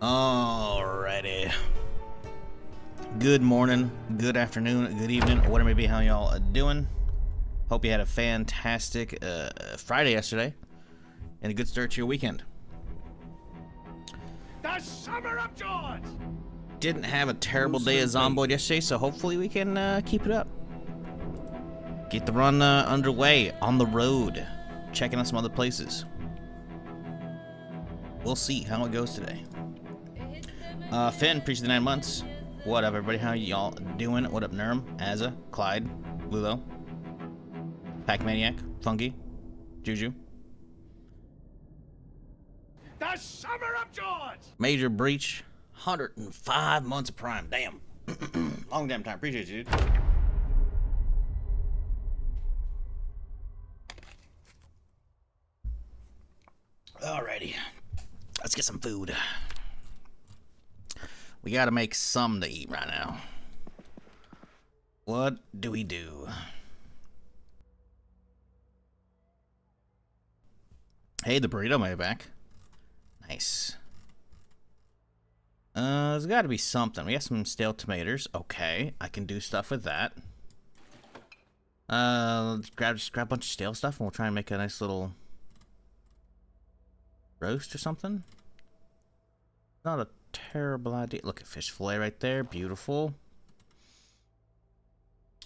Alrighty. Good morning, good afternoon, good evening, or whatever it may be, how y'all are doing. Hope you had a fantastic Friday yesterday and a good start to your weekend. The Summer of Joys! Didn't have a terrible day of Zomboid yesterday, so hopefully we can keep it up. Get the run underway on the road, checking out some other places. We'll see how it goes today. Finn, appreciate the 9 months. What up, everybody? How y'all doing? What up, Nerm, Azza, Clyde, Lulo, Pac-Maniac, Funky, Juju. The Summer of Joys! Major Breach, 105 months of Prime. Damn. Long damn time. Appreciate you, dude. Alrighty. Let's get some food. We gotta make some to eat right now. What do we do? Hey, the burrito made it back. Nice. There's gotta be something. We got some stale tomatoes. Okay, I can do stuff with that. Let's just grab a bunch of stale stuff and we'll try and make a nice little roast or something. Not a terrible idea. Look at fish fillet right there. Beautiful.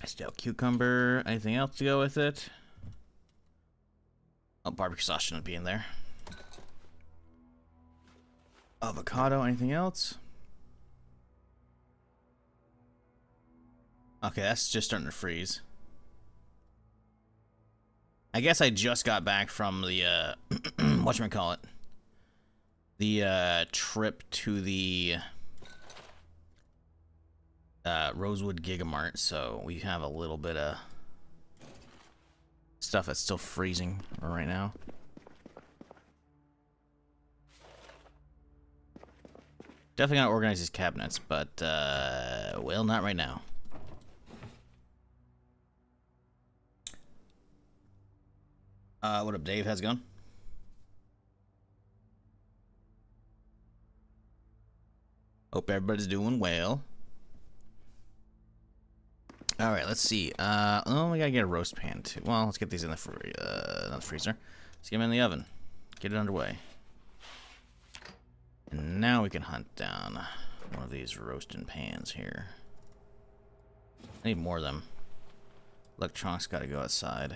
Stale cucumber. Anything else to go with it? Oh, barbecue sauce shouldn't be in there. Avocado. Anything else? Okay, that's just starting to freeze. I guess I just got back from the, whatchamacallit? The trip to the Rosewood Gigamart, so we have a little bit of stuff that's still freezing right now. Definitely gotta organize these cabinets, but well, not right now. What up, Dave? How's it going? Hope everybody's doing well. All right, let's see. Oh, we gotta get a roast pan too. Well, let's get these in the freezer. Let's get them in the oven. Get it underway. And now we can hunt down one of these roasting pans here. I need more of them. Electronics gotta go outside.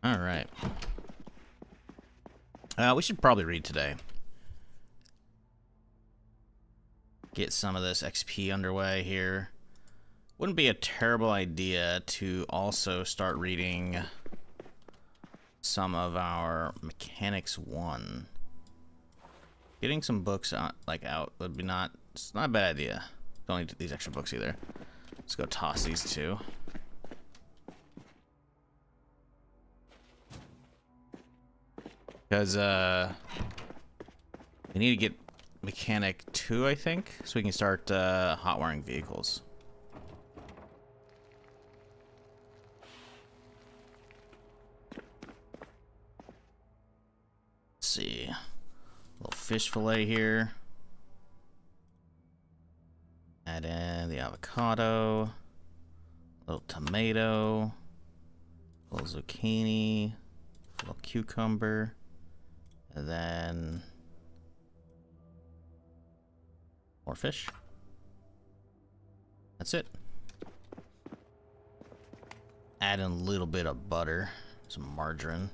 All right. We should probably read today. Get some of this XP underway here. Wouldn't be a terrible idea to also start reading some of our Mechanics 1. Getting some books out would be it's not a bad idea. Don't need these extra books either. Let's go toss these two. Because we need to get Mechanic 2, I think, so we can start hot wiring vehicles. Let's see. A little fish fillet here. Add in the avocado. A little tomato. A little zucchini. A little cucumber. And then more fish. That's it. Add in a little bit of butter, some margarine.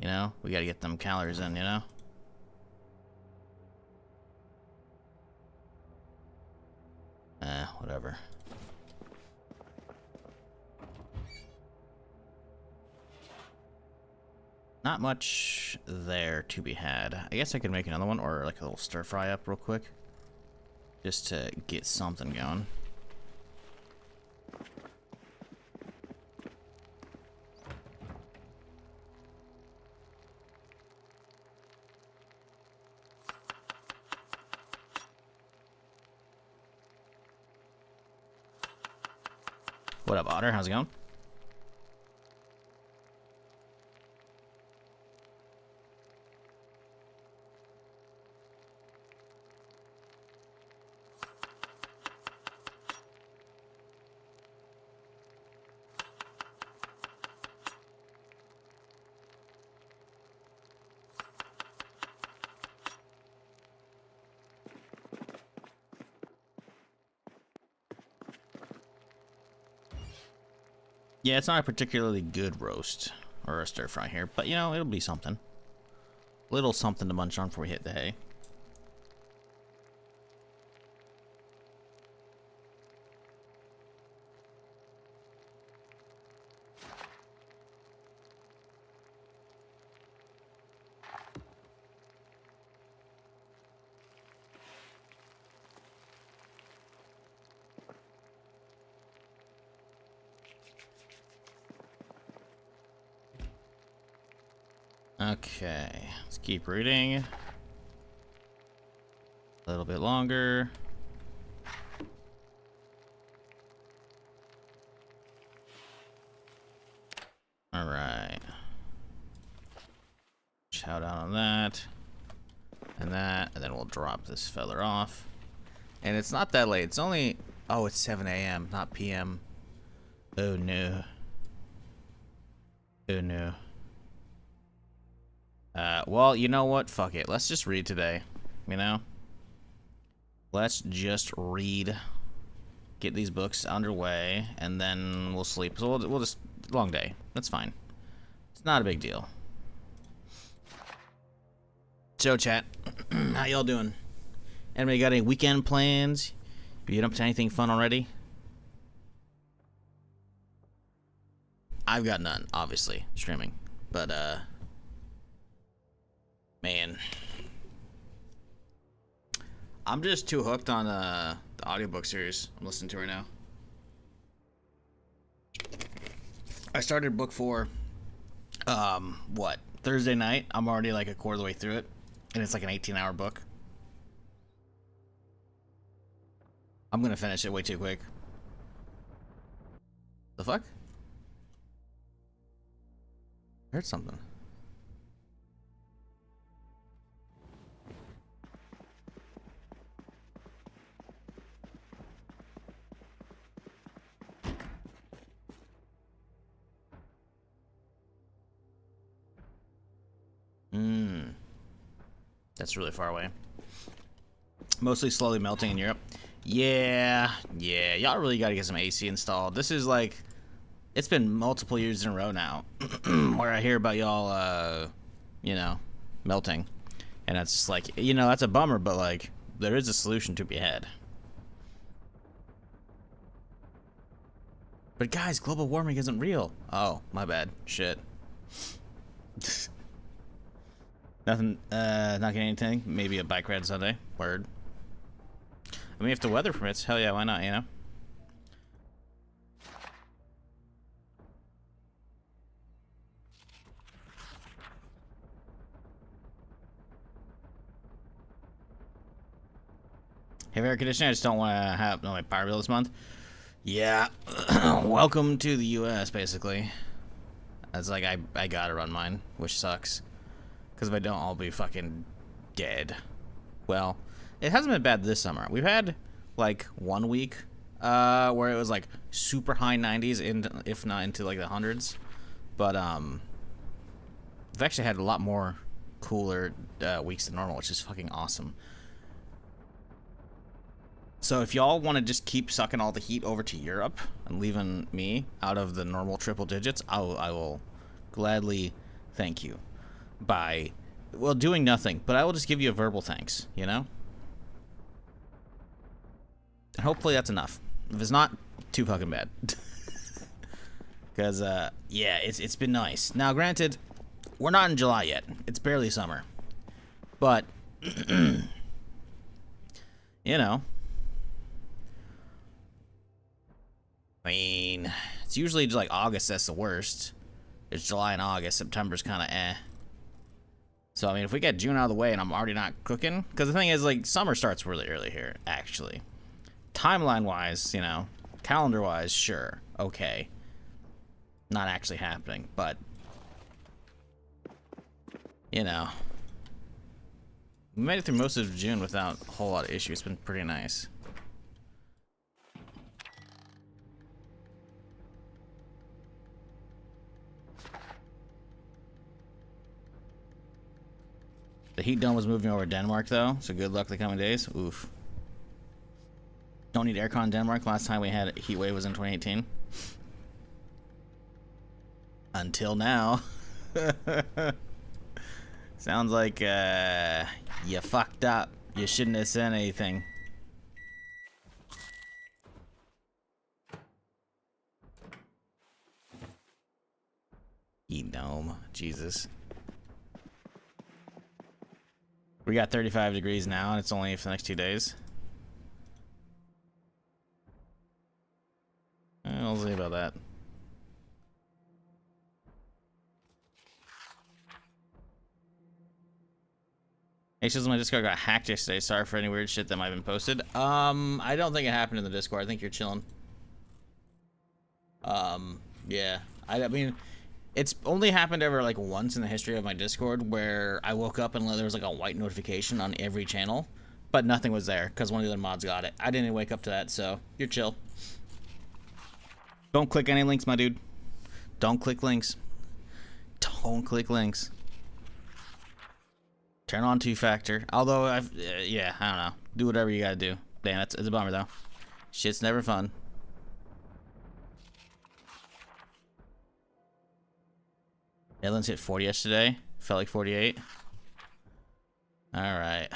You know, we gotta get them calories in, you know? Whatever. Not much there to be had. I guess I could make another one or like a little stir fry up real quick. Just to get something going. What up, Otter? How's it going? Yeah, it's not a particularly good roast or a stir fry here, but you know, it'll be something. Little something to munch on before we hit the hay. Okay, let's keep reading. A little bit longer. All right. Shout out on that. And that, and then we'll drop this feather off. And it's not that late. It's only, oh, it's 7 a.m., not p.m. Oh no. Oh no. Well, you know what? Fuck it. Let's just read today. You know? Let's just read. Get these books underway, and then we'll sleep. So we'll just, long day. That's fine. It's not a big deal. So, chat, how y'all doing? Anybody got any weekend plans? You get up to anything fun already? I've got none, obviously, streaming. But, man. I'm just too hooked on, the audiobook series I'm listening to right now. I started book 4, Thursday night. I'm already like a quarter of the way through it. And it's like an 18-hour book. I'm gonna finish it way too quick. The fuck? I heard something. That's really far away. Mostly slowly melting in Europe. Yeah. Y'all really gotta get some AC installed. This is like, it's been multiple years in a row now where I hear about y'all, you know, melting. And it's just like, you know, that's a bummer, but like, there is a solution to be had. But guys, global warming isn't real. Oh, my bad. Shit. Nothing, not getting anything. Maybe a bike ride Sunday. Word. I mean, if the weather permits, hell yeah, why not, you know? Have air conditioning? I just don't want to have my power bill this month. Yeah. Welcome to the U.S., basically. That's like, I gotta run mine, which sucks. Because if I don't, I'll be fucking dead. Well, it hasn't been bad this summer. We've had, like, 1 week where it was, like, super high 90s, if not into, like, the hundreds. But, we've actually had a lot more cooler weeks than normal, which is fucking awesome. So if y'all want to just keep sucking all the heat over to Europe and leaving me out of the normal triple digits, I will gladly thank you. By, well, doing nothing, but I will just give you a verbal thanks, you know? And hopefully that's enough. If it's not, too fucking bad. Because, yeah, it's been nice. Now, granted, we're not in July yet. It's barely summer. But, you know. I mean, it's usually just like August that's the worst. It's July and August. September's kind of eh. So, I mean, if we get June out of the way and I'm already not cooking... Because the thing is, like, summer starts really early here, actually. Timeline-wise, you know, calendar-wise, sure, okay. Not actually happening, but... You know. We made it through most of June without a whole lot of issues. It's been pretty nice. The heat dome was moving over Denmark, though, so good luck the coming days. Oof. Don't need aircon in Denmark. Last time we had a heat wave was in 2018. Until now. Sounds like you fucked up. You shouldn't have said anything. You gnome. Jesus. We got 35 degrees now, and it's only for the next 2 days. I'll see about that. Hey, my Discord got hacked yesterday. Sorry for any weird shit that might have been posted. I don't think it happened in the Discord. I think you're chilling. Yeah. I mean, it's only happened ever like once in the history of my Discord where I woke up and there was like a white notification on every channel, but nothing was there because one of the other mods got it. I didn't wake up to that, so you're chill. Don't click any links, my dude. Don't click links. Don't click links. Turn on two-factor. Although, yeah, I don't know. Do whatever you gotta do. Damn, it's a bummer, though. Shit's never fun. Netherlands hit 40 yesterday. Felt like 48. Alright.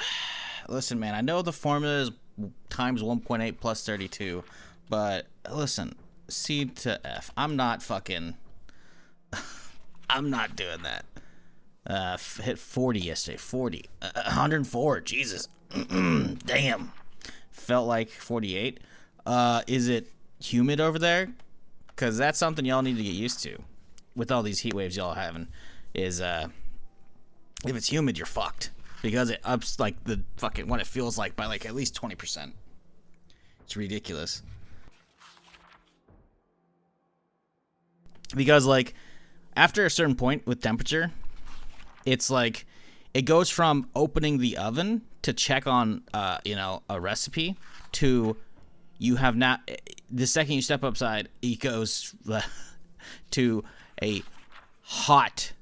Listen, man, I know the formula is times 1.8 plus 32, but listen, C to F. I'm not fucking... I'm not doing that. Hit 40 yesterday. 40. 104. Jesus. Damn. Felt like 48. Is it humid over there? Because that's something y'all need to get used to. With all these heat waves y'all having. Is, if it's humid, you're fucked. Because it ups, like, the fucking, what it feels like by, like, at least 20%. It's ridiculous. Because, like, after a certain point with temperature... It's like, it goes from opening the oven to check on, you know, a recipe to you have not, the second you step outside, it goes to a hot,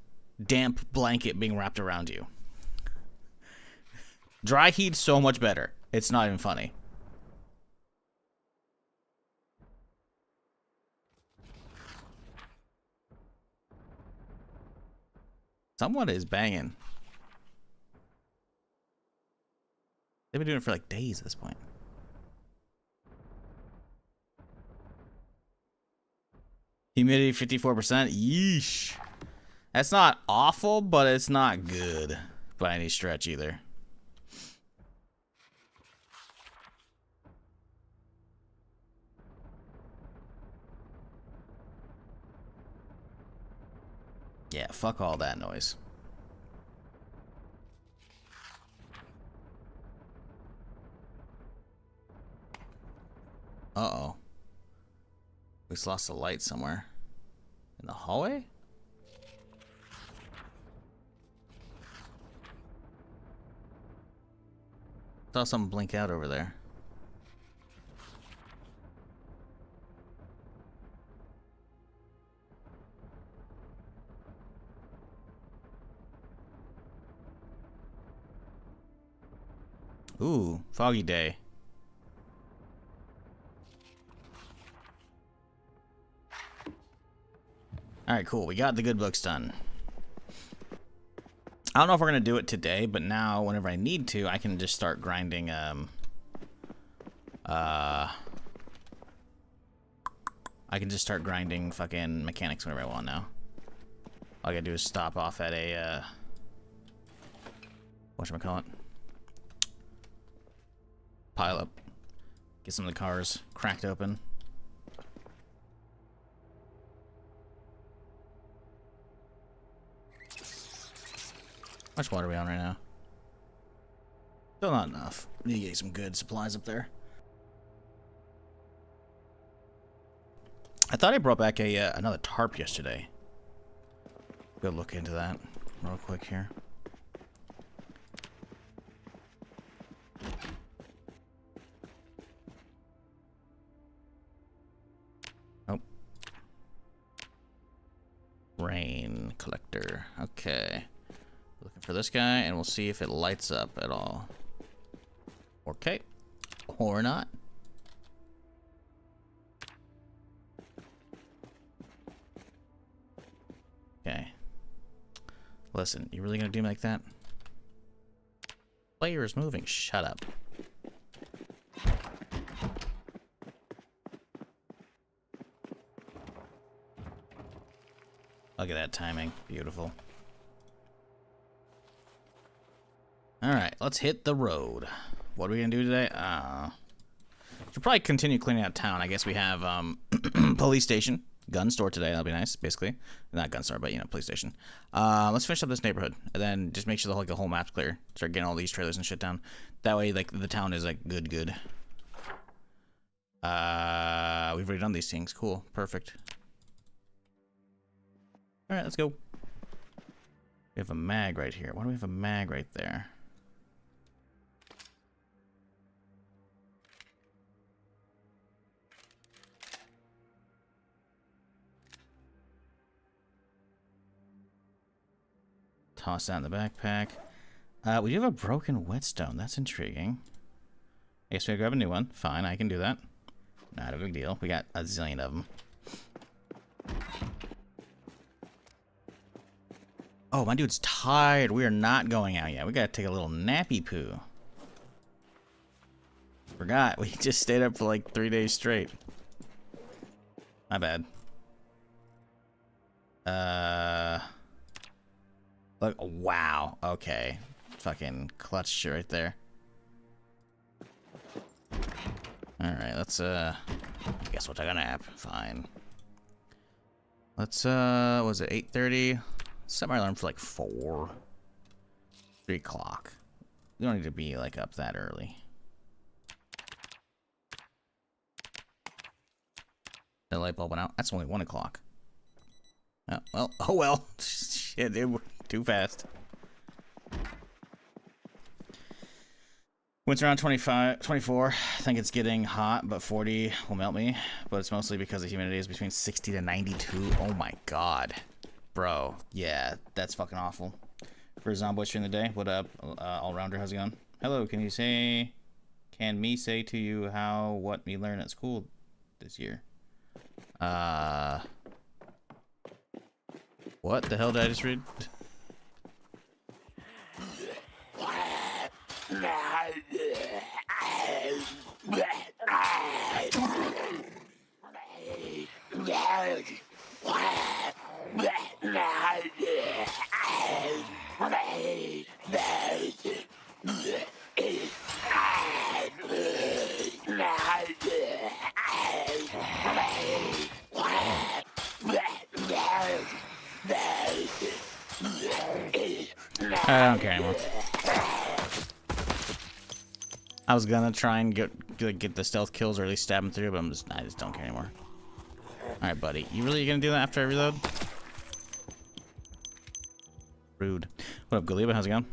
damp blanket being wrapped around you. Dry heat's so much better. It's not even funny. Someone is banging. They've been doing it for like days at this point. Humidity 54%. Yeesh. That's not awful, but it's not good by any stretch either. Yeah, fuck all that noise. Uh-oh. We just lost a light somewhere. In the hallway? Saw something blink out over there. Ooh, foggy day. Alright, cool. We got the good books done. I don't know if we're going to do it today, but now, whenever I need to, I can just start grinding, I can just start grinding fucking mechanics whenever I want now. All I gotta do is stop off at a, whatchamacallit? Pile up. Get some of the cars cracked open. How much water are we on right now? Still not enough. Need to get some good supplies up there. I thought I brought back a another tarp yesterday. Go look into that real quick here. Oh. Rain collector. Okay. Looking for this guy, and we'll see if it lights up at all. Okay. Or not. Okay. Listen, you really gonna do me like that? Player is moving. Shut up. Look at that timing. Beautiful. Alright, let's hit the road. What are we gonna do today? Should probably continue cleaning out town. I guess we have police station, gun store today. That'll be nice, basically. Not gun store, but you know, police station. Let's finish up this neighborhood, and then just make sure the whole map's clear. Start getting all these trailers and shit down. That way, like the town is like good. We've already done these things. Cool, perfect. All right, let's go. We have a mag right here. Why do we have a mag right there? Toss that in the backpack. We do have a broken whetstone. That's intriguing. I guess we gotta grab a new one. Fine, I can do that. Not a big deal. We got a zillion of them. Oh, my dude's tired. We are not going out yet. We gotta take a little nappy poo. Forgot. We just stayed up for like 3 days straight. My bad. Look, wow. Okay. Fucking clutch shit right there. Alright, let's, I guess we'll take a nap. Fine. Let's, what was it, 8:30? Set my alarm for like 4. 3 o'clock. We don't need to be, like, up that early. The light bulb went out. That's only 1 o'clock. Oh well. Shit, it went too fast. Winds around 24. I think it's getting hot, but 40 will melt me. But it's mostly because the humidity is between 60 to 92. Oh my god. Bro, yeah, that's fucking awful. For Zomboid during the day, what up, all-rounder, how's it going? Hello, can me say to you what me learn at school this year? What the hell did I just read? I don't care anymore. I was gonna try and get the stealth kills or at least stab him through, but I just don't care anymore. Alright, buddy. You really gonna do that after I reload? Rude. What up, Galiba? How's it going?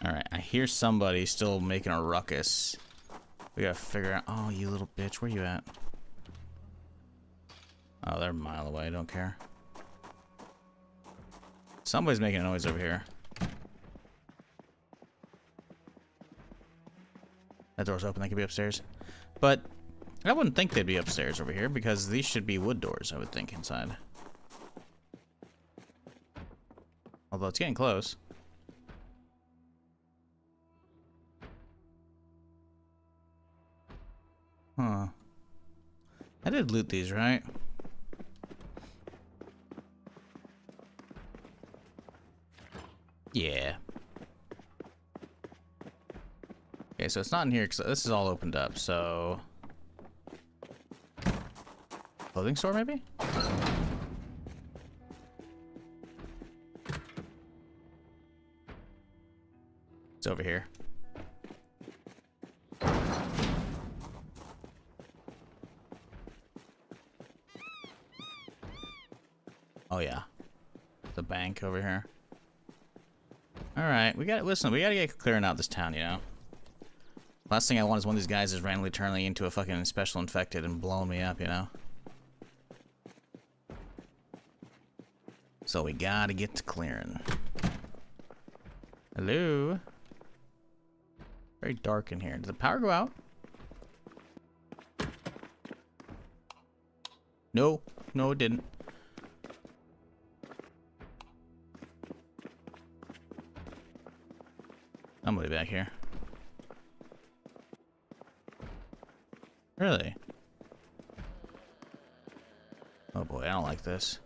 Alright, I hear somebody still making a ruckus. We gotta figure out... Oh, you little bitch. Where you at? Oh, they're a mile away. Don't care. Somebody's making a noise over here. That door's open. They could be upstairs. But I wouldn't think they'd be upstairs over here because these should be wood doors, I would think, inside. Although it's getting close. Huh. I did loot these, right? Yeah. Okay, so it's not in here because this is all opened up, so... Clothing store, maybe? It's over here. Oh yeah, the bank over here. All right, we gotta get clearing out this town, you know. Last thing I want is one of these guys is randomly turning into a fucking special infected and blowing me up, you know. So we gotta get to clearing. Hello. Very dark in here. Did the power go out? No. No, it didn't. Somebody back here. Really? Oh boy, I don't like this.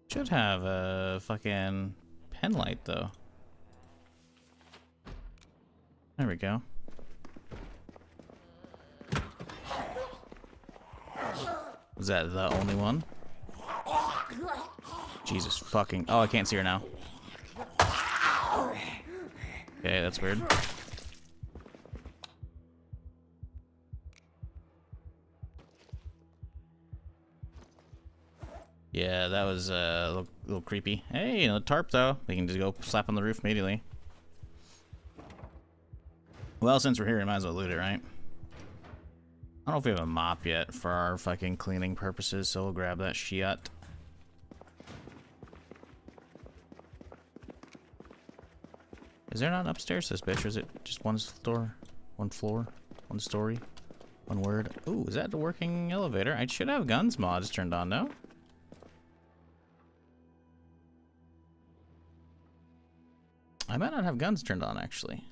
Should have a fucking pen light though. There we go. Was that the only one? Jesus fucking... Oh, I can't see her now. Okay, that's weird. Yeah, that was a little creepy. Hey, no tarp though. We can just go slap on the roof immediately. Well, since we're here, we might as well loot it, right? I don't know if we have a mop yet for our fucking cleaning purposes, so we'll grab that shit. Is there not upstairs this bitch, or is it just one floor, one story, one word? Ooh, is that the working elevator? I should have guns mods turned on, no? I might not have guns turned on, actually.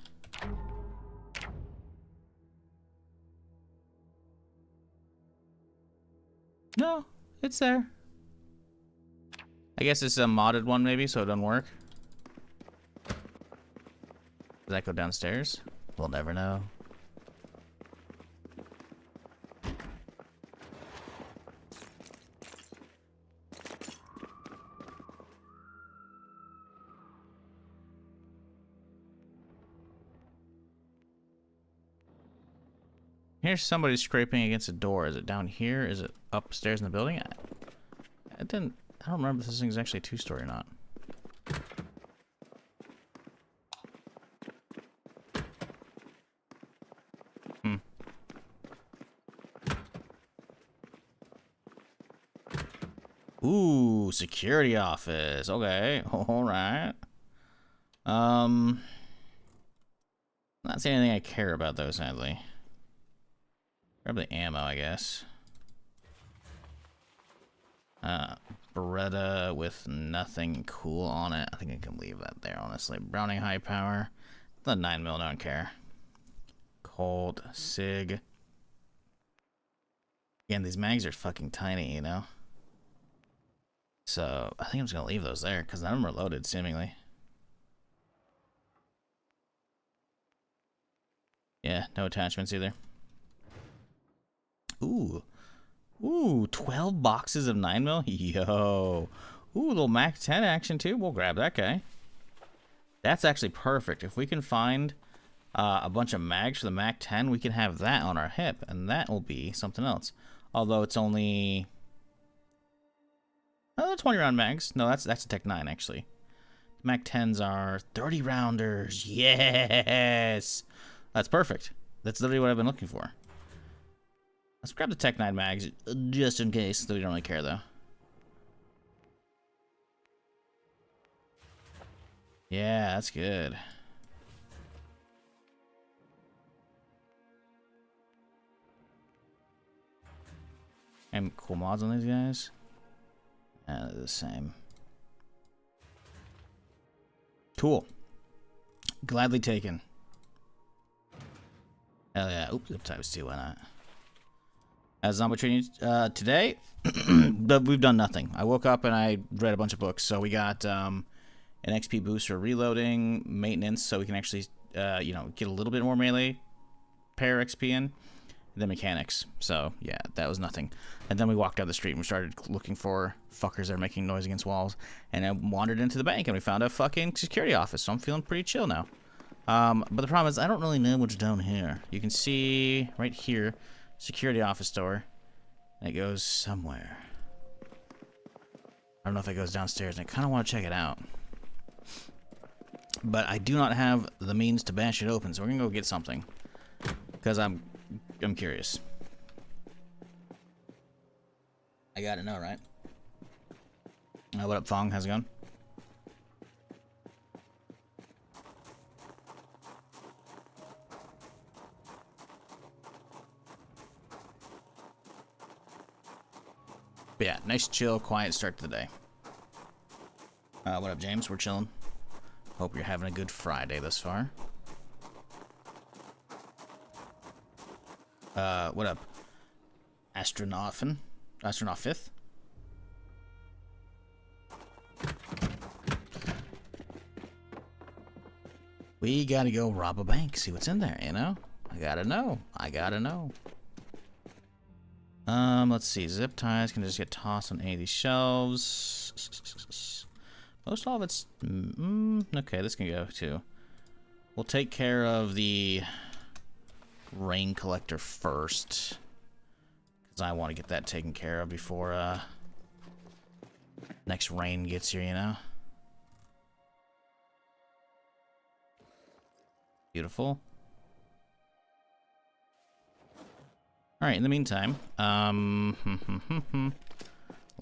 No, it's there. I guess it's a modded one, maybe, so it doesn't work. Does that go downstairs? We'll never know. Here's somebody scraping against a door. Is it down here? Is it upstairs in the building? I don't remember if this thing's actually a two-story or not. Ooh, security office. Okay, all right. Not seeing anything I care about though, sadly. Grab the ammo, I guess. Beretta with nothing cool on it. I think I can leave that there, honestly. Browning high power. The 9mm, don't care. Cold sig. Again, these mags are fucking tiny, you know? So, I think I'm just gonna leave those there, because none of them are loaded, seemingly. Yeah, no attachments either. Ooh. Ooh, 12 boxes of 9mm? Yo. Ooh, little Mac 10 action too. We'll grab that guy. That's actually perfect. If we can find a bunch of mags for the Mac 10, we can have that on our hip, and that will be something else. Although it's only 20 round mags. No, that's a Tech 9 actually. Mac 10s are 30 rounders. Yes. That's perfect. That's literally what I've been looking for. Let's grab the Tech 9 mags, just in case, though we don't really care, though. Yeah, that's good. Any cool mods on these guys? Yeah, they're the same. Cool. Gladly taken. Hell yeah. Oops, zip ties too, why not? As Zomboid training today, but we've done nothing. I woke up and I read a bunch of books. So we got an XP boost for reloading, maintenance, so we can actually, you know, get a little bit more melee pair XP in, and then mechanics. So yeah, that was nothing. And then we walked down the street and we started looking for fuckers that are making noise against walls. And I wandered into the bank and we found a fucking security office. So I'm feeling pretty chill now. But the problem is I don't really know what's down here. You can see right here. Security office door. And it goes somewhere. I don't know if it goes downstairs, and I kind of want to check it out. But I do not have the means to bash it open, so we're gonna go get something. Because I'm curious. I gotta know, right? What up, Fong? How's it going? But yeah, nice, chill, quiet start to the day. What up, James? We're chilling. Hope you're having a good Friday thus far. What up? Astronaut 5th? We gotta go rob a bank, see what's in there, you know? I gotta know. Let's see. Zip ties can just get tossed on any of these shelves. Most all of it's... okay, this can go too. We'll take care of the rain collector first, because I want to get that taken care of before next rain gets here, you know? Beautiful. Alright, in the meantime,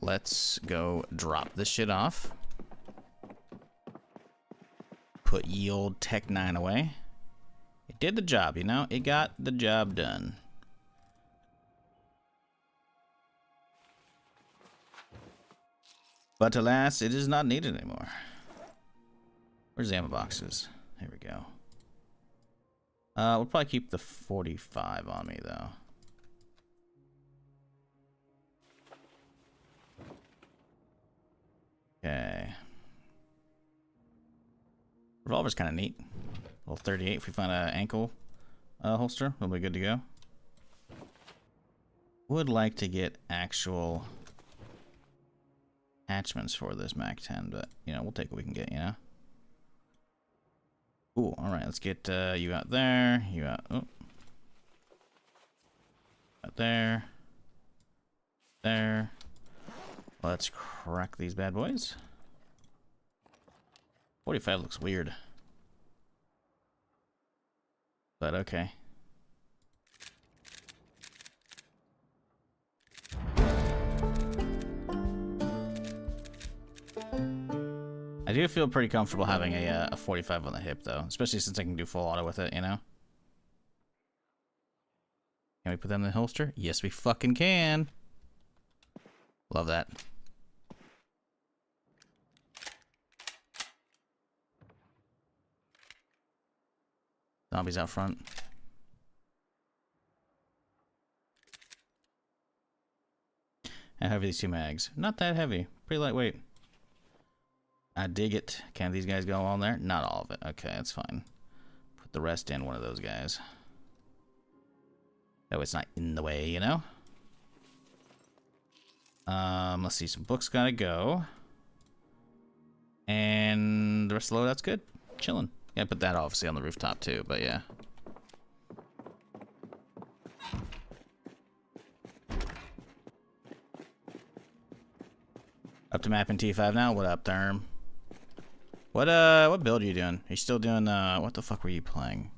let's go drop this shit off. Put ye old Tech 9 away. It did the job, you know? It got the job done. But alas, it is not needed anymore. Where's the ammo boxes? Here we go. We'll probably keep the 45 on me, though. Okay. Revolver's kind of neat. Little 38 if we find an ankle holster. We'll be good to go. Would like to get actual attachments for this MAC-10, but, you know, we'll take what we can get, you know? Ooh, alright, let's get you out there. You out... Oh. Out there. There. Let's crack these bad boys. 45 looks weird. But okay. I do feel pretty comfortable having a 45 on the hip, though. Especially since I can do full auto with it, you know? Can we put them in the holster? Yes, we fucking can. Love that. Zombies out front. How heavy are these two mags? Not that heavy. Pretty lightweight. I dig it. Can these guys go on there? Not all of it. Okay, that's fine. Put the rest in one of those guys. That way it's not in the way, you know? Let's see. Some books gotta go. And the rest of the loadout's good. Chilling. Yeah, put that obviously on the rooftop too, but yeah. Up to map in T5 now. What up, Therm? What build are you doing? Are you still doing what the fuck were you playing?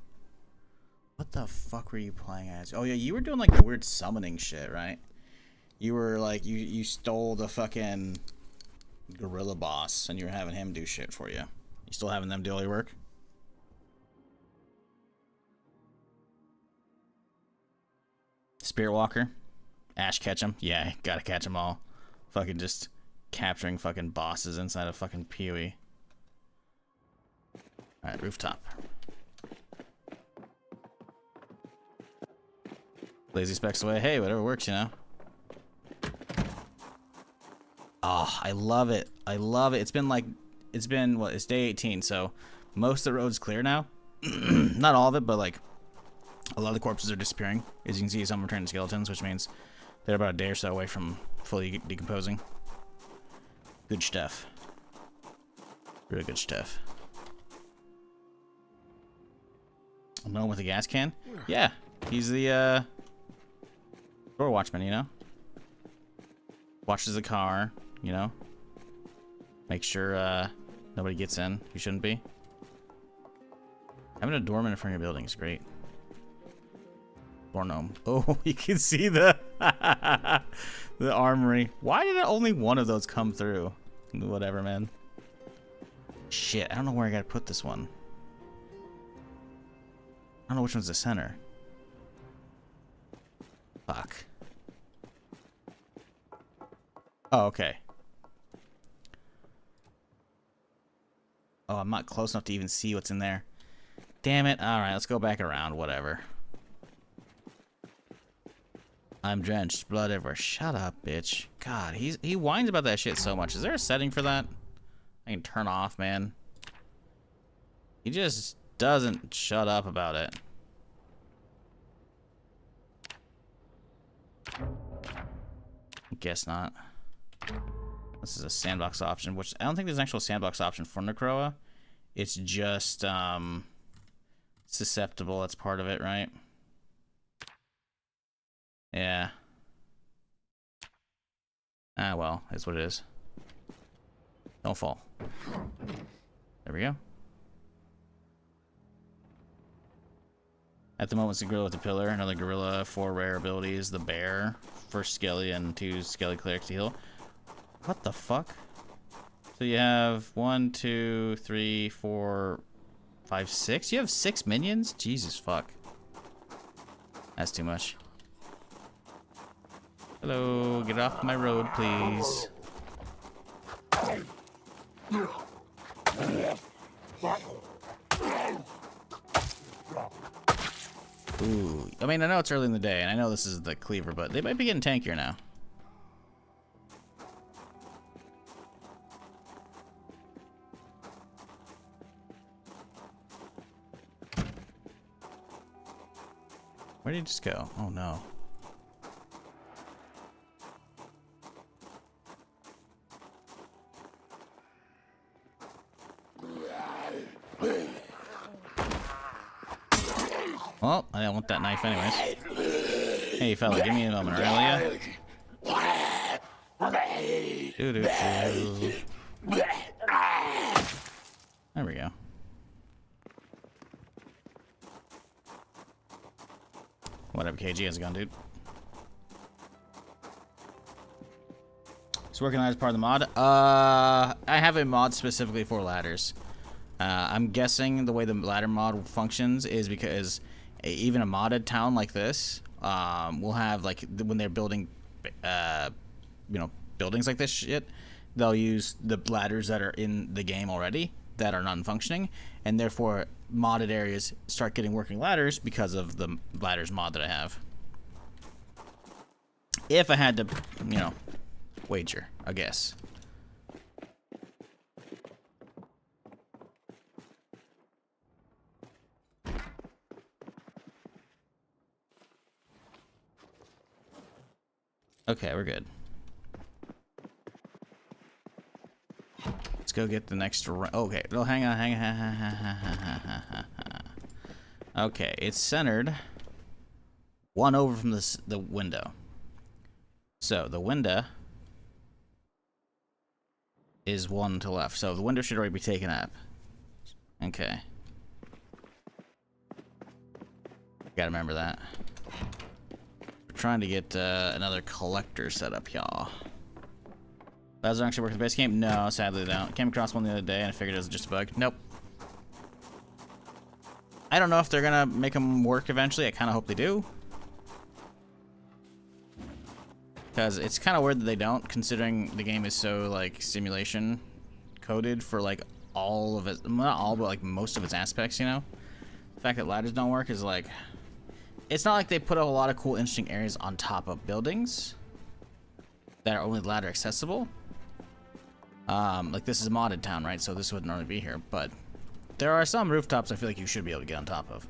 What the fuck were you playing as? Oh yeah, you were doing like the weird summoning shit, right? You were like you stole the fucking gorilla boss and you were having him do shit for you. You still having them do all your work? Spirit Walker? Ash catch him? Yeah, gotta catch them all. Fucking just capturing fucking bosses inside of fucking PoE. Alright, rooftop. Lazy specs away. Hey, whatever works, you know? Oh, I love it. I love it. It's been what, it's day 18, so most of the road's clear now. Not all of it, but like a lot of the corpses are disappearing. As you can see, some returning skeletons, which means they're about a day or so away from fully decomposing. Good stuff. Really good stuff. A gnome with a gas can? Yeah, he's the door watchman, you know? Watches the car, you know? Make sure nobody gets in who shouldn't be. Having a doorman in front of your building is great. Door gnome. Oh, you can see the the armory. Why did only one of those come through? Whatever, man. Shit, I don't know where I gotta put this one. I don't know which one's the center. Fuck. Oh, okay. Oh, I'm not close enough to even see what's in there. Damn it. Alright, let's go back around. Whatever. I'm drenched. Blood everywhere. Shut up, bitch. God, he whines about that shit so much. Is there a setting for that? I can turn off, man. He just doesn't shut up about it. Guess not. This is a sandbox option, which I don't think there's an actual sandbox option for Necroa. It's just susceptible. That's part of it, right? Yeah. Ah, well, that's what it is. Don't fall. There we go. At the moment, it's a gorilla with the pillar. Another gorilla, 4 rare abilities. The bear, 1st skelly, and 2 skelly clerics to heal. What the fuck? So you have 1, 2, 3, 4, 5, 6? You have 6 minions? Jesus fuck. That's too much. Hello, get off my road, please. Ooh, I mean, I know it's early in the day, and I know this is the cleaver, but they might be getting tankier now. Where did he just go? Oh no. Well, I don't want that knife anyways. Hey fella, give me a moment, alright, will ya? Doo-doo-doo. There we go. Whatever, KG, how's it going, dude? It's working as part of the mod. I have a mod specifically for ladders. I'm guessing the way the ladder mod functions is because even a modded town like this will have, like, when they're building, you know, buildings like this shit, they'll use the ladders that are in the game already that are non-functioning, and therefore modded areas start getting working ladders because of the ladders mod that I have. If I had to, you know, wager, I guess. Okay, we're good. Let's go get the next. Okay, well, hang on. Okay, it's centered 1 over from the window. So the window is 1 to the left. So the window should already be taken up. Okay. Gotta remember that. Trying to get another collector set up, y'all. Does it actually work in the base game? No, sadly they don't. Came across one the other day and I figured it was just a bug. Nope. I don't know if they're gonna make them work eventually. I kind of hope they do. Because it's kind of weird that they don't, considering the game is so, like, simulation coded for, like, all of it. Not all, but, like, most of its aspects, you know? The fact that ladders don't work is, like... It's not like they put a lot of cool, interesting areas on top of buildings that are only ladder accessible. Like, this is a modded town, right? So this wouldn't normally be here, but there are some rooftops I feel like you should be able to get on top of.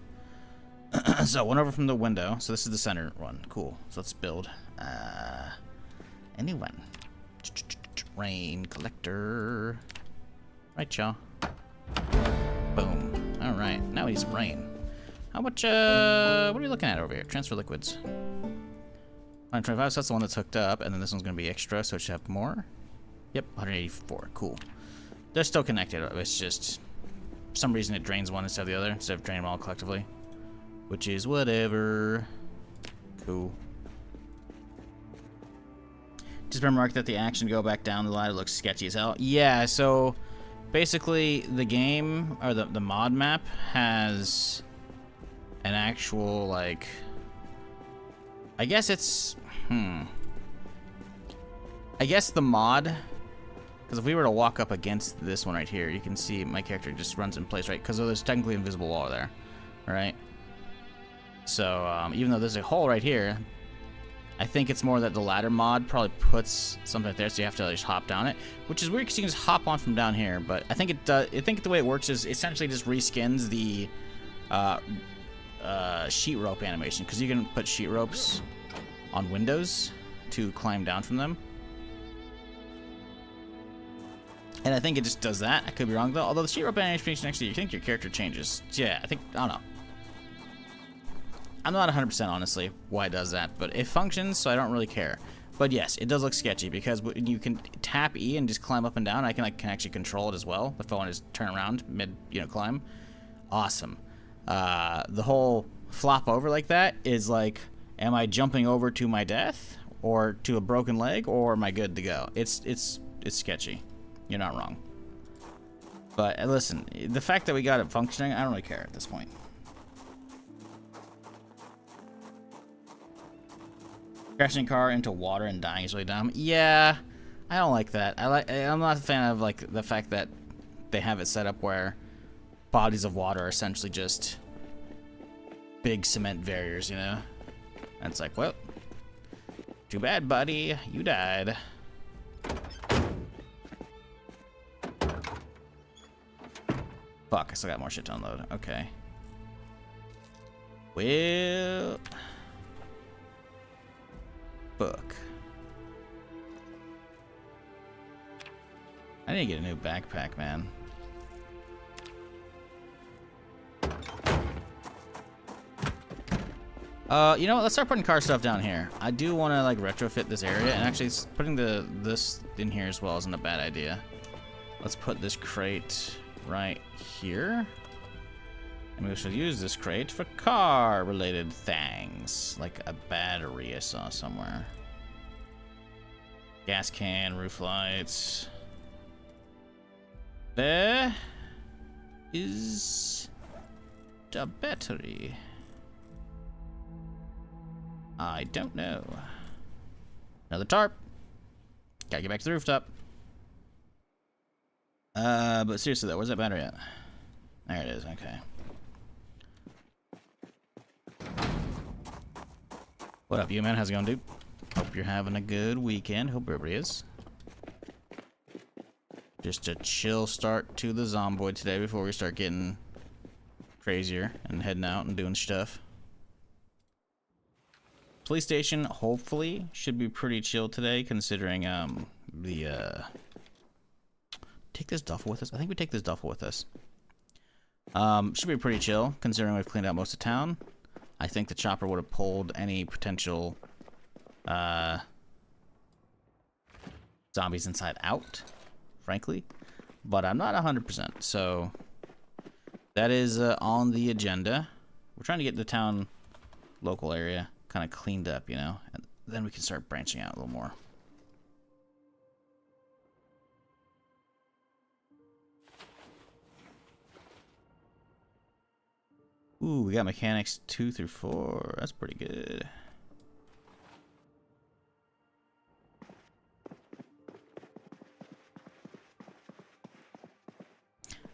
So, 1 over from the window. So this is the center one. Cool. So let's build. Anyone. Rain collector. Right, y'all. Boom. Alright, now we need some rain. How much, what are you looking at over here? Transfer liquids. 125, so that's the one that's hooked up, and then this one's gonna be extra, so it should have more. Yep, 184, cool. They're still connected, it's just, for some reason it drains one instead of the other, instead of draining them all collectively. Which is whatever. Cool. Just remark that the action to go back down the ladder looks sketchy as hell. Yeah, so basically the game, or the mod map, has an actual, like, I guess it's, I guess the mod, because if we were to walk up against this one right here, you can see my character just runs in place, right? Because there's technically an invisible wall there, right? So even though there's a hole right here, I think it's more that the ladder mod probably puts something right there, so you have to just hop down it, which is weird because you can just hop on from down here. But I think it does. I think the way it works is essentially just reskins the sheet rope animation, because you can put sheet ropes on windows to climb down from them. And I think it just does that. I could be wrong though. Although the sheet rope animation, actually, you think your character changes. Yeah, I don't know. I'm not 100% honestly why it does that, but it functions, so I don't really care. But yes, it does look sketchy because you can tap E and just climb up and down. I can actually control it as well if I want to just turn around mid, climb. Awesome. The whole flop over like that is like, am I jumping over to my death or to a broken leg, or am I good to go? It's sketchy. You're not wrong. But listen, the fact that we got it functioning, I don't really care at this point. Crashing a car into water and dying is really dumb. Yeah, I don't like that. I'm not a fan of like the fact that they have it set up where bodies of water are essentially just big cement barriers, you know? And it's like, well, too bad, buddy. You died. Fuck, I still got more shit to unload. Okay. Well... book. I need to get a new backpack, man. You know what? Let's start putting car stuff down here. I do want to like retrofit this area, and actually putting this in here as well isn't a bad idea. Let's put this crate right here. And we should use this crate for car-related things, like a battery I saw somewhere. Gas can, roof lights. There is the battery. I don't know. Another tarp. Gotta get back to the rooftop. But seriously though, where's that battery at? There it is, okay. What up, you man? How's it going, dude? Hope you're having a good weekend. Hope everybody is. Just a chill start to the Zomboid today before we start getting crazier and heading out and doing stuff. Police station, hopefully, should be pretty chill today, considering take this duffel with us. I think we take this duffel with us. Should be pretty chill, considering we've cleaned out most of town. I think the chopper would have pulled any potential zombies inside out, frankly. But I'm not 100%, so that is on the agenda. We're trying to get the town local area kind of cleaned up, you know, and then we can start branching out a little more. Ooh, we got mechanics 2 through 4. That's pretty good.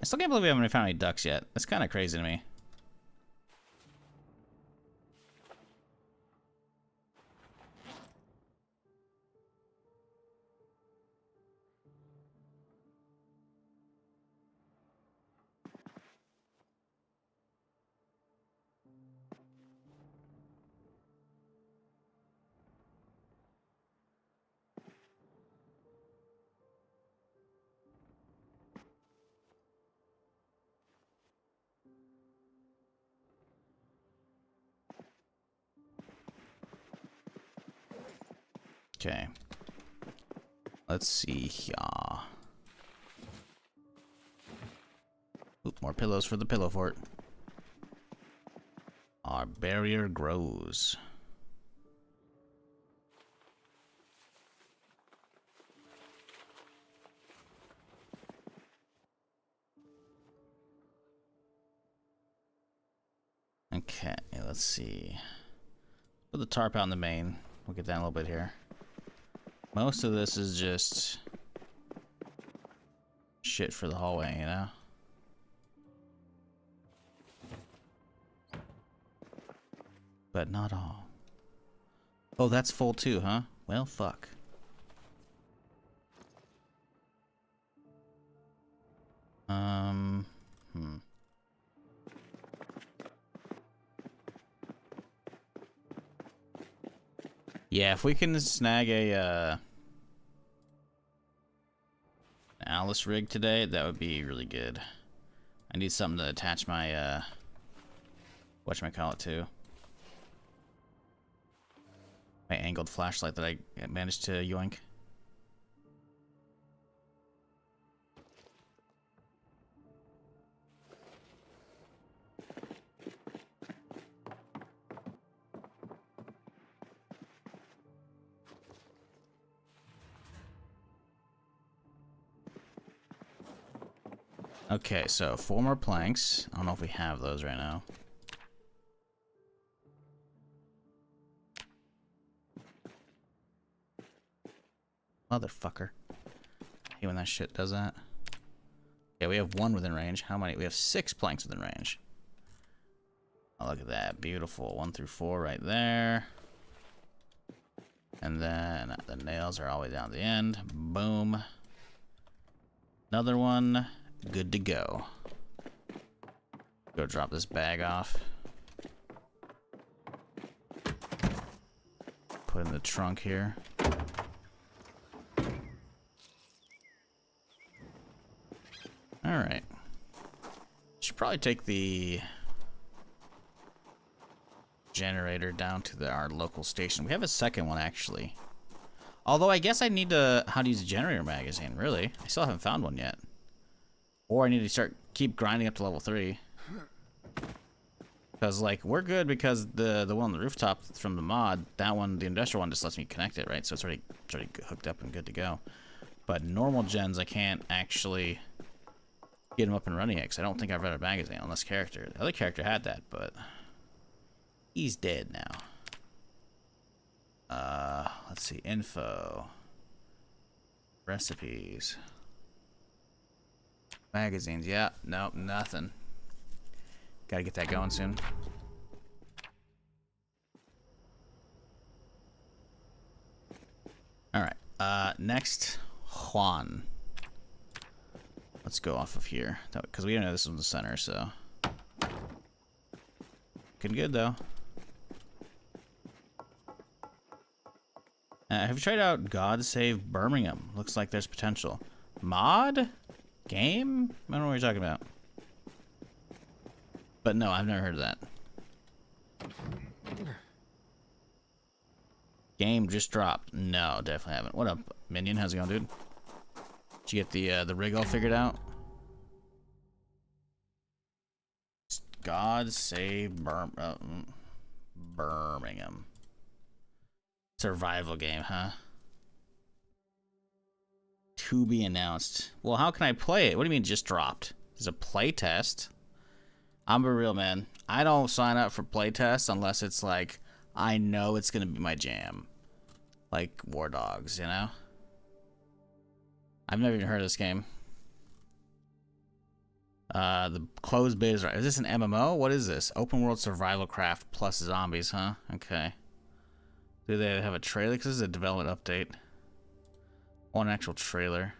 I still can't believe we haven't found any ducks yet. That's kind of crazy to me. Okay. Let's see here. Oop, more pillows for the pillow fort. Our barrier grows. Okay, let's see. Put the tarp out in the main. We'll get down a little bit here. Most of this is just shit for the hallway, you know? But not all. Oh, that's full too, huh? Well, fuck. Yeah, if we can snag a an Alice rig today, that would be really good. I need something to attach my whatchamacallit to. My angled flashlight that I managed to yoink. Okay, so 4 more planks. I don't know if we have those right now. Motherfucker. I hate when that shit does that. Yeah, we have 1 within range. How many? We have 6 planks within range. Oh, look at that. Beautiful. 1 through 4 right there. And then the nails are all the way down the end. Boom. Another one. Good to go. Go drop this bag off. Put in the trunk here. Alright. Should probably take the generator down to our local station. We have a second one, actually. Although I guess I need how to use a generator magazine, really. I still haven't found one yet. Or I need to keep grinding up to level 3. Because, like, we're good because the one on the rooftop from the mod, that one, the industrial one, just lets me connect it, right? So it's already hooked up and good to go. But normal gens, I can't actually get them up and running yet, because I don't think I've read a magazine on this character. The other character had that, but he's dead now. Let's see. Info. Recipes. Magazines, yeah, nope, nothing. Gotta get that going soon. Alright, next, Juan. Let's go off of here, because we don't know this was the center, so. Looking good, though. Have you tried out God Save Birmingham? Looks like there's potential. Mod? Game? I don't know what you're talking about. But no, I've never heard of that. Game just dropped. No, definitely haven't. What up, Minion? How's it going, dude? Did you get the rig all figured out? God Save Birmingham. Survival game, huh? To be announced. Well, how can I play it? What do you mean just dropped? There's a play test. I'm a real man. I don't sign up for play tests unless it's like I know it's gonna be my jam. Like War Dogs, you know? I've never even heard of this game. The closed beta is this an MMO? What is this? Open world survival craft plus zombies, huh? Okay. Do they have a trailer? Because this is a development update. One actual trailer.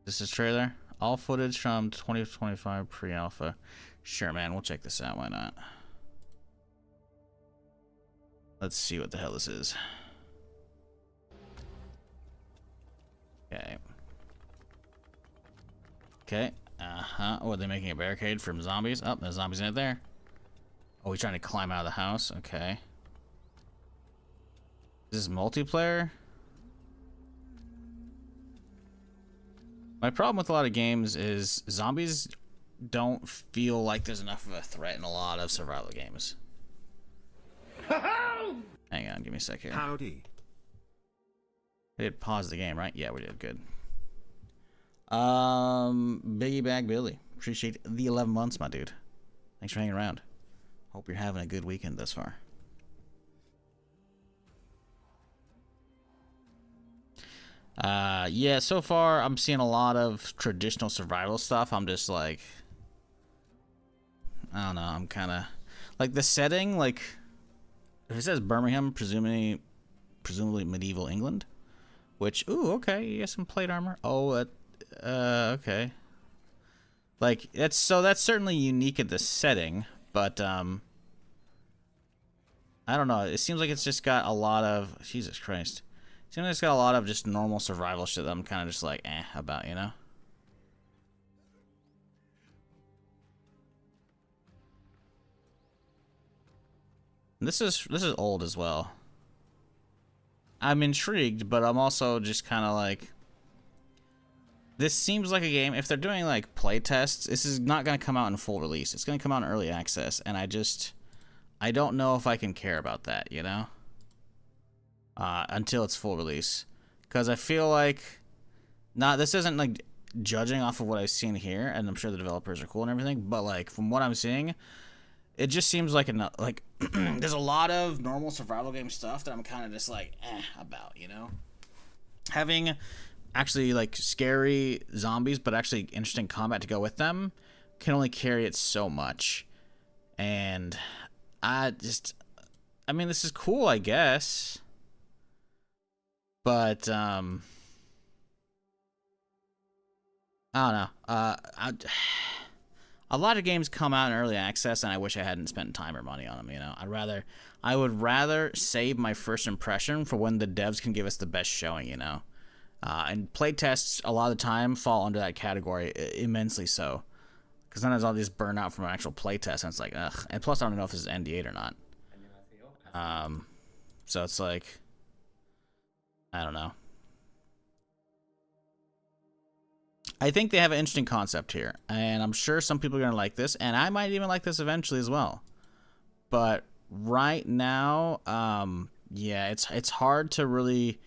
This is trailer? All footage from 2025 pre-alpha. Sure, man. We'll check this out. Why not? Let's see what the hell this is. Okay. Okay. Uh-huh. Oh, are they making a barricade from zombies? Oh, there's zombies in it there. Oh, he's trying to climb out of the house. Okay. Is this multiplayer? My problem with a lot of games is zombies don't feel like there's enough of a threat in a lot of survival games. Hang on, give me a sec here. Howdy. We did pause the game, right? Yeah, we did. Good. Biggie Bag Billy. Appreciate the 11 months, my dude. Thanks for hanging around. Hope you're having a good weekend thus far. Yeah, so far I'm seeing a lot of traditional survival stuff. I'm just like, I don't know, I'm kind of like the setting, like if it says Birmingham, presumably medieval England, which, ooh, okay, you got some plate armor. Oh, okay. Like that's certainly unique in the setting, but I don't know. It seems like it's just got a lot of, Jesus Christ. It seems like it's got a lot of just normal survival shit that I'm kind of just like, about, you know? This is old as well. I'm intrigued, but I'm also just kind of like, this seems like a game, if they're doing like play tests, this is not going to come out in full release. It's going to come out in early access, and I don't know if I can care about that, you know? Until it's full release. Because I feel like, this isn't like judging off of what I've seen here, and I'm sure the developers are cool and everything, but like from what I'm seeing, it just seems like there's a lot of normal survival game stuff that I'm kind of just like about, you know? Having actually like scary zombies, but actually interesting combat to go with them can only carry it so much. And I mean, this is cool, I guess. But, I don't know. A lot of games come out in early access, and I wish I hadn't spent time or money on them, you know? I would rather save my first impression for when the devs can give us the best showing, you know? And playtests, a lot of the time, fall under that category, immensely so. Because sometimes I'll just burn out from an actual playtest, and it's like, ugh. And plus, I don't know if this is NDA'd or not. So it's like, I don't know. I think they have an interesting concept here, and I'm sure some people are going to like this, and I might even like this eventually as well. But right now, yeah, it's hard to really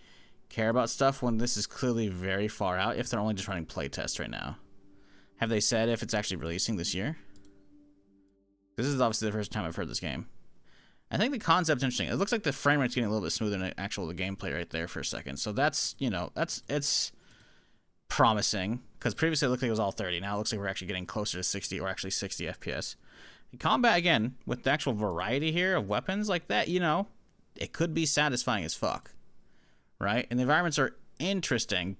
care about stuff when this is clearly very far out if they're only just running playtests right now. Have they said if it's actually releasing this year? This is obviously the first time I've heard this game. I think the concept's interesting. It looks like the frame rate's getting a little bit smoother than the gameplay right there for a second. So that's, you know, it's promising, because previously it looked like it was all 30. Now it looks like we're actually getting closer to 60, or actually 60 FPS. Combat, again, with the actual variety here of weapons like that, you know, it could be satisfying as fuck, right? And the environments are interesting,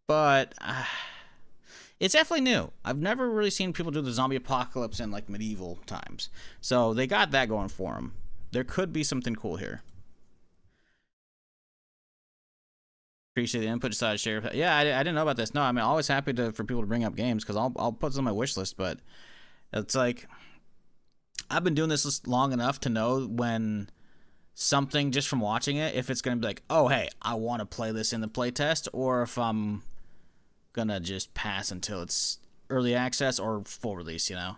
but it's definitely new. I've never really seen people do the zombie apocalypse in like medieval times, so they got that going for them. There could be something cool here. Appreciate the input, decided to share. Yeah, I didn't know about this. No, I mean, always happy for people to bring up games, because I'll put this on my wish list. But it's like, I've been doing this long enough to know when something, just from watching it, if it's gonna be like, oh hey, I want to play this in the playtest, or if I'm gonna just pass until it's early access or full release, you know.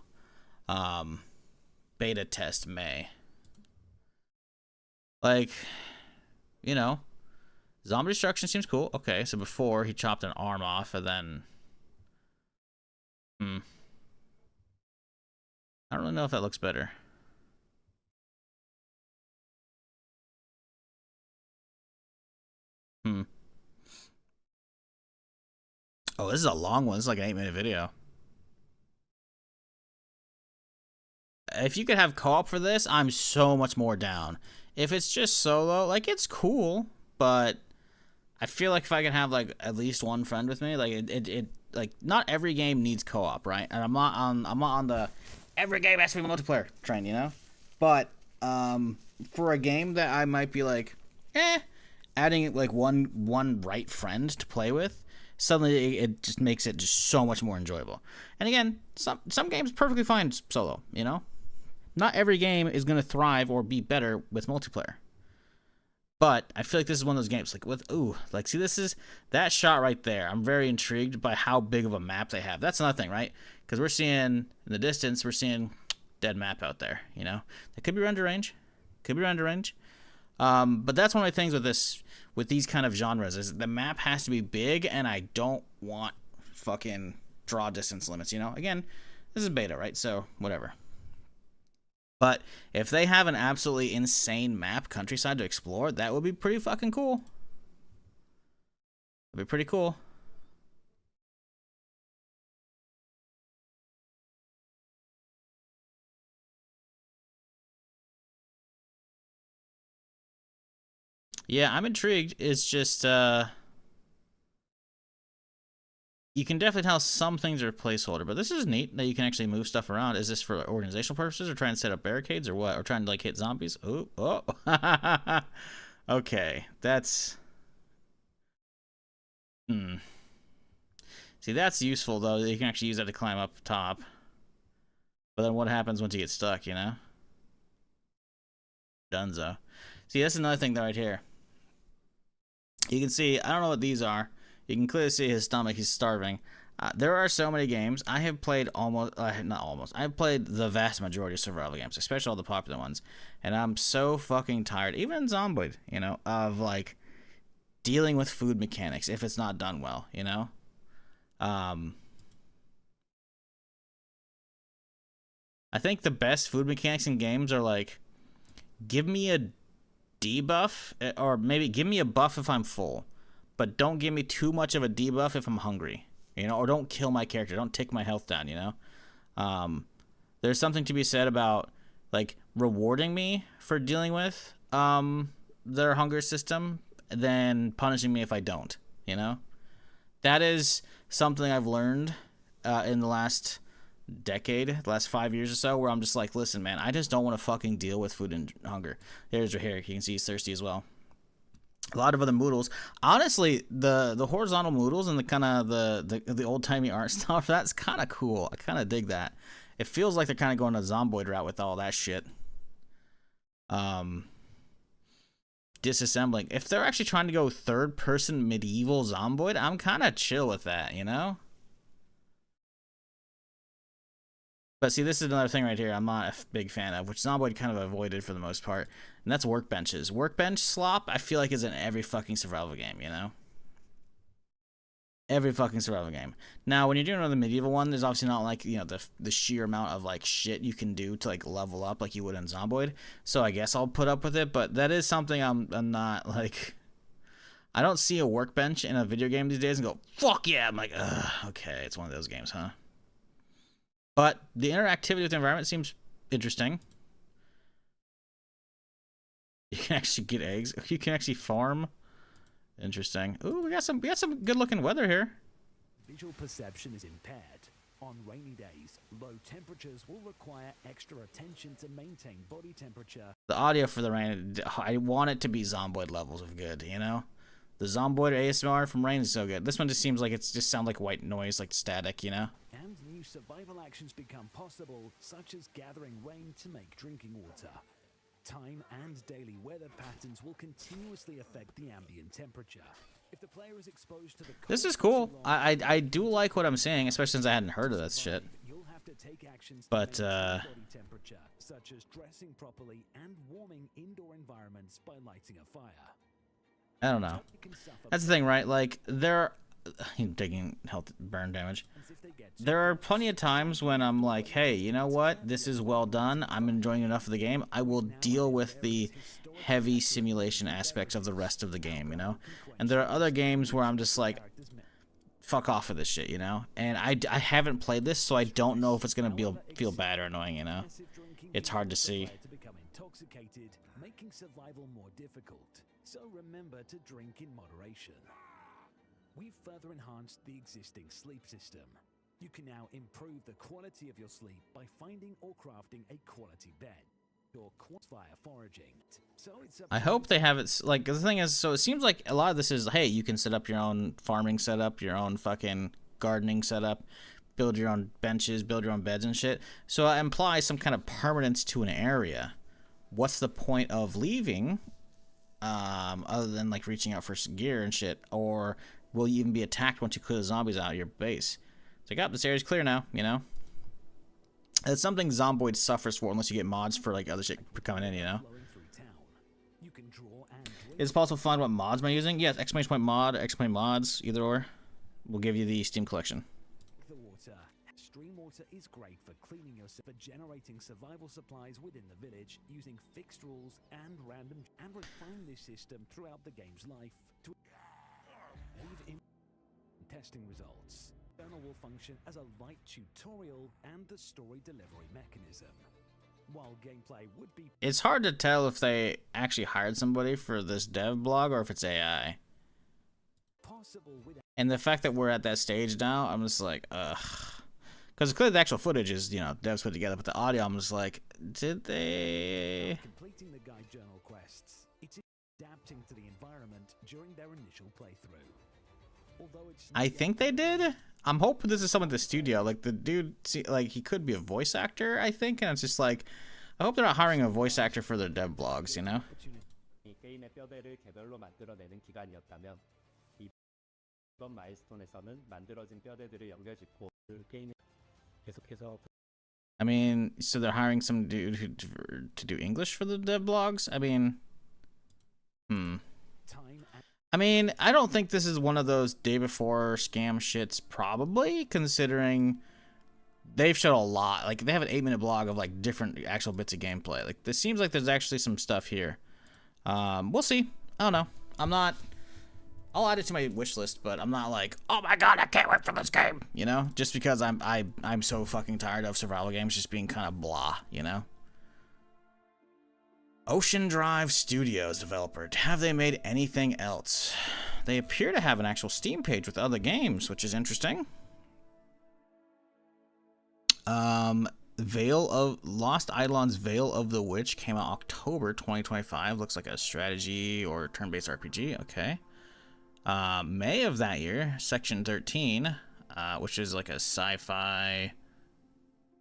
Beta test May. Like, you know. Zombie destruction seems cool. Okay, so before he chopped an arm off, and then... I don't really know if that looks better. Oh, this is a long one. This is like an 8-minute video. If you could have co-op for this, I'm so much more down. If it's just solo, like, it's cool, but I feel like if I can have like at least one friend with me, like it like, not every game needs co-op, right? And I'm not on the every game has to be multiplayer train, you know? But for a game that I might be like, adding like one right friend to play with, suddenly it just makes it just so much more enjoyable. And again, some games perfectly fine solo, you know? Not every game is going to thrive or be better with multiplayer. But I feel like this is one of those games, like, see, this is that shot right there. I'm very intrigued by how big of a map they have. That's another thing, right? Because we're seeing, in the distance, we're seeing dead map out there, you know? That could be render range. But that's one of the things with these kind of genres, is the map has to be big, and I don't want fucking draw distance limits, you know? Again, This is beta, right? So, whatever. But if they have an absolutely insane map, countryside to explore, that would be pretty fucking cool. That'd be pretty cool. Yeah, I'm intrigued. It's just, you can definitely tell some things are placeholder, but this is neat that you can actually move stuff around. Is this for organizational purposes or trying to set up barricades or what? Or trying to like hit zombies? Oh. Okay, that's... See, that's useful though. You can actually use that to climb up top. But then what happens once you get stuck, you know? Dunzo. See, that's another thing though right here. You can see, I don't know what these are. You can clearly see his stomach. He's starving. There are so many games. I have played not almost. I've played the vast majority of survival games, especially all the popular ones. And I'm so fucking tired, even in Zomboid, you know, of like dealing with food mechanics if it's not done well, you know? I think the best food mechanics in games are like, give me a debuff, or maybe give me a buff if I'm full. But don't give me too much of a debuff if I'm hungry, you know, or don't kill my character. Don't take my health down, you know. There's something to be said about like rewarding me for dealing with their hunger system than punishing me if I don't, you know. That is something I've learned in the last decade, the last 5 years or so, where I'm just like, listen, man, I just don't want to fucking deal with food and hunger. There's right here. You can see he's thirsty as well. A lot of other moodles. Honestly, the horizontal moodles and the kind of the old timey art stuff, that's kind of cool. I kind of dig that. It feels like they're kind of going a Zomboid route with all that shit. Disassembling. If they're actually trying to go third person medieval Zomboid, I'm kind of chill with that, you know? But see, this is another thing right here I'm not a big fan of, which Zomboid kind of avoided for the most part, and that's workbenches. Workbench slop, I feel like, is in every fucking survival game, you know? Every fucking survival game. Now, when you're doing another medieval one, there's obviously not, like, you know, the sheer amount of, like, shit you can do to, like, level up like you would in Zomboid, so I guess I'll put up with it, but that is something I'm not, like... I don't see a workbench in a video game these days and go, fuck yeah! I'm like, ugh, okay, it's one of those games, huh? But the interactivity with the environment seems interesting. You can actually get eggs. You can actually farm. Interesting. Ooh, we got some good looking weather here. Visual perception is impaired. On rainy days, low temperatures will require extra attention to maintain body temperature. The audio for the rain, I want it to be Zomboid levels of good, you know? The Zomboid ASMR from Rain is so good. This one just seems like it's just sound like white noise, like static, you know? And new survival actions become possible, such as gathering rain to make drinking water. Time and daily weather patterns will continuously affect the ambient temperature. If the player is exposed to the This is cool. I do like what I'm seeing, especially since I hadn't heard of this shit. You'll have to take actions to But maintain body temperature, such as dressing properly and warming indoor environments by lighting a fire. I don't know. That's the thing, right? Like, taking health burn damage. There are plenty of times when I'm like, hey, you know what? This is well done. I'm enjoying enough of the game. I will deal with the heavy simulation aspects of the rest of the game, you know? And there are other games where I'm just like, fuck off with this shit, you know? And I haven't played this, so I don't know if it's going to feel bad or annoying, you know? It's hard to see. Making survival more difficult. So remember to drink in moderation. We've further enhanced the existing sleep system. You can now improve the quality of your sleep by finding or crafting a quality bed or fire foraging. So I hope they have it, like, the thing is, so it seems like a lot of this is, hey, you can set up your own farming setup, your own fucking gardening setup, build your own benches, build your own beds and shit. So it implies some kind of permanence to an area. What's the point of leaving? Other than like reaching out for gear and shit, or will you even be attacked once you clear the zombies out of your base? It's like, this area's clear now, you know? It's something Zomboid suffers for unless you get mods for like other shit coming in, you know? Is it possible to find what mods am I using? Yes, exclamation point mod, exclamation mods, either or will give you the Steam collection. The water, stream water is great for cleaning yourself, for generating survival supplies within the village using fixed rules and random, and refine this system throughout the game's life to aid in testing results. The journal will function as a light tutorial and the story delivery mechanism. While gameplay would be It's hard to tell if they actually hired somebody for this dev blog or if it's AI. possible with And the fact that we're at that stage now, I'm just like, ugh. Because clearly the actual footage is, you know, devs put together, but the audio, I'm just like, did they? completing the guide journal quests. It's adapting to the environment during their initial playthrough. Although it's I think they did. I'm hoping this is someone at the studio. Like, the dude, like, he could be a voice actor, I think. And it's just like, I hope they're not hiring a voice actor for their dev blogs, you know? 게임의 뼈대를 개별로 만들어내는 기간이었다면 이번 마일스톤에서는 만들어진 뼈대들을 연결짓고 게임이 계속해서 I mean, so they're hiring some dude to do English for the dev blogs? I mean, time and I mean, I don't think this is one of those day before scam shits, probably, considering they've showed a lot. Like, they have an 8-minute blog of, like, different actual bits of gameplay. Like, this seems like there's actually some stuff here. We'll see. I don't know. I'll add it to my wish list, but I'm not like, oh my god, I can't wait for this game, you know? Just because I'm so fucking tired of survival games just being kind of blah, you know? Ocean Drive Studios developer. Have they made anything else? They appear to have an actual Steam page with other games, which is interesting. Lost Eidolon's Veil of the Witch came out October 2025. Looks like a strategy or turn-based RPG. Okay. May of that year, Section 13, which is like a sci-fi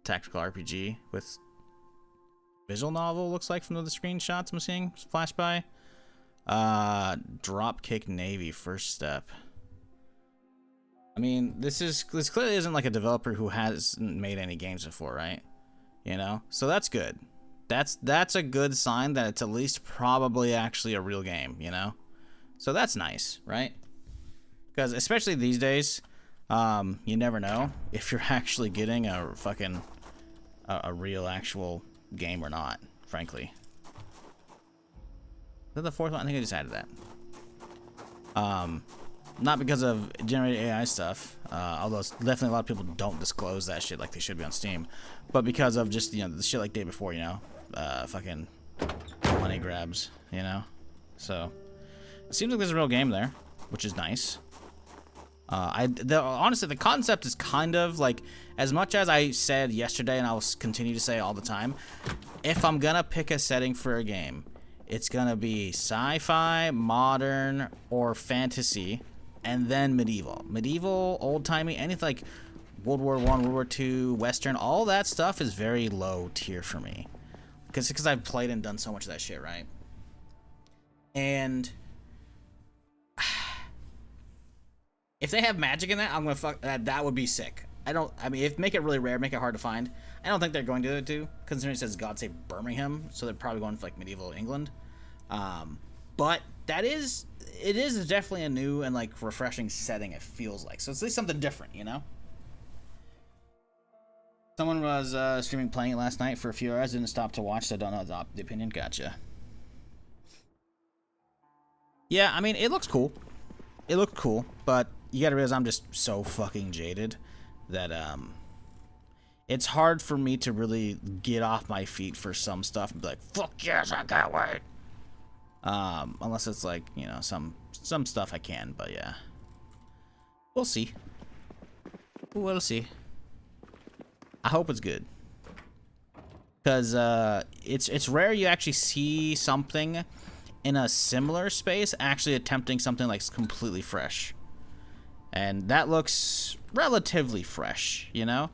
tactical RPG with visual novel, looks like, from the screenshots I'm seeing flash by. Dropkick Navy, First Step. I mean, this clearly isn't like a developer who hasn't made any games before, right? You know, so that's good. That's a good sign that it's at least probably actually a real game, you know. So that's nice, right? Because especially these days, you never know if you're actually getting a fucking a real actual game or not, frankly. Is that the fourth one? I think I just added that. Not because of generated AI stuff, although definitely a lot of people don't disclose that shit like they should be on Steam, but because of just, you know, the shit like day before, you know, fucking money grabs, you know. So it seems like there's a real game there, which is nice. Honestly, the concept is kind of like, as much as I said yesterday, and I will continue to say all the time, if I'm gonna pick a setting for a game, it's gonna be sci-fi, modern, or fantasy, and then medieval. Medieval, old-timey, anything like World War I, World War II, Western, all that stuff is very low tier for me. Because I've played and done so much of that shit, right? And if they have magic in that, I'm gonna fuck that. That would be sick. I mean, if make it really rare, make it hard to find. I don't think they're going to do, considering it says God Save Birmingham, so they're probably going for like medieval England. But it is definitely a new and like refreshing setting. It feels like, so it's at least something different, you know. Someone was streaming playing it last night for a few hours, didn't stop to watch, so I don't know the opinion. Gotcha. Yeah, I mean, it looks cool. It looked cool, but you gotta realize I'm just so fucking jaded that it's hard for me to really get off my feet for some stuff and be like, fuck yes, I can't wait. Unless it's like, you know, some stuff I can, but yeah. We'll see. We'll see. I hope it's good. Because it's rare you actually see something in a similar space actually attempting something like completely fresh. And that looks relatively fresh, you know?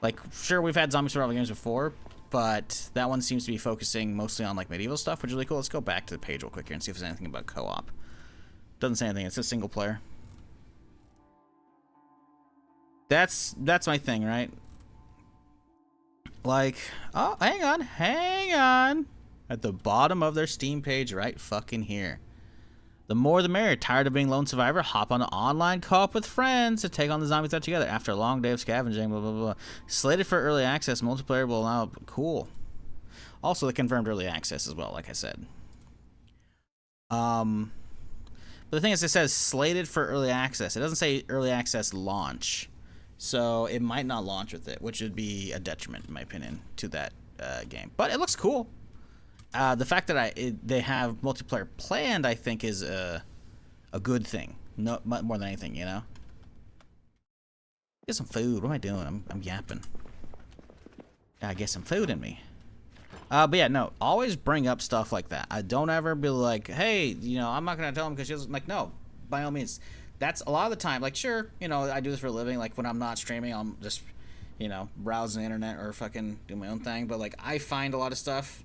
Like, sure, we've had zombie survival games before, but that one seems to be focusing mostly on like medieval stuff, which is really cool. Let's go back to the page real quick here and see if there's anything about co-op. Doesn't say anything. It's a single player. That's my thing, right? Like, oh, hang on. At the bottom of their Steam page right fucking here. The more the merrier. Tired of being lone survivor? Hop on the online co-op with friends to take on the zombies out together after a long day of scavenging, blah, blah, blah. Slated for early access. Multiplayer will allow... Cool. Also, they confirmed early access as well, like I said. But the thing is, it says slated for early access. It doesn't say early access launch. So it might not launch with it, which would be a detriment, in my opinion, to that game. But it looks cool. The fact that they have multiplayer planned, I think, is a good thing. No, more than anything, you know. Get some food. What am I doing? I'm yapping. Gotta get some food in me. But yeah, no. Always bring up stuff like that. I don't ever be like, hey, you know, I'm not gonna tell him because she's like, no. By all means, that's a lot of the time. Like, sure, you know, I do this for a living. Like when I'm not streaming, I'm just, you know, browsing the internet or fucking do my own thing. But like, I find a lot of stuff.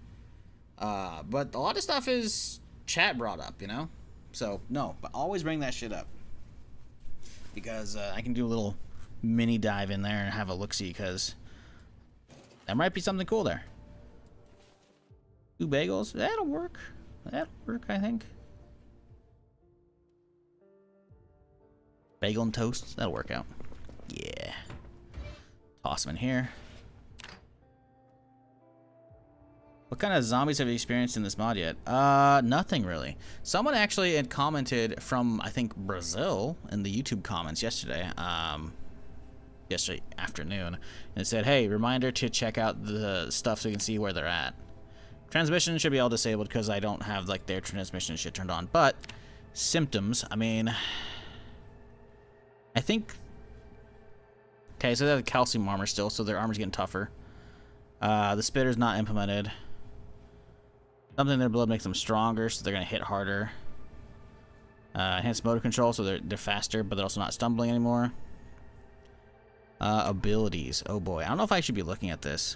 But a lot of stuff is chat brought up, you know? So, no, but always bring that shit up. Because I can do a little mini dive in there and have a look-see, because there might be something cool there. 2 bagels? That'll work. That'll work, I think. Bagel and toast? That'll work out. Yeah. Toss them in here. What kind of zombies have you experienced in this mod yet? Nothing really. Someone actually had commented from, I think, Brazil in the YouTube comments yesterday, yesterday afternoon, and it said, hey, reminder to check out the stuff so you can see where they're at. Transmission should be all disabled because I don't have, like, their transmission shit turned on, but symptoms, I mean, I think, okay, so they have calcium armor still, so their armor's getting tougher. The spitter's not implemented. Something in their blood makes them stronger, so they're going to hit harder. Enhanced motor control, so they're faster, but they're also not stumbling anymore. Abilities. Oh boy, I don't know if I should be looking at this.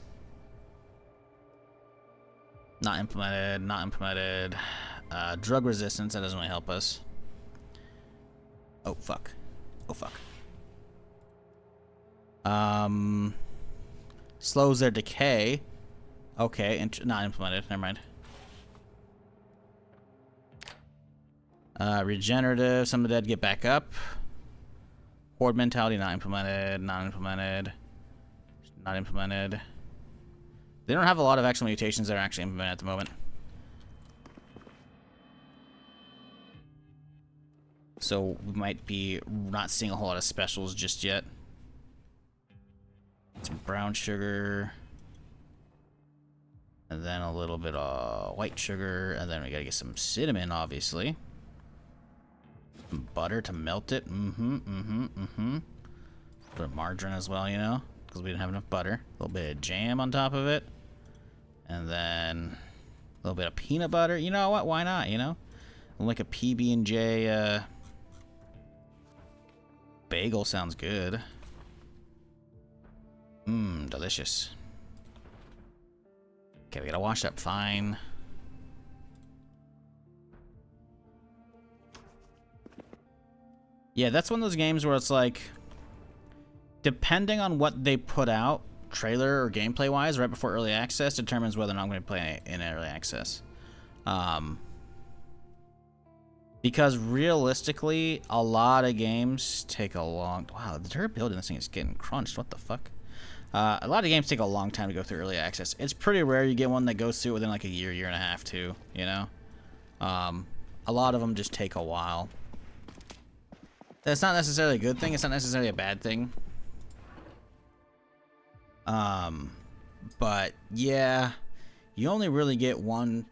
Not implemented, not implemented. Drug resistance, that doesn't really help us. Oh, fuck. Oh, fuck. Slows their decay. Okay, not implemented. Never mind. Regenerative. Some of the dead get back up. Horde mentality. Not implemented. Not implemented. Not implemented. They don't have a lot of actual mutations that are actually implemented at the moment. So we might be not seeing a whole lot of specials just yet. Some brown sugar. And then a little bit of white sugar. And then we gotta get some cinnamon, obviously. Some butter to melt it. A bit of margarine as well, you know, because we didn't have enough butter. A little bit of jam on top of it. And then a little bit of peanut butter. You know what? Why not, you know? Like a PB&J bagel sounds good. Delicious. Okay, we gotta wash up fine. Yeah, that's one of those games where it's like, depending on what they put out, trailer or gameplay wise, right before early access, determines whether or not I'm going to play in early access. Because realistically, a lot of games take a long... Wow, the durability in this thing is getting crunched. What the fuck? A lot of games take a long time to go through early access. It's pretty rare you get one that goes through within like a year, year and a half too, you know? A lot of them just take a while. That's not necessarily a good thing. It's not necessarily a bad thing. But yeah, you only really get one,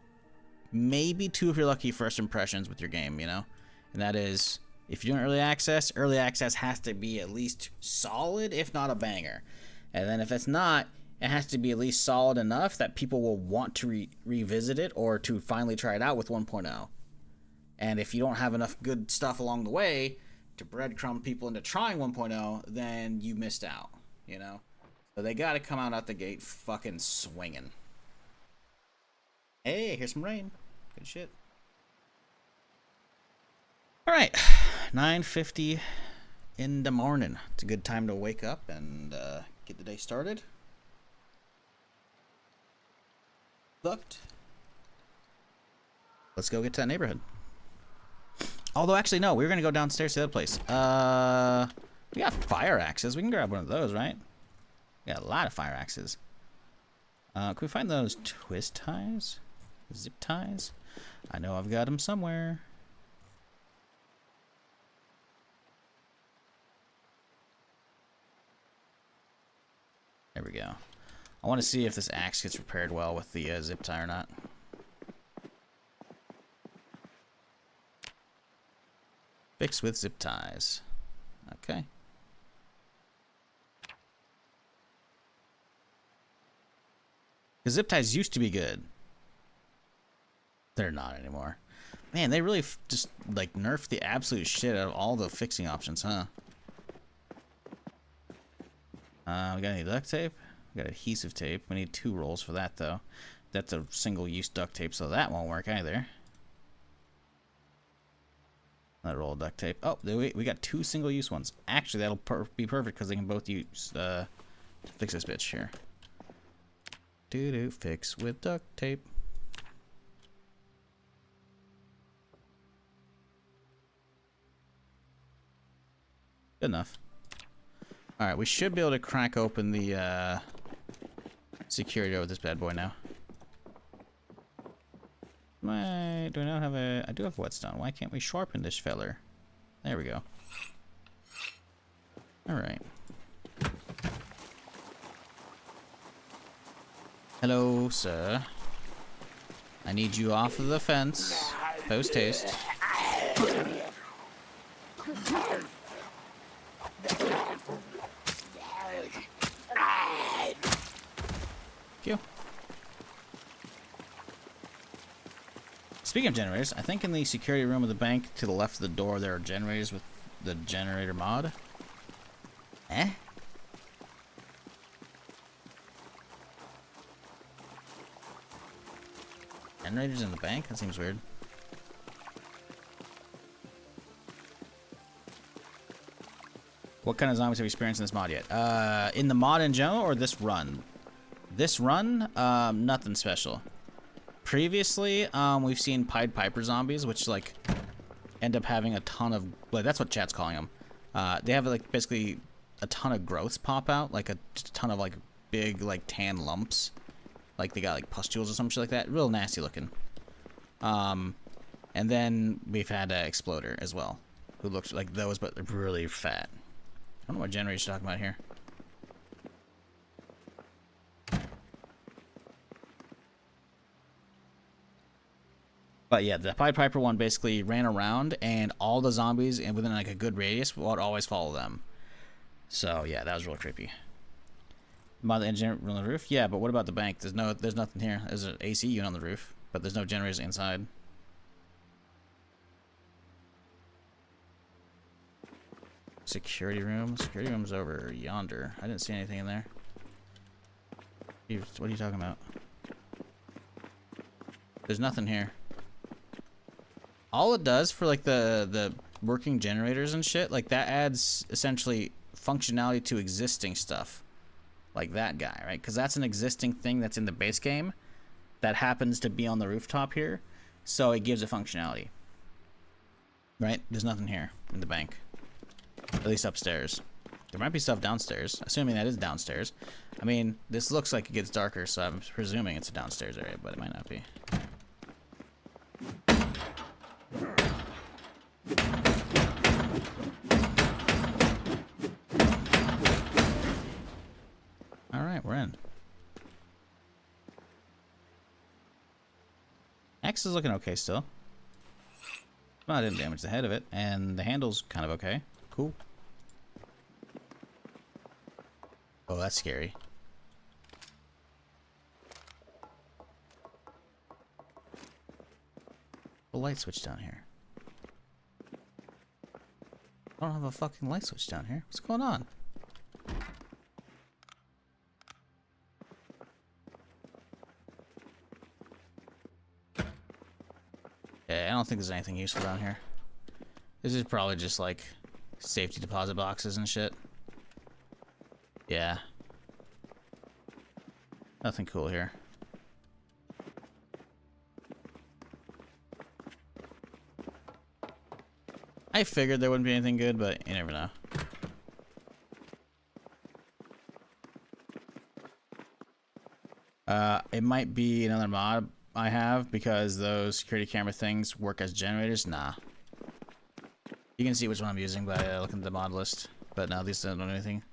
maybe 2 if you're lucky, first impressions with your game, you know? And that is, if you're doing early access has to be at least solid, if not a banger. And then if it's not, it has to be at least solid enough that people will want to revisit it or to finally try it out with 1.0. And if you don't have enough good stuff along the way to breadcrumb people into trying 1.0, then you missed out, you know? So they gotta come out the gate fucking swinging. Hey, here's some rain. Good shit. Alright, 9:50 in the morning. It's a good time to wake up and get the day started. Booked. Let's go get to that neighborhood. Although, actually, no. We were going to go downstairs to the other place. We got fire axes. We can grab one of those, right? We got a lot of fire axes. Can we find those twist ties? Zip ties? I know I've got them somewhere. There we go. I want to see if this axe gets repaired well with the zip tie or not. Fix with zip ties. Okay. The zip ties used to be good. They're not anymore. Man, they really just like nerfed the absolute shit out of all the fixing options, huh? We got any duct tape? We got adhesive tape. We need 2 rolls for that, though. That's a single-use duct tape, so that won't work either. Another roll of duct tape. Oh, we got 2 single-use ones. Actually, that'll be perfect because they can both use to fix this bitch here. Fix with duct tape. Good enough. Alright, we should be able to crack open the security door with this bad boy now. Do I not have a... I do have whetstone. Why can't we sharpen this feller? There we go. Alright. Hello, sir. I need you off of the fence. Post haste. Thank you. Speaking of generators, I think in the security room of the bank to the left of the door there are generators with the generator mod. Eh? Generators in the bank? That seems weird. What kind of zombies have you experienced in this mod yet? In the mod in general or this run? This run, nothing special. Previously, we've seen Pied Piper zombies, which like end up having a ton of, like, that's what chat's calling them. They have like basically a ton of growths pop out, like just a ton of like big like tan lumps, like they got like pustules or some shit like that. Real nasty looking. And then we've had Exploder as well, who looks like those but really fat. I don't know what generators you're talking about here. But yeah, the Pied Piper one basically ran around, and all the zombies, and within like a good radius, would always follow them. So yeah, that was real creepy. About the engine on the roof, yeah, but what about the bank? There's nothing here. There's an AC unit on the roof, but there's no generators inside. Security room. Security room's over yonder. I didn't see anything in there. What are you talking about? There's nothing here. All it does for like the working generators and shit, like that adds essentially functionality to existing stuff. Like that guy, right? Because that's an existing thing that's in the base game that happens to be on the rooftop here. So it gives it functionality. Right? There's nothing here in the bank. At least upstairs. There might be stuff downstairs, assuming that is downstairs. I mean, this looks like it gets darker, so I'm presuming it's a downstairs area, but it might not be. Alright, we're in. X is looking okay still. Well, I didn't damage the head of it, and the handle's kind of okay. Cool. Oh, that's scary. The light switch down here. I don't have a fucking light switch down here. What's going on? Yeah, I don't think there's anything useful down here. This is probably just like safety deposit boxes and shit. Yeah. Nothing cool here. I figured there wouldn't be anything good, but you never know. It might be another mod I have because those security camera things work as generators. Nah. You can see which one I'm using by looking at the mod list. But no, these don't do anything.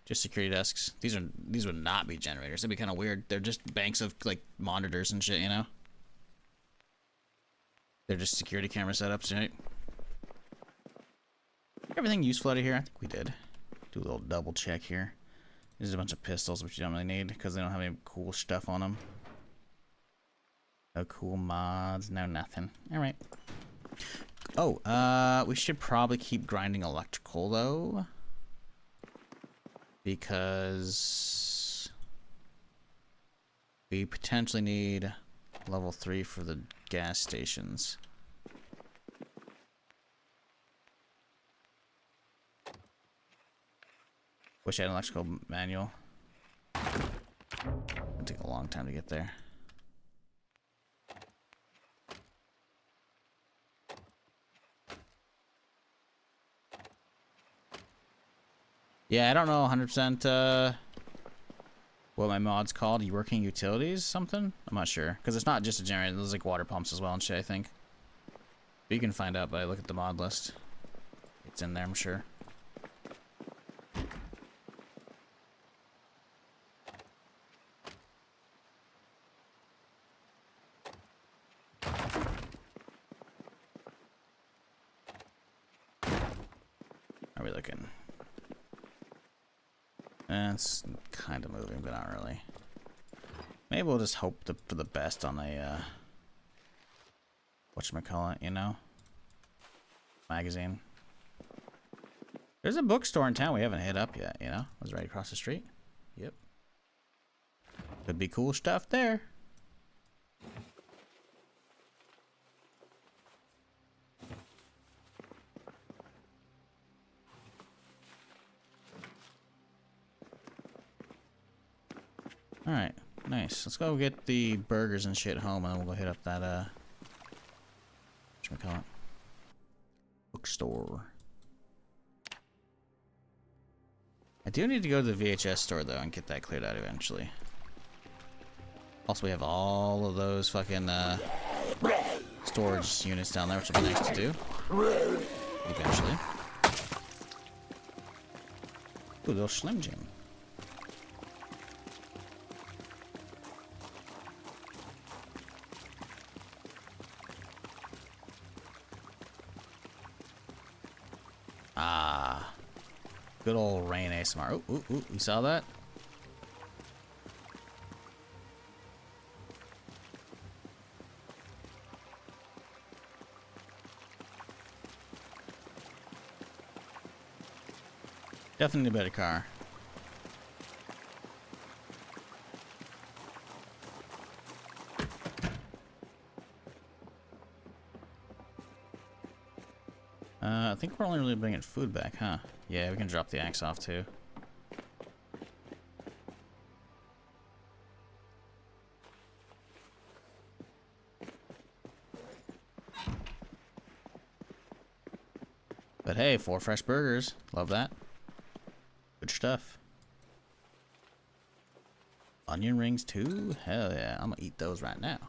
Just security desks. These would not be generators. That'd be kind of weird. They're just banks of like monitors and shit, you know? They're just security camera setups, right? Everything useful out of here? I think we did. Do a little double check here. There's a bunch of pistols, which you don't really need because they don't have any cool stuff on them. No cool mods, no nothing. Alright. Oh, we should probably keep grinding electrical though. Because we potentially need level 3 for the gas stations. Wish I had an electrical manual. It'd take a long time to get there. Yeah, I don't know 100% what my mod's called. Working utilities something? I'm not sure. Because it's not just a generator. There's like water pumps as well and shit, I think. But you can find out by look at the mod list. It's in there, I'm sure. How are we looking? It's kind of moving, but not really. Maybe we'll just hope for the best on a, whatchamacallit, you know? Magazine. There's a bookstore in town we haven't hit up yet, you know? It was right across the street. Yep. Could be cool stuff there. Alright, nice. Let's go get the burgers and shit home and then we'll go hit up that, whatchamacallit? Bookstore. I do need to go to the VHS store though and get that cleared out eventually. Also, we have all of those fucking, storage units down there, which will be nice to do. Eventually. Ooh, little Slim Jim. Ah, good old rain ASMR. Ooh, you saw that? Definitely a better car. I think we're only really bringing food back, huh? Yeah, we can drop the axe off too. But hey, 4 fresh burgers. Love that. Good stuff. Onion rings too? Hell yeah, I'm gonna eat those right now.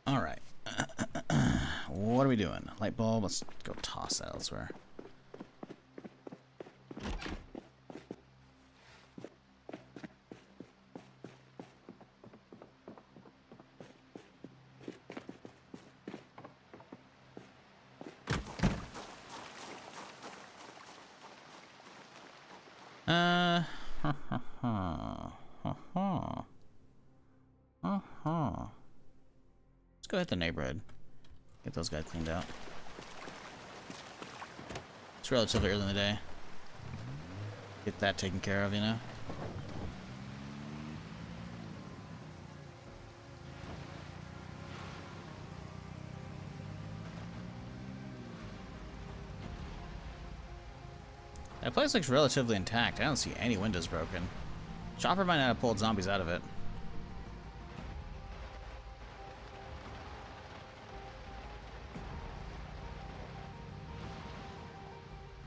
All right. What are we doing? Light bulb? Let's go toss that elsewhere. Let's go hit the neighborhood. Get those guys cleaned out. It's relatively early in the day. Get that taken care of, you know? That place looks relatively intact. I don't see any windows broken. Chopper might not have pulled zombies out of it.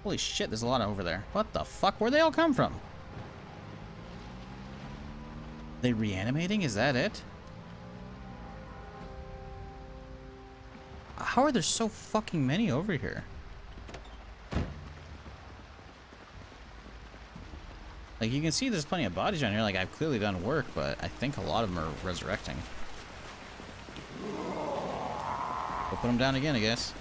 Holy shit, there's a lot over there. What the fuck? Where'd they all come from? They reanimating? Is that it? How are there so fucking many over here? Like, you can see there's plenty of bodies around here. Like, I've clearly done work, but I think a lot of them are resurrecting. We'll put them down again, I guess.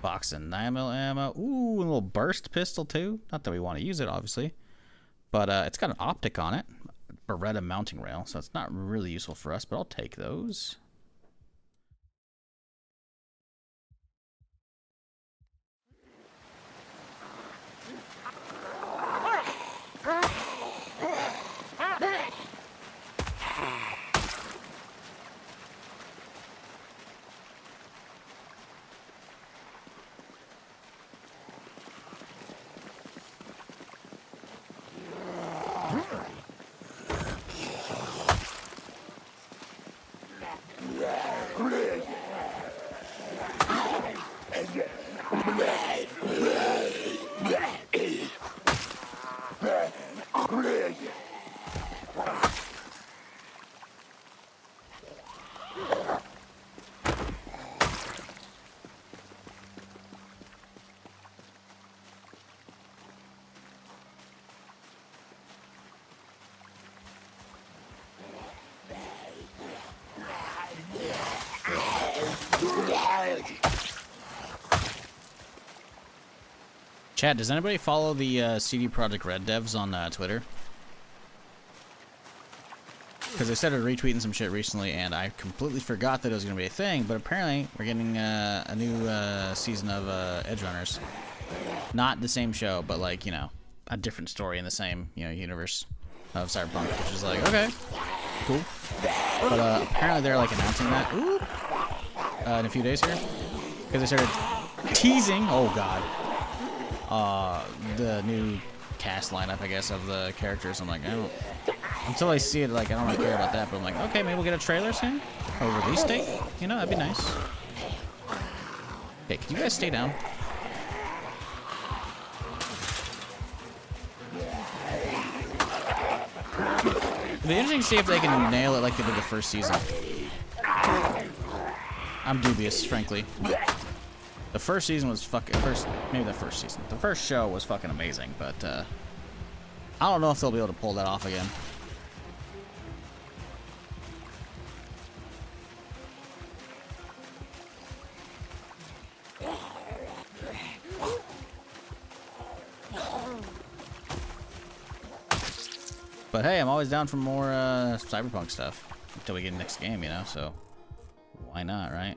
Box of 9mm ammo. Ooh, a little burst pistol, too. Not that we want to use it, obviously. But it's got an optic on it. Beretta mounting rail, so it's not really useful for us, but I'll take those. Chad, does anybody follow the CD Projekt Red devs on Twitter? Because I started retweeting some shit recently, and I completely forgot that it was going to be a thing, but apparently we're getting a new season of Edge Runners. Not the same show, but, like, you know, a different story in the same, you know, universe of Cyberpunk, which is like, okay, cool. But apparently they're, like, announcing that in a few days here. Because they started teasing, oh god, the new cast lineup, I guess, of the characters. I'm like, I don't, until I see it, like, I don't really care about that, but I'm like, okay, maybe we'll get a trailer soon, or a release date, you know, that'd be nice. Okay, can you guys stay down? It'd be interesting to see if they can nail it like they did the first season. I'm dubious, frankly. The first season was fucking... maybe the first season. The first show was fucking amazing, but, I don't know if they'll be able to pull that off again. But hey, I'm always down for more, Cyberpunk stuff. Until we get the next game, you know, so... why not, right?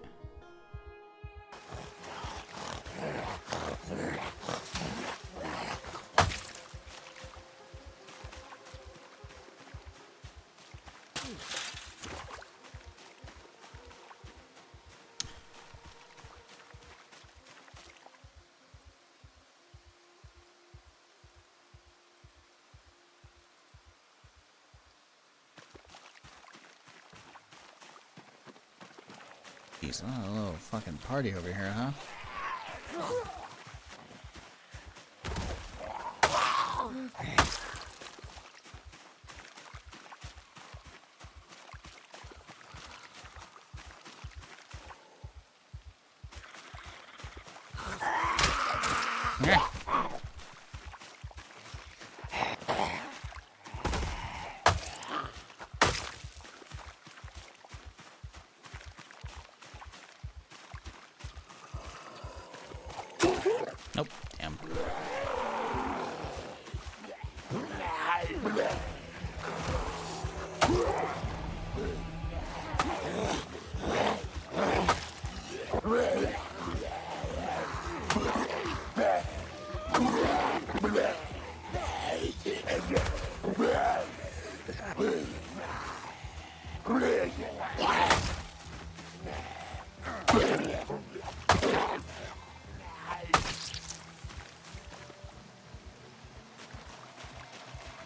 Jeez, a little fucking party over here, huh? Yeah. Nope. Damn.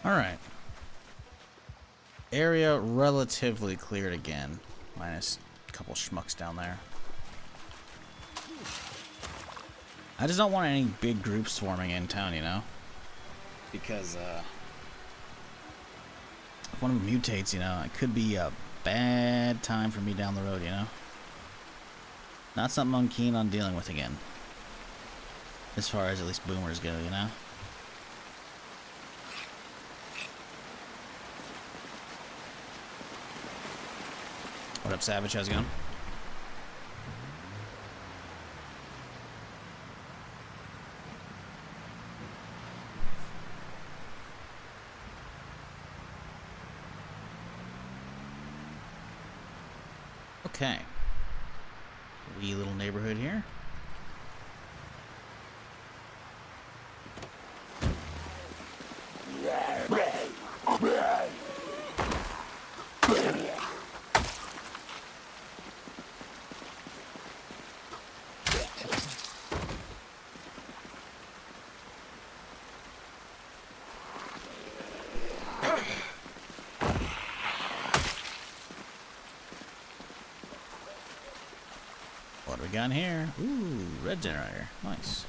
Alright. Area relatively cleared again. Minus a couple schmucks down there. I just don't want any big groups swarming in town, you know? Because, if one of them mutates, you know, it could be a bad time for me down the road, you know? Not something I'm keen on dealing with again. As far as at least boomers go, you know? What up, Savage? How's it going? Okay. Wee little neighborhood here. What do we got in here? Ooh, red generator. Nice.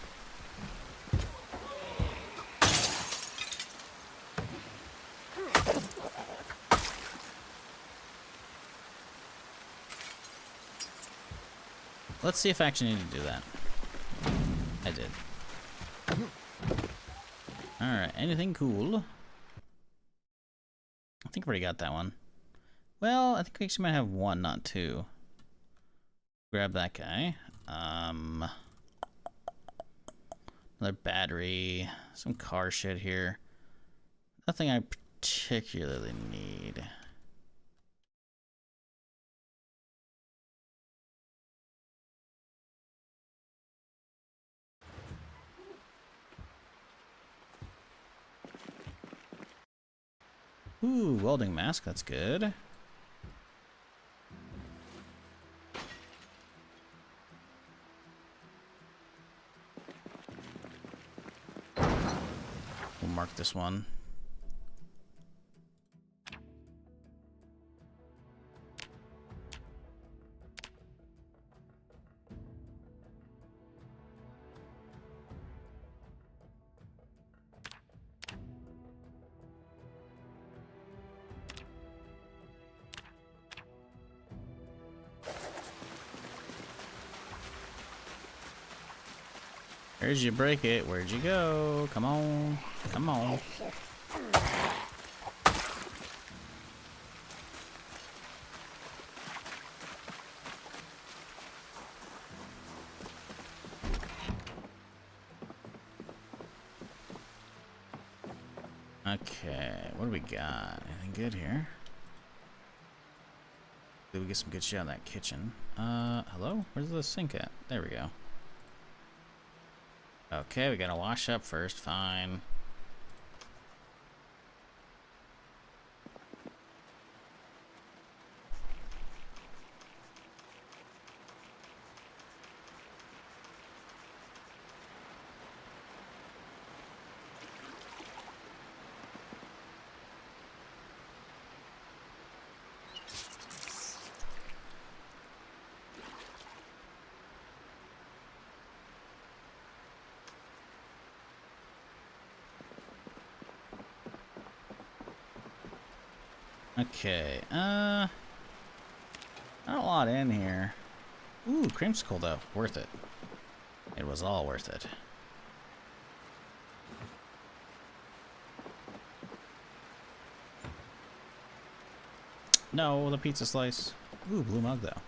Let's see if I actually need to do that. I did. Alright, anything cool? I think I already got that one. Well, I think we actually might have one, not two. Grab that guy. Another battery. Some car shit here. Nothing I particularly need. Ooh, welding mask, that's good. We'll mark this one. Where'd you break it? Where'd you go? Come on. Come on. Okay, what do we got? Anything good here? Did we get some good shit on that kitchen? Hello? Where's the sink at? There we go. Okay, we gotta wash up first. Fine. Okay, not a lot in here. Ooh, creamsicle though. Worth it. It was all worth it. No, the pizza slice. Ooh, blue mug though.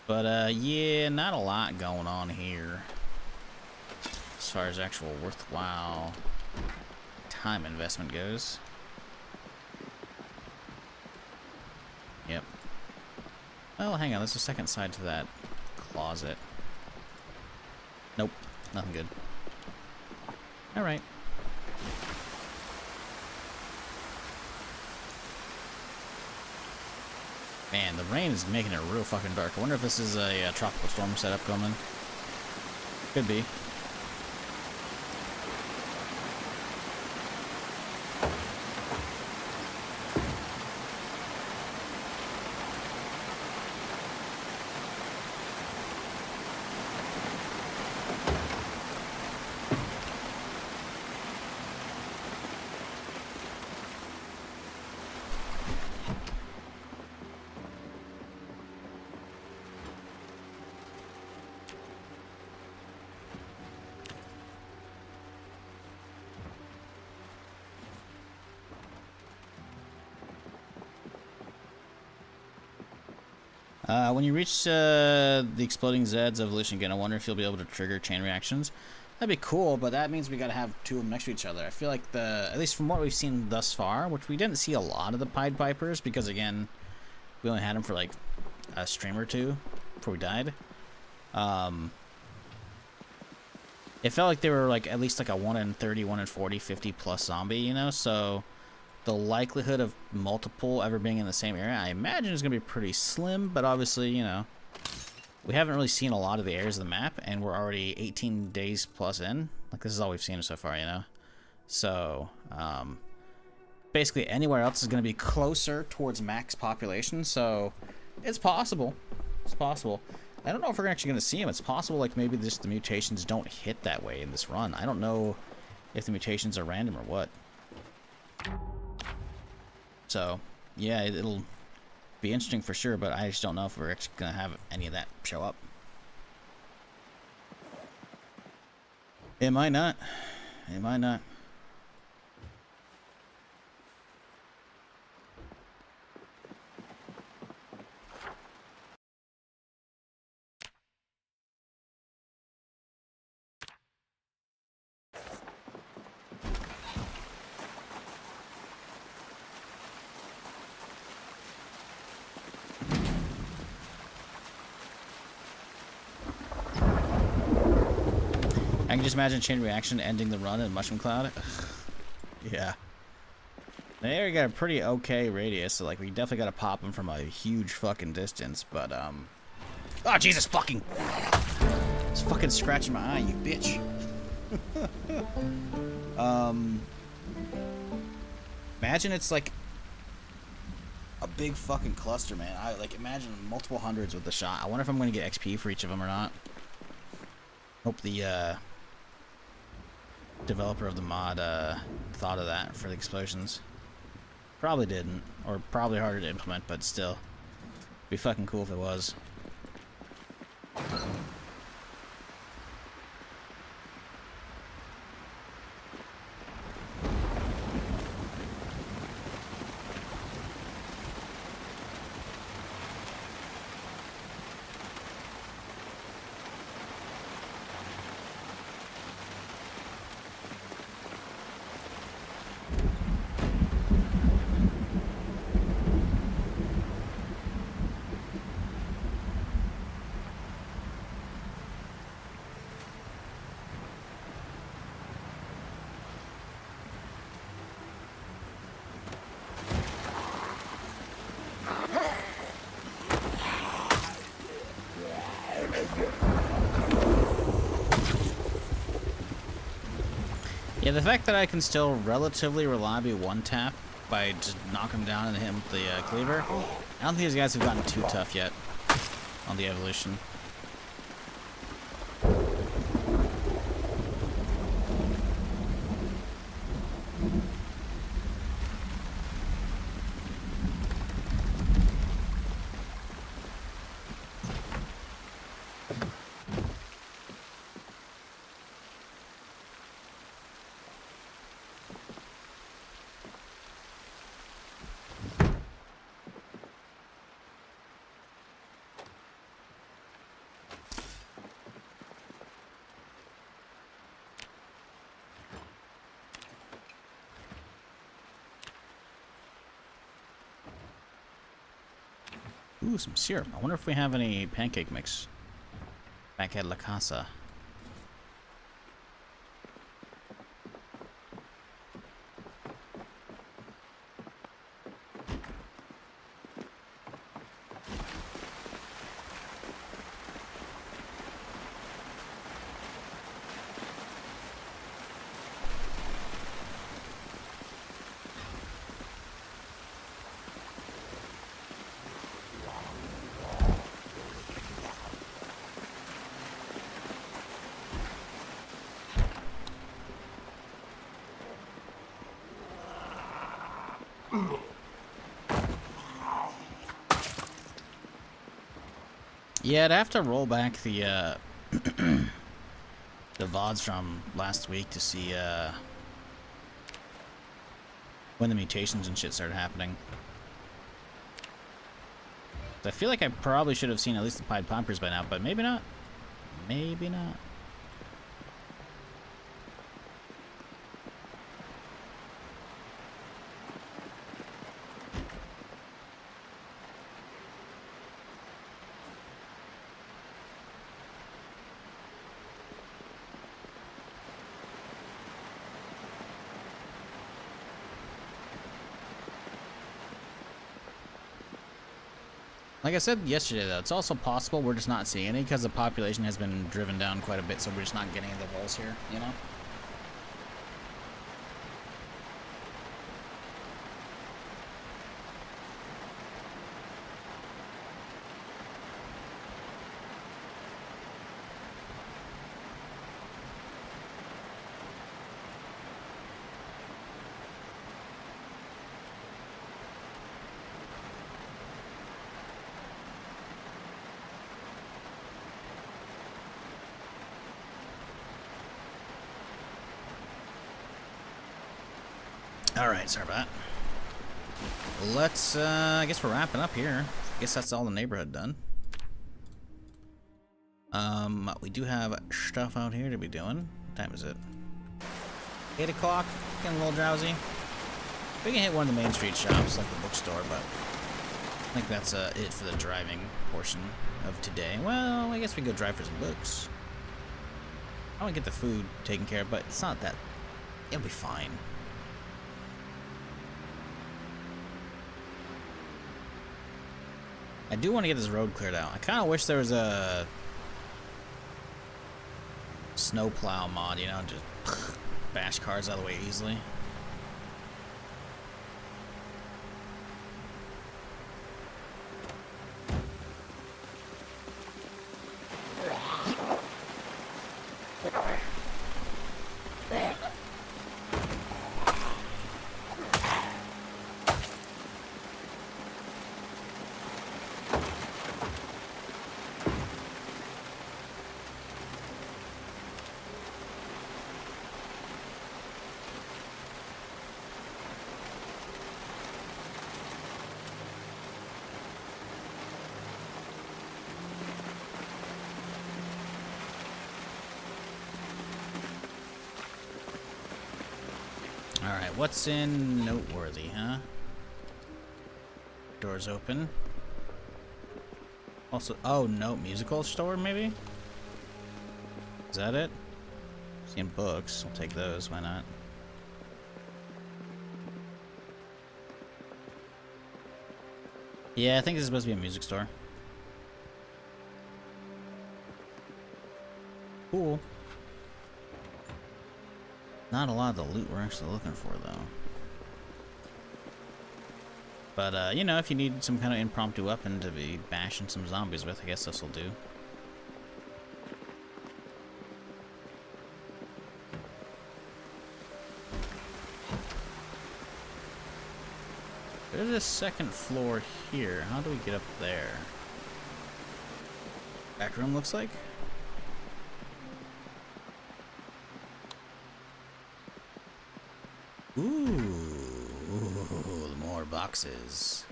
But, yeah, not a lot going on here. As far as actual worthwhile time investment goes. Yep. Well, hang on. There's a second side to that closet. Nope. Nothing good. Alright. Man, the rain is making it real fucking dark. I wonder if this is a tropical storm setup coming. Could be. When you reach the exploding Zed's evolution again, I wonder if you'll be able to trigger chain reactions. That'd be cool, but that means we gotta have two of them next to each other. I feel like at least from what we've seen thus far, which we didn't see a lot of the Pied Pipers, because again, we only had them for like a stream or two before we died. It felt like they were like at least like a 1 in 30, 1 in 40, 50 plus zombie, you know? So the likelihood of multiple ever being in the same area, I imagine, is going to be pretty slim, but obviously, you know, we haven't really seen a lot of the areas of the map, and we're already 18 days plus in. Like, this is all we've seen so far, you know? So, basically anywhere else is going to be closer towards max population, so it's possible. It's possible. I don't know if we're actually going to see them. It's possible, like, maybe just the mutations don't hit that way in this run. I don't know if the mutations are random or what. So, yeah, it'll be interesting for sure, but I just don't know if we're actually going to have any of that show up. It might not. It might not. I can just imagine chain reaction ending the run in Mushroom Cloud. Yeah. They already got a pretty okay radius, so like we definitely got to pop them from a huge fucking distance, but oh Jesus fucking! It's fucking scratching my eye, you bitch. Imagine it's like a big fucking cluster, man. I like imagine multiple hundreds with the shot. I wonder if I'm gonna get XP for each of them or not. Hope the developer of the mod thought of that for the explosions. Probably didn't, or probably harder to implement, but still, be fucking cool if it was. Yeah, the fact that I can still relatively reliably one-tap by just knocking him down and him with the cleaver, I don't think these guys have gotten too tough yet on the evolution. Ooh, some syrup. I wonder if we have any pancake mix back at La Casa. Yeah, I'd have to roll back the the VODs from last week to see when the mutations and shit started happening. I feel like I probably should have seen at least the Pied Pipers by now, but maybe not. Maybe not. Like I said yesterday, though, it's also possible we're just not seeing any because the population has been driven down quite a bit, so we're just not getting the wolves here, you know? Alright, sorry about that. Let's, I guess we're wrapping up here. I guess that's all the neighborhood done. We do have stuff out here to be doing. What time is it? 8 o'clock. Getting a little drowsy. We can hit one of the Main Street shops, like the bookstore, but I think that's it for the driving portion of today. Well, I guess we go drive for some books. I want to get the food taken care of, but it's not that... It'll be fine. I do want to get this road cleared out. I kind of wish there was a snowplow mod, you know, just bash cars out of the way easily. Alright, what's in noteworthy, huh? Doors open. Also, oh no, musical store maybe? Is that it? Seeing books, I'll take those, why not? Yeah, I think this is supposed to be a music store. Cool. Not a lot of the loot we're actually looking for, though. But, you know, if you need some kind of impromptu weapon to be bashing some zombies with, I guess this will do. There's a second floor here. How do we get up there? Back room, looks like? Ooh, more boxes.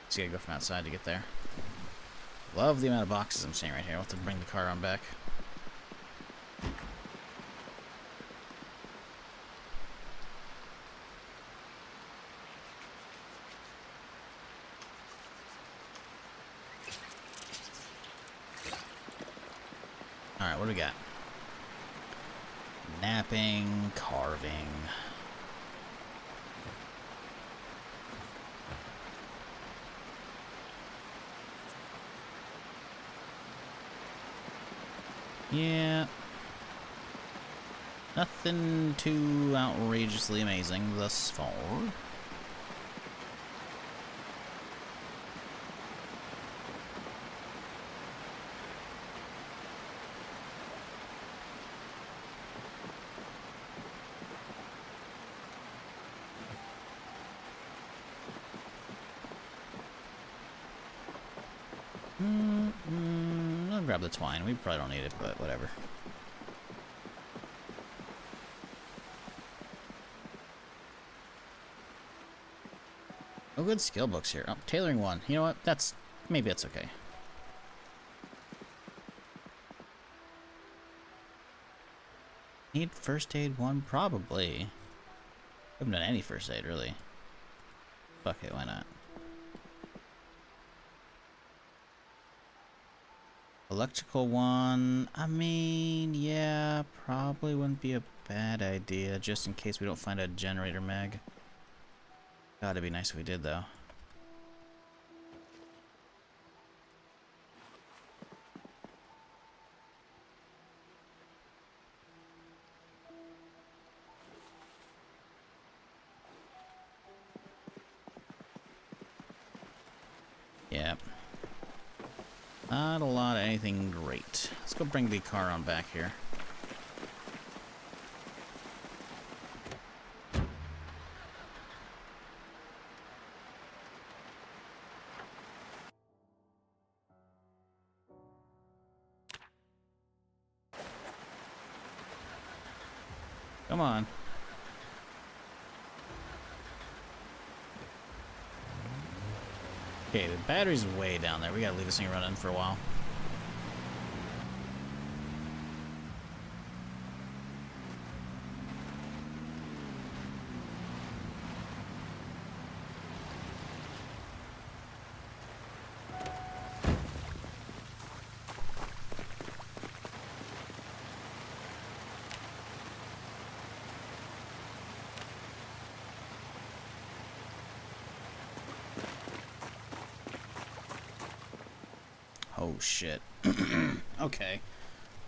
So you gotta go from outside to get there. Love the amount of boxes I'm seeing right here. I'll have to bring the car on back. Alright, what do we got? Napping, carving. Yeah. Nothing too outrageously amazing thus far. I'll grab the twine. We probably don't need it, but whatever. No good skill books here. Oh, tailoring 1. You know what? Maybe that's okay. Need first aid 1? Probably. I haven't done any first aid, really. Fuck it, why not? Electrical 1, I mean, yeah, probably wouldn't be a bad idea, just in case we don't find a generator mag. God, it'd be nice if we did, though. Yep. Not a lot of anything great. Let's go bring the car on back here. Come on. Okay, the battery's way down there. We gotta leave this thing running for a while. Oh shit. Okay.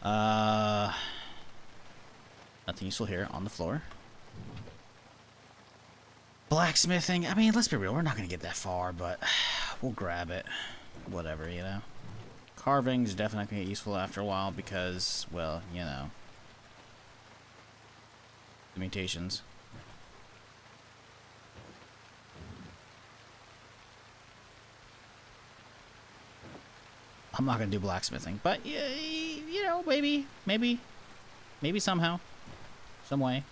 Nothing useful here on the floor. Blacksmithing. I mean, let's be real. We're not gonna get that far, but we'll grab it. Whatever, you know. Carving's definitely gonna get useful after a while because, well, you know, the mutations. I'm not gonna do blacksmithing, but you know, maybe somehow, some way.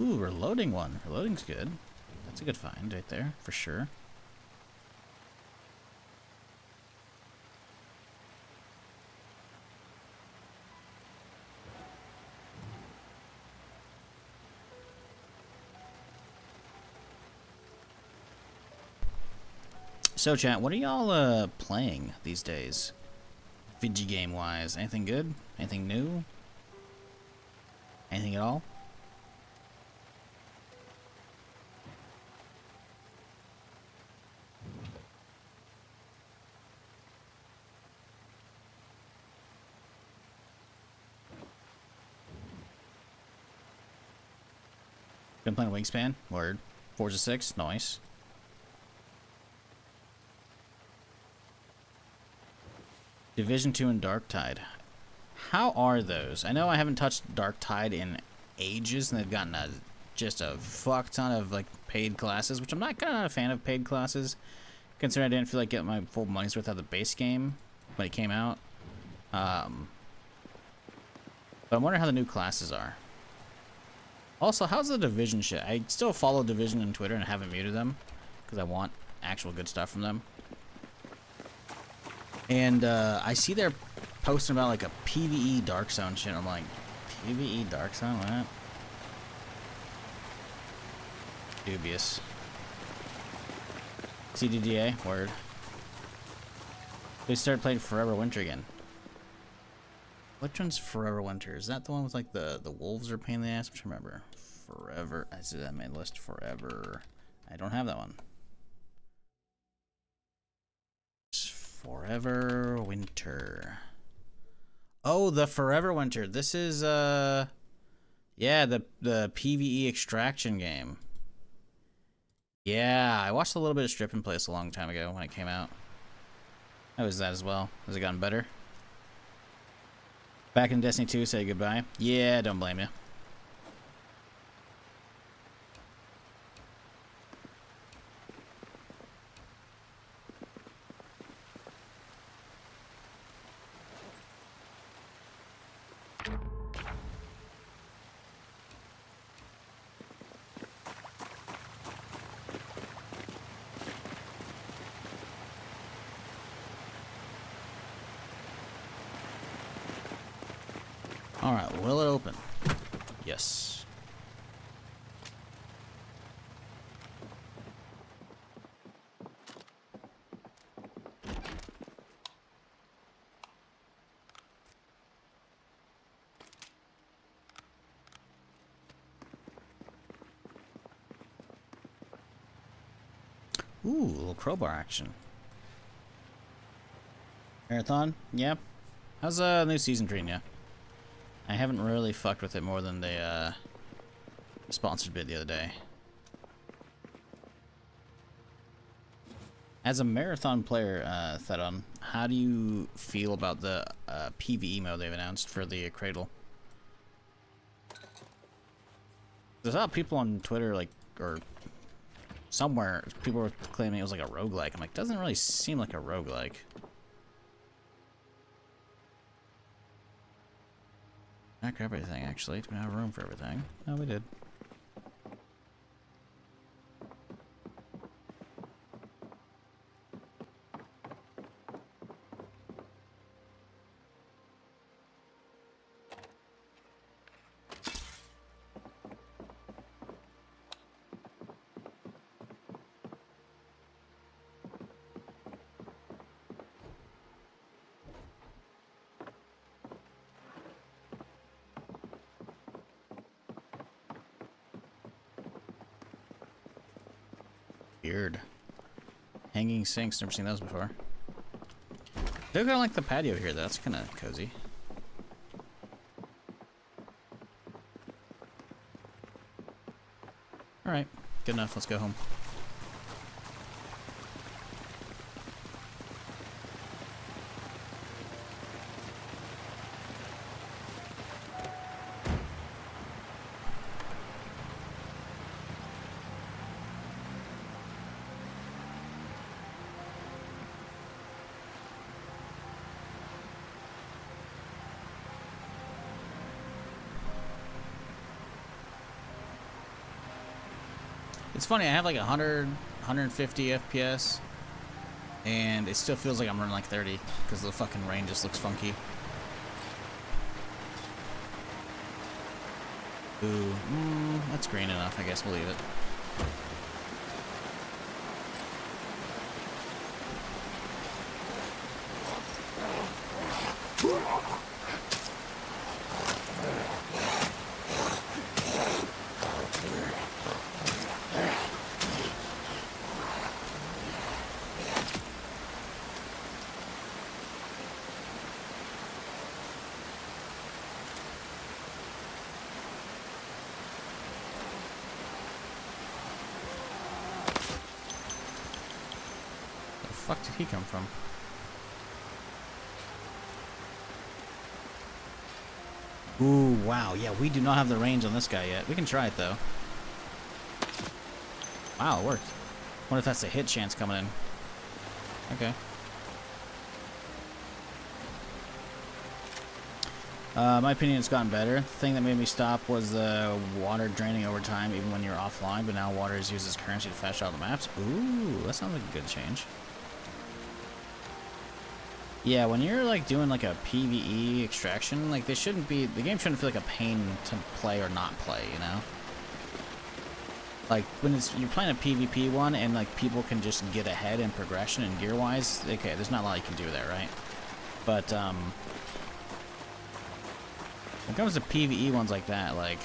Ooh, reloading 1. Reloading's good. That's a good find right there, for sure. So, chat, what are y'all playing these days? Video game-wise, anything good? Anything new? Anything at all? Been playing Wingspan? Word. Forza 6? Nice. Division 2 and Dark Tide. How are those? I know I haven't touched Dark Tide in ages, and they've gotten just a fuck ton of like paid classes, which I'm not kind of not a fan of paid classes, considering I didn't feel like getting my full money's worth out of the base game when it came out. But I'm wondering how the new classes are. Also, how's the Division shit? I still follow Division on Twitter and I haven't muted them because I want actual good stuff from them. And I see they're posting about like a PvE Dark Zone shit. I'm like, PvE Dark Zone? What? Dubious. CDDA? Word. They started playing Forever Winter again. Which one's Forever Winter? Is that the one with like the wolves are pain in the ass? I'm trying to remember. Forever. I see that on my list. Forever. I don't have that one. Forever Winter. Oh, the Forever Winter. This is yeah, the PvE extraction game. Yeah, I watched a little bit of Strip and Place a long time ago when it came out. How was that as well? Has it gotten better? Back in Destiny 2, say goodbye. Yeah, don't blame you. Alright, will it open? Yes. Ooh, a little crowbar action. Marathon? Yep. How's the new season treating you? I haven't really fucked with it more than the sponsored bid the other day. As a marathon player, Thedon, how do you feel about the PvE mode they've announced for the Cradle? There's a lot of people on Twitter, like, or somewhere, people were claiming it was like a roguelike. I'm like, doesn't really seem like a roguelike. Not grab everything, actually. Do we have room for everything? No, we did. Weird. Hanging sinks, never seen those before. They're kind of like the patio here, though. That's kind of cozy. Alright, good enough. Let's go home. It's funny, I have like 100, 150 FPS, and it still feels like I'm running like 30, because the fucking rain just looks funky. Ooh, that's green enough, I guess we'll leave it. Where the fuck did he come from? Ooh, wow. Yeah, we do not have the range on this guy yet. We can try it, though. Wow, it worked. Wonder if that's a hit chance coming in. Okay. My opinion, it's gotten better. The thing that made me stop was the water draining over time, even when you're offline, but now water is used as currency to fetch out the maps. Ooh, that sounds like a good change. Yeah, when you're like doing like a PvE extraction, like they shouldn't be, the game shouldn't feel like a pain to play or not play, you know? Like when you're playing a PvP one and like people can just get ahead in progression and gear wise, okay, there's not a lot you can do there, right? But when it comes to PvE ones like that, like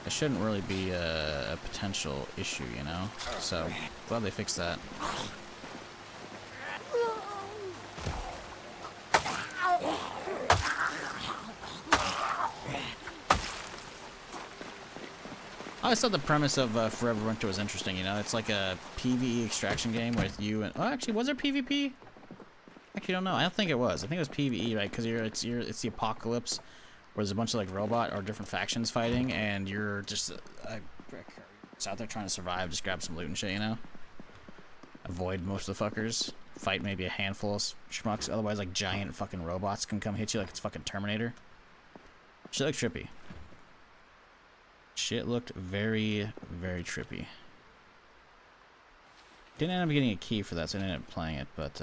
it shouldn't really be a potential issue, you know? So glad they fixed that. I always thought the premise of Forever Winter was interesting, you know? It's like a PvE extraction game with you and... Oh, actually, was there PvP? Actually, I don't know. I don't think it was. I think it was PvE, right? Because it's the apocalypse, where there's a bunch of, like, robot or different factions fighting, and you're just it's out there trying to survive, just grab some loot and shit, you know? Avoid most of the fuckers. Fight maybe a handful of schmucks. Otherwise, like, giant fucking robots can come hit you like it's fucking Terminator. Shit looks trippy. Shit looked very, very trippy. Didn't end up getting a key for that, so I ended up playing it, but,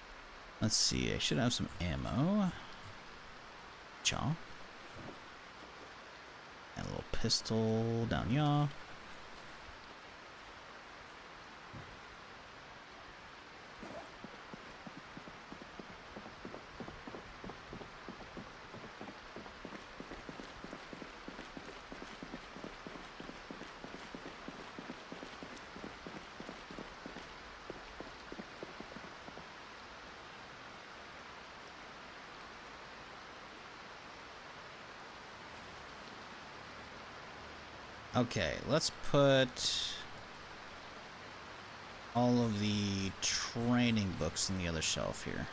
Let's see, I should have some ammo. Chaw. And a little pistol down yaw. Okay, let's put all of the training books in the other shelf here.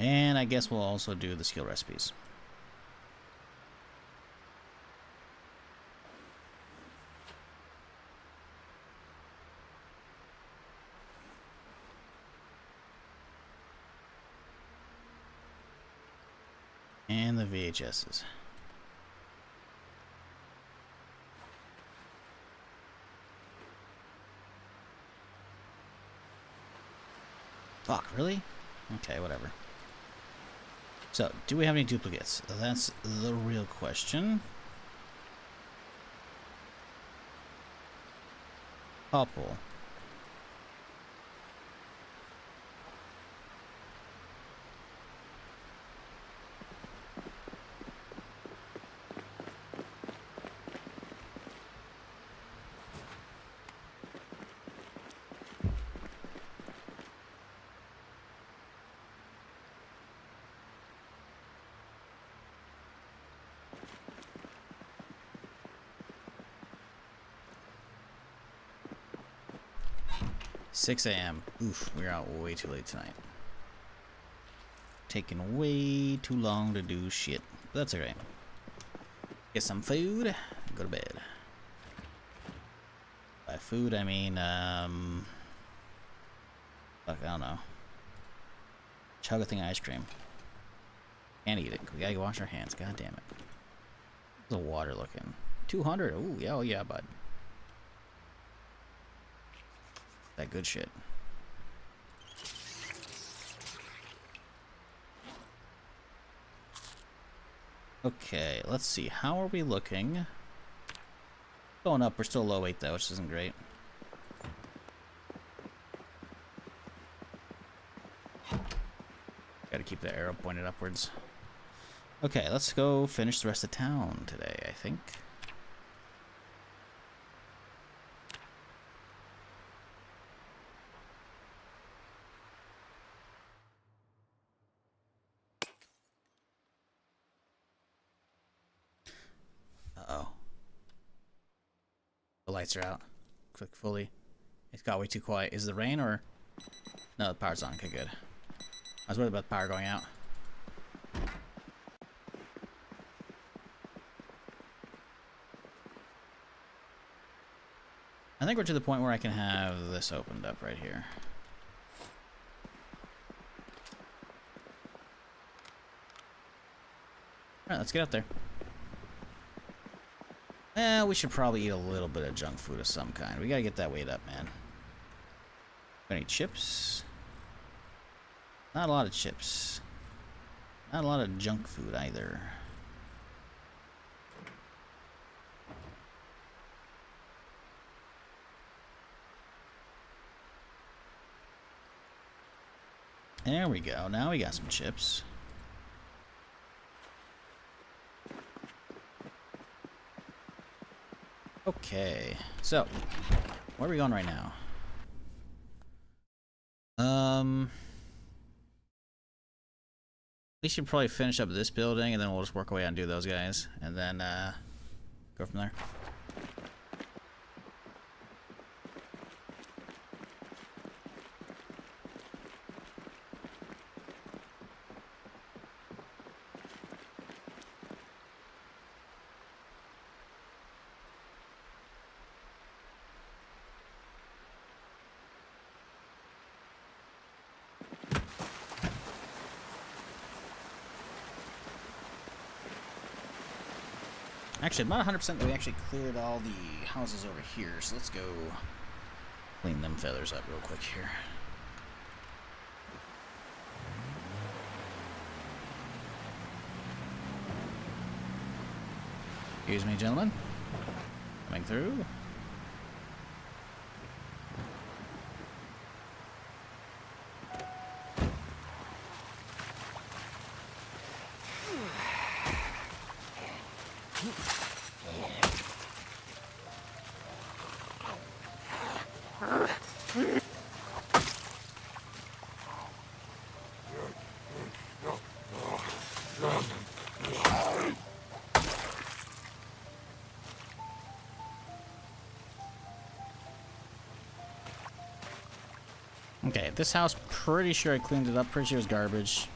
And I guess we'll also do the skill recipes. And the VHSs. Fuck, really? Okay, whatever. So, do we have any duplicates? That's the real question. Couple. $6 a.m. Oof, we're out way too late tonight. Taking way too long to do shit. But that's alright. Get some food, go to bed. By food, I mean, fuck, I don't know. Chug a thing of ice cream. Can't eat it. We gotta wash our hands. God damn it. How's the water looking? 200. Ooh, yeah, oh yeah, bud. That good shit. Okay, let's see. How are we looking? Going up. We're still low weight though, which isn't great. Gotta keep the arrow pointed upwards. Okay, let's go finish the rest of town today, I think. Uh-oh. The lights are out. Click fully. It got way too quiet. Is the rain or... No, the power's on. Okay, good. I was worried about the power going out. I think we're to the point where I can have this opened up right here. Alright, let's get out there. We should probably eat a little bit of junk food of some kind. We gotta get that weight up, man. Got any chips? Not a lot of chips. Not a lot of junk food either. There we go. Now we got some chips. Okay, so where are we going right now? We should probably finish up this building and then we'll just work our way out and do those guys and then go from there. Actually, I'm not 100% that we actually cleared all the houses over here, so let's go clean them feathers up real quick here. Excuse me, gentlemen. Coming through. Okay, this house, pretty sure I cleaned it up. Pretty sure it was garbage.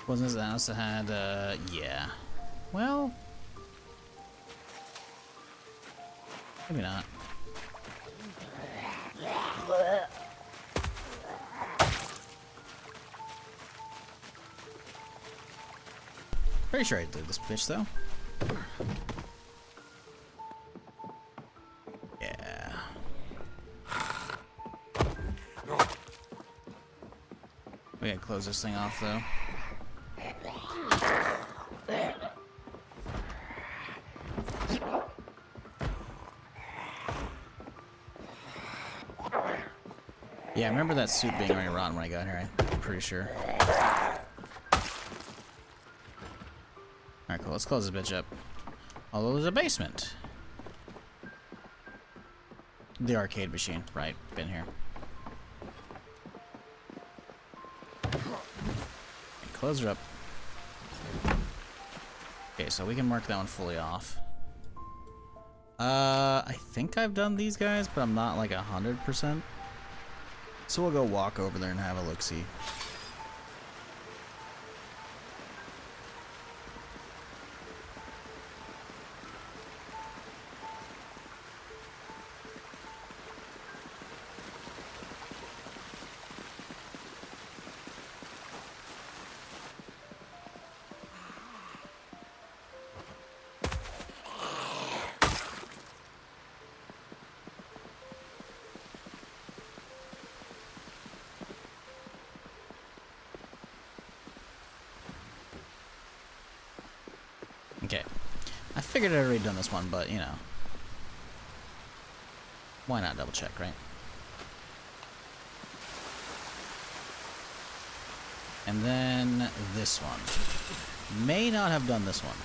Wasn't this the house that had, yeah. Well, maybe not. Pretty sure I did this bitch, though. Yeah. We gotta close this thing off, though. Yeah, I remember that soup being already rotten when I got here, I'm pretty sure. Alright, cool, let's close this bitch up. Although there's a basement. The arcade machine, right, been here. Okay, close her up. Okay, so we can mark that one fully off. I think I've done these guys, but I'm not like 100%. So we'll go walk over there and have a look-see. Okay. I figured I'd already done this one, but, you know. Why not double check, right? And then this one. May not have done this one.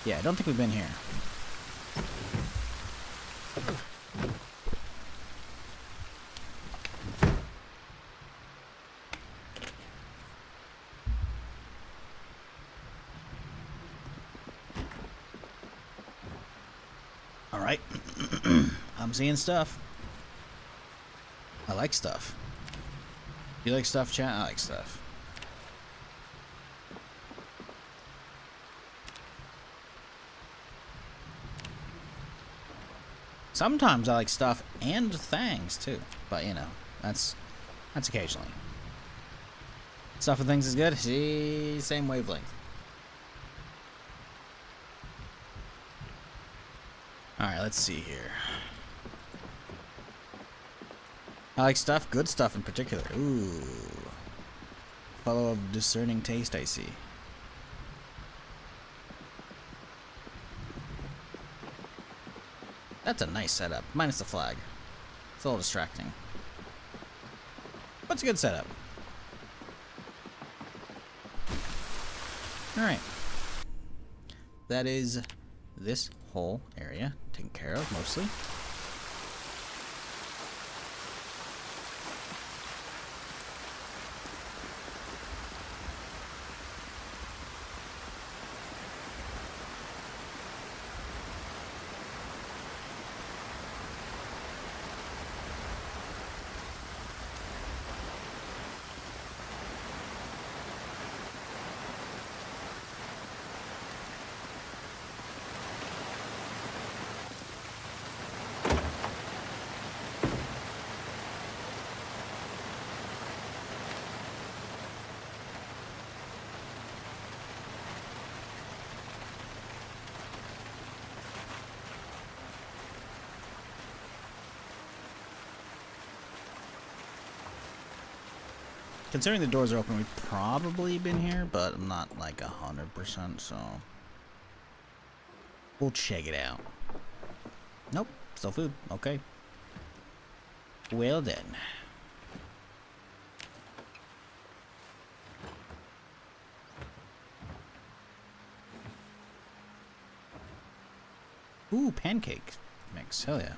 Yeah, I don't think we've been here. Alright. I'm seeing stuff. I like stuff. You like stuff, chat? I like stuff. Sometimes I like stuff and things too, but you know, that's occasionally. Stuff and things is good. See, same wavelength. All right, let's see here. I like stuff, good stuff in particular. Ooh, fellow of discerning taste, I see. That's a nice setup, minus the flag. It's a little distracting. But it's a good setup. Alright. That is this whole area taken care of, mostly. Considering the doors are open, we've probably been here, but I'm not like 100%, so we'll check it out. Nope, still food. Okay. Well then. Ooh, pancake mix. Hell yeah.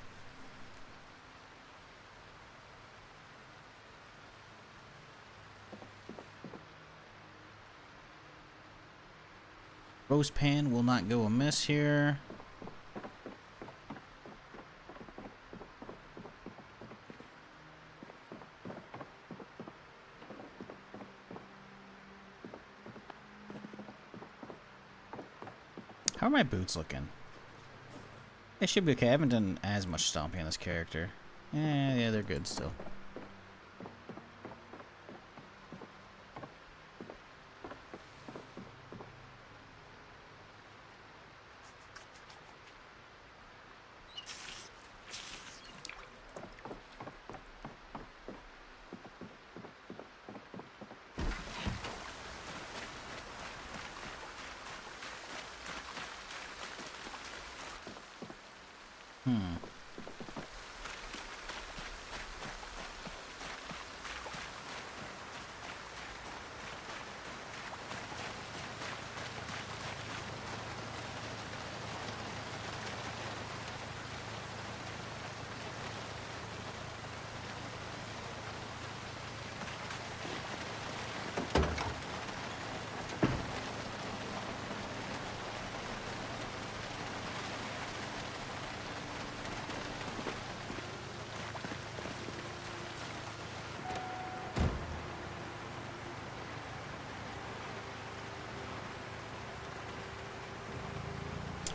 Roast pan will not go amiss here. How are my boots looking? They should be okay. I haven't done as much stomping on this character. Yeah, they're good still.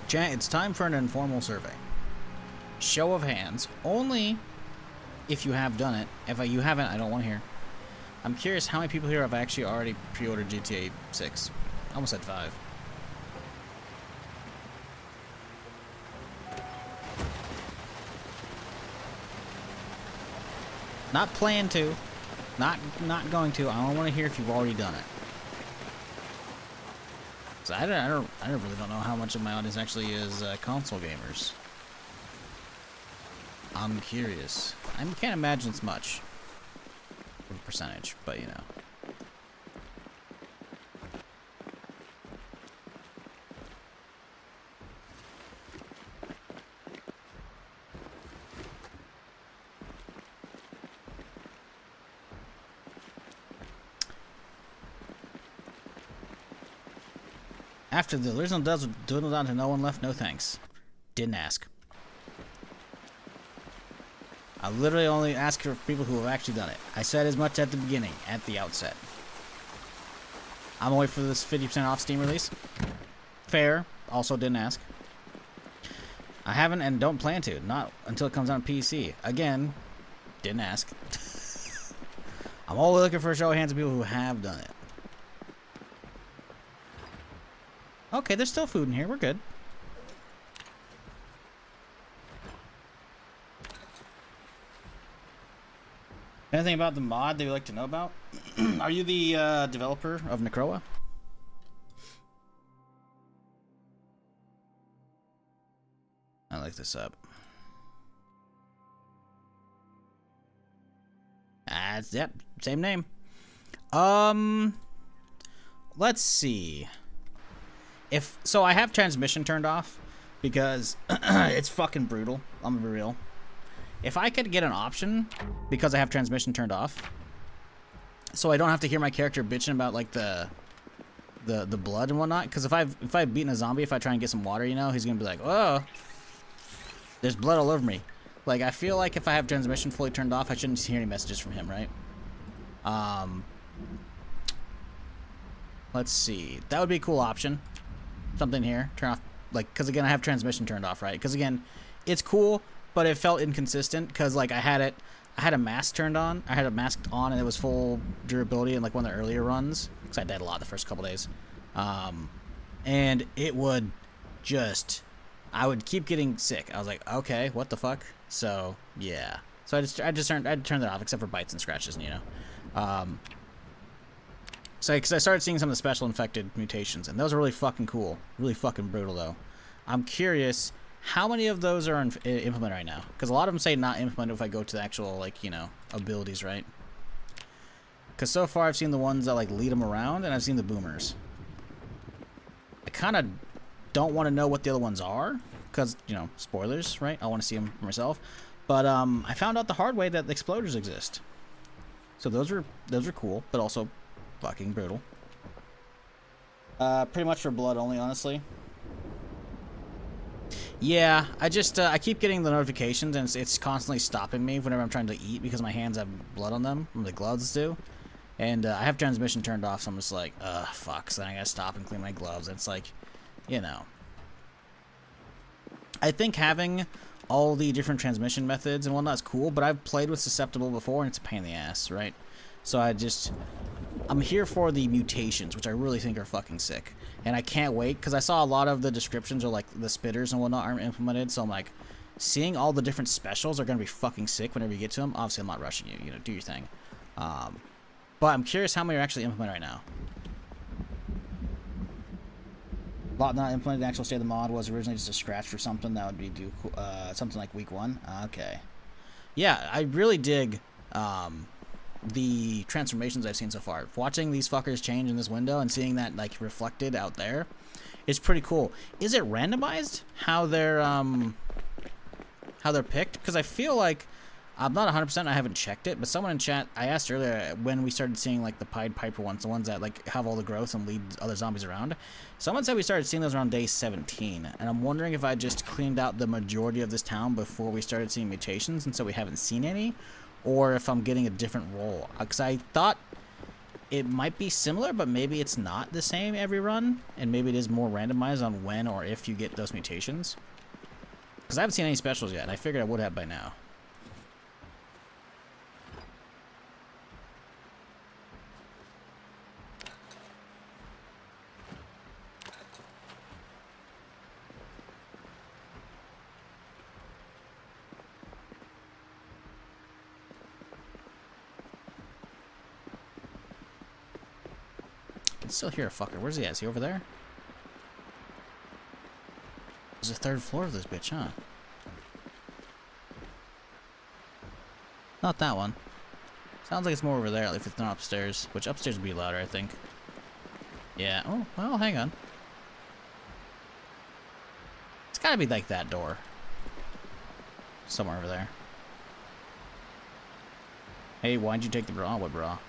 Chat, it's time for an informal survey. Show of hands. Only if you have done it. If you haven't, I don't want to hear. I'm curious how many people here have actually already pre-ordered GTA 6. I almost said 5. Not plan to. Not going to. I don't want to hear if you've already done it. I really don't know how much of my audience actually is console gamers. I'm curious. I can't imagine it's much of a percentage, but you know. After the original does dwindle down to no one left, no thanks. Didn't ask. I literally only ask for people who have actually done it. I said as much at the beginning, at the outset. I'm waiting for this 50% off Steam release. Fair. Also didn't ask. I haven't and don't plan to. Not until it comes out on PC. Again, didn't ask. I'm only looking for a show of hands of people who have done it. Okay, there's still food in here. We're good. Anything about the mod that you'd like to know about? Are you the developer of Necroa? I like this up. Yep, same name. Let's see. So I have transmission turned off because it's fucking brutal. I'm gonna be real. If I could get an option, because I have transmission turned off, so I don't have to hear my character bitching about like the blood and whatnot. Because if I've beaten a zombie, if I try and get some water, you know, he's gonna be like, oh, there's blood all over me. Like I feel like if I have transmission fully turned off, I shouldn't hear any messages from him, right? Let's see. That would be a cool option. Something here. Turn off, like, because again, I have transmission turned off, right? Because again, it's cool, but it felt inconsistent because like I had a mask turned on. I had a mask on and it was full durability in like one of the earlier runs because I died a lot the first couple days. And it would just, I would keep getting sick. I was like, okay, what the fuck? So yeah. So I had to turn that off except for bites and scratches, you know. So, because I started seeing some of the special infected mutations, and those are really fucking cool. Really fucking brutal, though. I'm curious, how many of those are implemented right now? Because a lot of them say not implemented if I go to the actual, like, you know, abilities, right? Because so far I've seen the ones that, like, lead them around, and I've seen the boomers. I kind of don't want to know what the other ones are, because, you know, spoilers, right? I want to see them for myself. But I found out the hard way that the exploders exist. So those are cool, but also fucking brutal. Pretty much for blood only, honestly. Yeah, I keep getting the notifications, and it's constantly stopping me whenever I'm trying to eat because my hands have blood on them, the gloves do. And I have transmission turned off, so I'm just like, fuck, so then I gotta stop and clean my gloves. It's like, you know. I think having all the different transmission methods and whatnot is cool, but I've played with susceptible before, and it's a pain in the ass, right? So I'm here for the mutations, which I really think are fucking sick. And I can't wait, because I saw a lot of the descriptions are like the spitters and whatnot aren't implemented, so I'm like, seeing all the different specials are going to be fucking sick whenever you get to them. Obviously, I'm not rushing you, you know, do your thing. But I'm curious how many are actually implemented right now. A lot not implemented. The actual state of the mod was originally just a scratch for something that would be something like week 1. Okay. Yeah, I really dig the transformations I've seen so far. Watching these fuckers change in this window and seeing that like reflected out there is pretty cool. Is it randomized how they're picked? Because I feel like I'm not 100%. I haven't checked it, but someone in chat, I asked earlier when we started seeing like the Pied Piper ones, the ones that like have all the growth and lead other zombies around. Someone said we started seeing those around day 17, and I'm wondering if I just cleaned out the majority of this town before we started seeing mutations, and so we haven't seen any, or if I'm getting a different role. Because I thought it might be similar, but maybe it's not the same every run, and maybe it is more randomized on when or if you get those mutations. Because I haven't seen any specials yet, and I figured I would have by now. I can still hear a fucker. Where's he at? Is he over there? There's a 3rd floor of this bitch, huh? Not that one. Sounds like it's more over there, if it's not upstairs. Which upstairs would be louder, I think. Yeah. Oh, well, hang on. It's gotta be like that door. Somewhere over there. Hey, why'd you take the bra? What bra?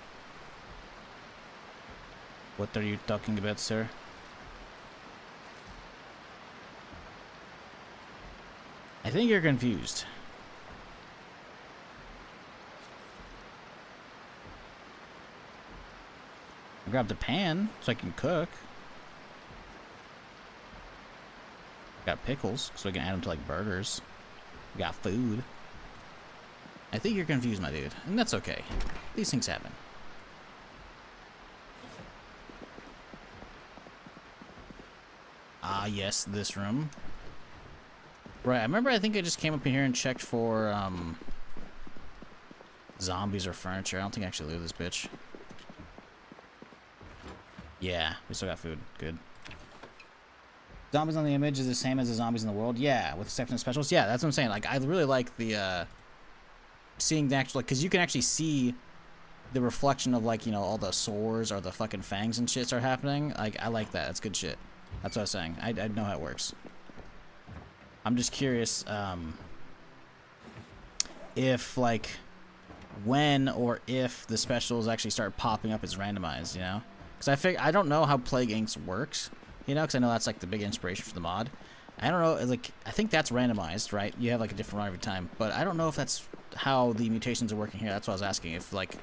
What are you talking about, sir? I think you're confused. I grabbed a pan so I can cook. Got pickles so I can add them to like burgers. Got food. I think you're confused, my dude, and that's okay. These things happen. Ah, yes, this room. Right, I remember I think I just came up in here and checked for, zombies or furniture. I don't think I actually looted this bitch. Yeah, we still got food. Good. Zombies on the image is the same as the zombies in the world? Yeah, with exception of specials? Yeah, that's what I'm saying. Like, I really like the, seeing the actual, like, because you can actually see the reflection of, like, you know, all the sores or the fucking fangs and shit are happening. Like, I like that. That's good shit. That's what I was saying. I know how it works. I'm just curious, if, like, when or if the specials actually start popping up as randomized, you know? Because I don't know how Plague Inks works, you know, because I know that's, like, the big inspiration for the mod. I don't know, like, I think that's randomized, right? You have, like, a different run every time, but I don't know if that's how the mutations are working here. That's what I was asking. If, like,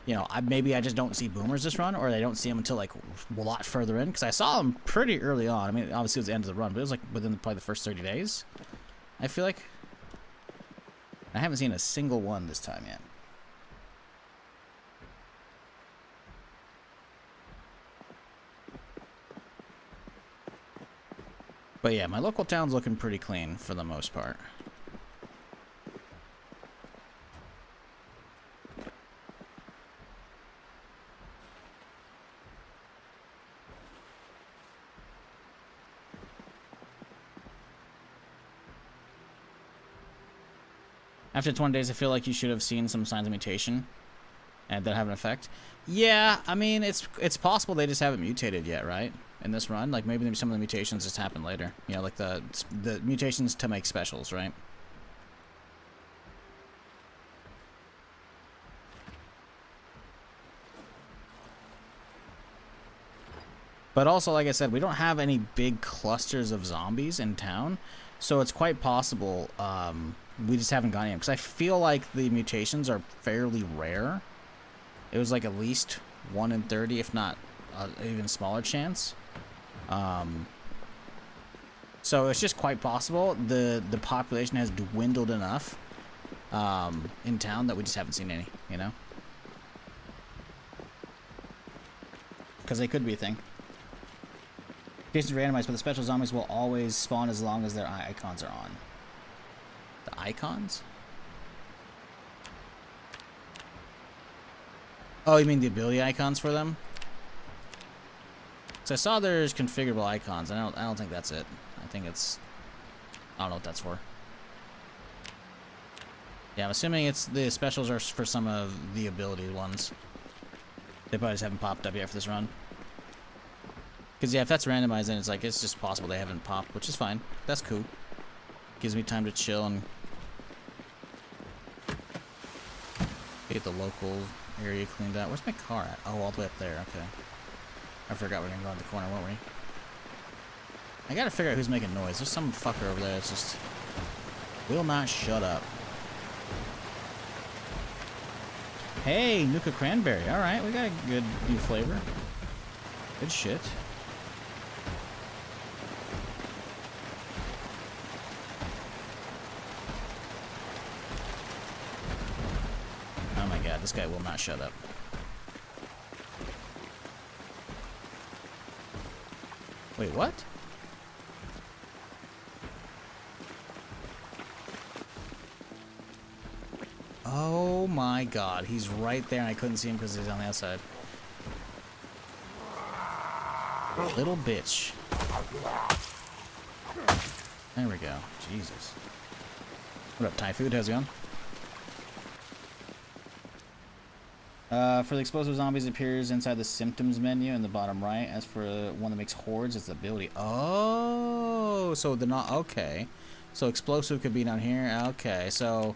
you know, maybe I just don't see boomers this run, or I don't see them until, like, a lot further in, because I saw them pretty early on. I mean, obviously it was the end of the run, but it was, like, within probably the first 30 days, I feel like. I haven't seen a single one this time yet. But yeah, my local town's looking pretty clean for the most part. After 20 days, I feel like you should have seen some signs of mutation and that have an effect. Yeah, I mean, it's possible they just haven't mutated yet, right? In this run, like maybe some of the mutations just happen later. You know, like the mutations to make specials, right? But also, like I said, we don't have any big clusters of zombies in town, so it's quite possible we just haven't gotten in. Because I feel like the mutations are fairly rare. It was like at least 1 in 30, if not even smaller chance. So it's just quite possible the population has dwindled enough in town that we just haven't seen any, you know? Because they could be a thing. Mutations are randomized, but the special zombies will always spawn as long as their icons are on. The icons? Oh, you mean the ability icons for them? So I saw there's configurable icons, and I don't think that's it. I think it's... I don't know what that's for. Yeah, I'm assuming it's the specials are for some of the ability ones. They probably just haven't popped up yet for this run. Because, yeah, if that's randomized, then it's like, it's just possible they haven't popped, which is fine. That's cool. Gives me time to chill and get the local area cleaned out. Where's my car at? Oh, all the way up there. Okay. I forgot we're going to go around the corner, weren't we? I got to figure out who's making noise. There's some fucker over there that's just will not shut up. Hey, Nuka Cranberry. All right, we got a good new flavor. Good shit. Oh my god, this guy will not shut up. Wait, what? Oh my god, he's right there and I couldn't see him because he's on the outside. Little bitch. There we go. Jesus. What up, Thai food? How's it going? For the explosive zombies, it appears inside the symptoms menu in the bottom right. As for the one that makes hordes, it's the ability. Oh, so they're not... Okay. So explosive could be down here. Okay, so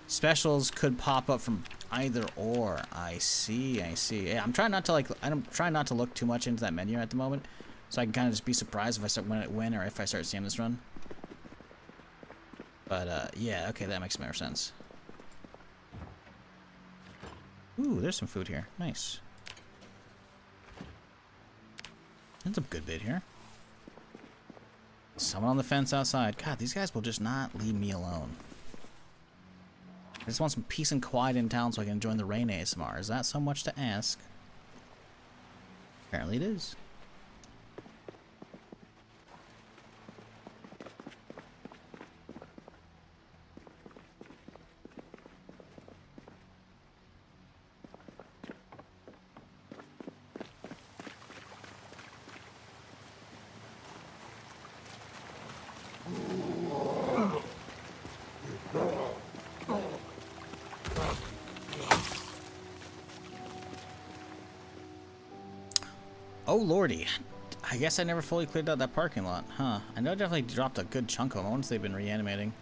specials could pop up from either or. I see, I see. Yeah, I'm trying not to, like... I'm trying not to look too much into that menu at the moment. So I can kind of just be surprised if I start when or if I start seeing this run. But, yeah, okay, that makes more sense. Ooh, there's some food here. Nice. That's a good bit here. Someone on the fence outside. God, these guys will just not leave me alone. I just want some peace and quiet in town so I can join the rain ASMR. Is that so much to ask? Apparently it is. Oh lordy, I guess I never fully cleared out that parking lot, huh? I know I definitely dropped a good chunk of them once they've been reanimating.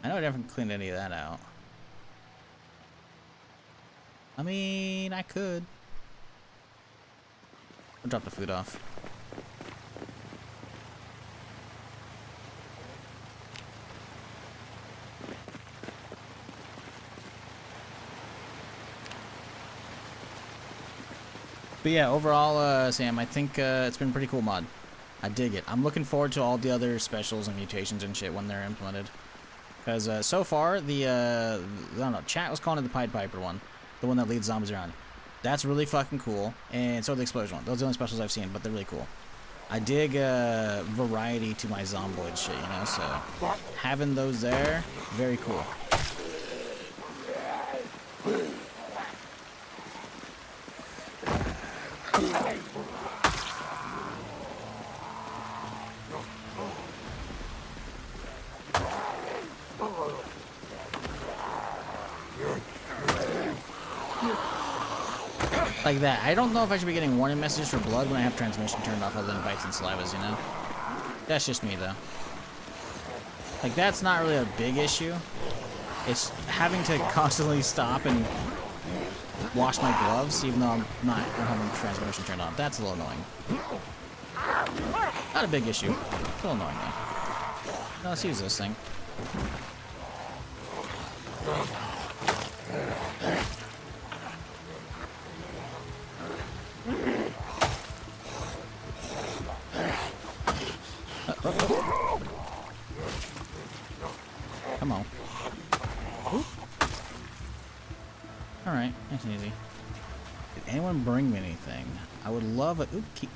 I know I never cleaned any of that out. I mean, I could. I'll drop the food off. But yeah, overall, Sam, I think it's been a pretty cool mod. I dig it. I'm looking forward to all the other specials and mutations and shit when they're implemented. Because so far, the, I don't know, chat was calling it the Pied Piper one. The one that leads zombies around. That's really fucking cool. And so the explosion one. Those are the only specials I've seen, but they're really cool. I dig variety to my Zomboid shit, you know, so having those there, very cool. Like that. I don't know if I should be getting warning messages for blood when I have transmission turned off other than bites and salivas, you know? That's just me, though. Like, that's not really a big issue. It's having to constantly stop and wash my gloves, even though I'm having transmission turned on. That's a little annoying. Not a big issue. A little annoying, though. Now, let's use this thing. Come on. Alright, nice and easy. Did anyone bring me anything? I would love a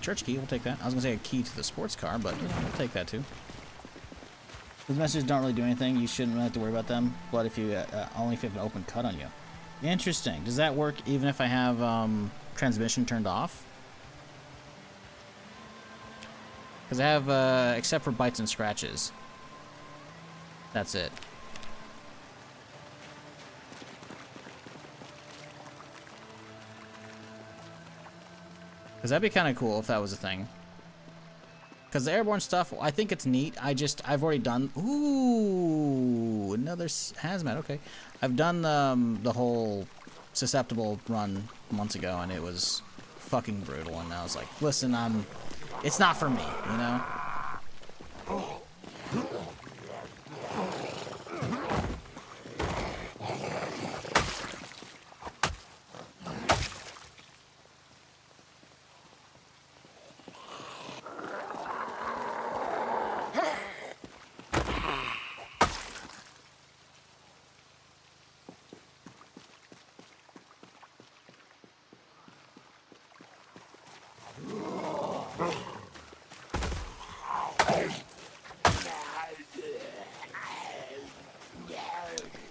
church key, we'll take that. I was gonna say a key to the sports car, but yeah, we'll take that too. Those messages don't really do anything. You shouldn't really have to worry about them. But if you only if you have an open cut on you. Interesting. Does that work even if I have transmission turned off? Because I have, except for bites and scratches. That's it. Because that'd be kind of cool if that was a thing. Because the airborne stuff, I think it's neat. I've already done... Ooh, another hazmat, okay. I've done the whole susceptible run months ago, and it was fucking brutal. And I was like, listen, it's not for me, you know?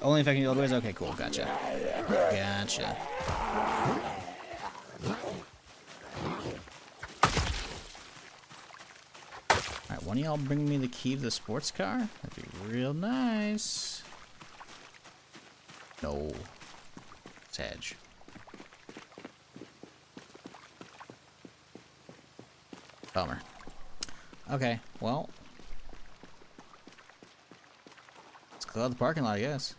Only if I can do otherwise? Okay, cool. Gotcha. Gotcha. Alright, one of y'all bring me the key to the sports car? That'd be real nice. No. Sedge. Bummer. Okay, well. Let's go out the parking lot, I guess.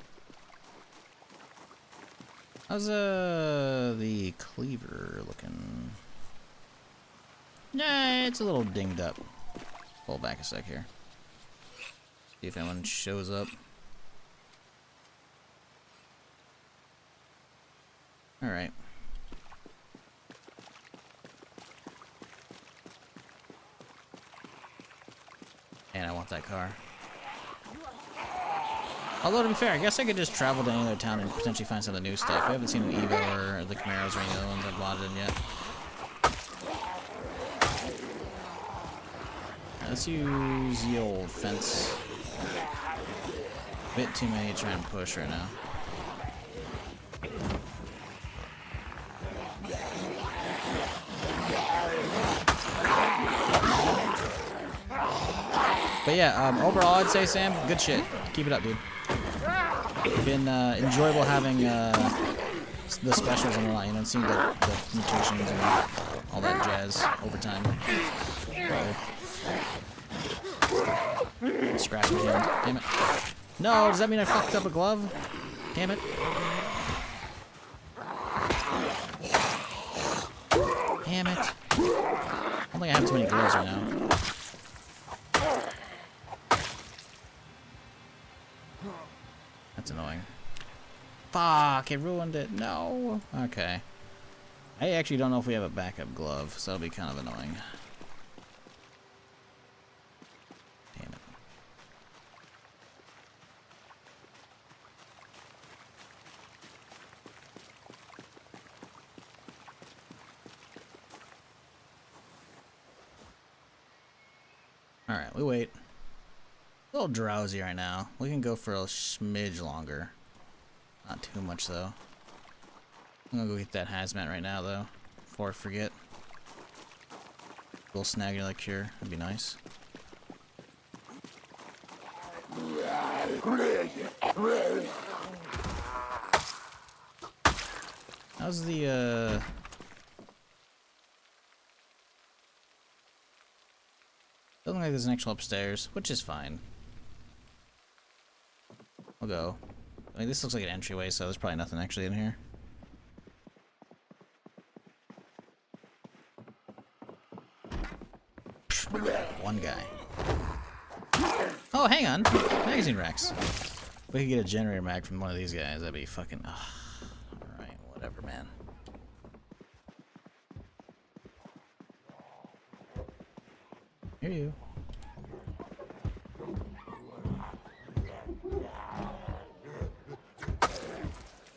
How's the cleaver looking? Nah, it's a little dinged up. Pull back a sec here. See if anyone shows up. Alright. And I want that car. Although, to be fair, I guess I could just travel to any other town and potentially find some of the new stuff. I haven't seen the Evo or the Camaros or any other ones I've modded in yet. Let's use the old fence. Bit too many to try and push right now. But yeah, overall, I'd say, Sam, good shit. Keep it up, dude. Been enjoyable having the specials and whatnot, you know, seeing the mutations and all that jazz over time. Uh-oh. Scratch my hand. Damn it. No, does that mean I fucked up a glove? Damn it. Damn it. I don't think I have too many gloves right now. That's annoying. Fuck, it ruined it. No. Okay. I actually don't know if we have a backup glove, so it'll be kind of annoying. Damn it. Alright, we wait. A little drowsy right now. We can go for a smidge longer. Not too much, though. I'm gonna go get that hazmat right now, though, before I forget. A little snagular cure. That'd be nice. How's the, Doesn't look like there's an actual upstairs, which is fine. We'll go. I mean, this looks like an entryway, so there's probably nothing actually in here. One guy. Oh, hang on. Magazine racks. If we could get a generator mag from one of these guys, that'd be fucking... Alright, whatever, man. Hear you.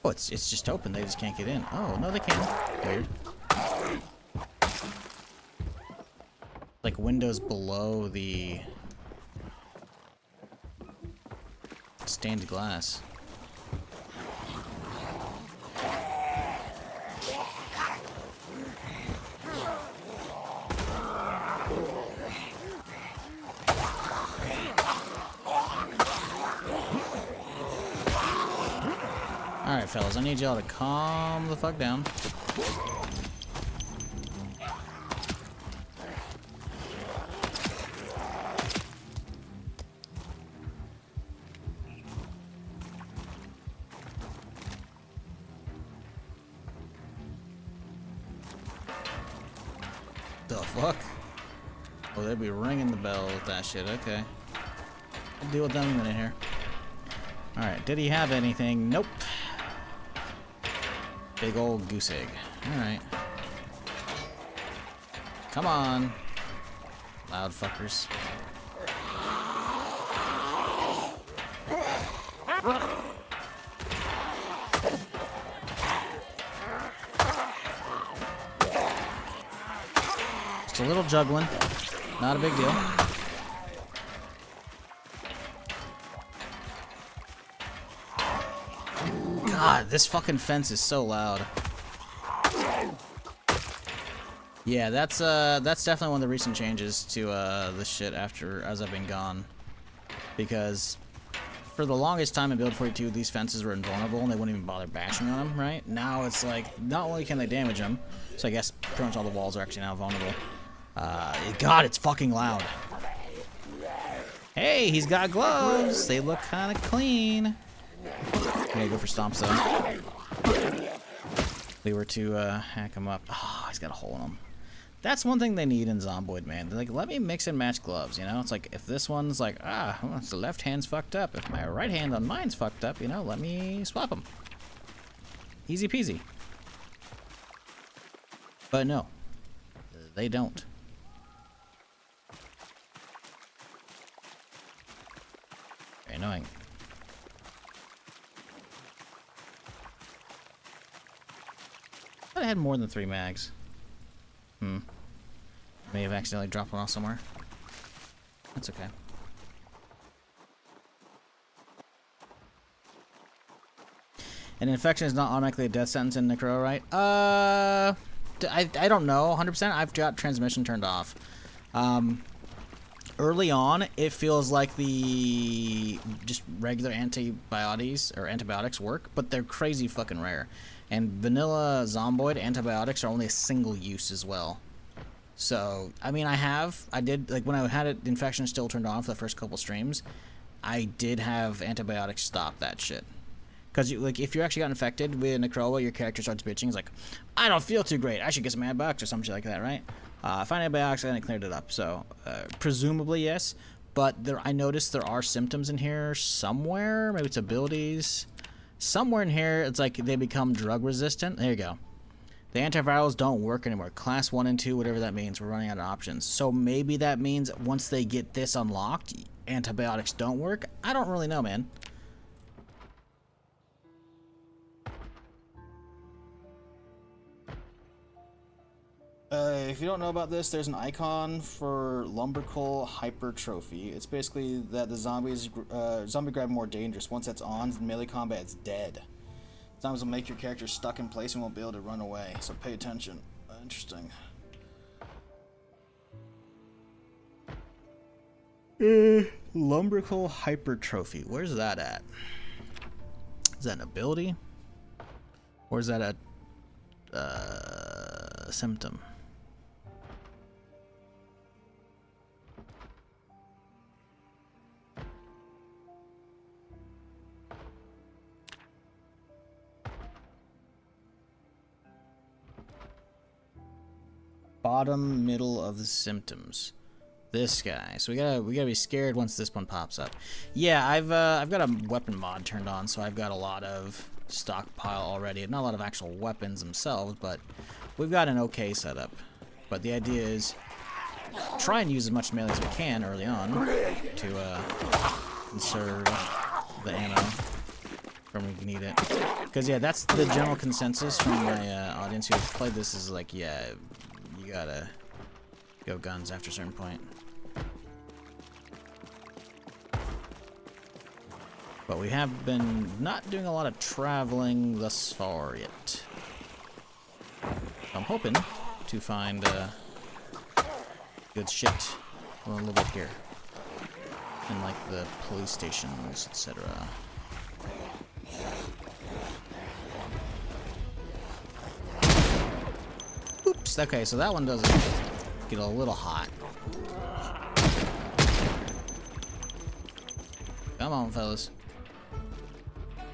Oh, it's just open. They just can't get in. Oh, no, they can. Weird. Like windows below the stained glass. Alright, fellas, I need y'all to calm the fuck down. The fuck? Oh, they'd be ringing the bell with that shit. Okay. I'll deal with them in a minute here. Alright, did he have anything? Nope. Big old goose egg. Alright. Come on. Loud fuckers. Just a little juggling. Not a big deal. God, this fucking fence is so loud. Yeah, that's definitely one of the recent changes to this shit as I've been gone. Because for the longest time in Build 42, these fences were invulnerable and they wouldn't even bother bashing on them, right? Now it's like, not only can they damage them, so I guess pretty much all the walls are actually now vulnerable. God, it's fucking loud. Hey, he's got gloves. They look kind of clean. I'm gonna go for stomps though. They were to hack him up. Oh, he's got a hole in him. That's one thing they need in Zomboid, man. They're like, let me mix and match gloves, you know? It's like, if this one's like, well, the left hand's fucked up. If my right hand on mine's fucked up, you know, let me swap them. Easy peasy. But no, they don't. Very annoying. I thought I had more than 3 mags. May have accidentally dropped one off somewhere. That's okay. An infection is not automatically a death sentence in Necroa, right? I don't know 100%. I've got transmission turned off. Early on, it feels like the just regular antibiotics work, but they're crazy fucking rare. And vanilla Zomboid antibiotics are only a single use as well. So, I mean, I did, like, when I had it, infection still turned on for the first couple streams, I did have antibiotics stop that shit. Because, like, if you actually got infected with Necroa, your character starts bitching. It's like, I don't feel too great. I should get some antibiotics or some shit like that, right? I found antibiotics and it cleared it up. So, presumably, yes. But I noticed there are symptoms in here somewhere. Maybe it's abilities. Somewhere in here, it's like they become drug resistant. There you go. The antivirals don't work anymore. Class 1 and 2, whatever that means. We're running out of options. So maybe that means once they get this unlocked, antibiotics don't work? I don't really know, man. If you don't know about this, there's an icon for lumbrical hypertrophy. It's basically that the zombie grab more dangerous. Once that's on, in melee combat, it's dead. Zombies will make your character stuck in place and won't be able to run away. So pay attention. Interesting. Lumbrical hypertrophy. Where's that at? Is that an ability? Or is that a symptom? bottom middle of the symptoms. This guy. So we gotta be scared once this one pops up. Yeah, I've got a weapon mod turned on, so I've got a lot of stockpile already. Not a lot of actual weapons themselves, but we've got an okay setup. But the idea is try and use as much melee as we can early on to conserve the ammo from when we need it. Because yeah, that's the general consensus from my audience who have played this is like, yeah, you gotta go guns after a certain point. But we have been not doing a lot of traveling thus far yet. I'm hoping to find good shit a little bit here. In like the police stations, etc. Oops, okay, so that one does get a little hot. Come on, fellas.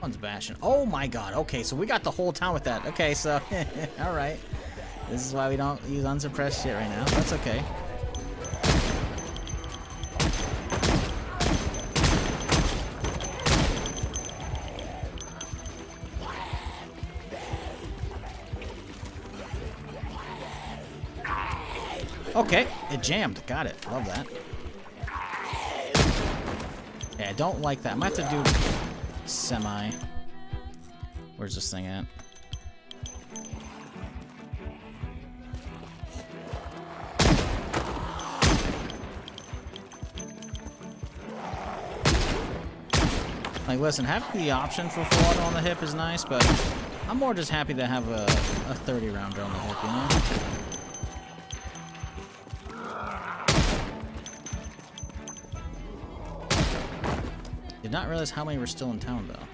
One's bashing. Oh my god, okay, so we got the whole town with that. Okay, so, alright. This is why we don't use unsuppressed shit right now. That's okay. Okay, it jammed. Got it. Love that. Yeah, I don't like that. I might have to do semi. Where's this thing at? Like, listen, having the option for full auto on the hip is nice, but I'm more just happy to have a 30 rounder on the hip, you know? Did not realize how many were still in town, though.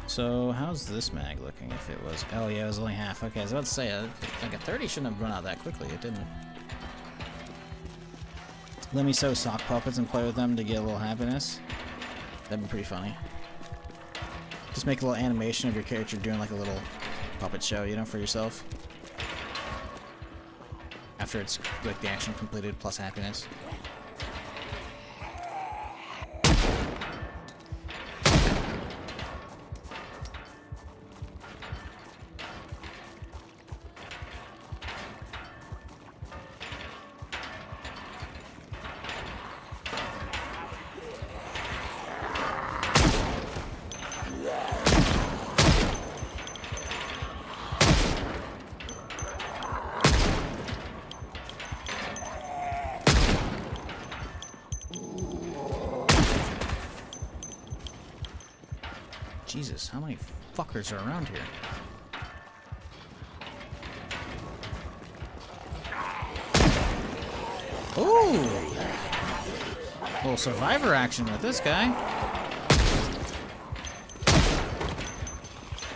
So, how's this mag looking if it was... Oh, yeah, it was only half. Okay, I was about to say, like a 30 shouldn't have run out that quickly. It didn't. Let me sew sock puppets and play with them to get a little happiness. That'd be pretty funny. Just make a little animation of your character doing like a little puppet show, you know, for yourself. After it's like the action completed plus happiness. Jesus, how many fuckers are around here? Ooh! A little survivor action with this guy.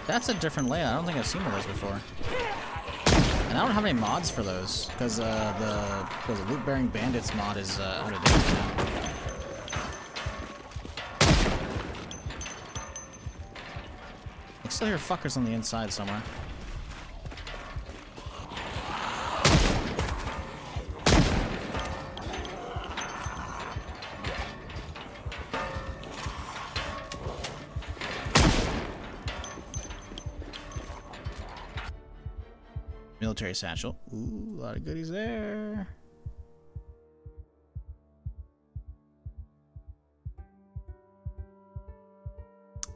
That's a different layout. I don't think I've seen one of those before. And I don't have any mods for those, because the Loot Bearing Bandits mod is out of date now. I still hear fuckers on the inside somewhere. Military satchel. Ooh, a lot of goodies there.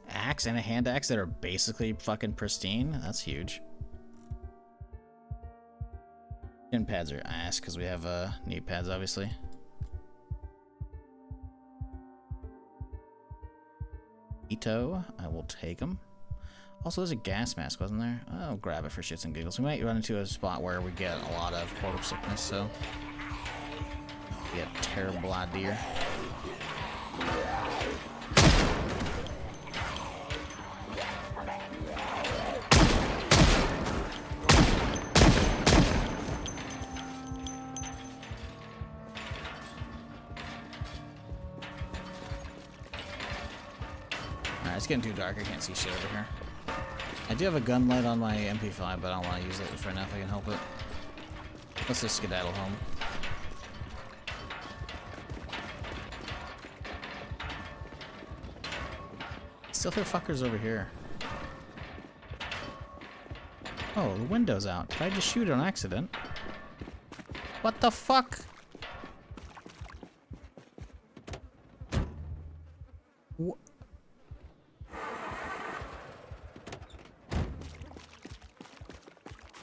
Axe and a hand axe that are basically fucking pristine. That's huge. Shin pads are ass because we have knee pads, obviously. Ito, I will take them. Also, there's a gas mask, wasn't there? I'll grab it for shits and giggles. We might run into a spot where we get a lot of portal sickness, so be a terrible idea. Alright, it's getting too dark. I can't see shit over here. I do have a gun light on my MP5, but I don't want to use it right now if I can help it. Let's just skedaddle home. Still hear fuckers over here. Oh, the window's out. Did I just shoot it on accident? What the fuck?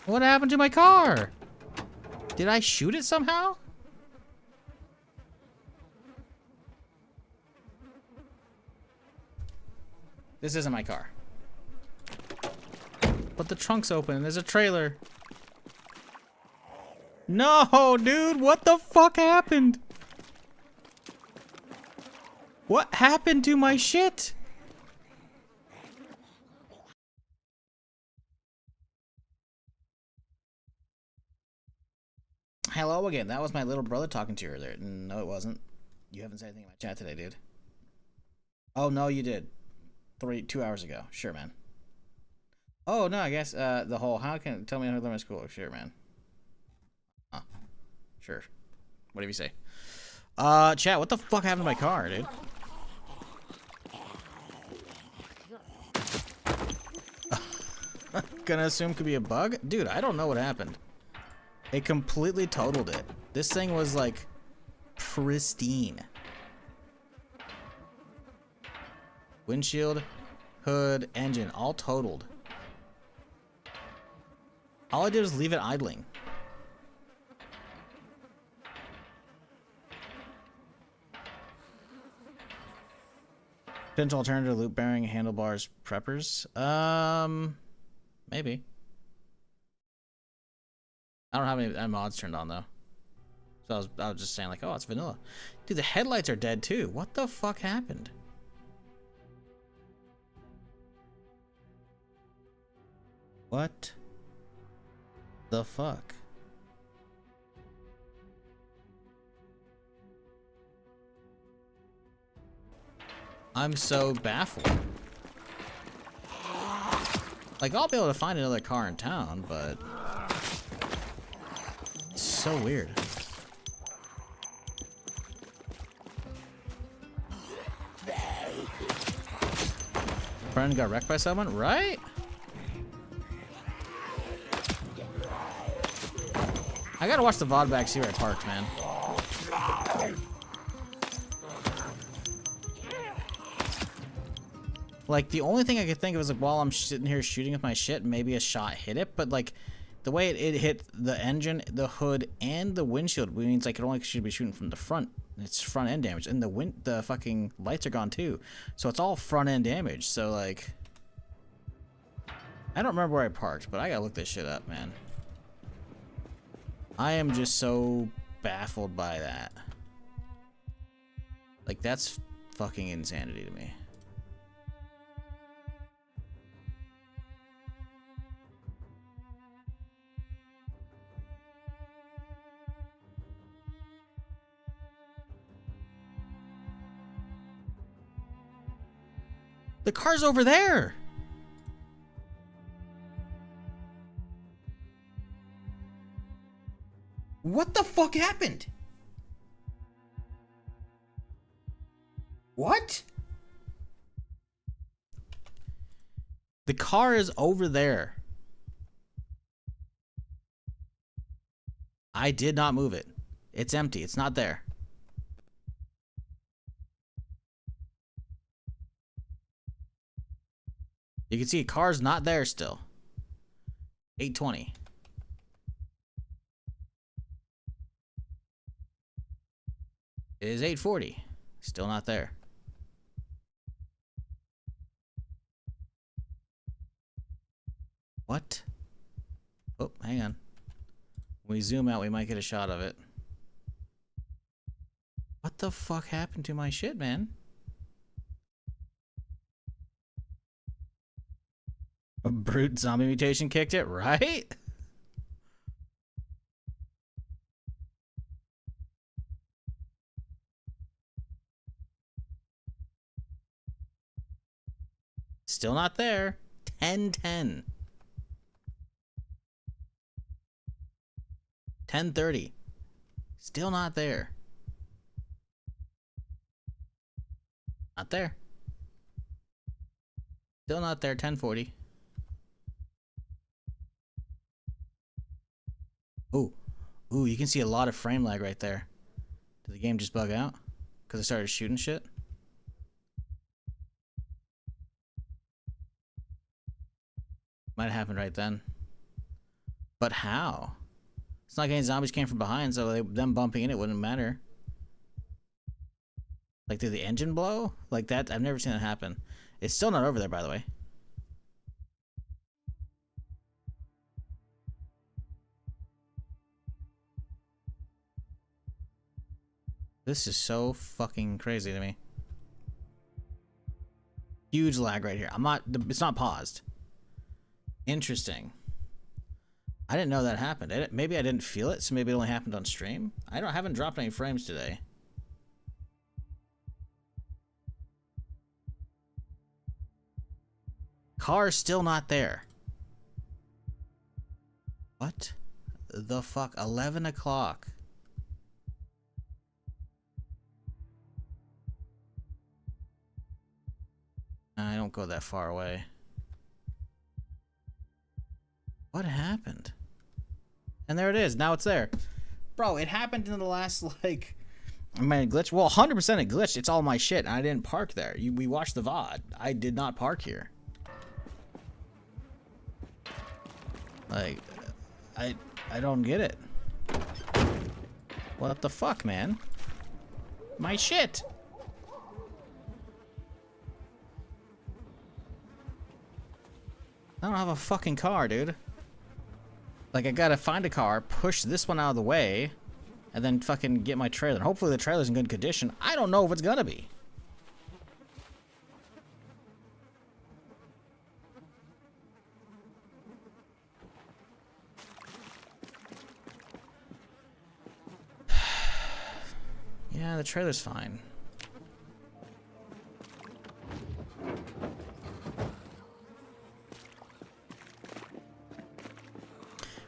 What happened to my car? Did I shoot it somehow? This isn't my car. But the trunk's open and there's a trailer. No, dude, what the fuck happened? What happened to my shit? Hello again. That was my little brother talking to you earlier. No, it wasn't. You haven't said anything in my chat today, dude. Oh, no, you did. 2 hours ago. Sure, man. Oh, no, I guess the whole, how can, tell me how to learn my school. Sure, man. Huh. Sure. Whatever you say. Chat, what the fuck happened to my car, dude? Gonna assume could be a bug? Dude, I don't know what happened. It completely totaled it. This thing was like pristine. Windshield, hood, engine, all totaled. All I did was leave it idling. Potential alternative: loop bearing, handlebars, preppers. Maybe. I don't have any mods turned on though. So I was just saying like, oh, it's vanilla. Dude, the headlights are dead too. What the fuck happened? What the fuck? I'm so baffled. Like, I'll be able to find another car in town, but it's so weird. Friend got wrecked by someone, right? I gotta watch the VOD back, see where I parked, man. Like, the only thing I could think of is, like, while I'm sitting here shooting with my shit, maybe a shot hit it, but, like, the way it hit the engine, the hood, and the windshield means, like, it only should be shooting from the front. It's front end damage, and the fucking lights are gone, too. So it's all front end damage, so, like, I don't remember where I parked, but I gotta look this shit up, man. I am just so baffled by that. Like, that's fucking insanity to me. The car's over there. What the fuck happened? What? The car is over there. I did not move it. It's empty. It's not there. You can see a car's not there still. 820. It is 840. Still not there. What? Oh, hang on. When we zoom out, we might get a shot of it. What the fuck happened to my shit, man? A brute zombie mutation kicked it, right? Still not there. 10:10. 10:30. Still not there. Not there. Still not there. 10:40. Ooh. Ooh, you can see a lot of frame lag right there. Did the game just bug out? Because I started shooting shit? Might have happened right then. But how? It's not like any zombies came from behind, so them bumping in it wouldn't matter. Like, did the engine blow? Like that? I've never seen that happen. It's still not over there, by the way. This is so fucking crazy to me. Huge lag right here. It's not paused. Interesting. I didn't know that happened. Maybe I didn't feel it, so maybe it only happened on stream. I haven't dropped any frames today. Car's still not there. What the fuck? 11 o'clock. I don't go that far away. What happened? And there it is. Now it's there. Bro, it happened in the last, like... I mean, glitch. Well, 100% it glitched. It's all my shit. And I didn't park there. We watched the VOD. I did not park here. Like, I don't get it. What the fuck, man? My shit! I don't have a fucking car, dude. Like, I gotta find a car, push this one out of the way, and then fucking get my trailer. Hopefully the trailer's in good condition. I don't know if it's gonna be. Yeah, the trailer's fine.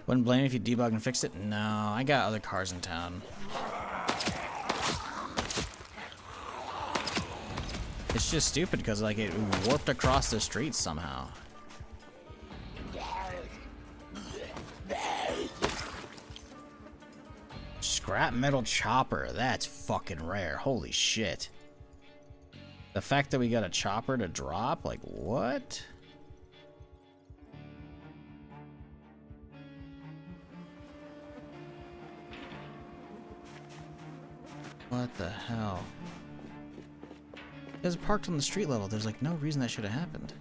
Wouldn't blame you if you debugged and fixed it. No, I got other cars in town. It's just stupid because like it warped across the street somehow. Scrap metal chopper. That's fucking rare. Holy shit. The fact that we got a chopper to drop, like what? What the hell? It was parked on the street level. There's like no reason that should have happened.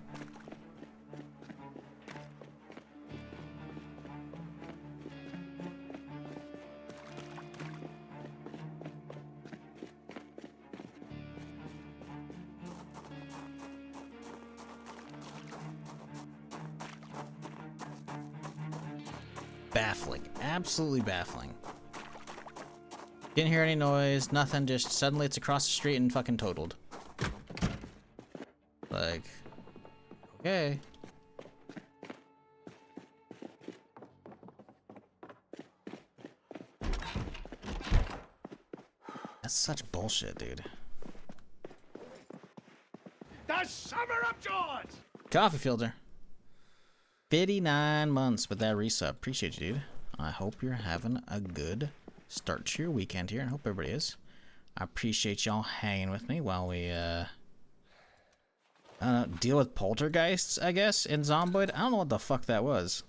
Baffling. Absolutely baffling. Didn't hear any noise, nothing, just suddenly it's across the street and fucking totaled. Like, okay. That's such bullshit, dude. The summer of George! Coffee filter. 59 months with that resub. Appreciate you, dude. I hope you're having a good start to your weekend here, and hope everybody is. I appreciate y'all hanging with me while we deal with poltergeists, I guess, in Zomboid. I don't know what the fuck that was.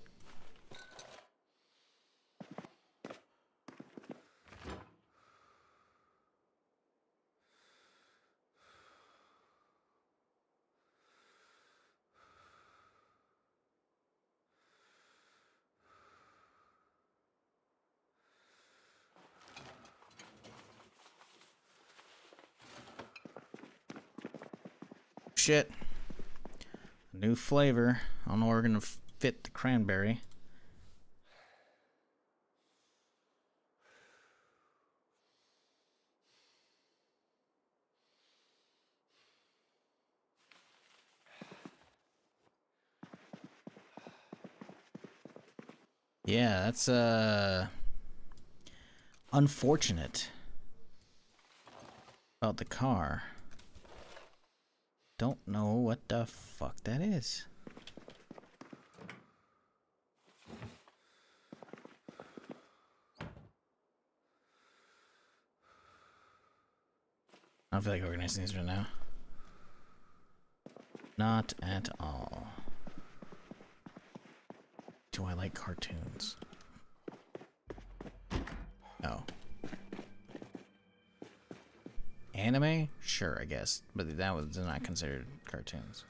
Shit. New flavor. I don't know where we're gonna fit the cranberry. Yeah, that's unfortunate about the car. Don't know what the fuck that is. I don't feel like organizing these right now. Not at all. Do I like cartoons? No. Anime? Sure, I guess. But that was not considered cartoons.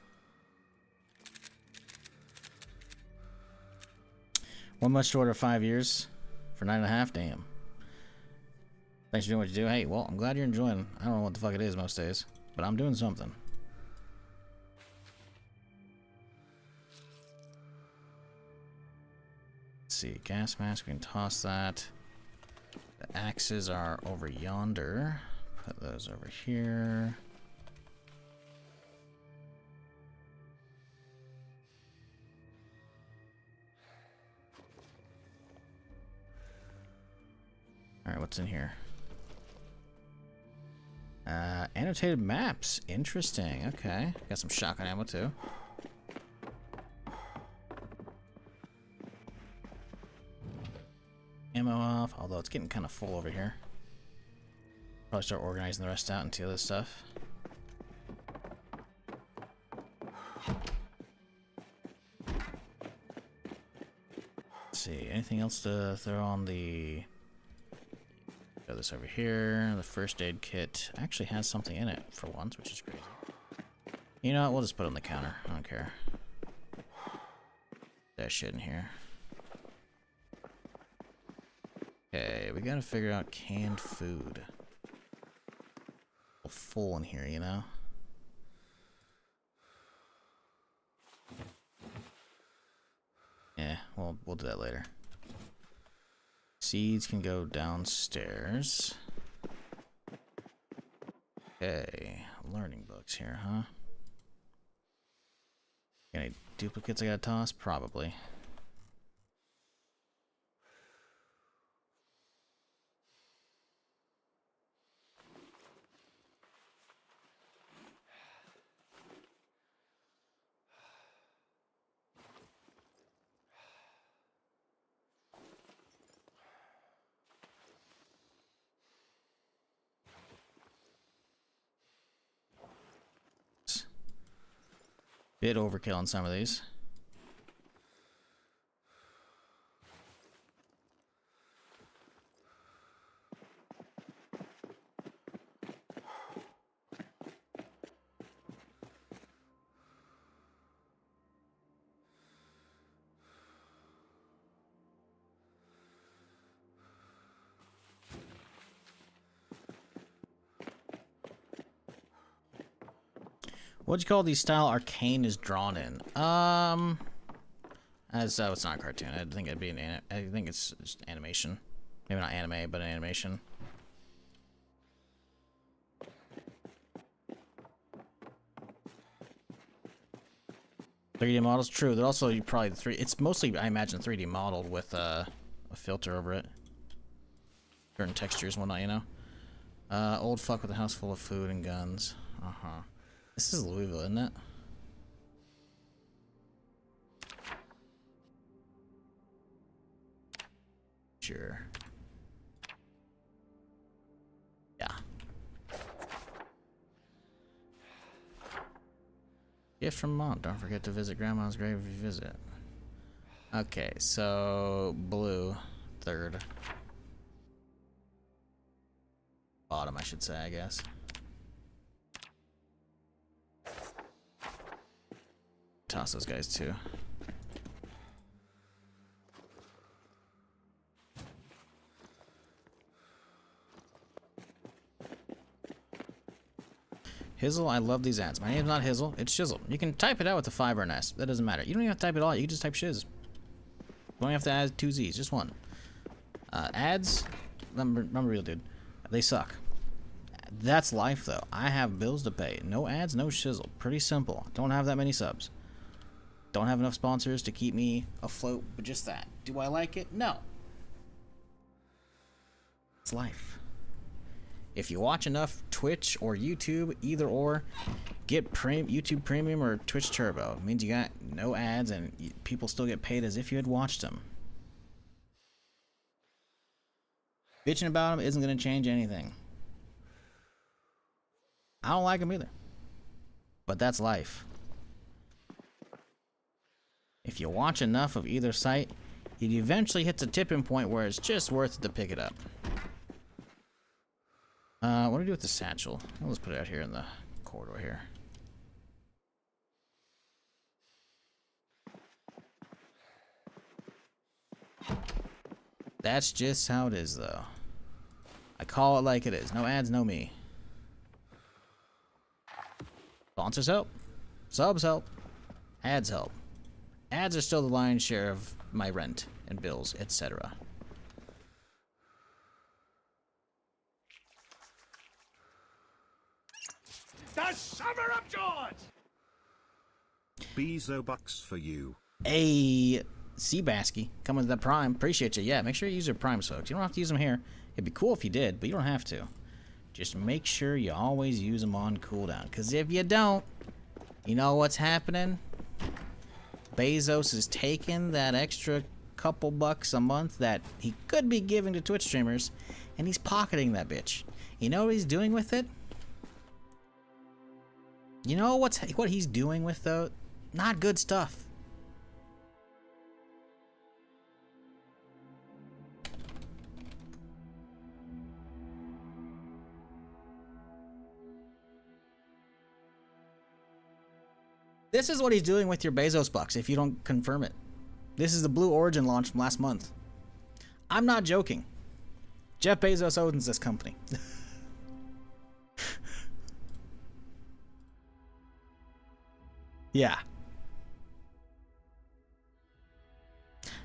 One much to order 5 years for 9.5? Damn. Thanks for doing what you do. Hey, well, I'm glad you're enjoying. I don't know what the fuck it is most days, but I'm doing something. Let's see. Gas mask. We can toss that. The axes are over yonder. Put those over here. Alright, what's in here? Annotated maps. Interesting. Okay. Got some shotgun ammo too. Ammo off, although it's getting kind of full over here. Probably start organizing the rest out into other stuff. Let's see, anything else to throw on the... Throw this over here. The first aid kit actually has something in it for once, which is crazy. You know what, we'll just put it on the counter. I don't care. That shit in here. Okay, we gotta figure out canned food. Full in here, you know? Yeah, we'll do that later. Seeds can go downstairs. Okay, learning books here, huh? Any duplicates I gotta toss? Probably. Bit overkill on some of these. What'd you call these style Arcane is drawn in? As it's not a cartoon. I think it'd be I think it's just animation. Maybe not anime, but an animation. 3D models, true. They're also probably it's mostly, I imagine, 3D modeled with a filter over it. Certain textures and whatnot, you know. Old fuck with a house full of food and guns. This is Louisville, isn't it? Sure. Yeah. Gift from Mom. Don't forget to visit Grandma's grave if you visit. Okay, so blue, third. Bottom, I should say, I guess. Toss those guys too. Hizzle, I love these ads. My name's not Hizzle, it's Shizzle. You can type it out with a 5 or an S. That doesn't matter. You don't even have to type it all out. You can just type Shiz. You don't have to add 2 Z's, just one. Ads, remember real dude, they suck. That's life though. I have bills to pay. No ads, no shizzle. Pretty simple. Don't have that many subs. Don't have enough sponsors to keep me afloat with just that. Do I like it? No. It's life. If you watch enough Twitch or YouTube, either or, get YouTube Premium or Twitch Turbo. It means you got no ads and people still get paid as if you had watched them. Bitching about them isn't going to change anything. I don't like them either. But that's life. If you watch enough of either site, it eventually hits a tipping point where it's just worth it to pick it up. What do we do with the satchel? Let's put it out here in the corridor here. That's just how it is, though. I call it like it is. No ads, no me. Sponsors help. Subs help. Ads help. Ads are still the lion's share of my rent and bills, etc. The summer of joys! Bezo bucks for you. Hey, Seabasky, coming to the Prime. Appreciate you. Yeah, make sure you use your Primes, folks. You don't have to use them here. It'd be cool if you did, but you don't have to. Just make sure you always use them on cooldown. Because if you don't, you know what's happening? Bezos is taking that extra couple bucks a month that he could be giving to Twitch streamers, and he's pocketing that bitch. You know what he's doing with it? You know what he's doing with though? Not good stuff. This is what he's doing with your Bezos bucks if you don't confirm it. This is the Blue Origin launch from last month. I'm not joking. Jeff Bezos owns this company. Yeah.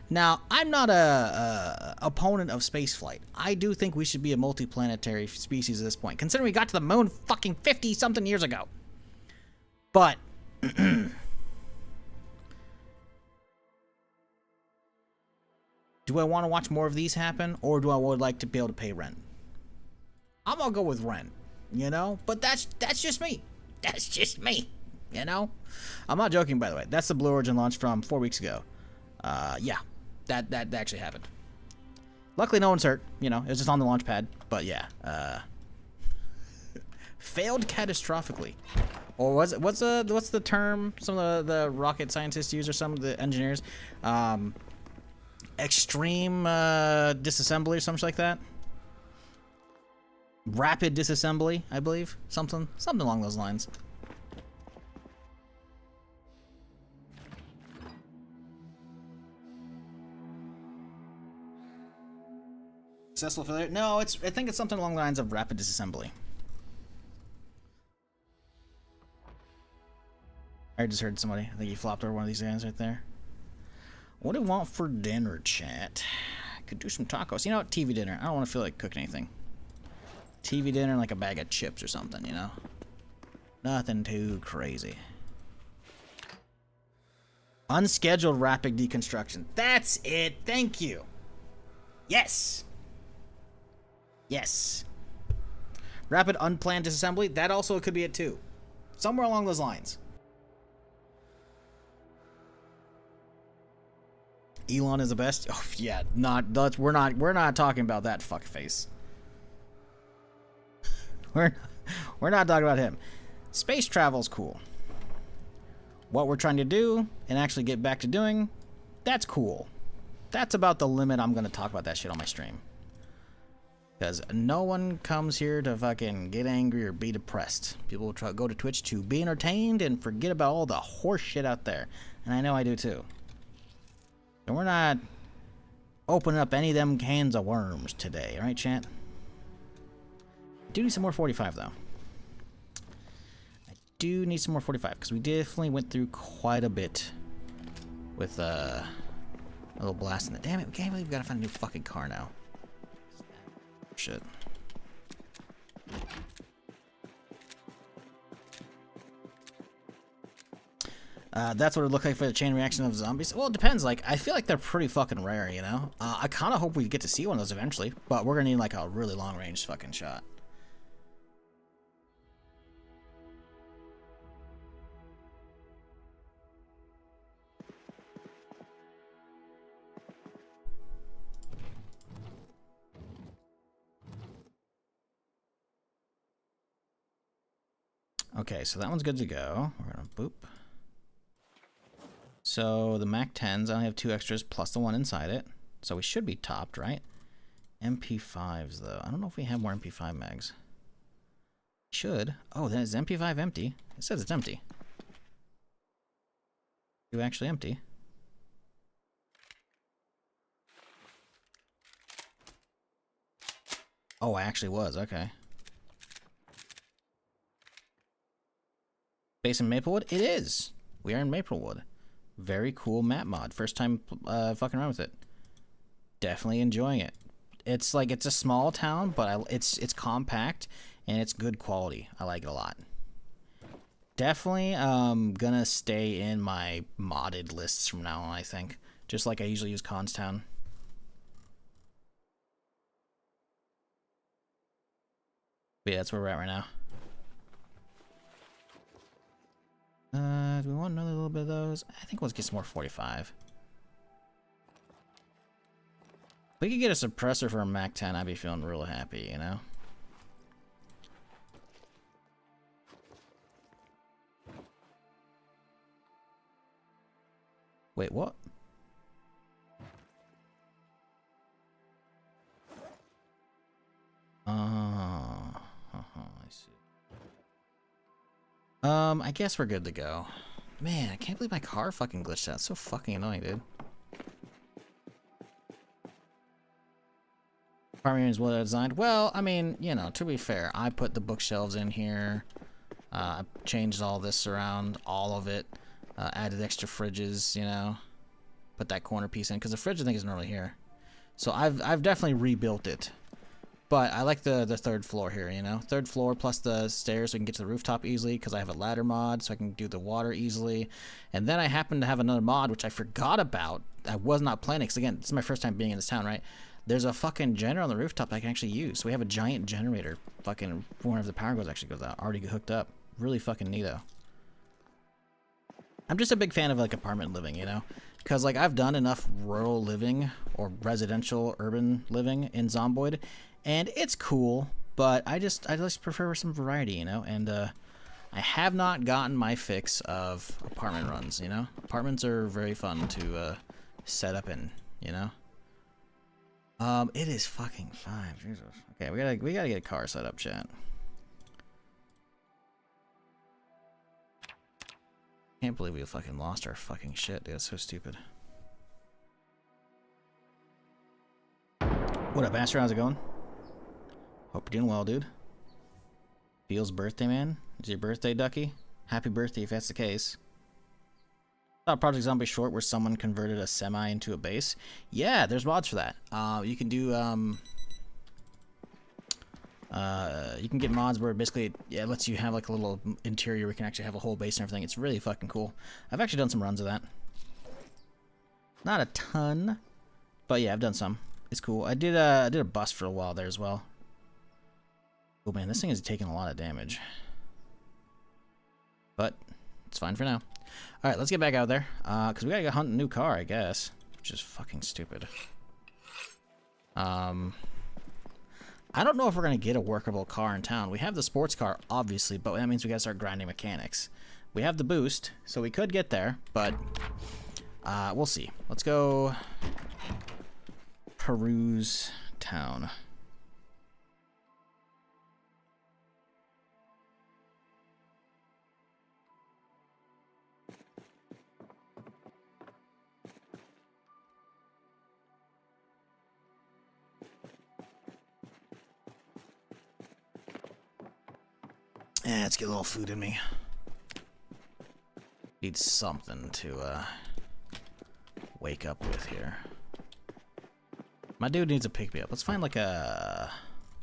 Now, I'm not a opponent of spaceflight. I do think we should be a multiplanetary species at this point, considering we got to the moon fucking 50-something years ago. But do I want to watch more of these happen, or do I would like to be able to pay rent? I'm gonna go with rent, you know. But that's just me. That's just me, you know. I'm not joking, by the way. That's the Blue Origin launch from 4 weeks ago. Yeah, that actually happened. Luckily, no one's hurt. You know, it was just on the launch pad. But yeah, failed catastrophically. Or was it? What's the term some of the rocket scientists use, or some of the engineers? Extreme disassembly or something like that. Rapid disassembly, I believe. Something along those lines. Successful failure? No, I think it's something along the lines of rapid disassembly. I just heard somebody. I think he flopped over one of these guys right there. What do you want for dinner, chat? I could do some tacos. You know what? TV dinner. I don't want to feel like cooking anything. TV dinner and like a bag of chips or something, you know? Nothing too crazy. Unscheduled rapid deconstruction. That's it. Thank you. Yes. Yes. Rapid unplanned disassembly. That also could be it too. Somewhere along those lines. Elon is the best. Oh yeah, we're not talking about that fuckface. We're not talking about him. Space travel's cool. What we're trying to do and actually get back to doing, that's cool. That's about the limit I'm gonna talk about that shit on my stream. Because no one comes here to fucking get angry or be depressed. People go to Twitch to be entertained and forget about all the horse shit out there. And I know I do too. And we're not opening up any of them cans of worms today, right, chat? I do need some more 45, though. I do need some more 45, because we definitely went through quite a bit with a little blast in the... Damn it, we can't believe we gotta find a new fucking car now. Shit. That's what it looked like for the chain reaction of zombies. Well, it depends. Like, I feel like they're pretty fucking rare, you know? I kind of hope we get to see one of those eventually, but we're gonna need, like, a really long-range fucking shot. Okay, so that one's good to go. We're gonna boop. So the Mac 10s, I only have 2 extras plus the one inside it. So we should be topped, right? MP5s, though. I don't know if we have more MP5 mags. Should. Oh, then is MP5 empty? It says it's empty. You actually empty? Oh, I actually was. Okay. Base in Maplewood? It is! We are in Maplewood. Very cool map mod. First time fucking around with it. Definitely enjoying it. It's like, it's a small town, but it's compact, and it's good quality. I like it a lot. Definitely gonna stay in my modded lists from now on, I think. Just like I usually use Constown. But yeah, that's where we're at right now. Do we want another little bit of those? I think let's get some more 45. If we could get a suppressor for a Mac 10, I'd be feeling real happy, you know? Wait, what? I see. I guess we're good to go. Man, I can't believe my car fucking glitched out. It's so fucking annoying, dude. Apartment is well designed. Well, I mean, you know, to be fair, I put the bookshelves in here. I changed all this around, all of it. Added extra fridges, you know. Put that corner piece in, because the fridge I think is normally here. So I've definitely rebuilt it. But I like the third floor here, you know? Third floor plus the stairs so we can get to the rooftop easily because I have a ladder mod so I can do the water easily. And then I happen to have another mod which I forgot about. I was not planning because, again, this is my first time being in this town, right? There's a fucking generator on the rooftop I can actually use. So we have a giant generator. Fucking whenever the power goes actually goes out. Already hooked up. Really fucking neato. I'm just a big fan of, like, apartment living, you know? Because, like, I've done enough rural living or residential urban living in Zomboid. And it's cool, but I just prefer some variety, you know? And I have not gotten my fix of apartment runs, you know? Apartments are very fun to set up in, you know? It is fucking 5. Jesus. Okay, we gotta get a car set up, chat. Can't believe we fucking lost our fucking shit, dude. That's so stupid. What up, Astro? How's it going? Hope you're doing well, dude. Beal's birthday, man. Is your birthday, Ducky? Happy birthday if that's the case. Saw Project Zombie short where someone converted a semi into a base. Yeah, there's mods for that. You can do you can get mods where basically it lets you have like a little interior where you can actually have a whole base and everything. It's really fucking cool. I've actually done some runs of that. Not a ton, but yeah, I've done some. It's cool. I did a bus for a while there as well. Oh man, this thing is taking a lot of damage. But it's fine for now. Alright, let's get back out there. Because we gotta go hunt a new car, I guess. Which is fucking stupid. I don't know if we're gonna get a workable car in town. We have the sports car, obviously, but that means we gotta start grinding mechanics. We have the boost, so we could get there, but we'll see. Let's go peruse town. Yeah, let's get a little food in me. Need something to wake up with here. My dude needs to pick me up. Let's find like a...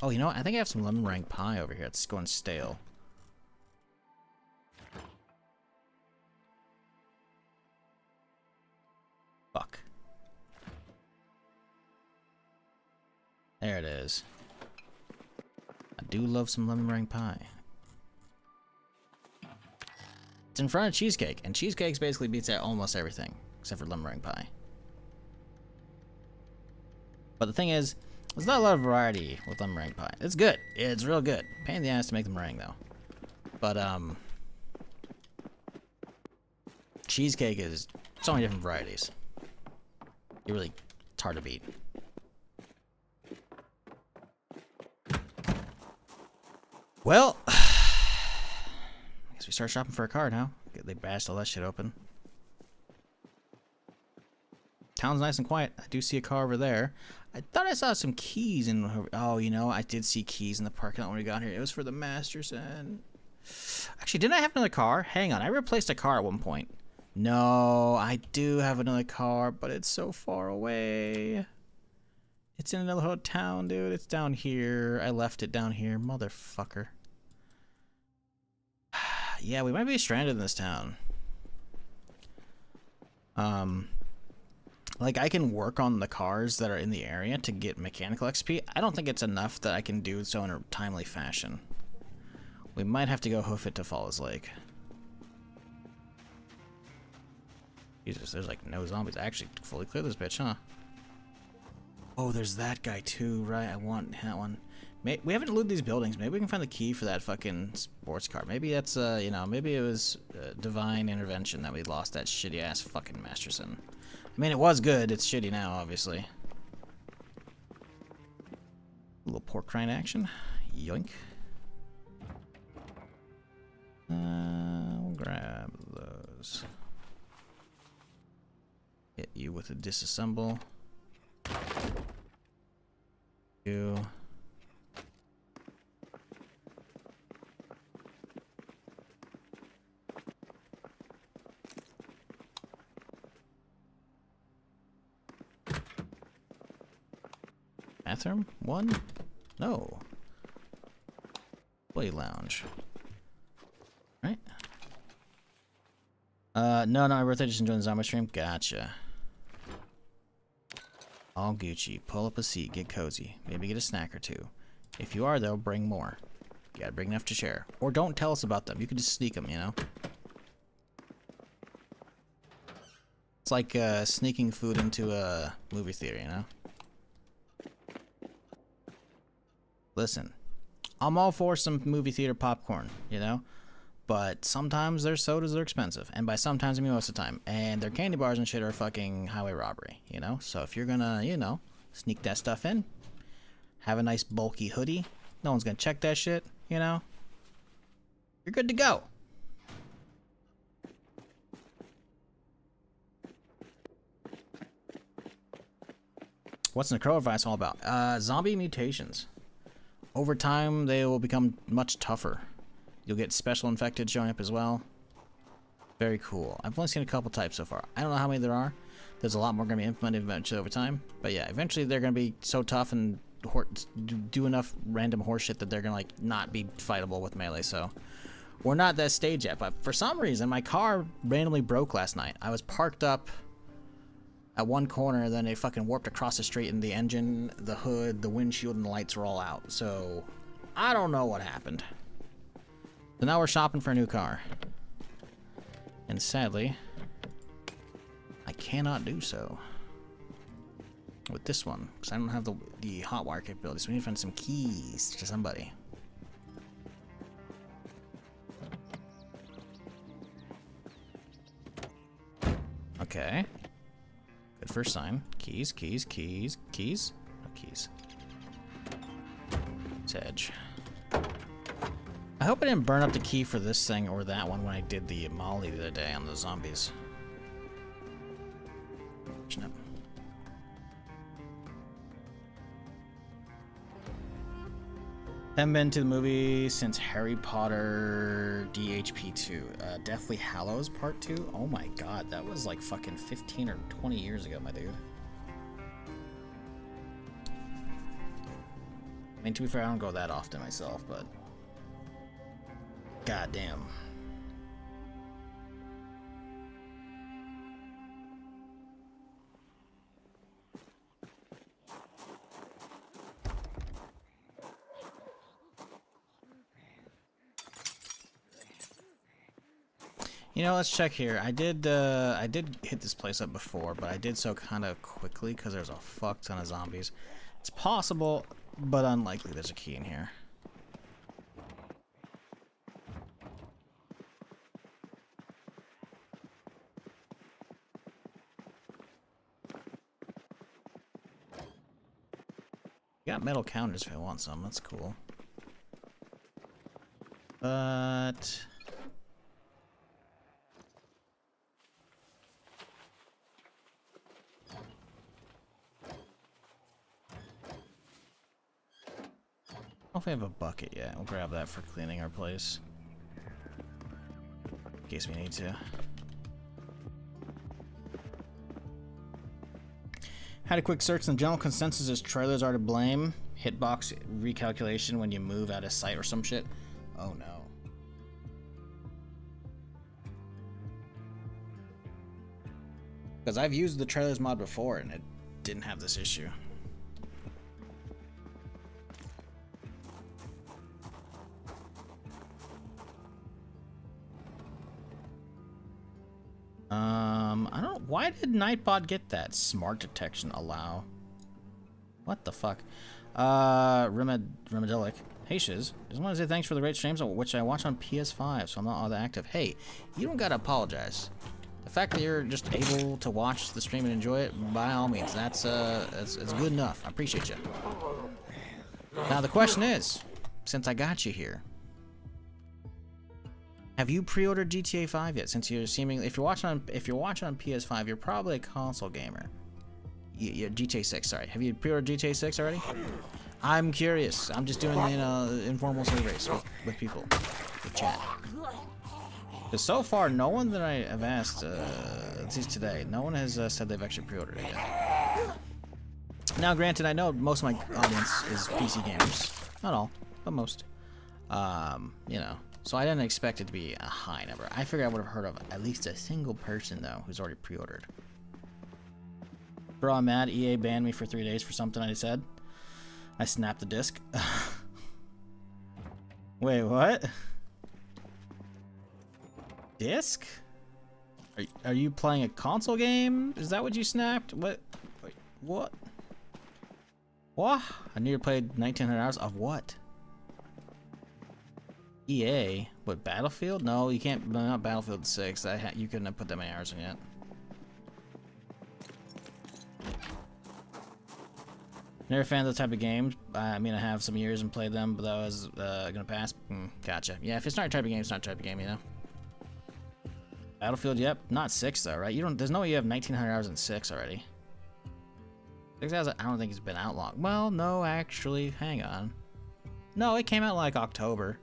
Oh, you know what? I think I have some lemon meringue pie over here. It's going stale. There it is. I do love some lemon meringue pie. It's in front of cheesecake, and cheesecake basically beats out almost everything, except for lemon meringue pie. But the thing is, there's not a lot of variety with lemon meringue pie. It's good. It's real good. Pain in the ass to make the meringue, though. But, cheesecake is so many different varieties. It's hard to beat. Well, I guess we start shopping for a car now. They bashed all that shit open. Town's nice and quiet. I do see a car over there. I thought I saw some keys in... Oh, you know, I did see keys in the parking lot when we got here. It was for the Masterson. Actually, didn't I have another car? Hang on, I replaced a car at one point. No, I do have another car, but it's so far away. It's in another town, dude. It's down here. I left it down here. Motherfucker. Yeah, we might be stranded in this town. Like, I can work on the cars that are in the area to get mechanical XP. I don't think it's enough that I can do so in a timely fashion. We might have to go hoof it to Falls Lake. Jesus, there's like no zombies. I actually fully cleared this bitch, huh? Oh, there's that guy too, right? I want that one. We haven't looted these buildings. Maybe we can find the key for that fucking sports car. Maybe that's, you know, maybe it was divine intervention that we lost that shitty ass fucking Masterson. I mean, it was good. It's shitty now, obviously. A little pork rind action. Yoink. We'll grab those. Hit you with a disassemble. You. Bathroom? One? No. Play lounge. Right? No, my birthday, just enjoying the zombie stream. Gotcha. All Gucci. Pull up a seat, get cozy. Maybe get a snack or two. If you are, though, bring more. You gotta bring enough to share. Or don't tell us about them. You can just sneak them, you know? It's like sneaking food into a movie theater, you know? Listen, I'm all for some movie theater popcorn, you know? But sometimes their sodas are expensive. And by sometimes, I mean most of the time. And their candy bars and shit are fucking highway robbery, you know? So if you're gonna, you know, sneak that stuff in, have a nice bulky hoodie, no one's gonna check that shit, you know? You're good to go. What's Necroa Virus all about? Zombie mutations. Over time, they will become much tougher. You'll get special infected showing up as well. Very cool. I've only seen a couple types so far. I don't know how many there are. There's a lot more going to be implemented eventually over time. But yeah, eventually they're going to be so tough and do enough random horseshit that they're going to like not be fightable with melee. So we're not that stage yet. But for some reason, my car randomly broke last night. I was parked up at one corner, then it fucking warped across the street, and the engine, the hood, the windshield, and the lights were all out. So I don't know what happened. So now we're shopping for a new car. And sadly, I cannot do so with this one, because I don't have the hotwire capability, so we need to find some keys to somebody. Okay. Good first sign. Keys, keys, keys, keys. No keys. It's edge. I hope I didn't burn up the key for this thing or that one when I did the molly the other day on the zombies. Snap. Haven't been to the movie since Harry Potter DHP 2. Deathly Hallows Part 2? Oh my god, that was like fucking 15 or 20 years ago, my dude. I mean, to be fair, I don't go that often myself, but... God damn. You know, let's check here. I did hit this place up before, but I did so kind of quickly because there's a fuck ton of zombies. It's possible, but unlikely there's a key in here. Got metal counters if I want some. That's cool. But I don't know if we have a bucket yet. We'll grab that for cleaning our place. In case we need to. Had a quick search, and the general consensus is trailers are to blame. Hitbox recalculation when you move out of sight or some shit. Oh no. Because I've used the trailers mod before and it didn't have this issue. I don't. Why did Nightbot get that? Smart detection allow. What the fuck? Remedelic. Hey Shiz, just want to say thanks for the great streams, which I watch on PS5, so I'm not all that active. Hey, you don't gotta apologize. The fact that you're just able to watch the stream and enjoy it, by all means, that's good enough. I appreciate you. Now the question is, since I got you here, have you pre-ordered GTA 5 yet? Since you're seemingly, if you're watching on PS5, you're probably a console gamer. GTA 6, sorry. Have you pre-ordered GTA 6 already? I'm curious. I'm just doing, you know, informal surveys with people, with chat. Because so far, no one that I have asked, at least today, no one has said they've actually pre-ordered it yet. Now, granted, I know most of my audience is PC gamers. Not all, but most. You know, so I didn't expect it to be a high number. I figured I would have heard of at least a single person, though, who's already pre-ordered. Bro, I'm mad. EA banned me for 3 days for something I said. I snapped the disc. Wait, what? Disc? Are you playing a console game? Is that what you snapped? What? Wait, what? What? I knew you played 1900 hours of what? EA? What, Battlefield? No, you can't. No, not Battlefield 6. You couldn't have put that many hours in yet. Never fan of the type of games. I mean, I have some years and played them, but that was gonna pass. Gotcha. Yeah, if it's not your type of game, it's not your type of game, you know. Battlefield, yep. Not 6 though, right? You don't. There's no way you have 1900 hours in 6 already. 6 hours. I don't think it's been out long. Well, no, actually, hang on. No, it came out like October.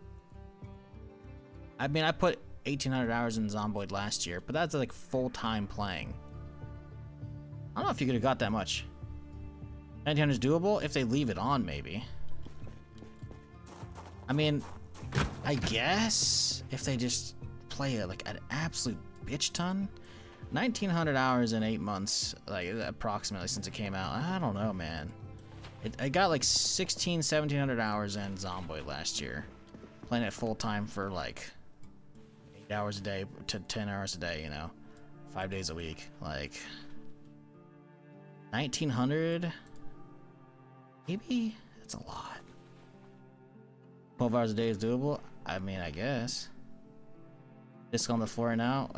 I mean, I put 1800 hours in Zomboid last year, but that's like full-time playing. I don't know if you could have got that much. 1900 is doable if they leave it on, maybe. I mean, I guess if they just play it like an absolute bitch ton. 1900 hours in 8 months, like approximately since it came out. I don't know, man. I got like 1700 hours in Zomboid last year, playing it full time for like 8 hours a day to 10 hours a day, you know, 5 days a week. Like 1900. Maybe? That's a lot. 12 hours a day is doable? I mean, I guess. Disc on the floor now?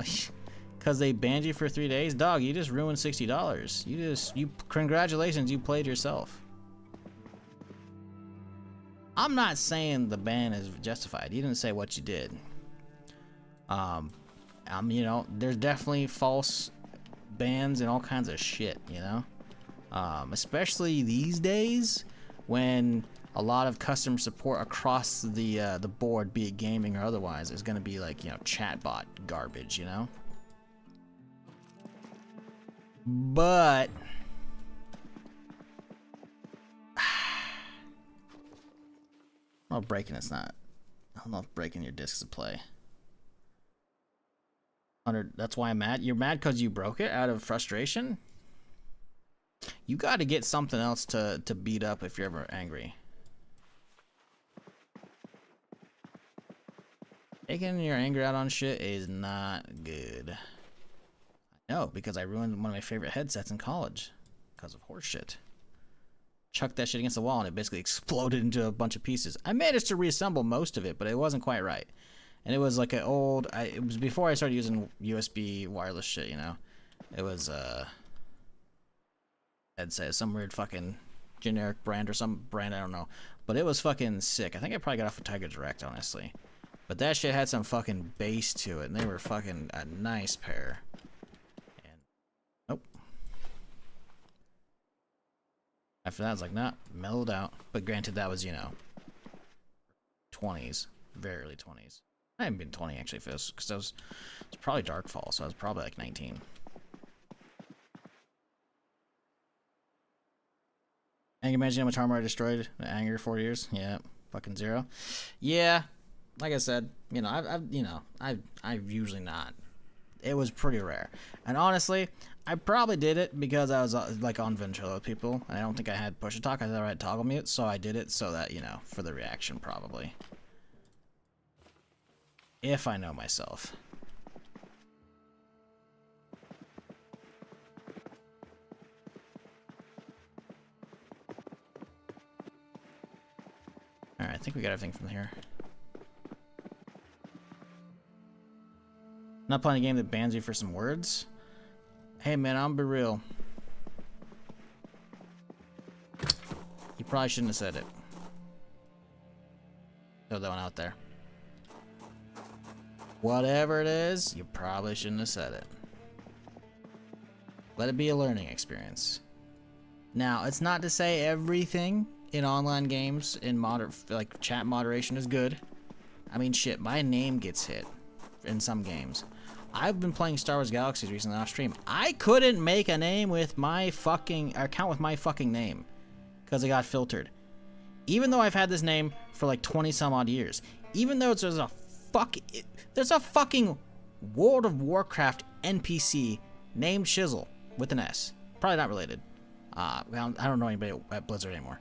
Because they banned you for 3 days? Dog, you just ruined $60. Congratulations, you played yourself. I'm not saying the ban is justified. You didn't say what you did. You know, there's definitely false bans and all kinds of shit, you know? Especially these days when a lot of customer support across the board, be it gaming or otherwise, is going to be like, you know, chatbot garbage, you know? But well, breaking it's not. I don't know if breaking your discs to play. That's why I'm mad. You're mad because you broke it out of frustration? You got to get something else to beat up if you're ever angry. Taking your anger out on shit is not good. No, because I ruined one of my favorite headsets in college because of horse shit. Chucked that shit against the wall and it basically exploded into a bunch of pieces. I managed to reassemble most of it, but it wasn't quite right. And it was like an old, it was before I started using USB wireless shit, you know. It was, I'd say some weird fucking generic brand or some brand, I don't know. But it was fucking sick. I think I probably got off of Tiger Direct, honestly. But that shit had some fucking bass to it, and they were fucking a nice pair. Nope. After that, I was like, nah, mellowed out. But granted, that was, you know, 20s. Very early 20s. I haven't been 20, actually, for this, because it was probably Darkfall, so I was probably like 19. I can imagine how much armor I destroyed in Anger 4 years. Yeah, fucking 0. Yeah, like I said, you know, I've usually not. It was pretty rare. And honestly, I probably did it because I was like on ventrilo with people, and I don't think I had push to talk. I thought I had toggle mute, so I did it so that, you know, for the reaction probably. If I know myself. Alright, I think we got everything from here. Not playing a game that bans you for some words? Hey man, I'm be real. You probably shouldn't have said it. Throw that one out there. Whatever it is, you probably shouldn't have said it. Let it be a learning experience. Now, it's not to say everything in online games in like chat moderation is good. I mean, shit, my name gets hit in some games. I've been playing Star Wars Galaxies recently off stream. I couldn't make a name with my fucking account with my fucking name because it got filtered. Even though I've had this name for like 20 some odd years. Even though there's a fucking World of Warcraft NPC named Shizzle with an S. Probably not related. I don't know anybody at Blizzard anymore.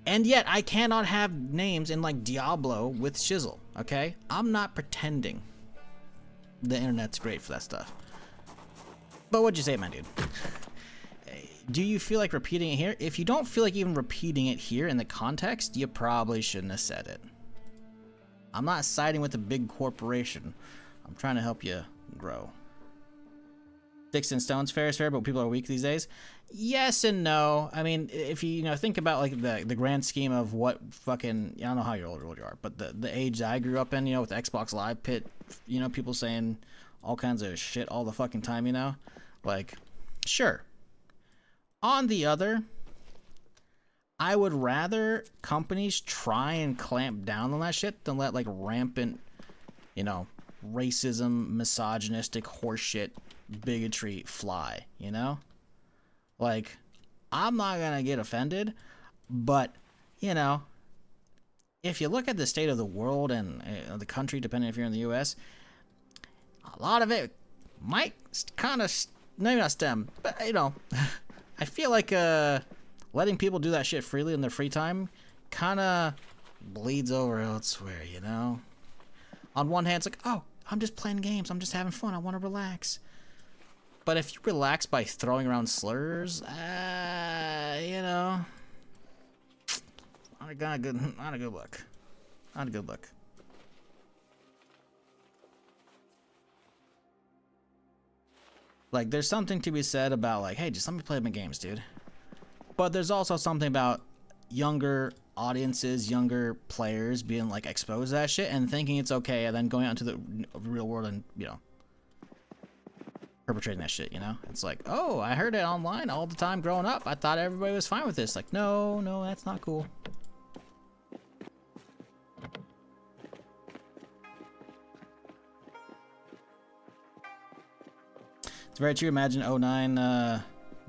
And yet I cannot have names in like Diablo with Shizzle. Okay, I'm not pretending. The internet's great for that stuff. But what'd you say, my dude? Do you feel like repeating it here? If you don't feel like even repeating it here in the context, you probably shouldn't have said it. I'm not siding with a big corporation. I'm trying to help you grow. Sticks and stones fair is fair, but people are weak these days. Yes and no. I mean, if you think about like the grand scheme of what fucking, I don't know how old you are, but the age that I grew up in, with Xbox Live Pit, people saying all kinds of shit all the fucking time, like, sure. On the other, I would rather companies try and clamp down on that shit than let like rampant, racism, misogynistic horseshit, bigotry fly, Like, I'm not gonna get offended, but, if you look at the state of the world and the country, depending if you're in the U.S., a lot of it might kind of, maybe not stem, but, I feel like letting people do that shit freely in their free time kind of bleeds over elsewhere, On one hand, it's like, oh, I'm just playing games. I'm just having fun. I want to relax. But if you relax by throwing around slurs, not a good look. Not a good look. Like, there's something to be said about, like, hey, just let me play my games, dude. But there's also something about younger audiences, younger players being, like, exposed to that shit and thinking it's okay, and then going out into the real world and, perpetrating that shit, It's like, oh, I heard it online all the time growing up. I thought everybody was fine with this. Like, no, that's not cool. It's very true. Imagine 09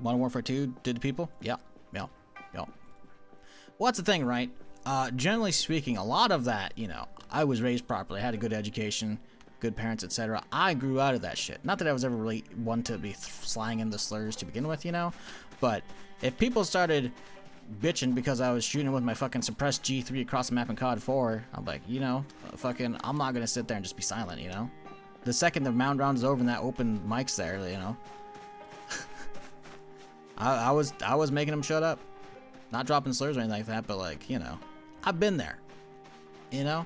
Modern Warfare 2 did to people. Yeah. Well, that's the thing, right? Generally speaking, a lot of that, I was raised properly. I had a good education, good parents, etc. I grew out of that shit. Not that I was ever really one to be slanging the slurs to begin with, But if people started bitching because I was shooting with my fucking suppressed G3 across the map in COD 4. I'm like, you know, fucking, I'm not gonna sit there and just be silent, you know? The second the mound round is over and that open mic's there, you know? I was making him shut up. Not dropping slurs or anything like that, but like, you know, I've been there, you know?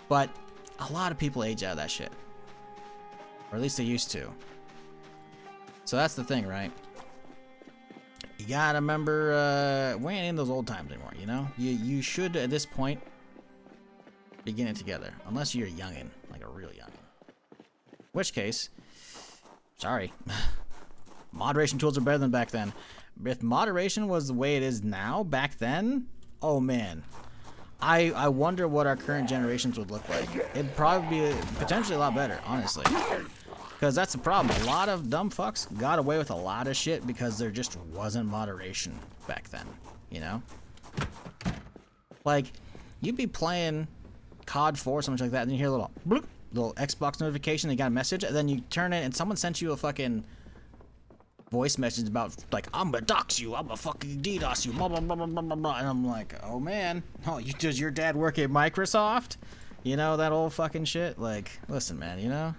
But a lot of people age out of that shit. Or at least they used to. So that's the thing, right? You gotta remember, we ain't in those old times anymore, you know? You should, at this point, be getting it together. Unless you're a youngin', like a real youngin'. In which case, sorry. Moderation tools are better than back then. If moderation was the way it is now, back then, oh man. I wonder what our current generations would look like. It'd probably be potentially a lot better, honestly. Because that's the problem. A lot of dumb fucks got away with a lot of shit because there just wasn't moderation back then, you know? Like, you'd be playing COD 4 or something like that, and you hear a little bloop, little Xbox notification, you got a message, and then you turn it and someone sent you a fucking voice message about, like, I'm gonna dox you, I'm gonna fucking DDoS you, blah, blah, blah, blah, blah, blah. And I'm like, oh man, oh, does your dad work at Microsoft? You know, that old fucking shit? Like, listen, man, you know?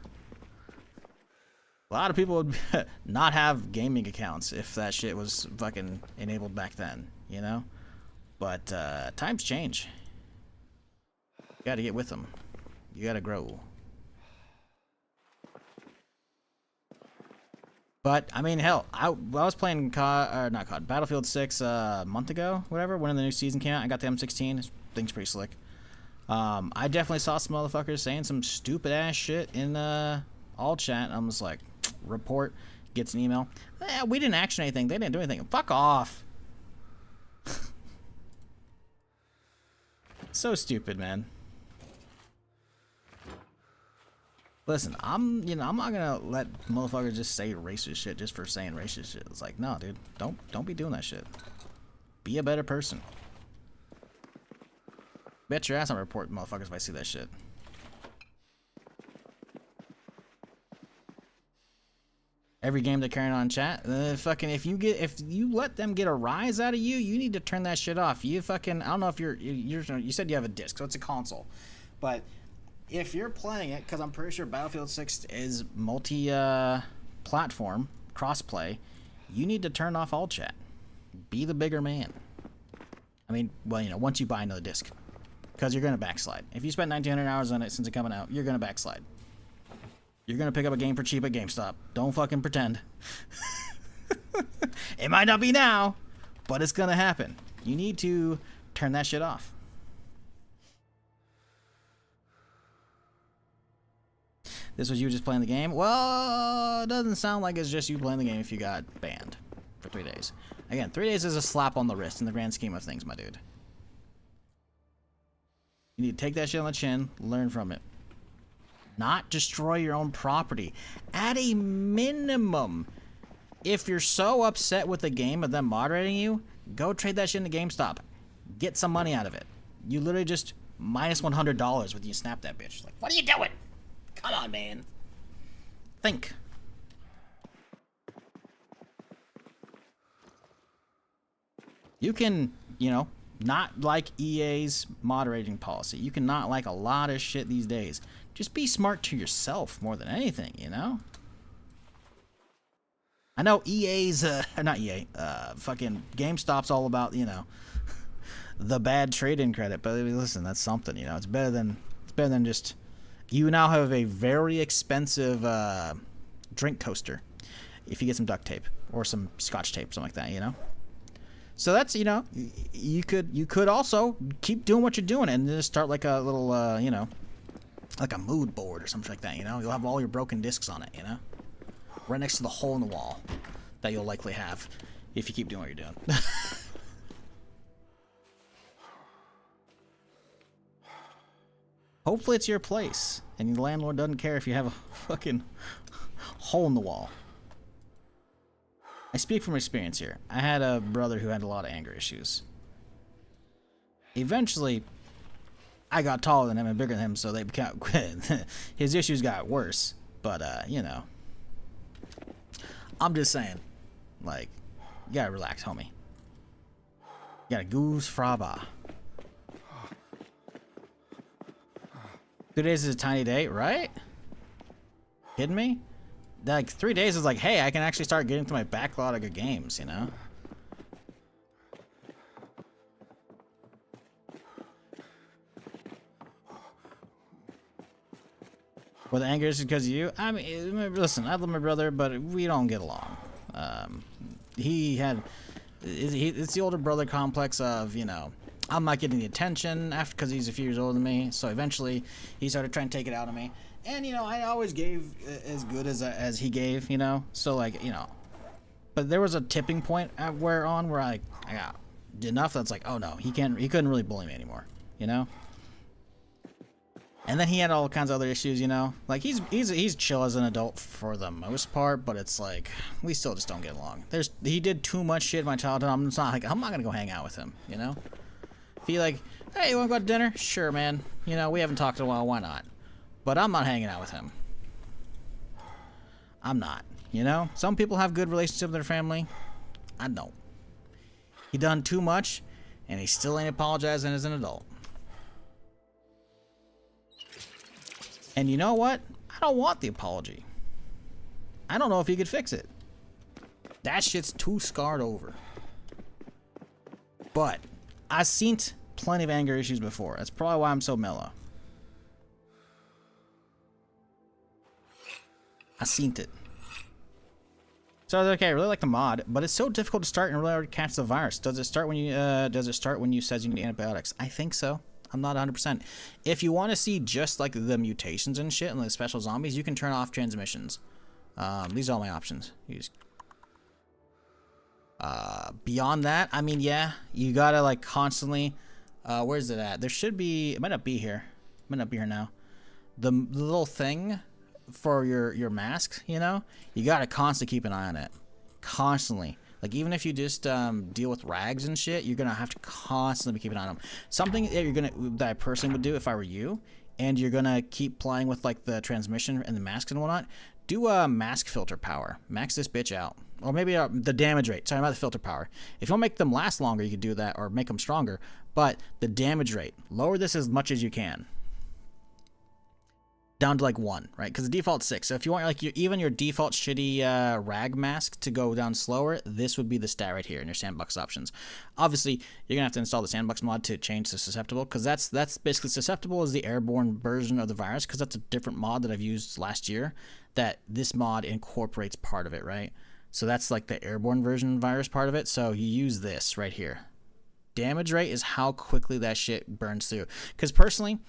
A lot of people would not have gaming accounts if that shit was fucking enabled back then, you know? But, times change. You gotta get with them. You gotta grow. But, I mean, hell, I was playing Battlefield 6 a month ago, whatever, when the new season came out. I got the M16. This thing's pretty slick. I definitely saw some motherfuckers saying some stupid ass shit in all chat. I'm just like, report, gets an email. We didn't action anything. They didn't do anything. Fuck off. So stupid, man. Listen, I'm not gonna let motherfuckers just say racist shit just for saying racist shit. It's like, no, dude, don't be doing that shit. Be a better person. Bet your ass I'm reporting motherfuckers if I see that shit. Every game they're carrying on chat, fucking if you let them get a rise out of you, you need to turn that shit off. You fucking, I don't know if you said you have a disc, so it's a console, but if you're playing it, because I'm pretty sure Battlefield 6 is multi-platform, cross-play, you need to turn off all chat. Be the bigger man. I mean, well, you know, once you buy another disc, because you're going to backslide. If you spent 1,900 hours on it since it's coming out, you're going to backslide. You're going to pick up a game for cheap at GameStop. Don't fucking pretend. It might not be now, but it's going to happen. You need to turn that shit off. This was you just playing the game? Well, it doesn't sound like it's just you playing the game if you got banned for 3 days. Again, 3 days is a slap on the wrist in the grand scheme of things, my dude. You need to take that shit on the chin, learn from it. Not destroy your own property. At a minimum, if you're so upset with the game of them moderating you, go trade that shit into GameStop. Get some money out of it. You literally just minus $100 when you snap that bitch. Like, what are you doing? Come on, man. Think. You can, you know, not like EA's moderating policy. You can not like a lot of shit these days. Just be smart to yourself more than anything, you know? I know EA's, not EA, fucking GameStop's all about, you know, the bad trade-in credit. But listen, that's something, you know? It's better than just... You now have a very expensive drink coaster if you get some duct tape or some scotch tape, something like that, you know? So that's, you know, you could also keep doing what you're doing and just start like a little, you know, like a mood board or something like that, you know? You'll have all your broken discs on it, you know? Right next to the hole in the wall that you'll likely have if you keep doing what you're doing. Hopefully it's your place, and the landlord doesn't care if you have a fucking hole in the wall. I speak from experience here. I had a brother who had a lot of anger issues. Eventually, I got taller than him and bigger than him, so they became his issues got worse. But you know, I'm just saying, like, you gotta relax, homie. Got a goose fraba. 2 days is a tiny day, right? Kidding me? Like 3 days is like, hey, I can actually start getting to my backlog of games, you know? Well, the anger is because of you. I mean, listen, I love my brother, but we don't get along. He had, it's the older brother complex of, you know, I'm not getting the attention after because he's a few years older than me. So eventually, he started trying to take it out of me. And you know, I always gave as good as he gave, you know. So like, you know, but there was a tipping point where I got enough that's like, oh no, he couldn't really bully me anymore, you know. And then he had all kinds of other issues, you know. Like he's chill as an adult for the most part, but it's like we still just don't get along. He did too much shit in my childhood. I'm not gonna go hang out with him, you know. If he like, hey, you wanna go out to dinner? Sure, man. You know, we haven't talked in a while. Why not? But I'm not hanging out with him. I'm not. You know, some people have good relationships with their family. I don't. He done too much, and he still ain't apologizing as an adult. And you know what? I don't want the apology. I don't know if he could fix it. That shit's too scarred over. But I've seen plenty of anger issues before. That's probably why I'm so mellow. I seen it. So okay, I really like the mod, but it's so difficult to start and really hard to catch the virus. Does it start when you says you need antibiotics? I think so. I'm not 100%. If you want to see just like the mutations and shit and the special zombies, you can turn off transmissions. These are all my options. Beyond that, I mean, yeah, you gotta like constantly. Where's it at? There should be. It might not be here. It might not be here now. The little thing for your mask, you know, you gotta constantly keep an eye on it, constantly. Like even if you just deal with rags and shit, you're gonna have to constantly be keeping an eye on them. Something that I personally would do if I were you, and you're gonna keep playing with like the transmission and the masks and whatnot. Do a mask filter power. Max this bitch out, or maybe the damage rate. Sorry about the filter power. If you want to make them last longer, you could do that, or make them stronger. But the damage rate, lower this as much as you can. Down to like 1, right? Because the default's 6. So if you want like even your default shitty rag mask to go down slower, this would be the stat right here in your sandbox options. Obviously, you're gonna have to install the sandbox mod to change the susceptible, because that's basically susceptible is the airborne version of the virus, because that's a different mod that I've used last year. That this mod incorporates part of it, right? So that's like the airborne version virus part of it. So you use this right here. Damage rate is how quickly that shit burns through. Because personally,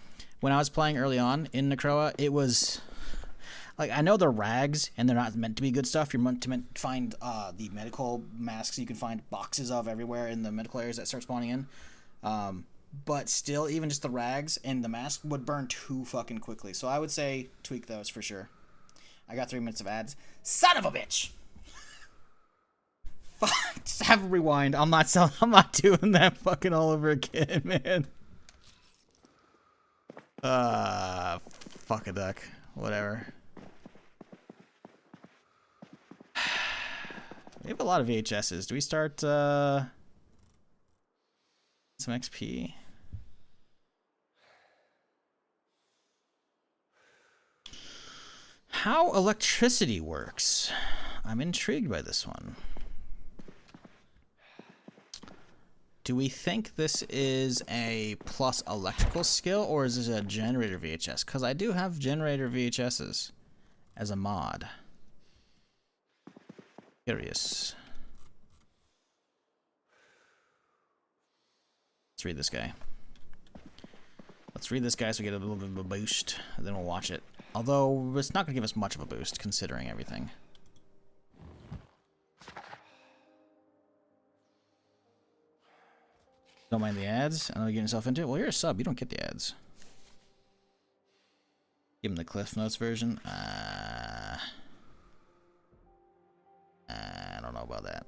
when I was playing early on in Necroa, it was like, I know they're rags and they're not meant to be good stuff. You're meant to find the medical masks you can find boxes of everywhere in the medical areas that start spawning in. But still, even just the rags and the mask would burn too fucking quickly. So I would say tweak those for sure. I got 3 minutes of ads. Son of a bitch! Fuck, just have a rewind. I'm not doing that fucking all over again, man. Fuck a duck. Whatever. We have a lot of VHSs. Do we start some XP? How electricity works. I'm intrigued by this one. Do we think this is a plus electrical skill, or is this a generator VHS? Because I do have generator VHSs as a mod. Curious. Let's read this guy. Let's read this guy so we get a little bit of a boost, and then we'll watch it. Although, it's not going to give us much of a boost, considering everything. Don't mind the ads. I know you're getting yourself into it. Well, you're a sub. You don't get the ads. Give him the Cliff Notes version. I don't know about that.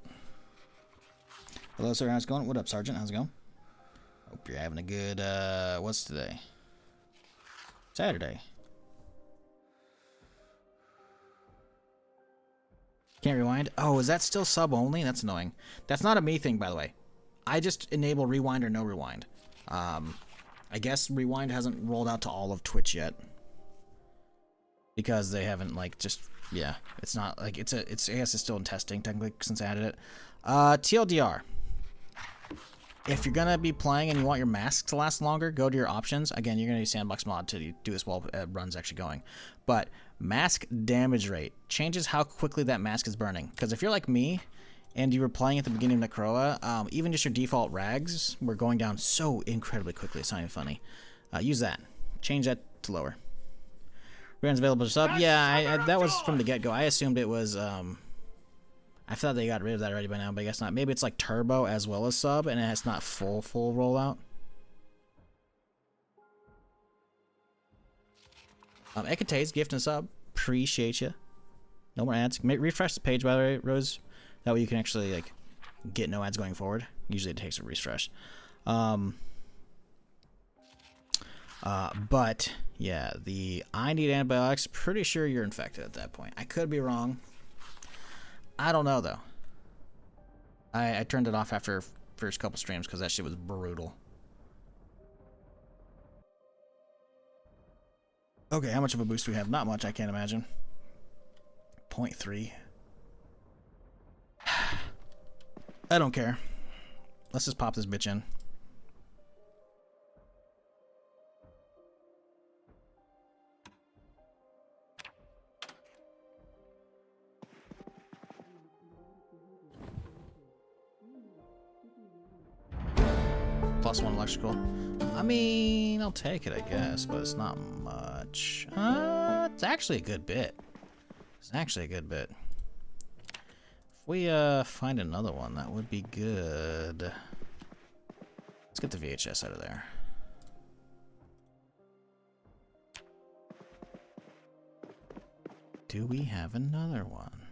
Hello, sir. How's it going? What up, Sergeant? How's it going? Hope you're having a good, what's today? Saturday. Can't rewind. Oh, is that still sub only? That's annoying. That's not a me thing, by the way. I just enable rewind or no rewind. I guess rewind hasn't rolled out to all of Twitch yet. Because they haven't, like, just, yeah. It's not, like, I guess it's still in testing, technically, since I added it. TLDR. If you're gonna be playing and you want your mask to last longer, go to your options. Again, you're gonna use Sandbox Mod to do this while it run's actually going. But mask damage rate changes how quickly that mask is burning. Because if you're like me, and you were playing at the beginning of Necroa, even just your default rags were going down so incredibly quickly, it's not even funny. Use that. Change that to lower. Reruns available to sub. Yeah, that was from the get-go. I assumed it was, I thought they got rid of that already by now, but I guess not. Maybe it's like turbo as well as sub, and it's not full rollout. Ekate's gift and sub. Appreciate you. No more ads. Refresh the page, by the way, Rose. That way you can actually, like, get no ads going forward. Usually it takes a refresh. But, yeah, I need antibiotics. Pretty sure you're infected at that point. I could be wrong. I don't know, though. I turned it off after first couple streams because that shit was brutal. Okay, how much of a boost do we have? Not much, I can't imagine. 0.3. I don't care. Let's just pop this bitch in. +1 electrical. I mean, I'll take it, I guess, but it's not much. It's actually a good bit. It's actually a good bit. If we find another one, that would be good. Let's get the VHS out of there. Do we have another one?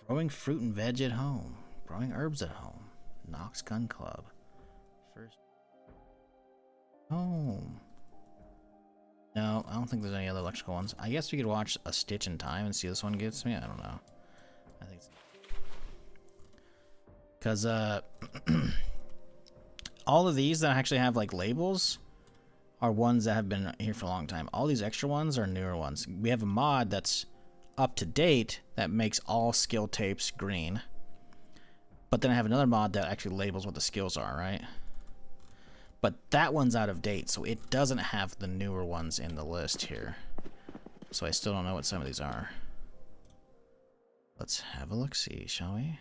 Growing fruit and veg at home. Growing herbs at home. Knox Gun Club. First home. No, I don't think there's any other electrical ones. I guess we could watch A Stitch in Time and see if this one gets me. I don't know. I think so. Because all of these that actually have like labels are ones that have been here for a long time. All these extra ones are newer ones. We have a mod that's up to date that makes all skill tapes green. But then I have another mod that actually labels what the skills are, right? But that one's out of date, so it doesn't have the newer ones in the list here. So I still don't know what some of these are. Let's have a look-see, shall we?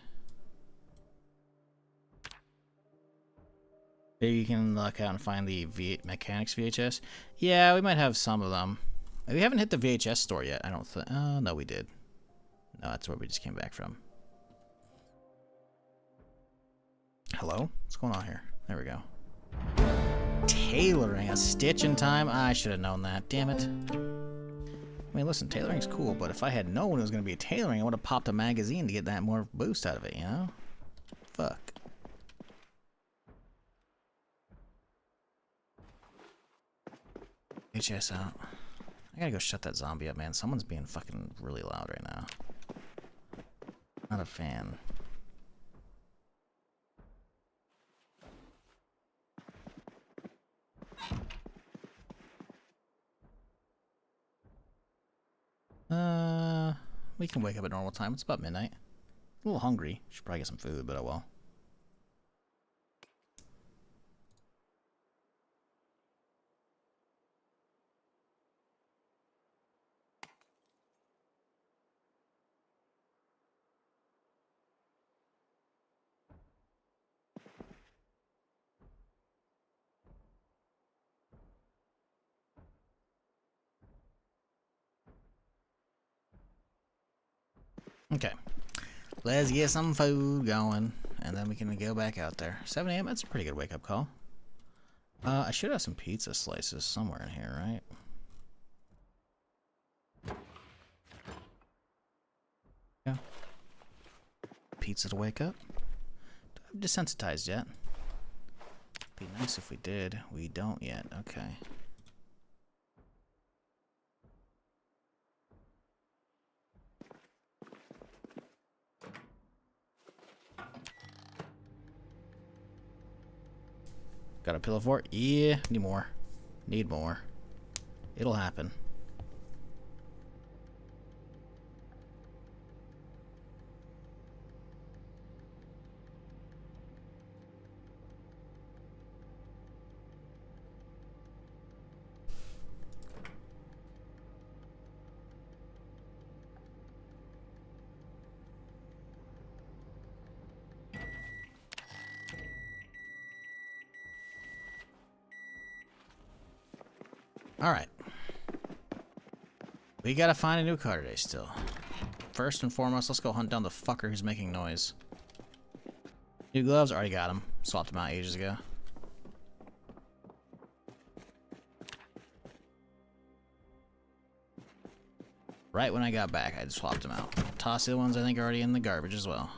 Maybe you can look out and find the Mechanics VHS. Yeah, we might have some of them. We haven't hit the VHS store yet, I don't think. No, we did. No, that's where we just came back from. Hello? What's going on here? There we go. Tailoring, A Stitch in Time? I should have known that. Damn it. I mean, listen, tailoring's cool, but if I had known it was going to be a tailoring, I would have popped a magazine to get that more boost out of it, you know? Fuck. HS out. I gotta go shut that zombie up, man. Someone's being fucking really loud right now. Not a fan. We can wake up at normal time. It's about midnight. A little hungry. Should probably get some food, but oh well. Okay. Let's get some food going, and then we can go back out there. 7 a.m., that's a pretty good wake-up call. I should have some pizza slices somewhere in here, right? Yeah. Pizza to wake up. I'm desensitized yet. Be nice if we did. We don't yet. Okay. Got a pillow fort? Yeah, need more. Need more. It'll happen. Alright. We gotta find a new car today still. First and foremost, let's go hunt down the fucker who's making noise. New gloves? Already got them. Swapped them out ages ago. Right when I got back, I just swapped them out. Toss the ones I think are already in the garbage as well.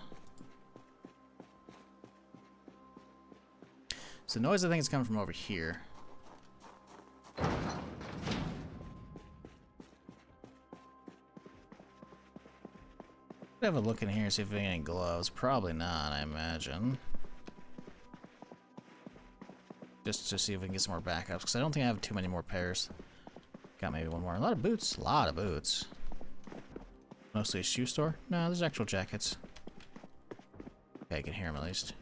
So the noise I think is coming from over here. Have a look in here, see if we have any gloves. Probably not, I imagine. Just to see if we can get some more backups, because I don't think I have too many more pairs. Got maybe one more. A lot of boots. A lot of boots. Mostly a shoe store? No, there's actual jackets. Okay, I can hear them at least.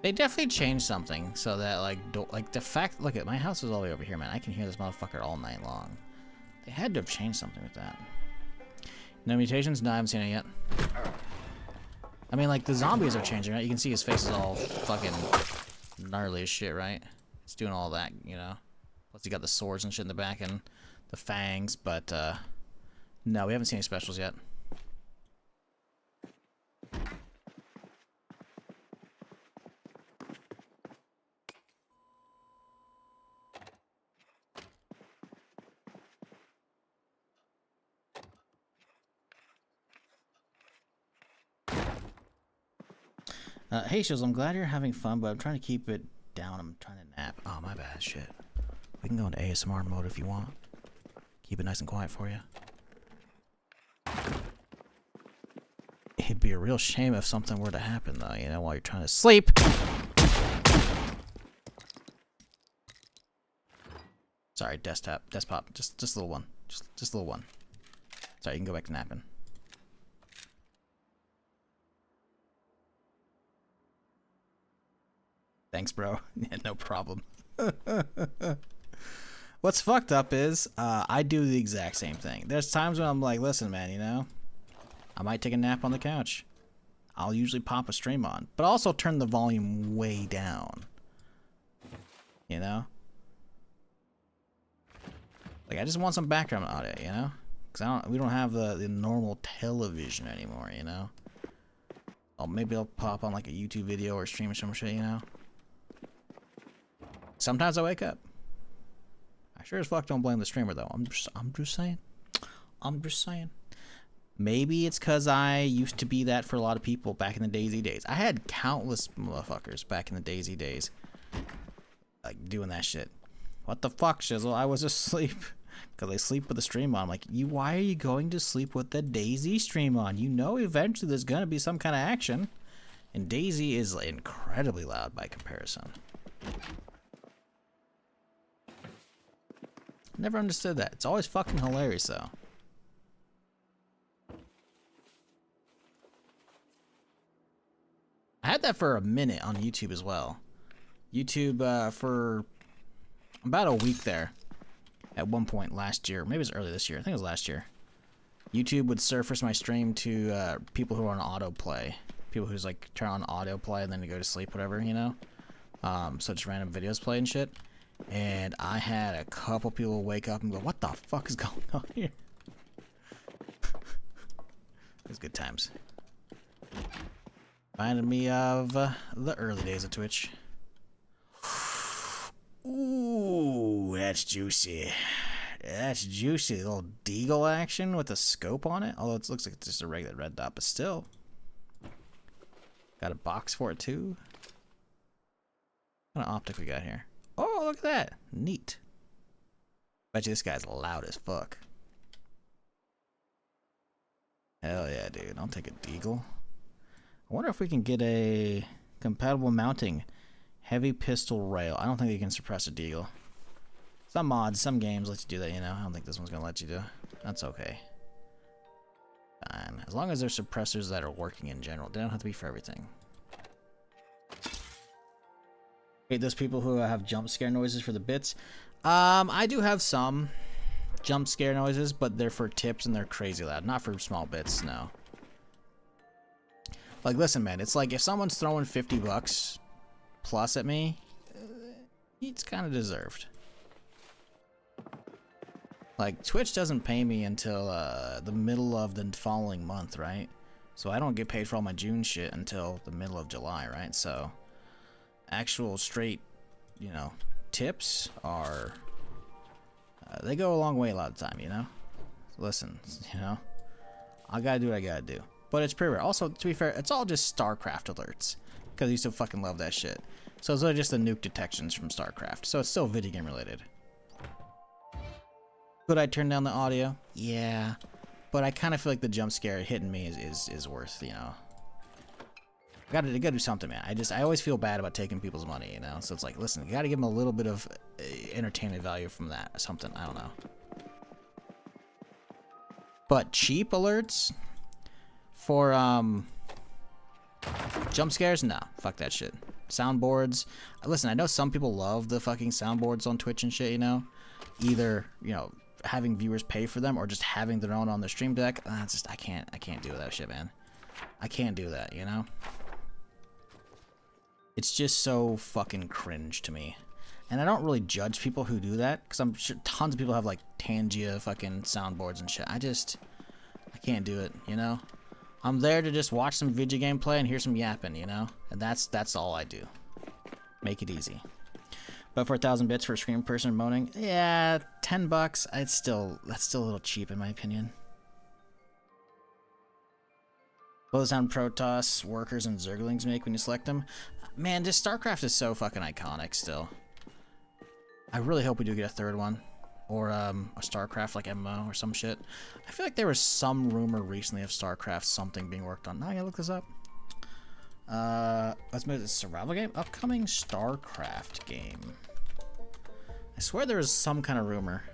They definitely changed something so that like the fact, look at my house is all the way over here, man. I can hear this motherfucker all night long. They had to have changed something with that. No mutations? No, I haven't seen it yet. I mean, like the zombies are changing, right? You can see his face is all fucking gnarly as shit, right? It's doing all that, you know. Plus he got the swords and shit in the back and the fangs, but no, we haven't seen any specials yet. Hey, Shields, I'm glad you're having fun, but I'm trying to keep it down. I'm trying to nap. Oh, my bad. Shit. We can go into ASMR mode if you want. Keep it nice and quiet for you. It'd be a real shame if something were to happen, though, you know, while you're trying to sleep. Sorry, desktop. Just a little one. Just a little one. Sorry, you can go back to napping. Thanks, bro. Yeah, no problem. What's fucked up is I do the exact same thing. There's times when I'm like, listen, man, you know, I might take a nap on the couch. I'll usually pop a stream on, but also turn the volume way down. You know? Like, I just want some background audio, you know? Because we don't have the normal television anymore, you know? Oh, maybe I'll pop on like a YouTube video or stream or some shit, you know? Sometimes I wake up. I sure as fuck don't blame the streamer though. I'm just saying. I'm just saying. Maybe it's cause I used to be that for a lot of people back in the DayZ days. I had countless motherfuckers back in the DayZ days, like doing that shit. What the fuck, Shizzle? I was asleep. Cause I sleep with the stream on. I'm like, why are you going to sleep with the DayZ stream on? You know eventually there's gonna be some kind of action. And DayZ is incredibly loud by comparison. Never understood that. It's always fucking hilarious, though. I had that for a minute on YouTube as well. YouTube for about a week there. At one point last year. Maybe it was early this year. I think it was last year. YouTube would surface my stream to people who are on autoplay. People who's like turn on autoplay and then to go to sleep, whatever, you know? So just random videos play and shit. And I had a couple people wake up and go, what the fuck is going on here? It was good times. Reminded me of the early days of Twitch. Ooh, that's juicy. That's juicy. A little deagle action with a scope on it. Although it looks like it's just a regular red dot, but still. Got a box for it too. What kind of optic we got here? Oh, look at that. Neat. Bet you this guy's loud as fuck. Hell yeah, dude. I'll take a deagle. I wonder if we can get a compatible mounting heavy pistol rail. I don't think you can suppress a deagle. Some mods, some games let you do that, you know. I don't think this one's gonna let you do. That's okay. Fine. As long as there's suppressors that are working in general. They don't have to be for everything. Hate those people who have jump scare noises for the bits. I do have some jump scare noises, but they're for tips and they're crazy loud. Not for small bits, no. Like, listen, man, it's like if someone's throwing 50 bucks plus at me, it's kind of deserved. Like, Twitch doesn't pay me until the middle of the following month, right? So I don't get paid for all my June shit until the middle of July, right? So actual straight, you know, tips are, they go a long way a lot of the time, you know? So listen, you know, I gotta do what I gotta do. But it's pretty rare. Also, to be fair, it's all just StarCraft alerts, because I used to fucking love that shit. So it's just the nuke detections from StarCraft. So it's still video game related. Could I turn down the audio? Yeah. But I kind of feel like the jump scare hitting me is worth, you know. I gotta do something, man. I always feel bad about taking people's money, you know. So it's like, listen, you gotta give them a little bit of entertainment value from that or something. I don't know. But cheap alerts for jump scares? No, fuck that shit. Soundboards. Listen, I know some people love the fucking soundboards on Twitch and shit, you know. Either, you know, having viewers pay for them or just having their own on the stream deck. It's just I can't do that shit, man. I can't do that, you know. It's just so fucking cringe to me. And I don't really judge people who do that, because I'm sure tons of people have like Tangia fucking soundboards and shit. I can't do it, you know. I'm there to just watch some video game play and hear some yapping, you know. And that's all I do. Make it easy. But for 1,000 bits for a screen person moaning, yeah, 10 bucks. That's still a little cheap in my opinion. What the sound Protoss workers and Zerglings make when you select them? Man, this StarCraft is so fucking iconic still. I really hope we do get a third one. Or a StarCraft like MMO or some shit. I feel like there was some rumor recently of StarCraft something being worked on. Now I gotta look this up. Let's move to the survival game. Upcoming StarCraft game. I swear there was some kind of rumor.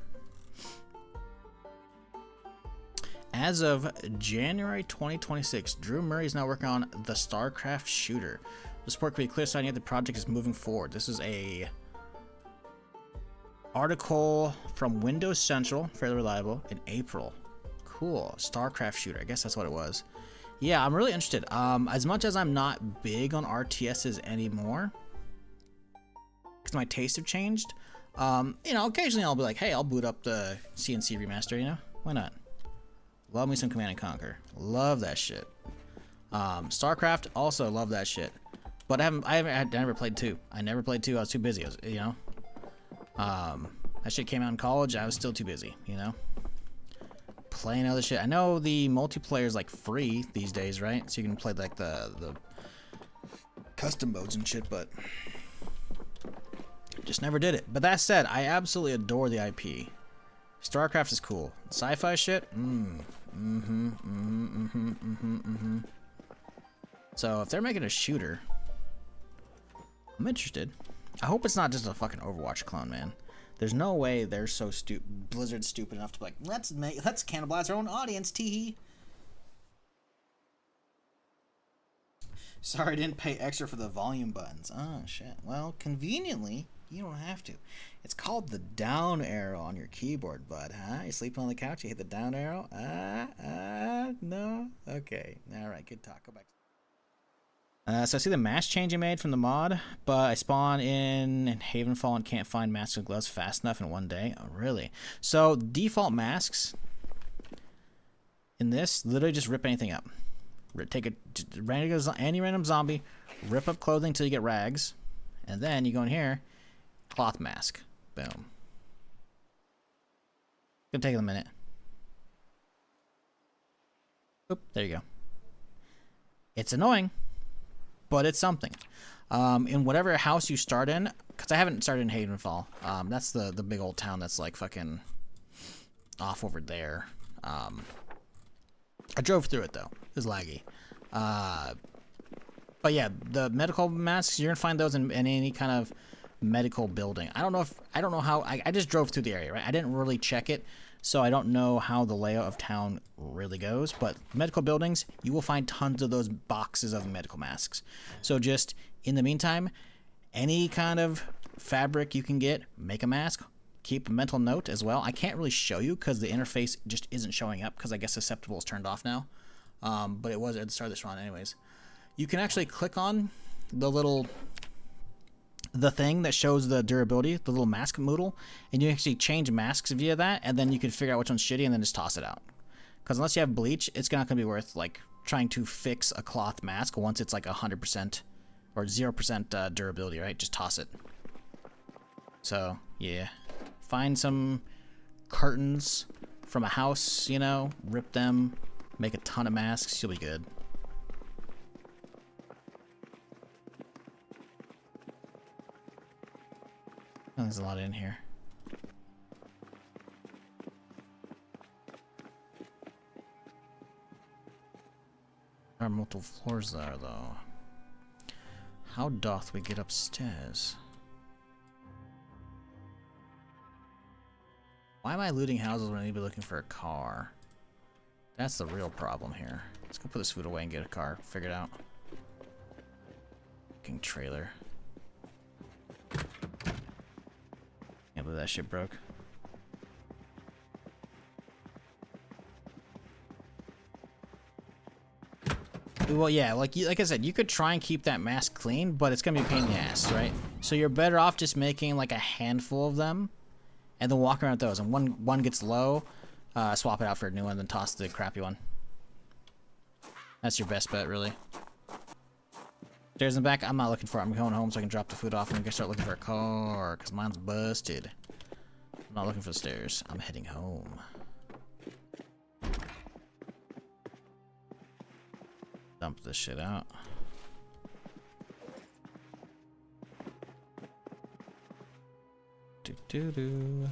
As of January 2026, Drew Murray is now working on the StarCraft shooter. The support could be clear sign yet the project is moving forward. This is a article from Windows Central, fairly reliable, in April. Cool. StarCraft shooter. I guess that's what it was. Yeah, I'm really interested. As much as I'm not big on RTSs anymore, because my tastes have changed, you know, occasionally I'll be like, hey, I'll boot up the CNC remaster, you know? Why not? Love me some Command & Conquer. Love that shit. StarCraft, also love that shit. But I never played 2. I never played 2. I was too busy, you know? That shit came out in college. I was still too busy, you know? Playing other shit. I know the multiplayer is like free these days, right? So you can play like the custom modes and shit, but just never did it. But that said, I absolutely adore the IP. StarCraft is cool. Sci-fi shit? So if they're making a shooter, I'm interested. I hope it's not just a fucking Overwatch clone, man. There's no way they're so Blizzard's stupid enough to be like, let's cannibalize our own audience, teehee. Sorry, I didn't pay extra for the volume buttons. Oh shit. Well, conveniently, you don't have to. It's called the down arrow on your keyboard, bud, huh? You sleeping on the couch, you hit the down arrow? No? Okay. Alright, good talk. Go back. So I see the mask change I made from the mod, but I spawn in Havenfall and can't find masks and gloves fast enough in one day. Oh, really? So default masks in this literally just rip anything up. Take any random zombie, rip up clothing till you get rags, and then you go in here, cloth mask. Boom. gonna take a minute. Oop, there you go. It's annoying, but it's something. In whatever house you start in, because I haven't started in Havenfall. That's the big old town that's like fucking off over there. I drove through it though. It was laggy. But yeah, the medical masks, you're gonna find those in any kind of medical building. I don't know how. I just drove through the area, right? I didn't really check it, so I don't know how the layout of town really goes. But medical buildings, you will find tons of those boxes of medical masks. So just in the meantime, any kind of fabric you can get, make a mask. Keep a mental note as well. I can't really show you because the interface just isn't showing up because I guess Susceptible is turned off now. But it was at the start of this run anyways. You can actually click on the thing that shows the durability, the little mask modal, and you actually change masks via that, and then you can figure out which one's shitty and then just toss it out. Because unless you have bleach, it's not going to be worth like trying to fix a cloth mask once it's like 100% or 0% durability, right? Just toss it. So, yeah. Find some curtains from a house, you know, rip them, make a ton of masks, you'll be good. Oh, there's a lot in here. There are multiple floors there, though. How doth we get upstairs? Why am I looting houses when I need to be looking for a car? That's the real problem here. Let's go put this food away and get a car figured out. Fucking trailer. Can't believe that shit broke. Well, yeah, like I said, you could try and keep that mask clean, but it's gonna be a pain in the ass, right? So you're better off just making like a handful of them, and then walk around with those. And one gets low, swap it out for a new one, then toss the crappy one. That's your best bet, really. Stairs in the back, I'm not looking for it. I'm going home so I can drop the food off and go start looking for a car, because mine's busted. I'm not looking for the stairs. I'm heading home. Dump this shit out. Do.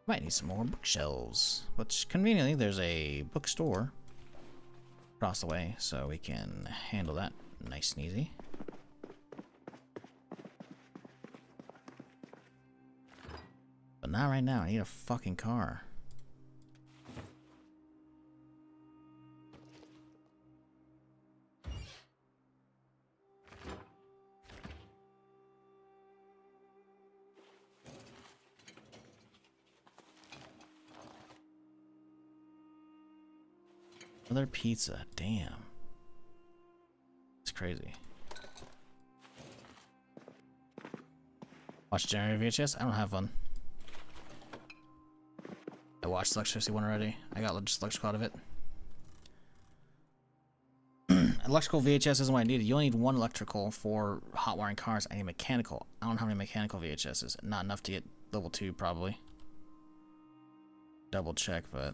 Might need some more bookshelves, which conveniently there's a bookstore across the way, so we can handle that nice and easy. But not right now. I need a fucking car. Another pizza, damn. It's crazy. Watch generator VHS? I don't have one. I watched the electricity one already. I got just electrical out of it. Electrical VHS isn't what I needed. You only need one electrical for hot wiring cars. I need mechanical. I don't have any mechanical VHSs. Not enough to get level 2, probably. Double check, but...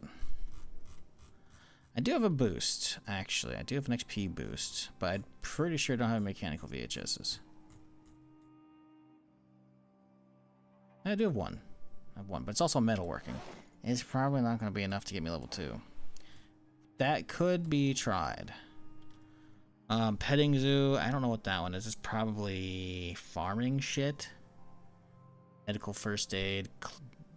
I do have a boost, actually. I do have an XP boost, but I'm pretty sure I don't have mechanical VHSs. I do have one. I have one, but it's also metalworking. It's probably not going to be enough to get me level 2. That could be tried. Petting zoo, I don't know what that one is. It's probably farming shit. Medical first aid,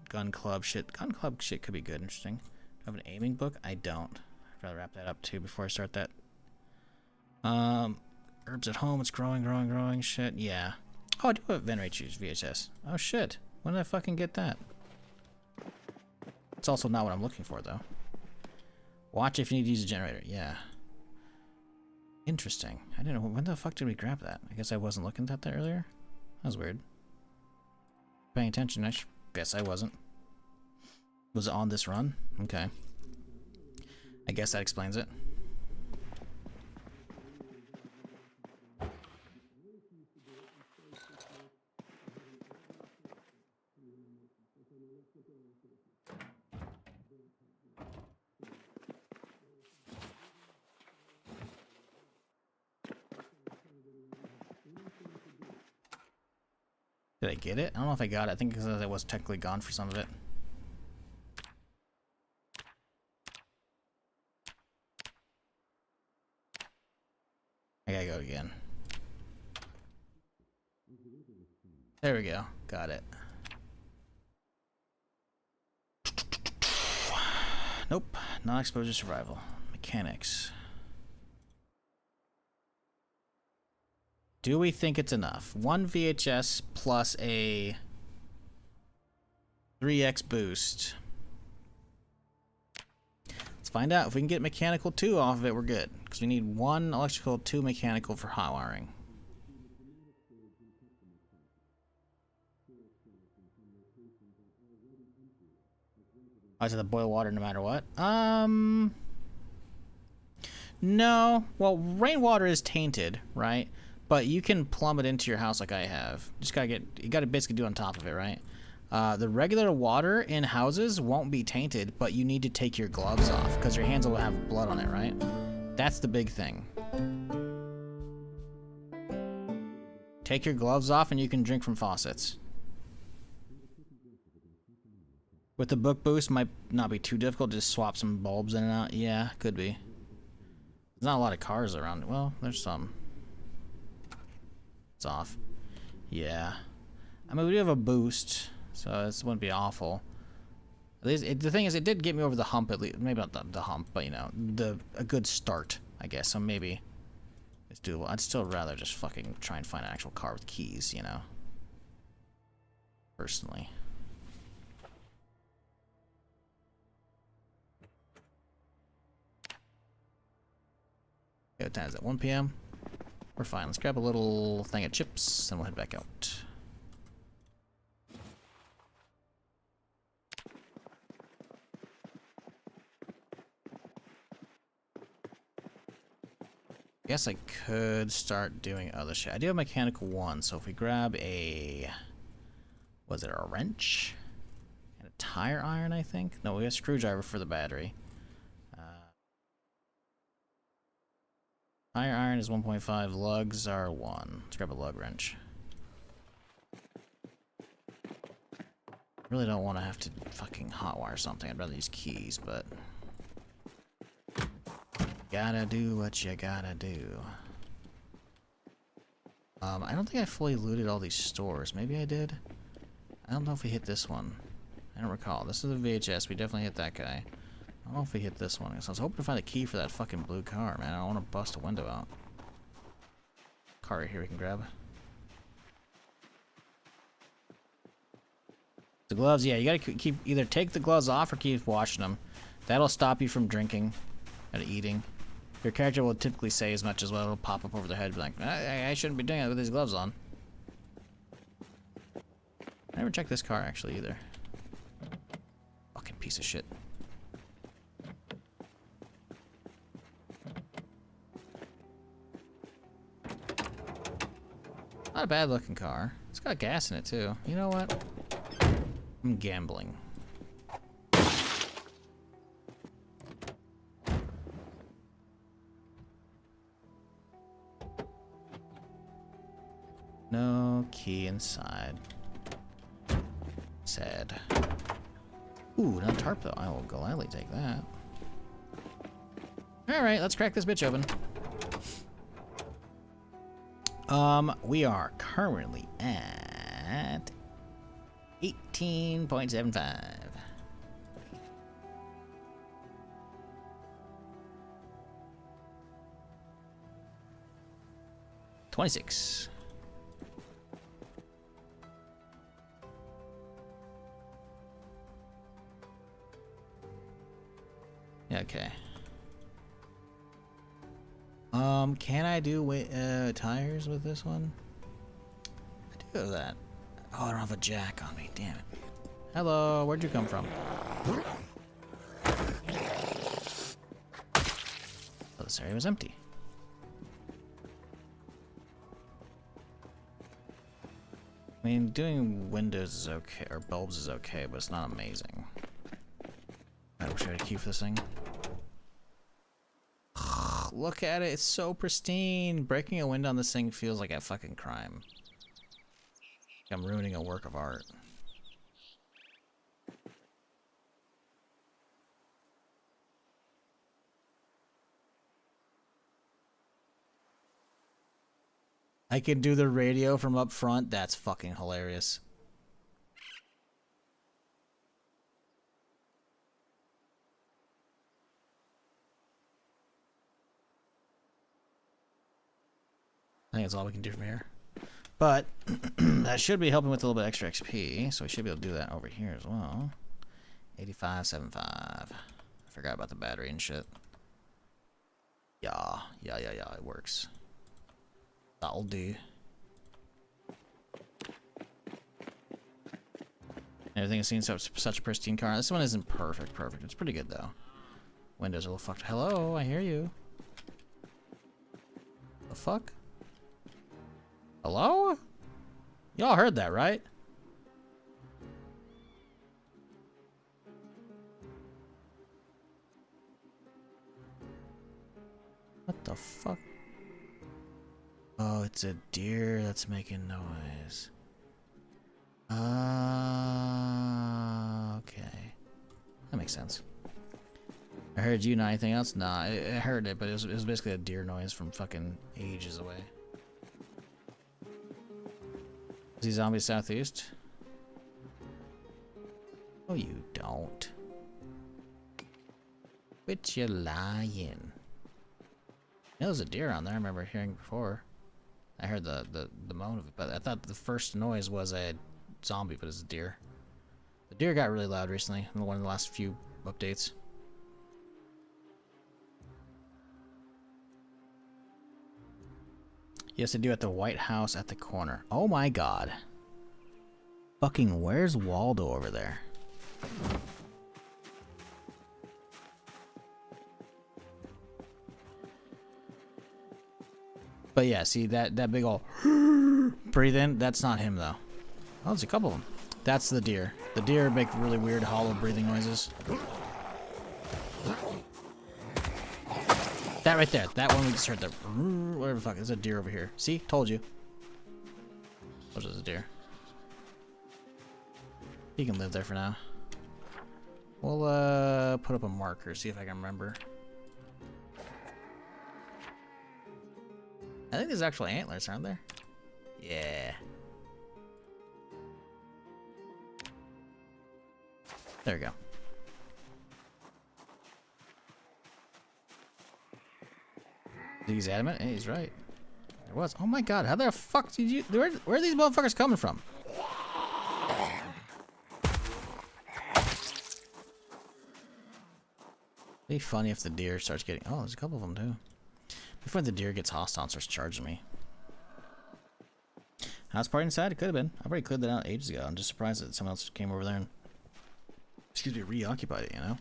gun club shit. Gun club shit could be good, interesting. Do I have an aiming book? I don't. I'd rather wrap that up too before I start that. Herbs at home, it's growing, shit, yeah. Oh, I do have Venerate Choose VHS. Oh shit, when did I fucking get that? It's also not what I'm looking for though. Watch if you need to use a generator, yeah. Interesting. I didn't know, when the fuck did we grab that? I guess I wasn't looking at that earlier? That was weird. Paying attention, I guess I wasn't. Was it on this run? Okay. I guess that explains it. Did I get it? I don't know if I got it. I think because it was technically gone for some of it. I gotta go again. There we go. Got it. Nope. Non-exposure survival. Mechanics. Do we think it's enough? 1 VHS plus a 3x boost. Let's find out. If we can get mechanical 2 off of it, we're good. Because we need 1 electrical, 2 mechanical for hot wiring. I said the boil water no matter what. No. Well, rainwater is tainted, right? But you can plumb it into your house like I have. Just gotta you gotta basically do on top of it, right? The regular water in houses won't be tainted, but you need to take your gloves off because your hands will have blood on it, right? That's the big thing. Take your gloves off and you can drink from faucets. With the book boost, might not be too difficult. Just swap some bulbs in and out. Yeah, could be. There's not a lot of cars around. Well, there's some. It's off. Yeah. I mean, we do have a boost, so this wouldn't be awful. At least the thing is, it did get me over the hump at least. Maybe not the hump, but you know, a good start, I guess. So maybe it's doable. I'd still rather just fucking try and find an actual car with keys, you know. Personally. What time is it? 1 p.m. We're fine. Let's grab a little thing of chips and we'll head back out. Guess I could start doing other shit. I do have mechanical 1, so if we grab a... Was it a wrench? And a tire iron, I think? No, we have a screwdriver for the battery. Tire iron is 1.5, lugs are 1. Let's grab a lug wrench. Really don't want to have to fucking hotwire something. I'd rather use keys, but... Gotta do what you gotta do. I don't think I fully looted all these stores. Maybe I did? I don't know if we hit this one. I don't recall. This is a VHS. We definitely hit that guy. I don't know if we hit this one. I was hoping to find a key for that fucking blue car, man. I don't want to bust a window out. Car right here we can grab. The gloves, yeah, you gotta keep either take the gloves off or keep washing them. That'll stop you from drinking and eating. Your character will typically say as much as well. It'll pop up over their head, be like, I shouldn't be doing it with these gloves on. I never checked this car actually either. Fucking piece of shit. Not a bad looking car. It's got gas in it too. You know what? I'm gambling. No key inside. Sad. Ooh, not tarp though. I will gladly take that. Alright, let's crack this bitch open. We are currently at 18.75. $26. Okay. Can I do tires with this one? I do have that. Oh, I don't have a jack on me. Damn it. Hello, where'd you come from? Oh, this area was empty. I mean, doing windows is okay, or bulbs is okay, but it's not amazing. I wish I had a key for this thing. Look at it, it's so pristine. Breaking a window on this thing feels like a fucking crime. I'm ruining a work of art. I can do the radio from up front. That's fucking hilarious. I think that's all we can do from here. But that should be helping with a little bit extra XP, so we should be able to do that over here as well. 85.75. I forgot about the battery and shit. Yeah, it works. That'll do. Everything has seen such a pristine car. This one isn't perfect. It's pretty good though. Windows are a little fucked. Hello, I hear you. The fuck? Hello? Y'all heard that, right? What the fuck? Oh, it's a deer that's making noise. Okay. That makes sense. I heard you, not anything else? Nah, I heard it, but it was basically a deer noise from fucking ages away. Is he zombie southeast? Oh, you don't. Quit your lying. There was a deer on there, I remember hearing before. I heard the moan of it, but I thought the first noise was a zombie, but it's a deer. The deer got really loud recently, in one of the last few updates. Yes, I do at the White House at the corner. Oh my god. Fucking where's Waldo over there? But yeah, see that big ol' breathe in? That's not him though. Oh, there's a couple of them. That's the deer. The deer make really weird hollow breathing noises. That right there. That one we just heard the whatever the fuck. There's a deer over here. See? Told you. What is a deer? He can live there for now. We'll put up a marker, see if I can remember. I think there's actual antlers, aren't there? Yeah. There we go. He's adamant, and he's right. There was. Oh my god, how the fuck did you... Where are these motherfuckers coming from? It'd be funny if the deer starts getting... Oh, there's a couple of them too. Before the deer gets hostile and starts charging me. House party inside? It could have been. I've already cleared that out ages ago. I'm just surprised that someone else came over there and... Excuse me, reoccupied it, you know?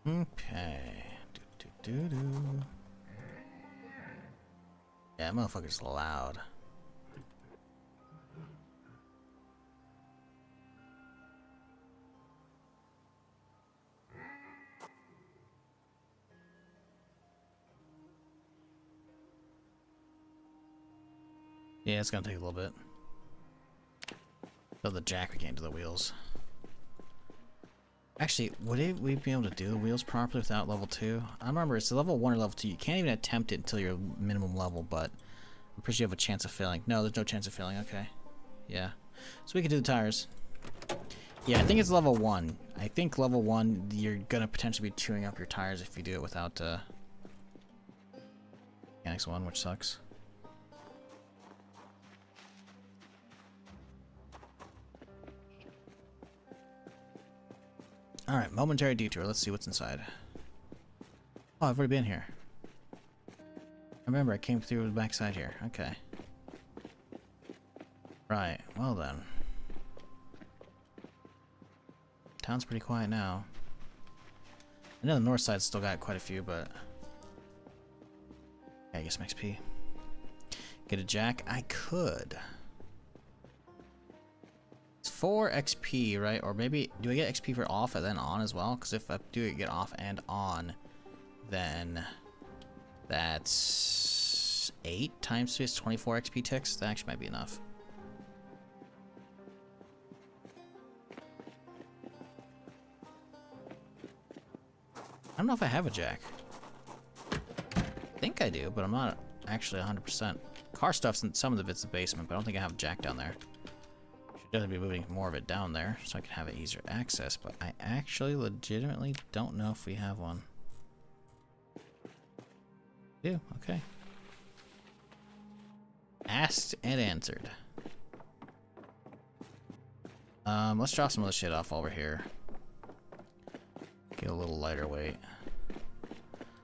Okay. Do. Yeah, motherfucker's loud. Yeah, it's gonna take a little bit. Oh, the jack we can't do the wheels. Actually, would we be able to do the wheels properly without level 2? I remember it's level 1 or level 2. You can't even attempt it until you're minimum level, but I'm pretty sure you have a chance of failing. No, there's no chance of failing. Okay. Yeah. So we can do the tires. Yeah, I think it's level 1. I think level 1, you're gonna potentially be chewing up your tires if you do it without Mechanics 1, which sucks. Alright, momentary detour. Let's see what's inside. Oh, I've already been here. I remember I came through the backside here. Okay. Right, well then. Town's pretty quiet now. I know the north side's still got quite a few, but... Yeah, I guess some XP. Get a jack? I could. It's 4 XP, right? Or maybe, do I get XP for off and then on as well? Because if I do get off and on, then that's 8 times 3 is 24 XP ticks. That actually might be enough. I don't know if I have a jack. I think I do, but I'm not actually 100%. Car stuff's in some of the bits of the basement, but I don't think I have a jack down there. Should definitely be moving more of it down there so I can have it easier access, but I actually legitimately don't know if we have one. Yeah, okay. Asked and answered. Let's drop some of this shit off while we're here. Get a little lighter weight.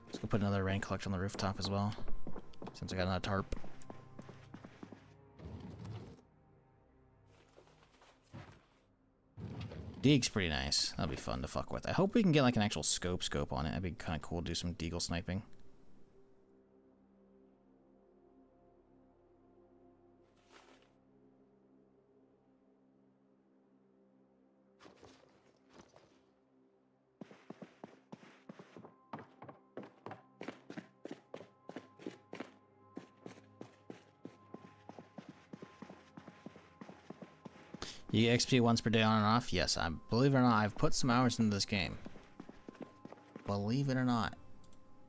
Let's go put another rain collector on the rooftop as well, since I got another tarp. Deag's pretty nice. That'll be fun to fuck with. I hope we can get like an actual scope on it. That'd be kind of cool to do some deagle sniping. You get XP once per day on and off? Yes, I believe it or not, I've put some hours into this game. Believe it or not.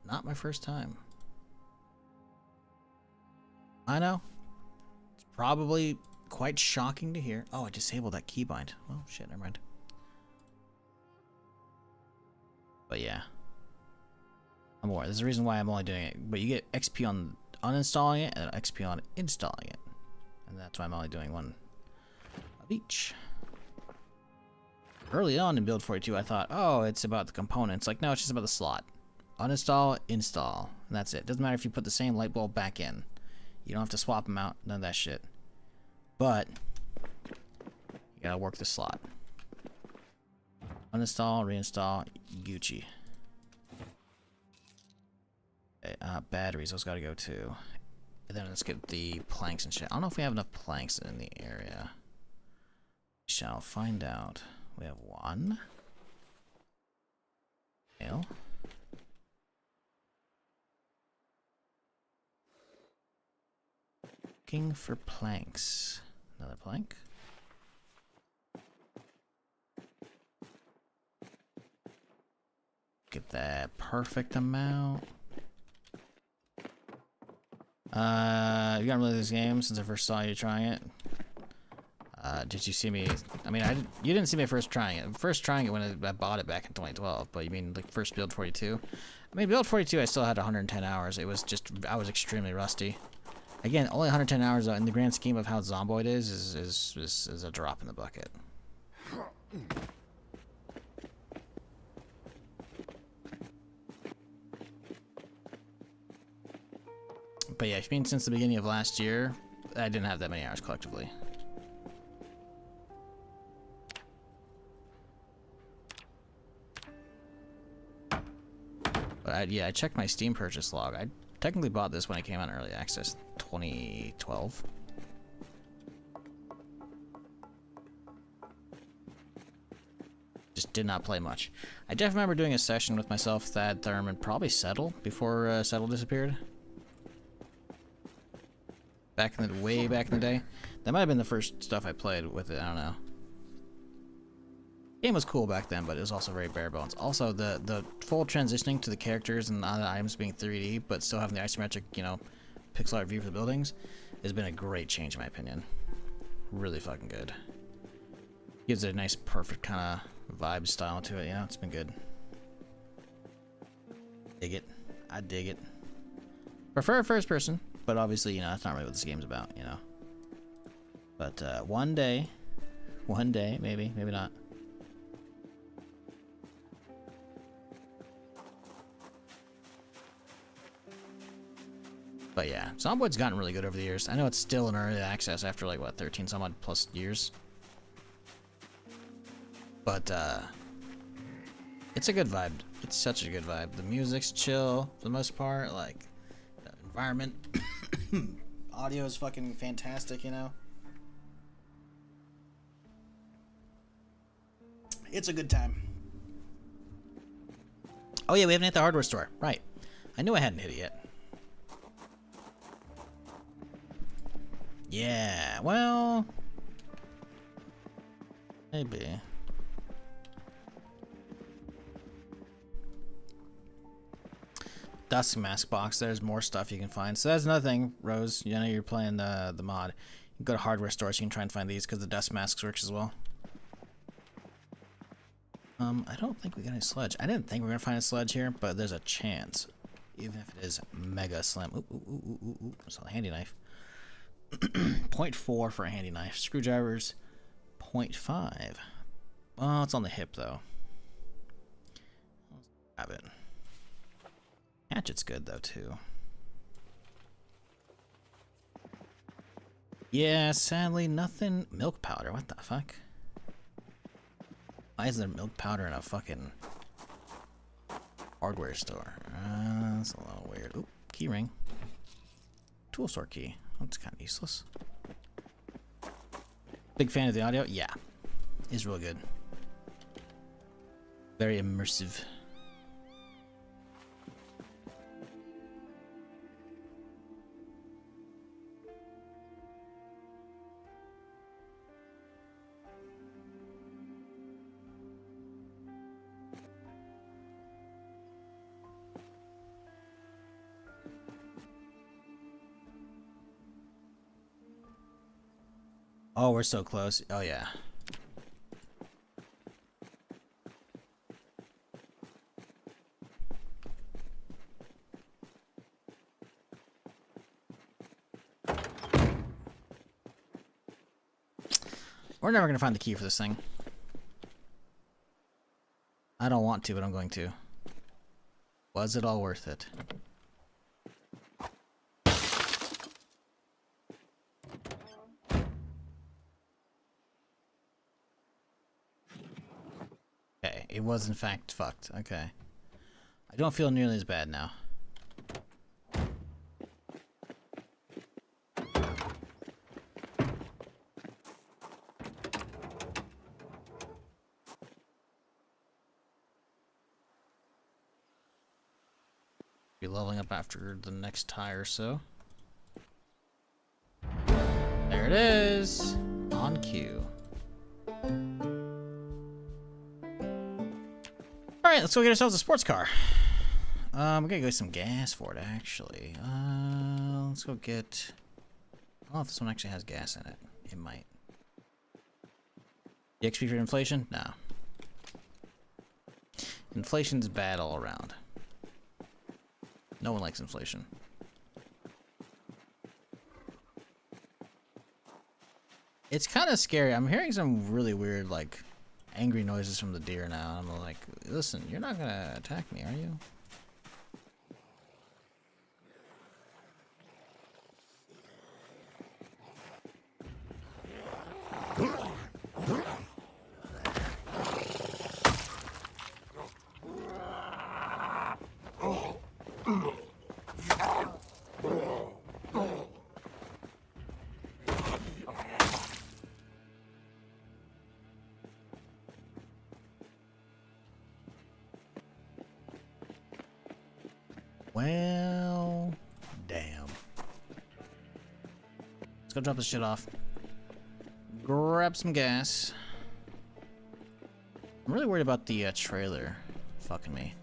Not my first time. I know. It's probably quite shocking to hear. Oh, I disabled that keybind. Well, shit, never mind. But yeah. I'm aware. There's a reason why I'm only doing it. But you get XP on uninstalling it and XP on installing it. And that's why I'm only doing one of each. Early on in Build 42, I thought, oh, it's about the components. Like, no, it's just about the slot. Uninstall, install. And that's it. Doesn't matter if you put the same light bulb back in. You don't have to swap them out. None of that shit. But you gotta work the slot. Uninstall, reinstall, Gucci. Okay, batteries, those gotta go too. And then let's get the planks and shit. I don't know if we have enough planks in the area. Shall find out. We have 1. Nail. Looking for planks. Another plank. Get that perfect amount. You gotten really this game since I first saw you trying it. Did you see me? I mean, you didn't see me first trying it. First trying it when I bought it back in 2012. But you mean like first Build 42? I mean, Build 42, I still had 110 hours. It was just I was extremely rusty. Again, only 110 hours though, in the grand scheme of how Zomboid is a drop in the bucket. But yeah, I mean, since the beginning of last year, I didn't have that many hours collectively. But yeah, I checked my Steam purchase log. I technically bought this when it came out in early access, 2012. Just did not play much. I definitely remember doing a session with myself, Thad, Therm, and probably Settle before Settle disappeared. Back in the way back in the day. That might have been the first stuff I played with it. I don't know. Game was cool back then, but it was also very bare bones. Also, the full transitioning to the characters and other items being 3D, but still having the isometric, you know, pixel art view for the buildings, has been a great change in my opinion. Really fucking good. Gives it a nice, perfect kind of vibe style to it. Yeah, it's been good. Dig it. I dig it. Prefer first person, but obviously, you know, that's not really what this game's about, you know. But one day, maybe, maybe not. But yeah, Zomboid's gotten really good over the years. I know it's still in early access after like, what, 13 some odd plus years. But it's a good vibe. It's such a good vibe. The music's chill for the most part. Like, the environment, audio is fucking fantastic, you know? It's a good time. Oh yeah, we haven't hit the hardware store. Right. I knew I hadn't hit it yet. Yeah, well... maybe. Dust Mask box, there's more stuff you can find. So that's another thing, Rose. You know you're playing the mod. You can go to hardware stores, you can try and find these because the Dust Masks works as well. I don't think we got any sludge. I didn't think we were gonna find a sludge here, but there's a chance. Even if it is mega slim. Ooh, ooh, ooh, ooh, ooh. It's a handy knife. 0.4 for a handy knife. Screwdrivers, 0.5. Well, it's on the hip though. Let's grab it. Hatchet's good though too. Yeah, sadly nothing. Milk powder. What the fuck? Why is there milk powder in a fucking hardware store? That's a little weird. Oop, key ring. Tool store key. That's kind of useless. Big fan of the audio? Yeah. It's real good. Very immersive. Oh, we're so close. Oh, yeah. We're never going to find the key for this thing. I don't want to, but I'm going to. Was it all worth it? Okay, it was in fact fucked. Okay. I don't feel nearly as bad now. Be leveling up after the next tie or so. There it is! On cue. Alright, let's go get ourselves a sports car. We gotta go get some gas for it, actually. Let's go get... I don't know if this one actually has gas in it. It might. The XP for inflation? No. Inflation's bad all around. No one likes inflation. It's kind of scary. I'm hearing some really weird, like, angry noises from the deer now. I'm like, listen, you're not gonna attack me, are you? Well, damn. Let's go drop this shit off. Grab some gas. I'm really worried about the trailer fucking me.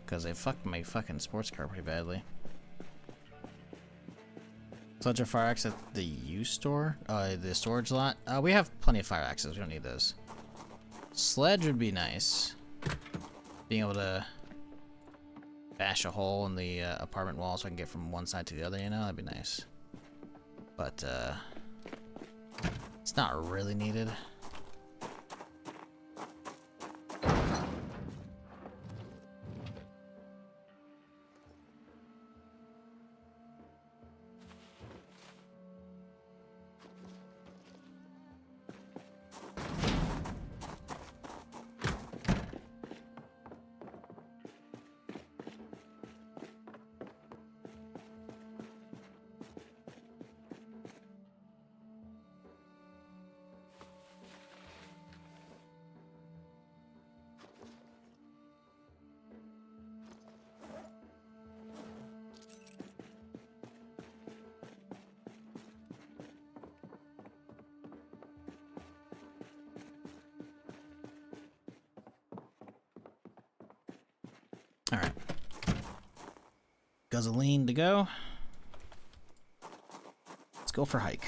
Because they fucked my fucking sports car pretty badly. Sledge or fire axe at the U store? The storage lot? We have plenty of fire axes. We don't need those. Sledge would be nice. Being able to bash a hole in the apartment wall so I can get from one side to the other, you know? That'd be nice. But, it's not really needed. All right. Gasoline to go. Let's go for hike.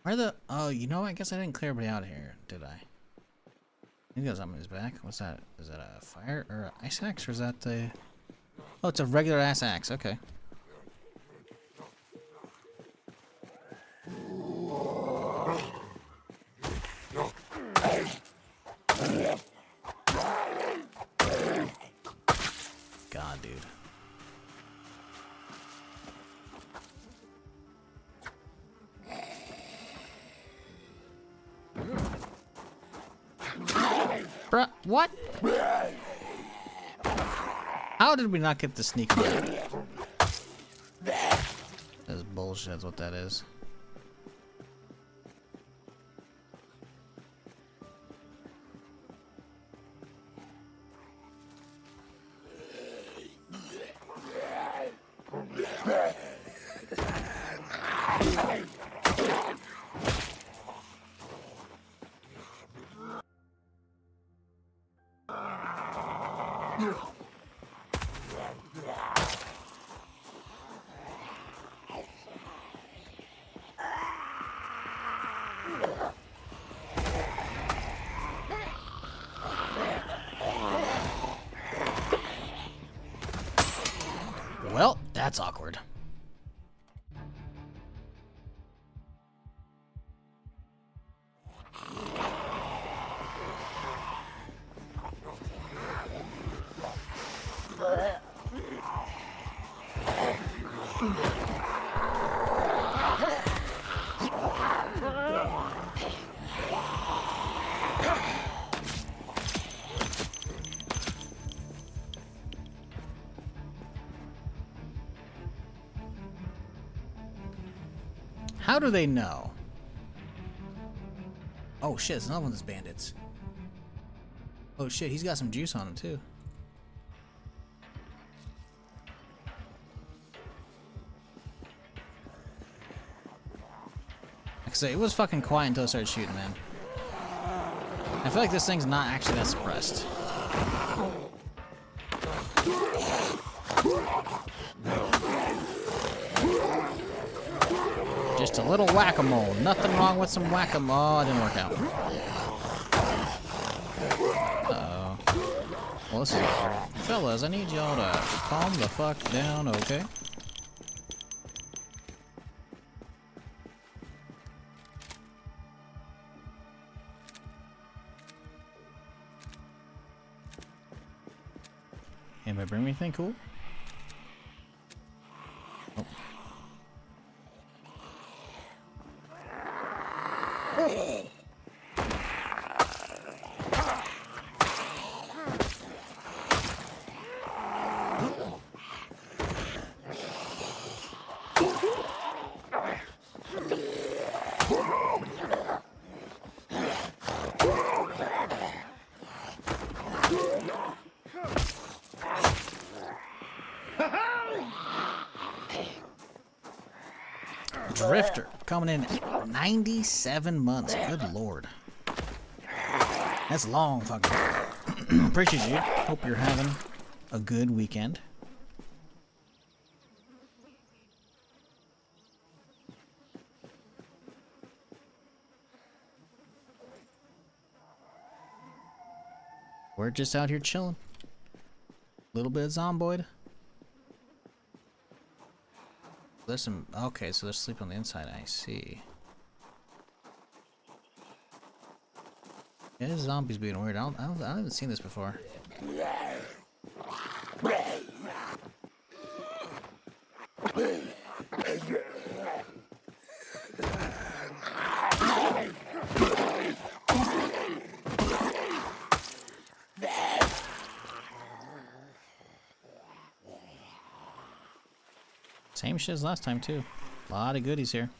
Where the... Oh, you know, I guess I didn't clear everybody out of here, did I? I think that was on his back. What's that? Is that a fire or an ice axe, or is that the... Oh, it's a regular ass axe. Okay. God, dude. Bruh, what? How did we not get the sneak attack? That's bullshit, is what that is. Well, that's awkward. How do they know? Oh shit, it's another one of those bandits. Oh shit, he's got some juice on him too. Like I say, it was fucking quiet until I started shooting, man. I feel like this thing's not actually that suppressed. Just a little whack-a-mole. Nothing wrong with some whack-a-mole. Oh, it didn't work out. Uh-oh. Well, this is awkward. Fellas, I need y'all to calm the fuck down, okay? Anybody bring me anything cool? Oh. Drifter coming in at 97 months. Good lord. That's long fucking. Appreciate you. Hope you're having a good weekend. We're just out here chilling. Little bit of Zomboid. There's some... Okay, so they're sleeping on the inside. I see. Yeah, this zombie's being weird. I haven't seen this before. Same shit as last time, too. A lot of goodies here.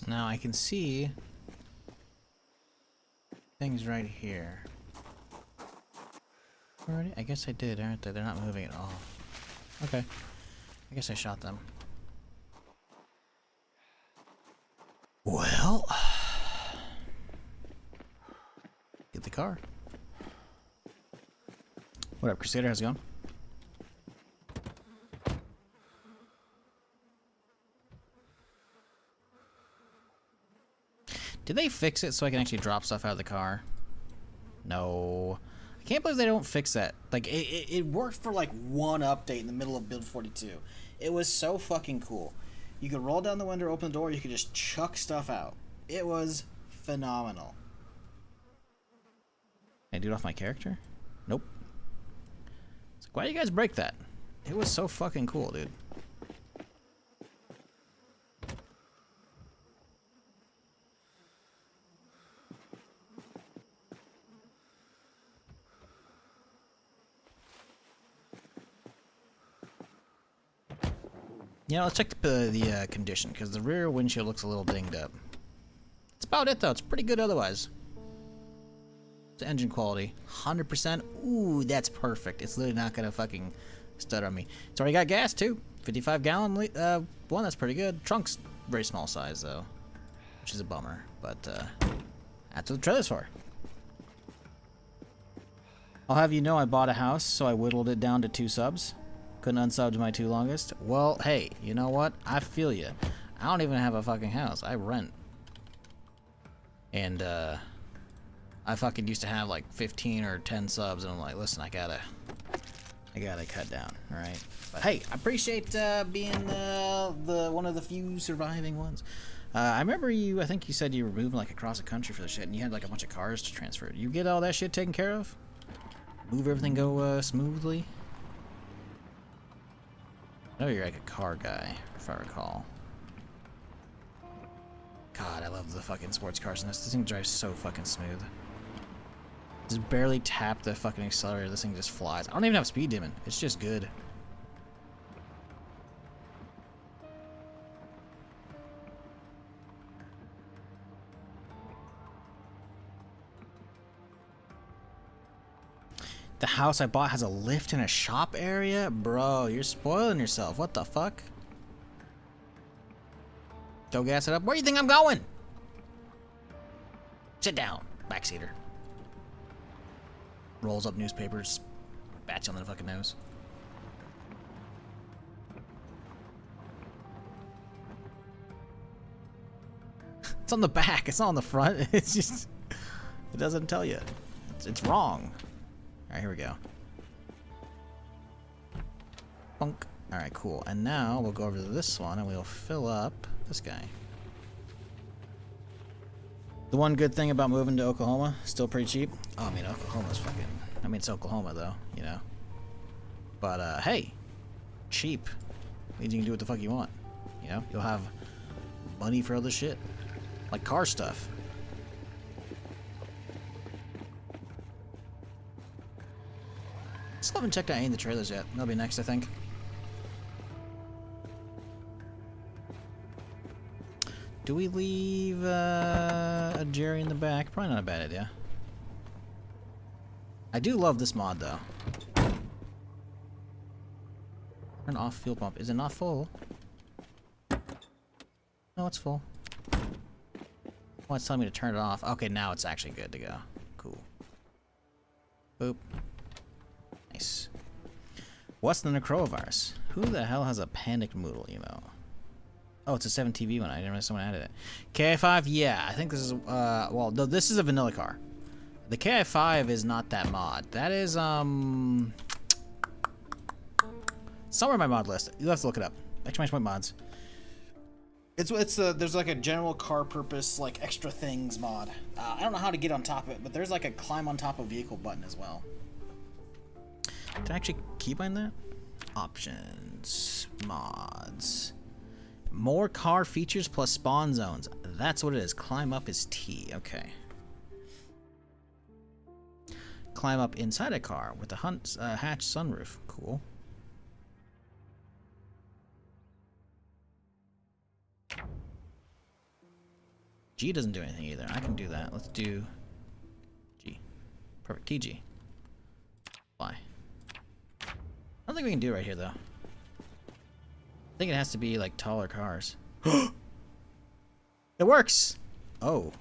Now I can see things right here. Already? I guess I did, aren't they? They're not moving at all. Okay. I guess I shot them. Well, get the car. What up, Crusader? How's it going? Did they fix it so I can actually drop stuff out of the car? No. I can't believe they don't fix that. Like, it worked for like one update in the middle of Build 42. It was so fucking cool. You could roll down the window, open the door, you could just chuck stuff out. It was phenomenal. Can I do it off my character? Nope. It's like, why do you guys break that? It was so fucking cool, dude. Yeah, let's check the condition, because the rear windshield looks a little dinged up. That's about it, though. It's pretty good otherwise. It's engine quality. 100%. Ooh, that's perfect. It's literally not going to fucking stutter on me. It's already got gas, too. 55-gallon one. That's pretty good. Trunk's very small size, though, which is a bummer. But that's what the trailer's for. I'll have you know I bought a house, so I whittled it down to 2 subs. Couldn't unsub to my 2 longest. Well, hey, you know what? I feel you. I don't even have a fucking house. I rent. And, I fucking used to have like 15 or 10 subs, and I'm like, listen, I gotta cut down, alright? But hey, I appreciate being the one of the few surviving ones. I remember I think you said you were moving like across the country for the shit, and you had like a bunch of cars to transfer. You get all that shit taken care of? Move everything go smoothly? I know you're like a car guy, if I recall. God, I love the fucking sports cars in this. This thing drives so fucking smooth. Just barely tap the fucking accelerator, this thing just flies. I don't even have speed dimming. It's just good. The house I bought has a lift and a shop area? Bro, you're spoiling yourself. What the fuck? Go gas it up. Where do you think I'm going? Sit down, backseater. Rolls up newspapers. Bats you on the fucking nose. It's on the back. It's not on the front. It's just... It doesn't tell you. It's wrong. Alright, here we go. Bunk. Alright, cool. And now we'll go over to this one and we'll fill up this guy. The one good thing about moving to Oklahoma, still pretty cheap. Oh, I mean, Oklahoma's fucking... I mean, it's Oklahoma, though, you know. But, hey. Cheap. Means you can do what the fuck you want. You know? You'll have money for other shit. Like car stuff. Still haven't checked out any of the trailers yet. That'll be next, I think. Do we leave a Jerry in the back? Probably not a bad idea. I do love this mod, though. Turn off fuel pump. Is it not full? No, it's full. Oh, it's telling me to turn it off. Okay, now it's actually good to go. Cool. Boop. Nice. What's the Necroa Virus? Who the hell has a panicked Moodle emo? Oh, it's a 7TV one. I didn't realize someone added it. KI5, yeah. I think this is, well, no, this is a vanilla car. The KI5 is not that mod. That is, somewhere in my mod list. You'll have to look it up. Exclamation point mods. There's like a general car purpose, like, extra things mod. I don't know how to get on top of it, but there's like a climb on top of vehicle button as well. Did I actually keybind that? Options. Mods. More car features plus spawn zones. That's what it is. Climb up is T. Okay. Climb up inside a car with a hatch sunroof. Cool. G doesn't do anything either. I can do that. Let's do G. Perfect. TG. Fly. I don't think we can do it right here, though. I think it has to be, like, taller cars. It works! Oh.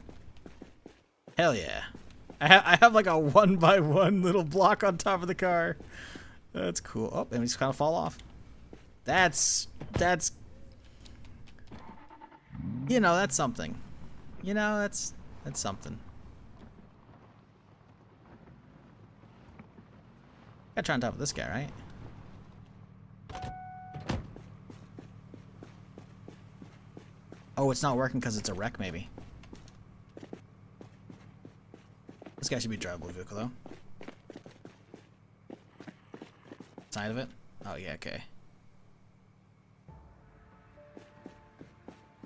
Hell yeah. I have, like, a 1x1 little block on top of the car. That's cool. Oh, and we just kind of fall off. That's... You know, that's something. You know, that's something. Gotta try on top of this guy, right? Oh, it's not working because it's a wreck, maybe. This guy should be a drivable vehicle, though. Side of it? Oh, yeah, okay.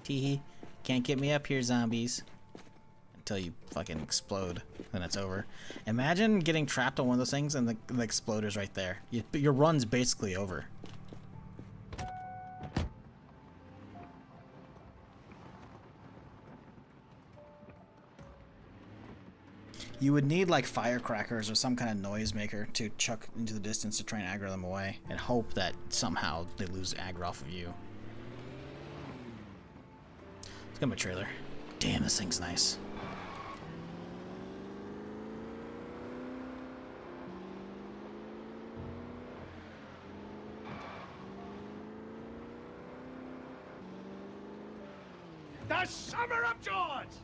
Teehee. Can't get me up here, zombies. Until you fucking explode. Then it's over. Imagine getting trapped on one of those things and the exploder's right there. Your run's basically over. You would need like firecrackers or some kind of noisemaker to chuck into the distance to try and aggro them away and hope that somehow they lose aggro off of you. Let's get my trailer. Damn, this thing's nice. The Summer of Joys!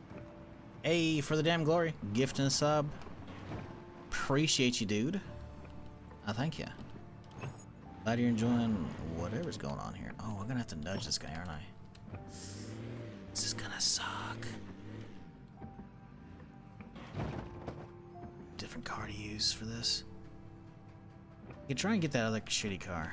Hey, for the damn glory. Gift and a sub. Appreciate you, dude. Oh, thank you. Glad you're enjoying whatever's going on here. Oh, I'm gonna have to nudge this guy, aren't I? This is gonna suck. Different car to use for this. You can try and get that other shitty car.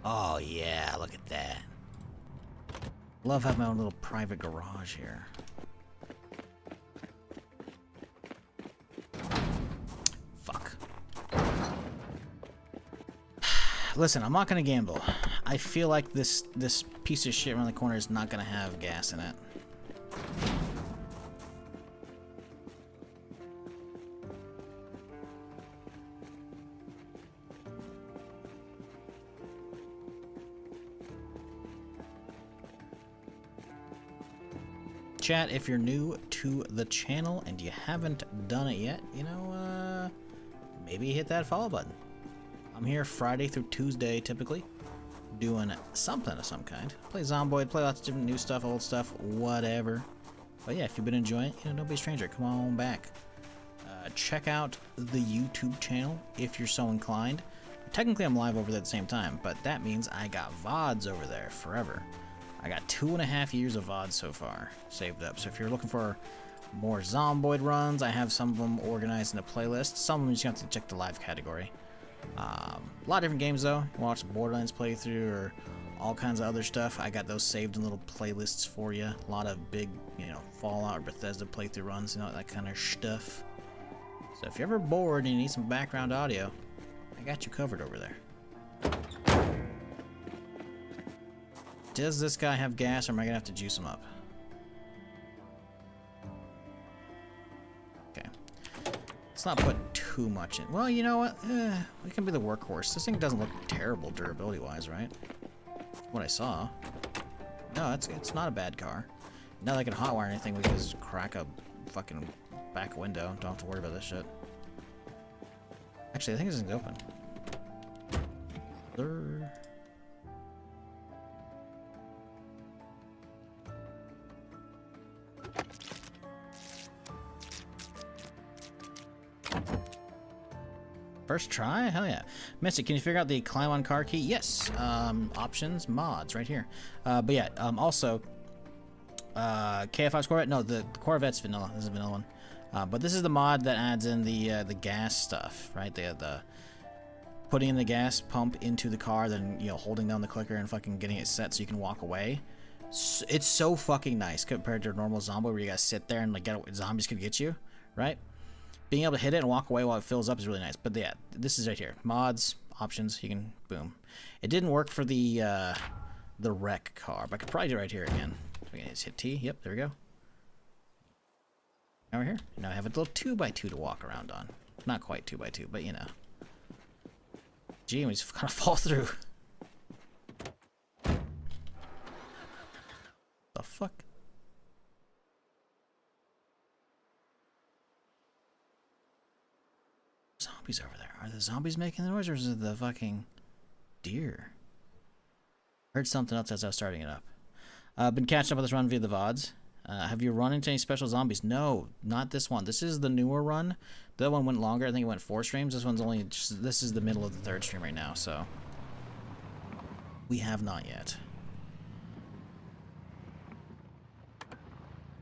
Oh yeah, look at that. Love having my own little private garage here. Fuck. Listen, I'm not gonna gamble. I feel like this piece of shit around the corner is not gonna have gas in it. Chat, if you're new to the channel and you haven't done it yet, you know, maybe hit that follow button. I'm here Friday through Tuesday, typically, doing something of some kind. Play Zomboid, play lots of different new stuff, old stuff, whatever. But yeah, if you've been enjoying it, you know, don't be a stranger. Come on back. Check out the YouTube channel if you're so inclined. Technically, I'm live over there at the same time, but that means I got VODs over there forever. I got 2.5 years of VODs so far saved up. So if you're looking for more Zomboid runs, I have some of them organized in a playlist. Some of them you just have to check the live category. A lot of different games though. You watch Borderlands playthrough or all kinds of other stuff. I got those saved in little playlists for you. A lot of big, you know, Fallout or Bethesda playthrough runs, you know, that kind of stuff. So if you're ever bored and you need some background audio, I got you covered over there. Does this guy have gas, or am I gonna have to juice him up? Okay. Let's not put too much in. Well, you know what? It can be the workhorse. This thing doesn't look terrible durability-wise, right? What I saw. No, it's not a bad car. Not like I can hotwire anything. We can just crack a fucking back window. Don't have to worry about this shit. Actually, I think this thing's open. There. First try? Hell yeah. Mystic, can you figure out the climb on car key? Yes. Options, mods, right here. But yeah, also, KF5's Corvette? No, the Corvette's vanilla. This is a vanilla one. But this is the mod that adds in the gas stuff, right? The putting in the gas pump into the car, then, you know, holding down the clicker and fucking getting it set so you can walk away. It's so fucking nice compared to a normal zombie where you gotta sit there and like zombies could get you, right? Being able to hit it and walk away while it fills up is really nice. But yeah, this is right here. Mods, options, you can boom. It didn't work for the wreck car, but I could probably do it right here again. We can just hit T. Yep, there we go. Now we're here. Now I have a little 2x2 to walk around on. Not quite 2x2, but you know. Gee, and we just kind of fall through. The fuck? Zombies over there. Are the zombies making the noise, or is it the fucking deer? Heard something else as I was starting it up. Been catching up with this run via the VODs. Have you run into any special zombies? No, not this one. This is the newer run. The other one went longer. I think it went 4 streams. This one's only just, this is the middle of the 3rd stream right now, so we have not yet.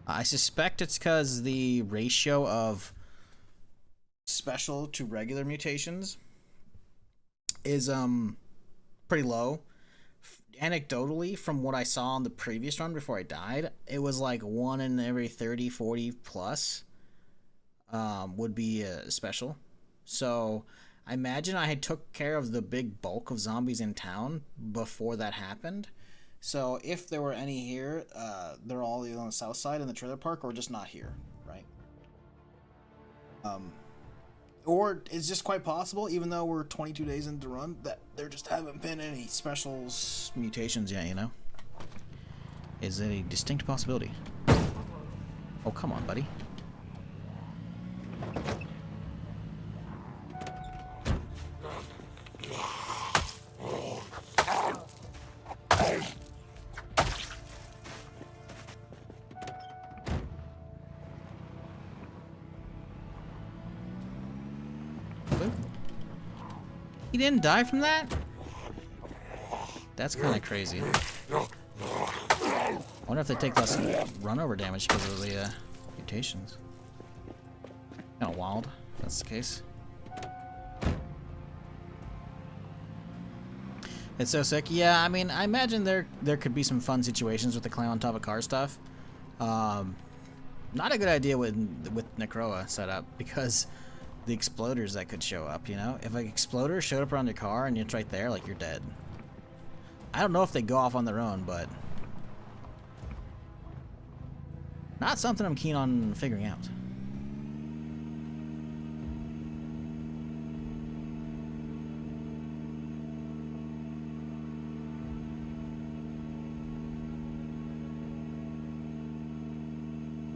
I suspect it's because the ratio of special to regular mutations is pretty low. Anecdotally, from what I saw on the previous run before I died, it was like 1 in every 30, 40 plus would be special. So I imagine I had took care of the big bulk of zombies in town before that happened. So if there were any here, they're all either on the south side in the trailer park or just not here, right? Or it's just quite possible, even though we're 22 days into the run, that there just haven't been any specials mutations yet, you know? Is a distinct possibility. Oh, come on, buddy. He didn't die from that? That's kind of crazy. I wonder if they take less run over damage because of the mutations. Kind of wild, if that's the case. It's so sick. Yeah, I mean, I imagine there could be some fun situations with the climb on top of car stuff. Not a good idea with Necroa set up because the exploders that could show up, you know? If an exploder showed up around your car and it's right there, like, you're dead. I don't know if they go off on their own, but not something I'm keen on figuring out.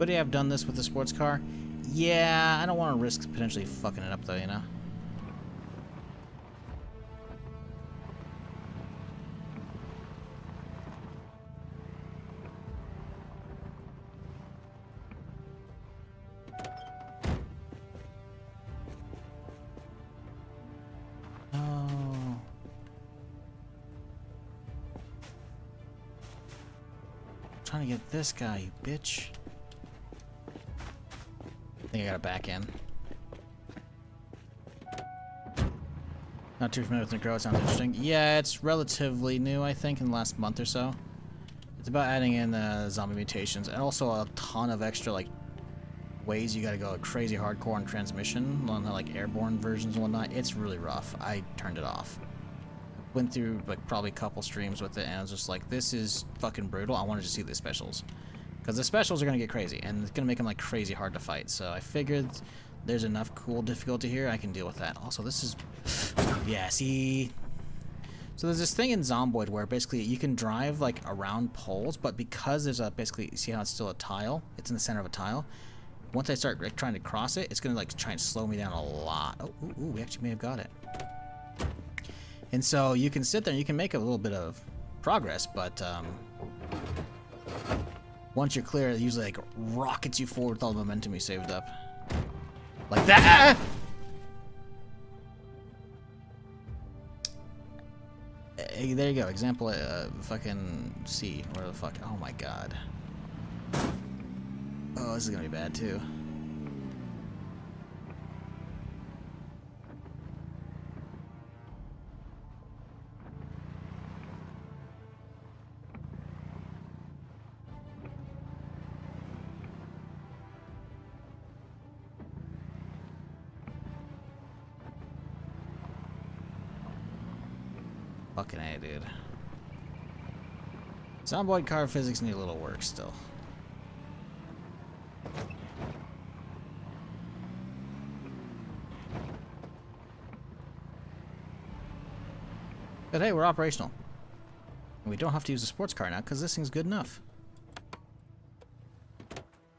Would they have done this with a sports car? Yeah, I don't want to risk potentially fucking it up though, you know? Oh. I'm trying to get this guy, you bitch. I think I got it back in. Not too familiar with Necroa, sounds interesting. Yeah, it's relatively new, I think, in the last month or so. It's about adding in zombie mutations and also a ton of extra, like, ways you gotta go crazy hardcore on transmission, on the, like, airborne versions and whatnot. It's really rough. I turned it off. Went through, like, probably a couple streams with it, and I was just like, this is fucking brutal. I wanted to see the specials. Because the specials are going to get crazy, and it's going to make them like crazy hard to fight. So I figured there's enough cool difficulty here, I can deal with that. Also, this is... yeah, see... So there's this thing in Zomboid where basically you can drive like around poles, but because there's a basically... See how it's still a tile? It's in the center of a tile. Once I start like, trying to cross it, it's going to like try and slow me down a lot. Oh, ooh, we actually may have got it. And so you can sit there and you can make a little bit of progress, but... once you're clear, it usually like rockets you forward with all the momentum you saved up. Like that! There you go. Example, fucking C. Where the fuck? Oh my god. Oh, this is gonna be bad too. Fucking A, dude. Zomboid car physics need a little work still. But hey, we're operational. And we don't have to use a sports car now, because this thing's good enough.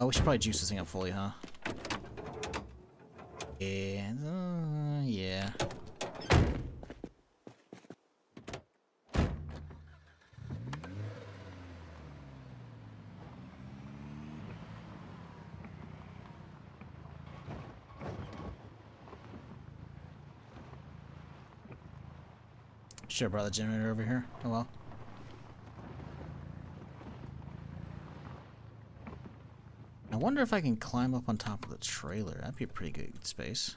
Oh, we should probably juice this thing up fully, huh? And, yeah. Should've brought the generator over here. Oh well. I wonder if I can climb up on top of the trailer. That'd be a pretty good space.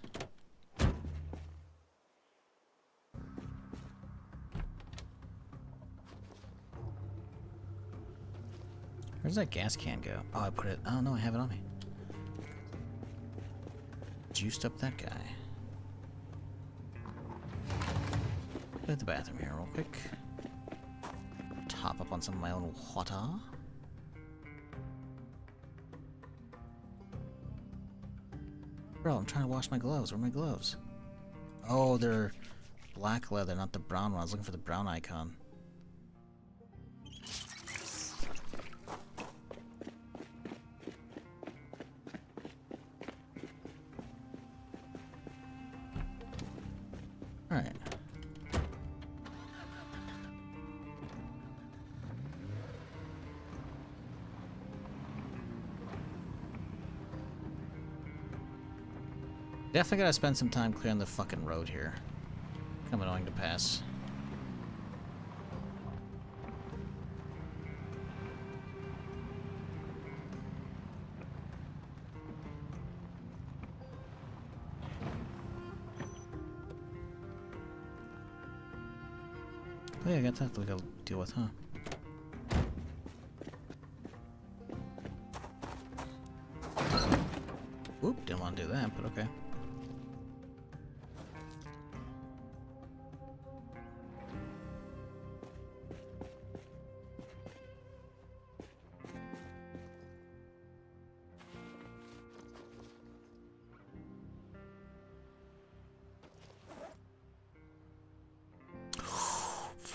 Where's that gas can go? Oh, I put it. Oh no, I have it on me. Juiced up that guy. Go to the bathroom here real quick. Top up on some of my own water. Bro, I'm trying to wash my gloves. Where are my gloves? Oh, they're black leather, not the brown one. I was looking for the brown icon. Alright. Definitely gotta spend some time clearing the fucking road here. Kind of annoying to pass. Oh yeah, I got that to deal with, huh? Oop, didn't want to do that, but okay.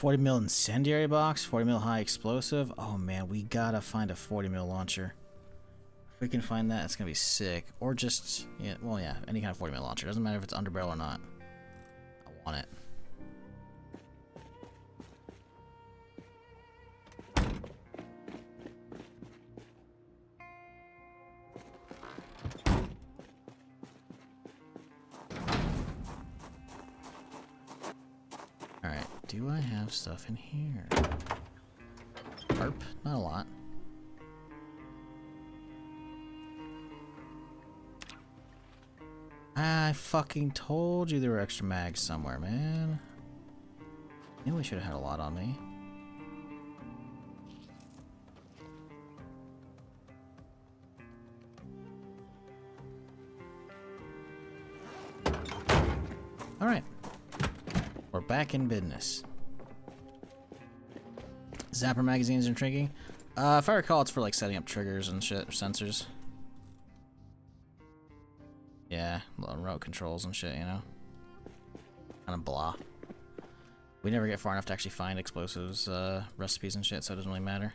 $40 mil incendiary box, 40 mil high explosive. Oh man, we gotta find a 40 mil launcher. If we can find that, it's gonna be sick. Or just, yeah, well, yeah, any kind of 40 mil launcher. Doesn't matter if it's underbarrel or not. I want it. Alright, do I have stuff in here? Harp, not a lot. I fucking told you there were extra mags somewhere, man. Knew I should have had a lot on me. Alright. We're back in business. Zapper magazines and triggering. If I recall, it's for like setting up triggers and shit, or sensors. Yeah, remote controls and shit, you know? Kind of blah. We never get far enough to actually find explosives, recipes and shit, so it doesn't really matter.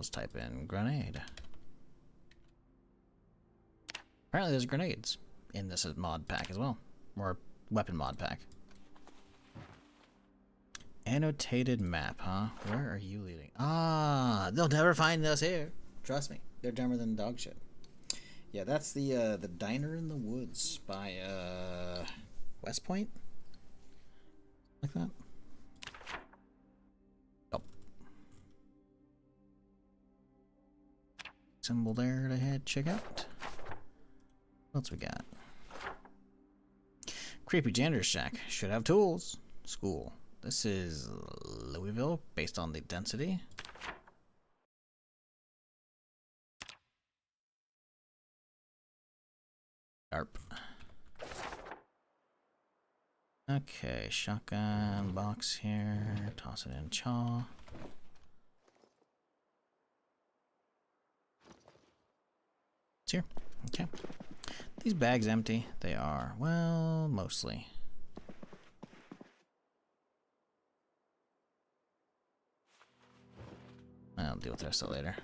let's type in grenade. Apparently there's grenades in this mod pack as well. Or weapon mod pack. Annotated map, huh? Where are you leading? Ah, they'll never find us here. Trust me, they're dumber than dog shit. Yeah, that's the Diner in the Woods by West Point, like that. Oh, symbol there to head check out. What else we got? Creepy janitor shack should have tools. School. This is Louisville, based on the density. Sharp. Okay, shotgun box here. Toss it in chaw. It's here. Okay. These bags empty? They are. Well, mostly. I'll deal with the rest of it later.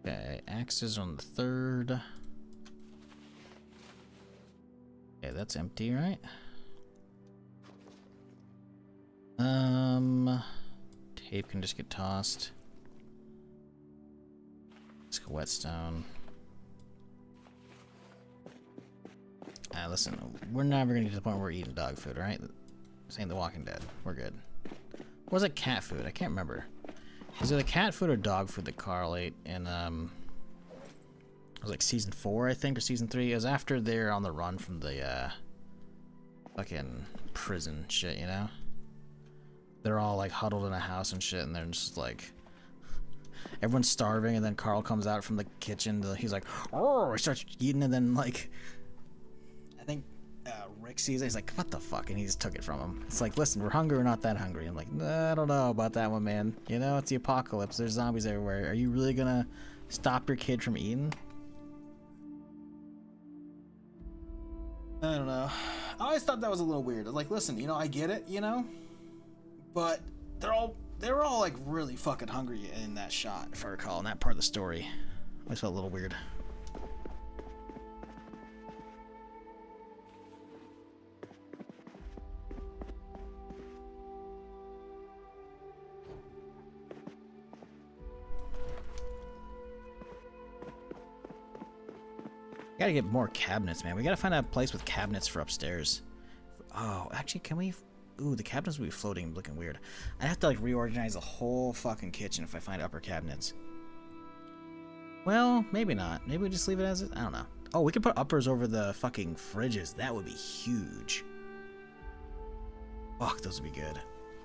Okay, axes on the 3rd. Okay, that's empty, right? Tape can just get tossed. Let's go whetstone. Listen, we're never gonna get to the point where we're eating dog food, right? This ain't The Walking Dead. We're good. Or was it cat food? I can't remember. Was it the cat food or dog food that Carl ate in, it was like season 4, I think, or season 3. It was after they're on the run from the, fucking prison shit, you know? They're all, like, huddled in a house and shit, and they're just, like... Everyone's starving, and then Carl comes out from the kitchen. He's like, oh, he starts eating, and then, like... I think Rick sees it. He's like, what the fuck? And he just took it from him. It's like, listen, we're hungry or not that hungry. I'm like, I don't know about that one, man. You know, it's the apocalypse. There's zombies everywhere. Are you really gonna stop your kid from eating? I don't know. I always thought that was a little weird. Like, listen, you know, I get it, you know? But they were all like really fucking hungry in that shot, if I recall, in that part of the story. I always felt a little weird. Gotta get more cabinets, man. We gotta find a place with cabinets for upstairs. Oh, actually, can we... Ooh, the cabinets will be floating, looking weird. I'd have to, like, reorganize the whole fucking kitchen if I find upper cabinets. Well, maybe not. Maybe we just leave it as it... I don't know. Oh, we could put uppers over the fucking fridges. That would be huge. Fuck, those would be good.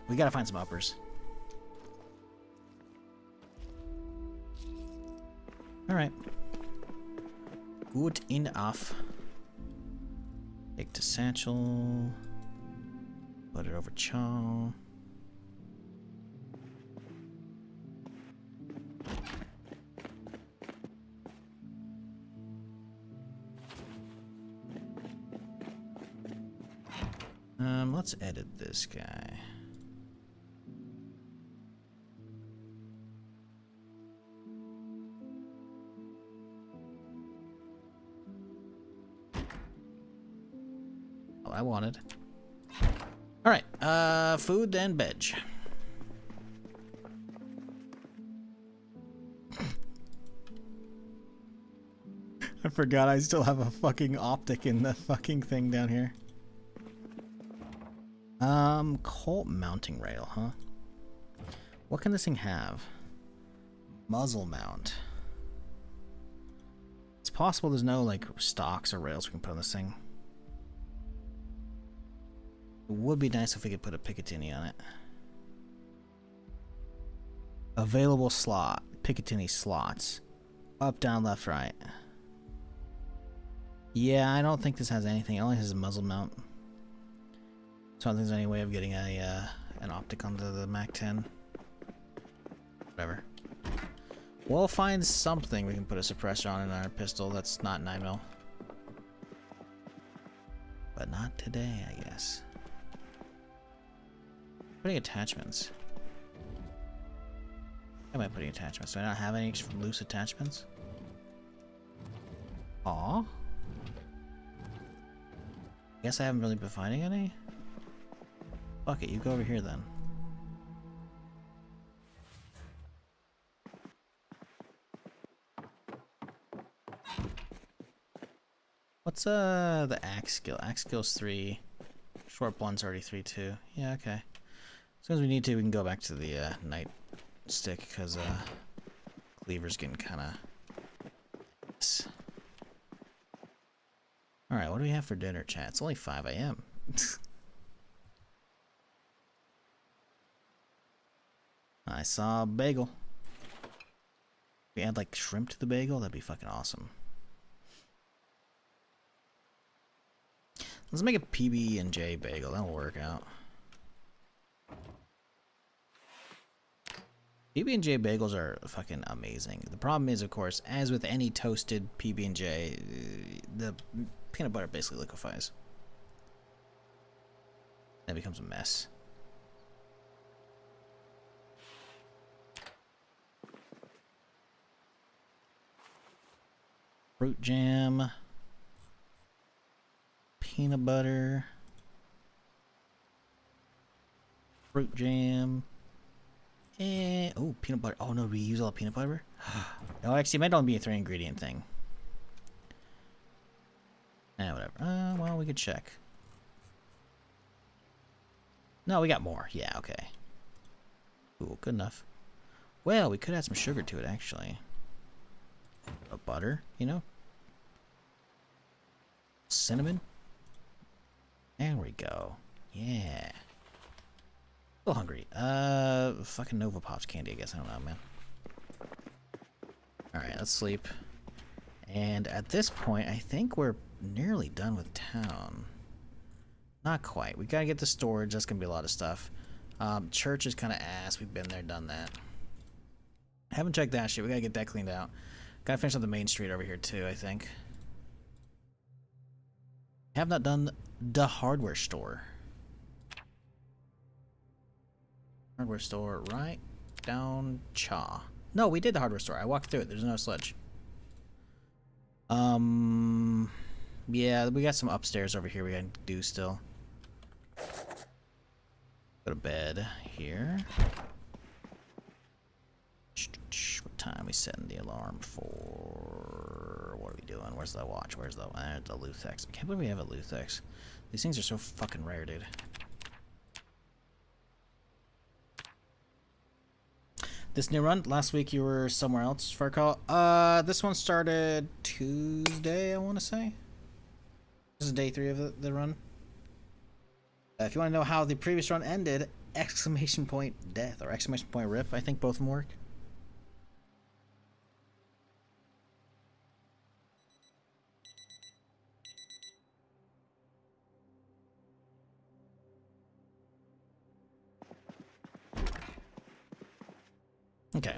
We gotta find some uppers. Alright. Good enough. Take the satchel. Put it over chaw. Let's edit this guy. Oh, I wanted. All right, food and veg. I forgot I still have a fucking optic in the fucking thing down here. Colt mounting rail, huh? What can this thing have? Muzzle mount. It's possible there's no, like, stocks or rails we can put on this thing. It would be nice if we could put a Picatinny on it. Available slot. Picatinny slots. Up, down, left, right. Yeah, I don't think this has anything. It only has a muzzle mount. So I don't think there's any way of getting a an optic onto the MAC-10. Whatever. We'll find something we can put a suppressor on in our pistol that's not 9mm. But not today, I guess. Putting attachments. How am I putting attachments? Do I not have any loose attachments? Aw. Guess I haven't really been finding any. Fuck it, you go over here then. What's the axe skill? Axe skill's 3. Short blunt's already 3 too. Yeah, okay. As soon as we need to, we can go back to the night stick because cleaver's getting kind of. All right, what do we have for dinner, chat? It's only 5 a.m. I saw a bagel. If we add like shrimp to the bagel, that'd be fucking awesome. Let's make a PB&J bagel. That'll work out. PB&J bagels are fucking amazing. The problem is, of course, as with any toasted PB&J, the peanut butter basically liquefies. It becomes a mess. Fruit jam. Peanut butter. Fruit jam. And oh, peanut butter. Oh no, we use all the peanut butter? No, actually, it might only be a 3-ingredient thing. Whatever. Well, we could check. No, we got more. Yeah, okay. Cool, good enough. Well, we could add some sugar to it, actually. A butter, you know? Cinnamon. There we go. Yeah. Still hungry. Fucking Nova Pops candy, I guess. I don't know, man. Alright, let's sleep. And at this point, I think we're nearly done with town. Not quite. We gotta get the storage. That's gonna be a lot of stuff. Church is kind of ass. We've been there, done that. Haven't checked that shit. We gotta get that cleaned out. Gotta finish up the main street over here, too, I think. Have not done the hardware store. Hardware store right down Cha. No, we did the hardware store. I walked through it. There's no sledge. Yeah, we got some upstairs over here we gotta do still. Go to bed here. What time are we setting the alarm for? What are we doing? Where's the watch? Where's the Luthex? I can't believe we have a Luthex. These things are so fucking rare, dude. This new run, last week you were somewhere else for a call. This one started Tuesday, I want to say. This is day 3 of the run. If you want to know how the previous run ended, exclamation point death or exclamation point rip, I think both of them work. Okay.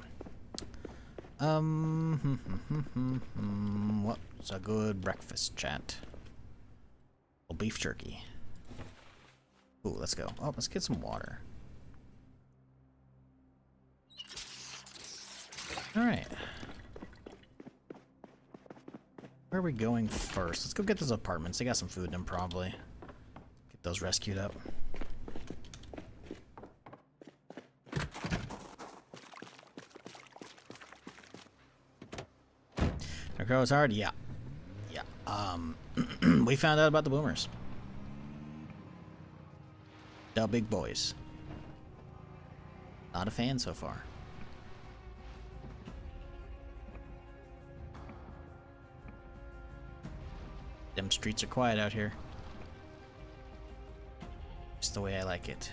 What's a good breakfast, chat? Well, beef jerky. Ooh, let's go. Oh, let's get some water. Alright. Where are we going first? Let's go get those apartments. They got some food in them, probably. Get those rescued up. Necroa's hard? Yeah. Yeah. We found out about the boomers. The big boys. Not a fan so far. Them streets are quiet out here. Just the way I like it.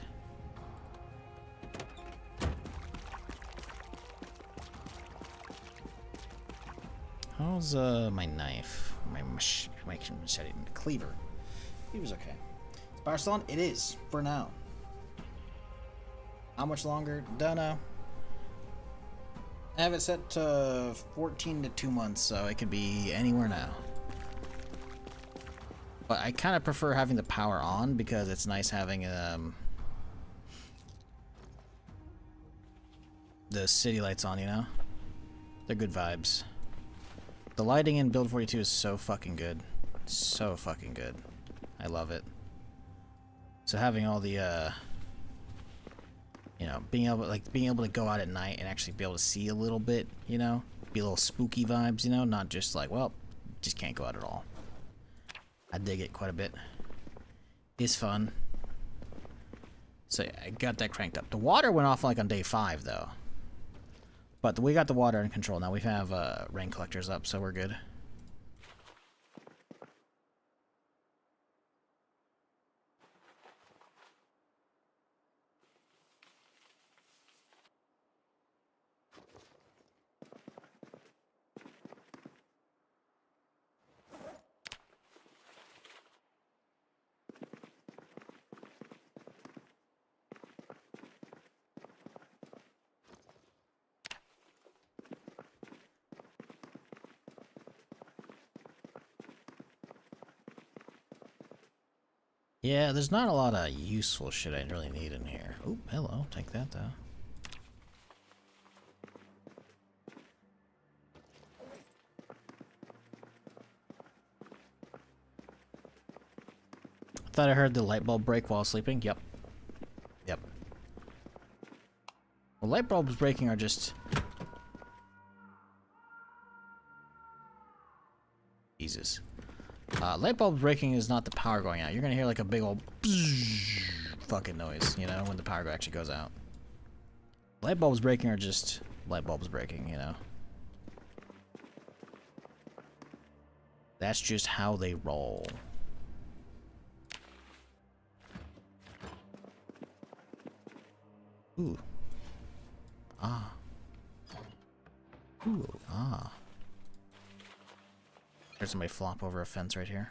How's my knife? My machete, cleaver. Cleaver's okay. Is power still on? It is for now. How much longer? Don't know. I have it set to 14 to 2 months, so it could be anywhere now. But I kind of prefer having the power on because it's nice having the city lights on, you know? They're good vibes. The lighting in Build 42 is so fucking good. So fucking good. I love it. So having all the, you know, being able to go out at night and actually be able to see a little bit, you know? Be a little spooky vibes, you know? Not just like, well, just can't go out at all. I dig it quite a bit. It's fun. So yeah, I got that cranked up. The water went off like on day 5 though. But we got the water in control now. We have rain collectors up, so we're good. Yeah, there's not a lot of useful shit I really need in here. Oop, hello. Take that, though. Thought I heard the light bulb break while sleeping. Yep. Yep. Well, light bulbs breaking are just... Jesus. Light bulb breaking is not the power going out. You're gonna hear like a big old fucking noise, you know, when the power actually goes out. Light bulbs breaking are just light bulbs breaking, you know. That's just how they roll. Ooh. Ah. Ooh. Ah. There's somebody flop over a fence right here.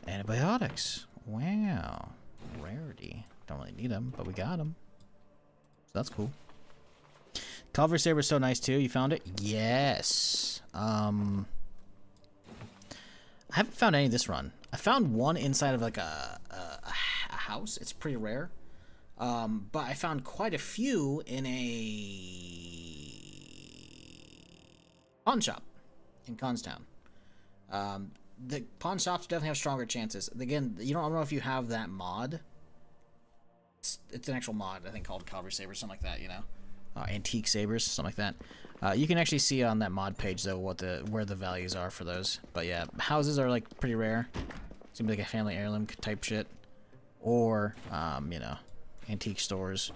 Antibiotics. Wow. Rarity. Don't really need them, but we got them. So that's cool. Cavalry Saber is so nice too. You found it? Yes. I haven't found any this run. I found one inside of like a house. It's pretty rare. But I found quite a few in a pawn shop in Constown. The pawn shops definitely have stronger chances. Again, I don't know if you have that mod. It's an actual mod, I think, called Cavalry Sabers, something like that, you know? Antique Sabers, something like that. You can actually see on that mod page, though, where the values are for those. But yeah, houses are, like, pretty rare. Seems like a family heirloom type shit. Or, you know... Antique stores,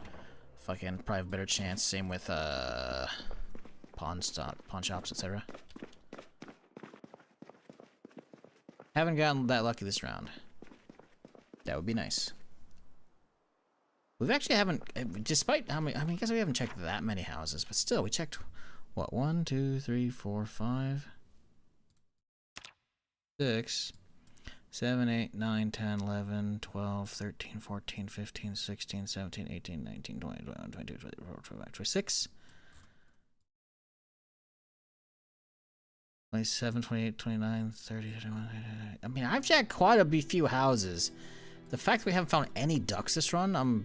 fucking probably have a better chance. Same with pawn shops, etc. Haven't gotten that lucky this round. That would be nice. We've actually haven't, despite how many. I mean, I guess we haven't checked that many houses, but still, we checked what 1, 2, 3, 4, 5, 6. 7, 8, 9, 10, 11, 12, 13, 14, 15, 16, 17, 18, 19, 20, 21, 22, 24, 25, 26. 27, 28, 29, 30, 31, I mean, I've checked quite a few houses. The fact that we haven't found any ducks this run, I'm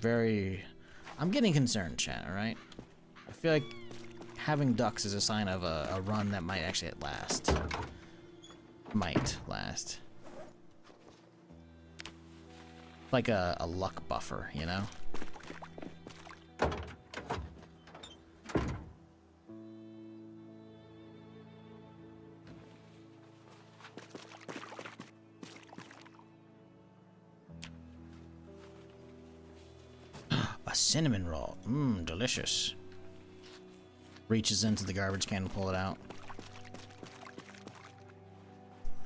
getting concerned, chat, alright? I feel like having ducks is a sign of a run that might actually last. Might last. Like a luck buffer, you know? A cinnamon roll. Mmm, delicious. Reaches into the garbage can and pull it out.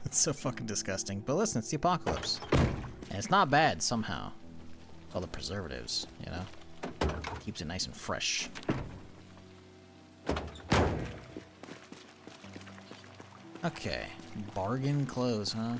It's so fucking disgusting. But listen, it's the apocalypse. And it's not bad, somehow. All the preservatives, you know? Keeps it nice and fresh. Okay. Bargain clothes, huh?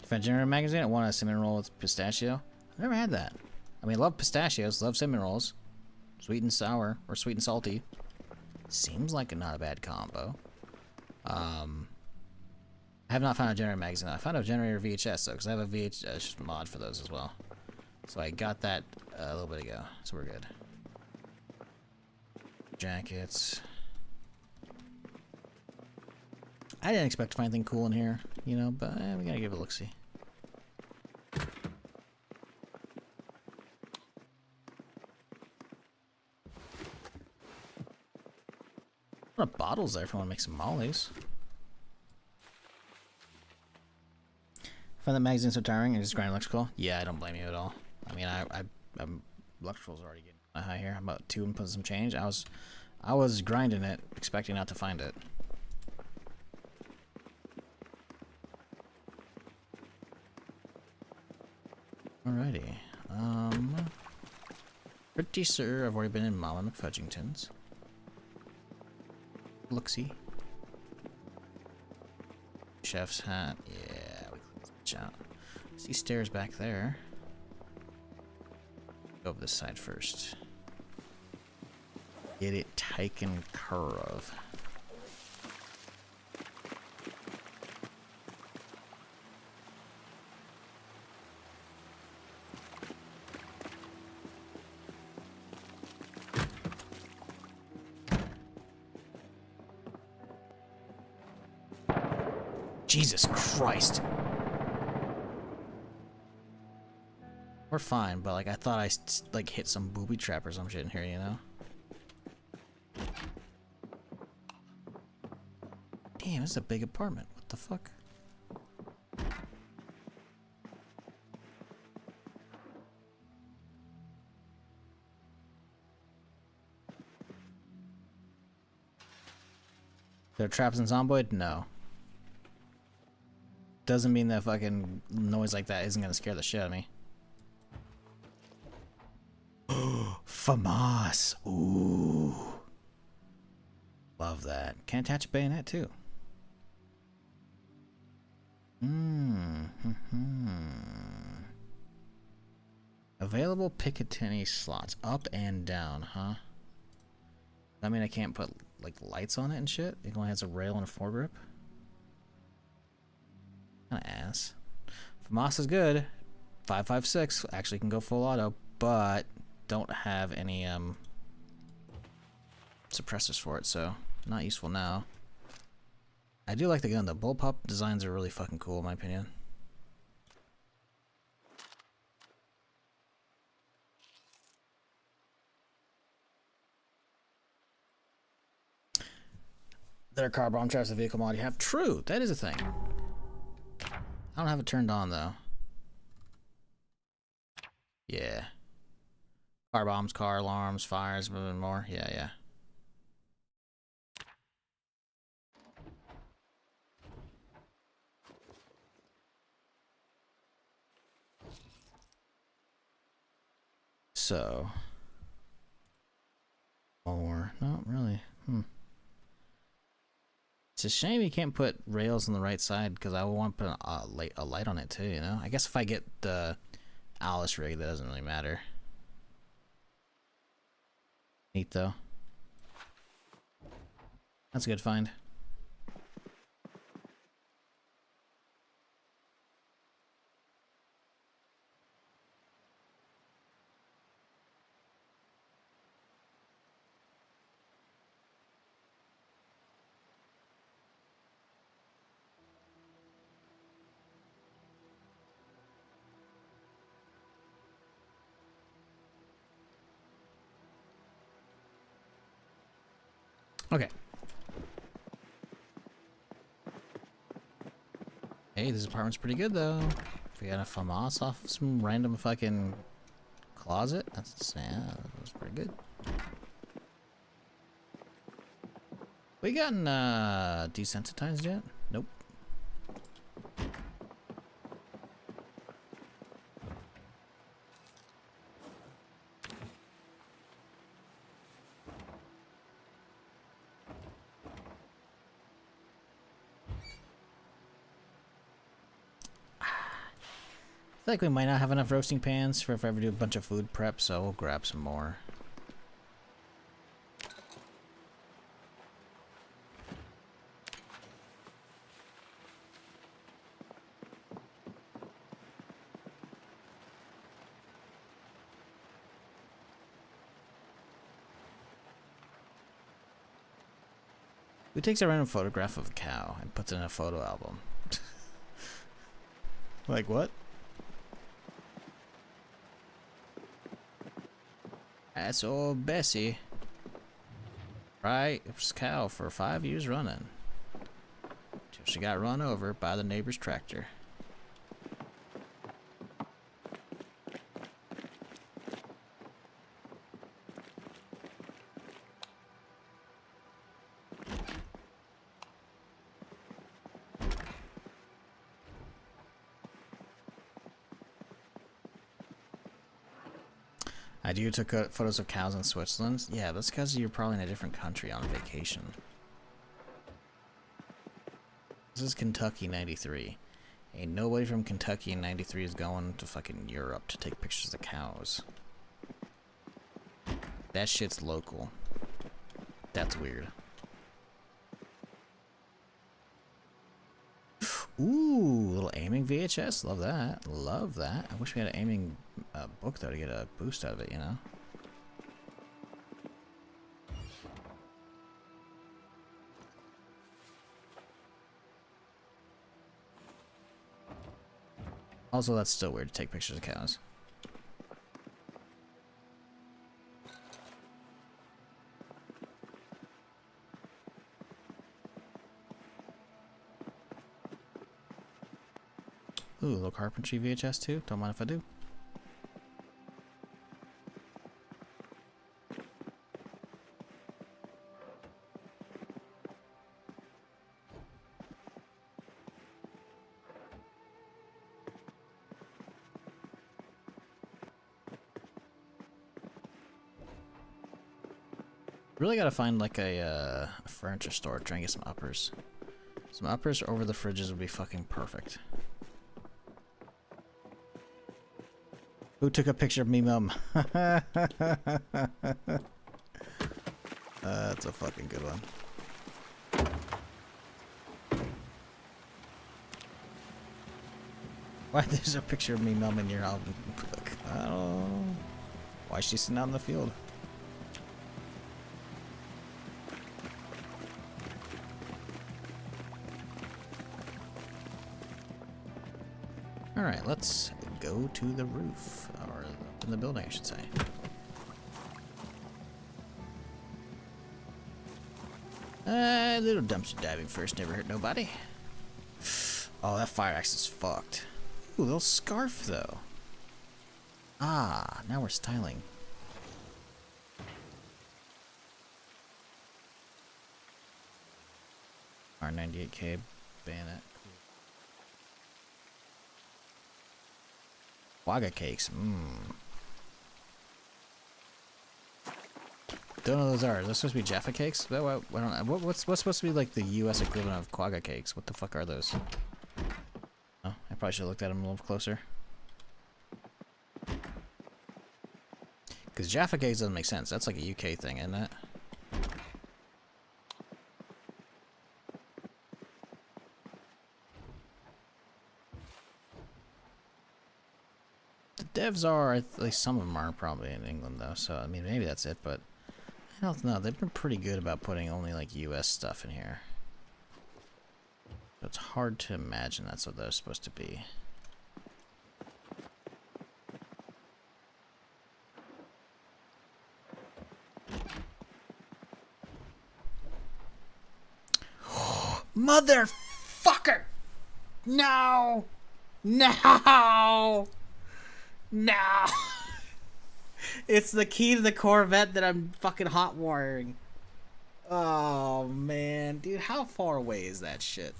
Defense Generator magazine. I want a cinnamon roll with pistachio. I've never had that. I mean, love pistachios, love cinnamon rolls. Sweet and sour, or sweet and salty. Seems like not a bad combo. I have not found a generator magazine. I found a generator VHS though, because I have a VHS mod for those as well. So I got that a little bit ago, so we're good. Jackets. I didn't expect to find anything cool in here, you know, but we gotta give it a look-see. A lot of bottles there if I want to make some mollies. Find the magazine so tiring and just grind electrical? Yeah, I don't blame you at all. I mean, I'm electrical's already getting high here. I'm about 2 inputs some change. I was grinding it, expecting not to find it. Alrighty. Pretty sure I've already been in Mama McFudgington's. Look-see. Chef's hat. Yeah, we clean this bitch out. See stairs back there. Go over this side first. Get it taken care of. Jesus Christ. We're fine, but like I thought I like hit some booby trap or some shit in here, you know? Damn, this is a big apartment. What the fuck? There are traps in Zomboid? No. Doesn't mean that fucking noise like that isn't gonna scare the shit out of me. FAMAS! Ooh. Love that. Can attach a bayonet too. Available Picatinny slots. Up and down, huh? I mean I can't put like lights on it and shit? It only has a rail and a foregrip? Kinda ass. FAMAS is good. 5.56 actually can go full auto, but don't have any suppressors for it, so not useful now. I do like the gun. The bullpup designs are really fucking cool in my opinion. There are car bomb traps the vehicle mod you have. True, that is a thing. I don't have it turned on though. Yeah. Car bombs, car alarms, fires, and more. Yeah. So. More. Not really. It's a shame you can't put rails on the right side because I want to put a light on it too, you know? I guess if I get the Alice rig, that doesn't really matter. Neat though. That's a good find. Okay. Hey, this apartment's pretty good though. If we got a FAMAS off of some random fucking closet, that's pretty good. We gotten desensitized yet? Nope. feel like we might not have enough roasting pans for if I ever do a bunch of food prep, so we'll grab some more. Who takes a random photograph of a cow and puts it in a photo album? Like what? That's old Bessie. Right, this cow for 5 years running. Till she got run over by the neighbor's tractor. I do took photos of cows in Switzerland. Yeah, that's because you're probably in a different country on vacation. This is Kentucky 93. Ain't nobody from Kentucky in 93 is going to fucking Europe to take pictures of cows. That shit's local. That's weird. Ooh, little aiming VHS. Love that. Love that. I wish we had an aiming book though to get a boost out of it, you know? Also, that's still weird to take pictures of cows. Ooh, a little carpentry VHS too. Don't mind if I do. Really gotta find like a furniture store, try and get some uppers. Some uppers over the fridges would be fucking perfect. Who took a picture of me, mum? That's a fucking good one. Why there's a picture of me, mum, in your album book? I don't know. Why is she sitting out in the field? Alright, let's go to the roof. Or up in the building, I should say. Little dumpster diving first, never hurt nobody. Oh, that fire axe is fucked. Ooh, little scarf, though. Ah, now we're styling. R98K bayonet. Quagga cakes. Don't know what those are. Those supposed to be Jaffa cakes? What's supposed to be like the U.S. equivalent of quagga cakes? What the fuck are those? Oh, I probably should have looked at them a little closer. Because Jaffa cakes doesn't make sense. That's like a UK thing, isn't it? The devs are, at least some of them are probably in England though, so I mean maybe that's it, but I don't know. They've been pretty good about putting only like US stuff in here. So it's hard to imagine that's what they're supposed to be. Motherfucker! No! No! No! It's the key to the Corvette that I'm fucking hot wiring. Oh, man. Dude, how far away is that shit?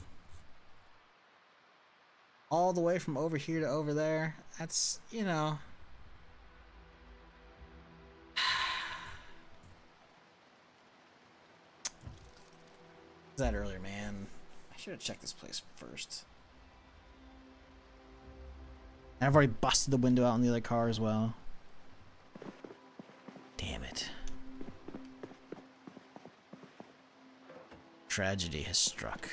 All the way from over here to over there? That's, you know... that earlier, man. I should have checked this place first. And I've already busted the window out in the other car as well. Damn it. Tragedy has struck.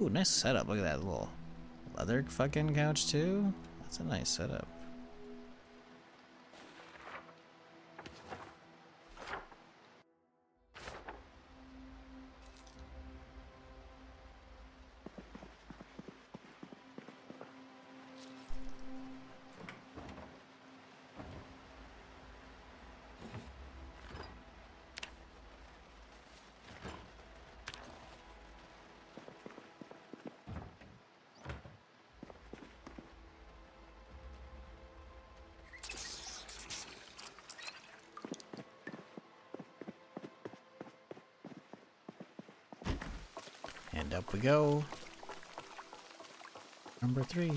Ooh, nice setup. Look at that little leather fucking couch too. That's a nice setup. And up we go. Number 3.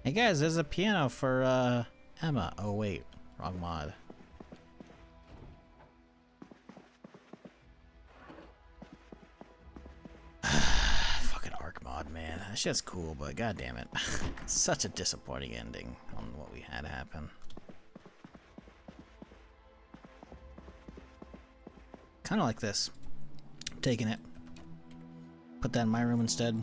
Hey guys, there's a piano for Emma. Oh wait, wrong mod. Fucking Arc mod, man. That shit's cool, but god damn it. Such a disappointing ending on what we had happen. Kinda like this. I'm taking it. Put that in my room instead.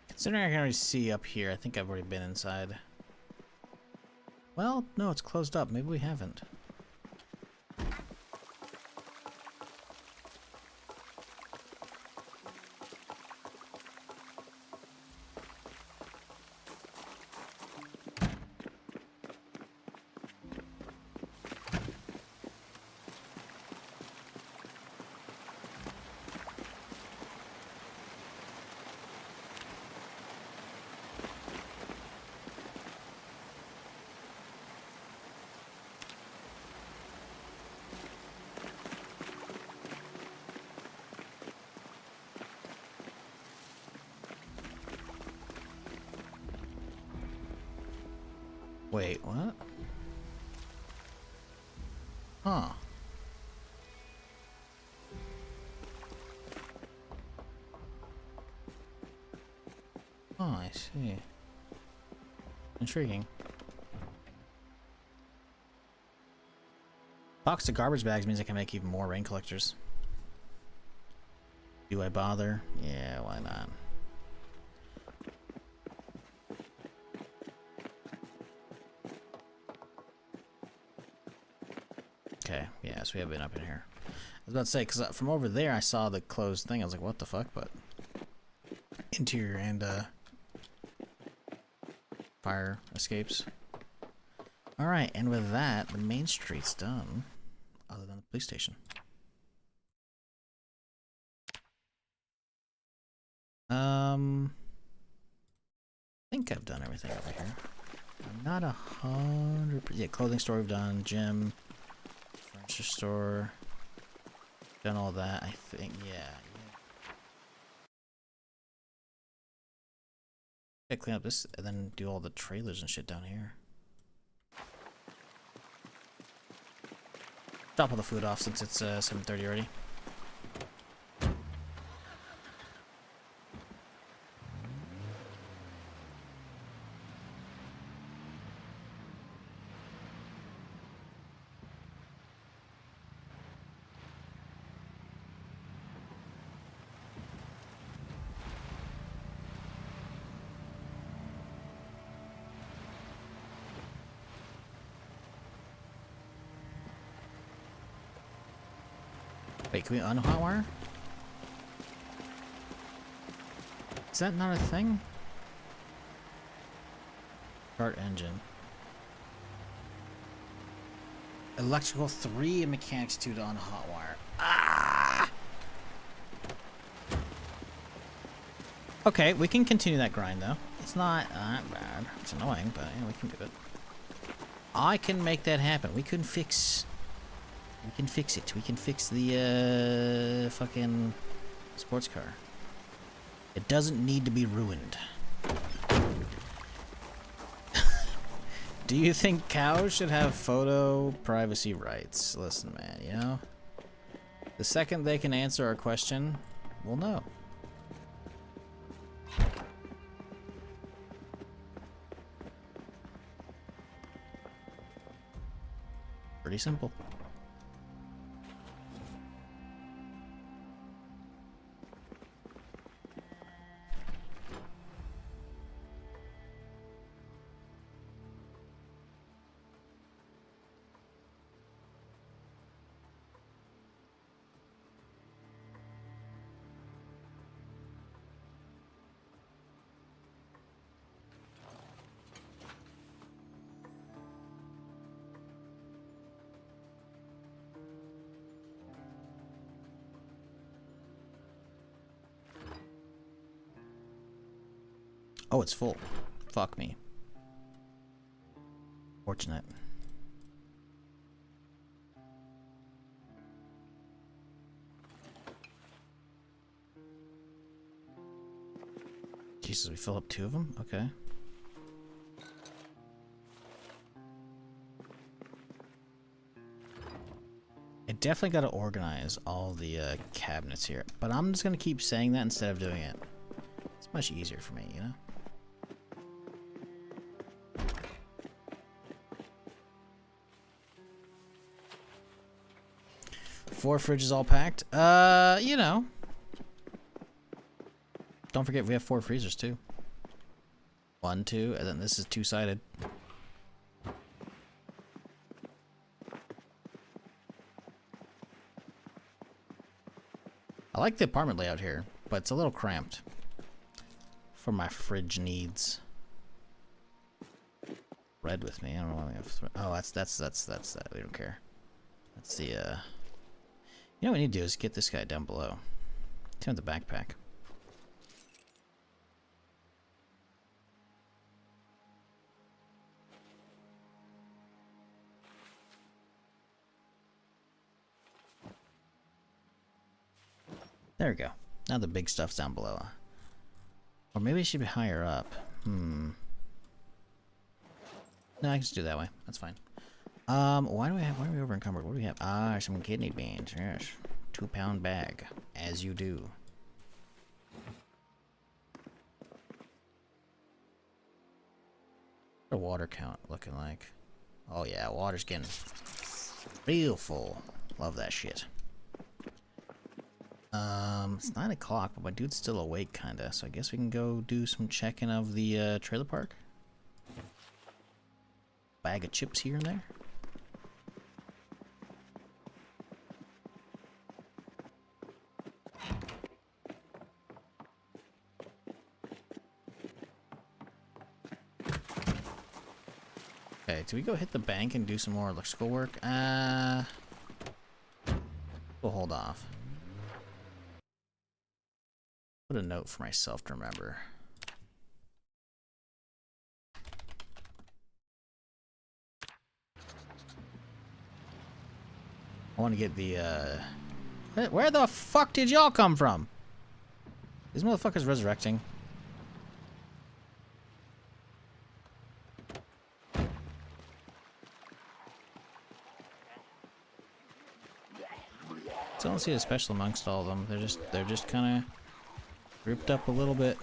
Considering I can already see up here, I think I've already been inside. Well, no, it's closed up. Maybe we haven't. Wait, what? Huh. Oh, I see. Intriguing. Box of garbage bags means I can make even more rain collectors. Do I bother? Yeah, why not? Okay, yeah, so we have been up in here. I was about to say, because from over there I saw the closed thing. I was like, what the fuck? But interior and fire escapes. Alright, and with that, the main street's done. Other than the police station. I think I've done everything over here. I'm not 100%. Yeah, clothing store we've done, gym, furniture store, done all that. I think, yeah. Yeah, clean up this and then do all the trailers and shit down here. Drop all the food off since it's 7:30 already. Wait, can we unhotwire? Is that not a thing? Start engine. Electrical 3 and mechanics 2 to unhotwire. Ah! Okay, we can continue that grind though. It's not that bad. It's annoying, but yeah, we can do it. I can make that happen. We can fix it. We can fix the fucking sports car. It doesn't need to be ruined. Do you think cows should have photo privacy rights? Listen, man, you know? The second they can answer our question, we'll know. Pretty simple. Oh, it's full. Fuck me. Fortunate. Jesus, we fill up 2 of them? Okay. I definitely got to organize all the cabinets here, but I'm just going to keep saying that instead of doing it. It's much easier for me, you know? Four fridges all packed. You know. Don't forget we have 4 freezers too. 1, 2, and then this is 2-sided. I like the apartment layout here, but it's a little cramped for my fridge needs. Red with me. I don't know why we have. Oh, that's that. We don't care. That's the. You know what we need to do is get this guy down below. Turn the backpack. There we go. Now the big stuff's down below. Or maybe it should be higher up. No, I can just do it that way. That's fine. Why are we over encumbered? What do we have? Ah, some kidney beans. Yes. 2-pound bag. As you do. What's the water count looking like? Oh yeah, water's getting real full. Love that shit. It's 9 o'clock, but my dude's still awake kinda, so I guess we can go do some checking of the trailer park. Bag of chips here and there. Okay, do we go hit the bank and do some more electrical work? We'll hold off. Put a note for myself to remember. I want to get the, Where the fuck did y'all come from? These motherfuckers resurrecting. I don't see a special amongst all of them. They're just kind of grouped up a little bit.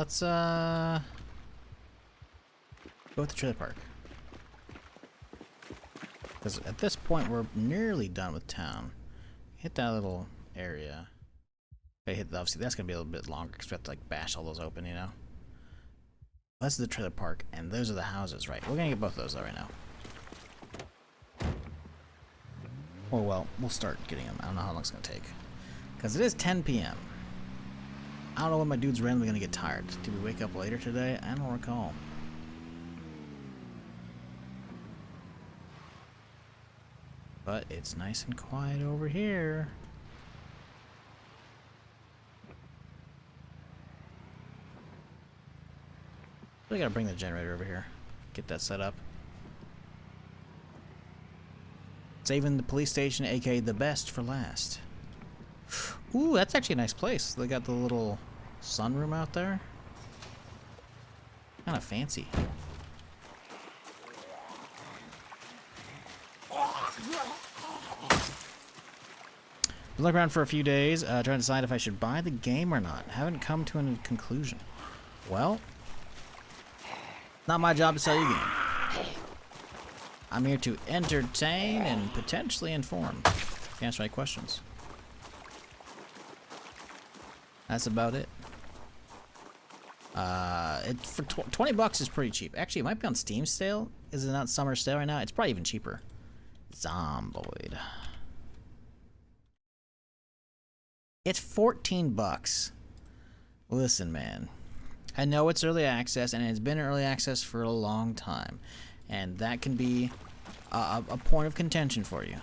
let's go with the trailer park. Because at this point, we're nearly done with town. Hit that little area. Okay, obviously, that's going to be a little bit longer because we have to, like, bash all those open, you know? That's the trailer park, and those are the houses, right? We're going to get both of those, though, right now. Or, well, we'll start getting them. I don't know how long it's going to take. Because it is 10 p.m. I don't know when my dude's randomly going to get tired. Did we wake up later today? I don't recall. But it's nice and quiet over here. We gotta bring the generator over here. Get that set up. Saving the police station, aka the best, for last. Ooh, that's actually a nice place. They got the little sunroom out there. Kind of fancy. Been looking around for a few days, trying to decide if I should buy the game or not. Haven't come to a conclusion. Well, not my job to sell you a game. I'm here to entertain and potentially inform. Answer my questions. That's about it. For 20 bucks is pretty cheap. Actually, it might be on Steam sale. Is it not summer sale right now? It's probably even cheaper. Zomboid. It's 14 bucks. Listen, man. I know it's early access, and it's been early access for a long time. And that can be a point of contention for you.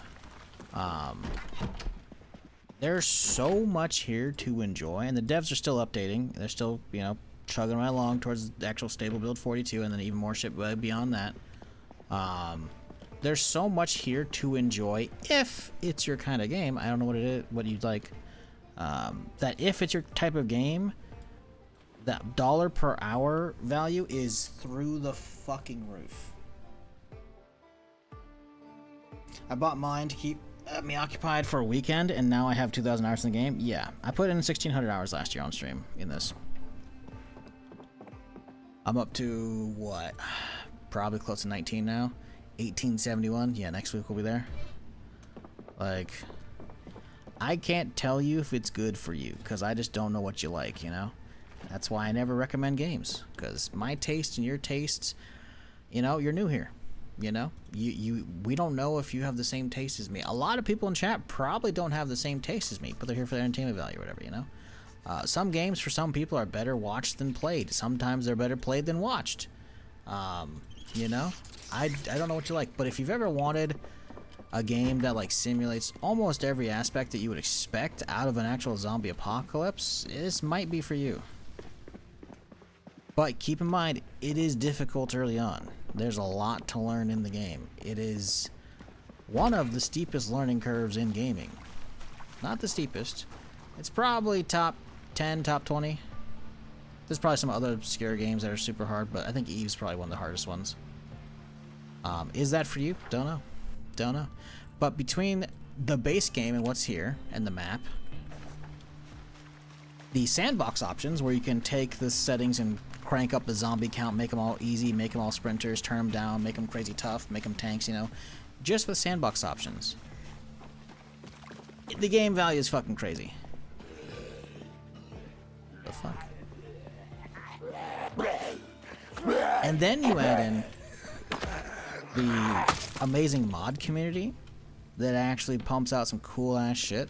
There's so much here to enjoy, and the devs are still updating. They're still, you know, chugging right along towards the actual stable build 42, and then even more shit beyond that. There's so much here to enjoy if it's your kind of game. I don't know what it is, what you'd like. That if it's your type of game, that dollar per hour value is through the fucking roof. I bought mine to keep me occupied for a weekend, and now I have 2,000 hours in the game. Yeah, I put in 1,600 hours last year on stream in this. I'm up to, what? Probably close to 19 now. 1871. Yeah, next week we'll be there. Like, I can't tell you if it's good for you, because I just don't know what you like, you know? That's why I never recommend games, because my taste and your tastes, you know, you're new here. You know, we don't know if you have the same taste as me. A lot of people in chat probably don't have the same taste as me, but they're here for their entertainment value or whatever, you know. Some games for some people are better watched than played. Sometimes they're better played than watched. You know, I don't know what you like, but if you've ever wanted a game that like simulates almost every aspect that you would expect out of an actual zombie apocalypse, this might be for you. But keep in mind, it is difficult early on. There's a lot to learn in the game. It is one of the steepest learning curves in gaming. Not the steepest. It's probably top 10, top 20. There's probably some other obscure games that are super hard, but I think Eve's probably one of the hardest ones. Is that for you? Don't know. Don't know. But between the base game and what's here, and the map, the sandbox options, where you can take the settings and crank up the zombie count, make them all easy, make them all sprinters, turn them down, make them crazy tough, make them tanks, you know, just with sandbox options. The game value is fucking crazy. The fuck? And then you add in the amazing mod community that actually pumps out some cool ass shit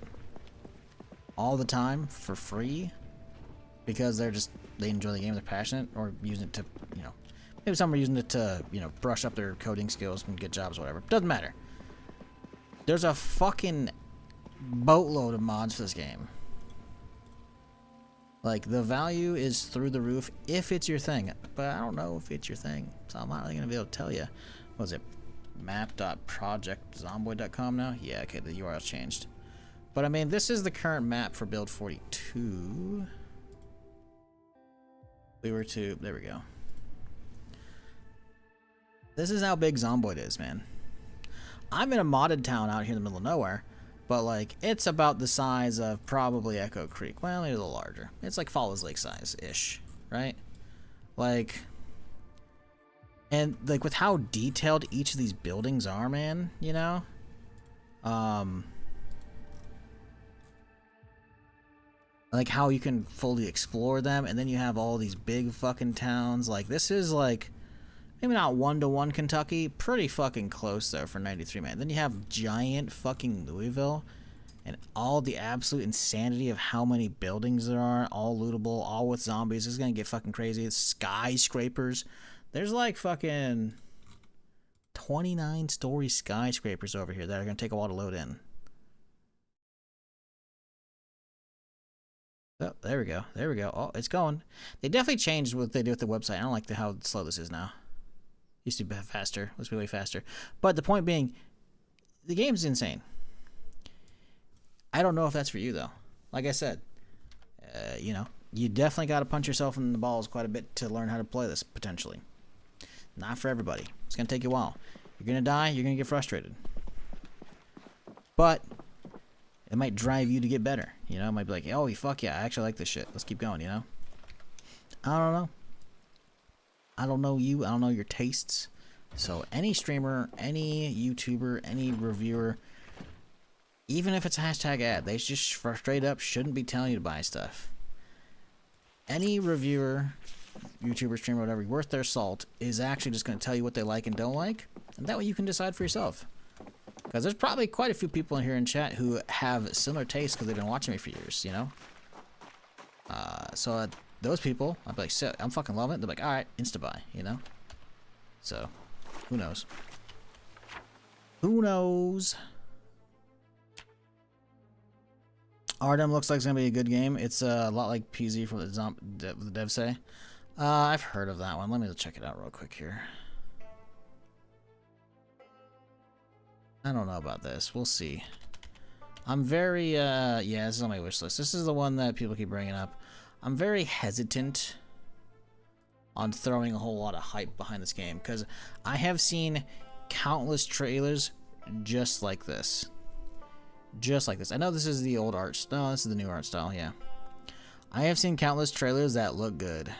all the time for free because they enjoy the game, they're passionate, or using it to, you know, maybe some are using it to, you know, brush up their coding skills and get jobs or whatever. Doesn't matter. There's a fucking boatload of mods for this game. Like, the value is through the roof if it's your thing, but I don't know if it's your thing, so I'm not really gonna be able to tell you. What was it? Map.projectzomboid.com now? Yeah, okay, the URL's changed. But I mean, this is the current map for build 42. We were to, there we go. This is how big Zomboid is, man. I'm in a modded town out here in the middle of nowhere, but like, it's about the size of probably Echo Creek. Well, maybe a little larger. It's like Falls Lake size-ish. right? Like, and like with how detailed each of these buildings are, man, you know? Like how you can fully explore them, and then you have all these big fucking towns. Like, this is like, maybe not 1-to-1 Kentucky, pretty fucking close though for 93, man. Then you have giant fucking Louisville, and all the absolute insanity of how many buildings there are, all lootable, all with zombies. This is gonna get fucking crazy. It's skyscrapers. There's like fucking 29-story skyscrapers over here that are gonna take a while to load in. Oh, there we go. There we go. Oh, it's going. They definitely changed what they do with the website. I don't like how slow this is now. Used to be faster. Let's be way faster. But the point being, the game's insane. I don't know if that's for you, though. Like I said, you know, you definitely got to punch yourself in the balls quite a bit to learn how to play this, potentially. Not for everybody. It's going to take you a while. You're going to die. You're going to get frustrated. But it might drive you to get better. You know, it might be like, oh, fuck yeah, I actually like this shit. Let's keep going, you know? I don't know. I don't know you. I don't know your tastes. So any streamer, any YouTuber, any reviewer, even if it's a hashtag ad, they just straight up shouldn't be telling you to buy stuff. Any reviewer, YouTuber, streamer, whatever, worth their salt is actually just going to tell you what they like and don't like. And that way you can decide for yourself. Because there's probably quite a few people in here in chat who have similar tastes because they've been watching me for years, you know? So those people, I'd be like, so, I'm fucking loving it. They're like, alright, insta-buy, you know? So, who knows? Who knows? Artem looks like it's going to be a good game. It's a lot like PZ from the devs say. I've heard of that one. Let me check it out real quick here. I don't know about this. We'll see. I'm very, yeah, this is on my wish list. This is the one that people keep bringing up. I'm very hesitant on throwing a whole lot of hype behind this game because I have seen countless trailers just like this. Just like this. I know this is the old art. No, this is the new art style, yeah. I have seen countless trailers that look good.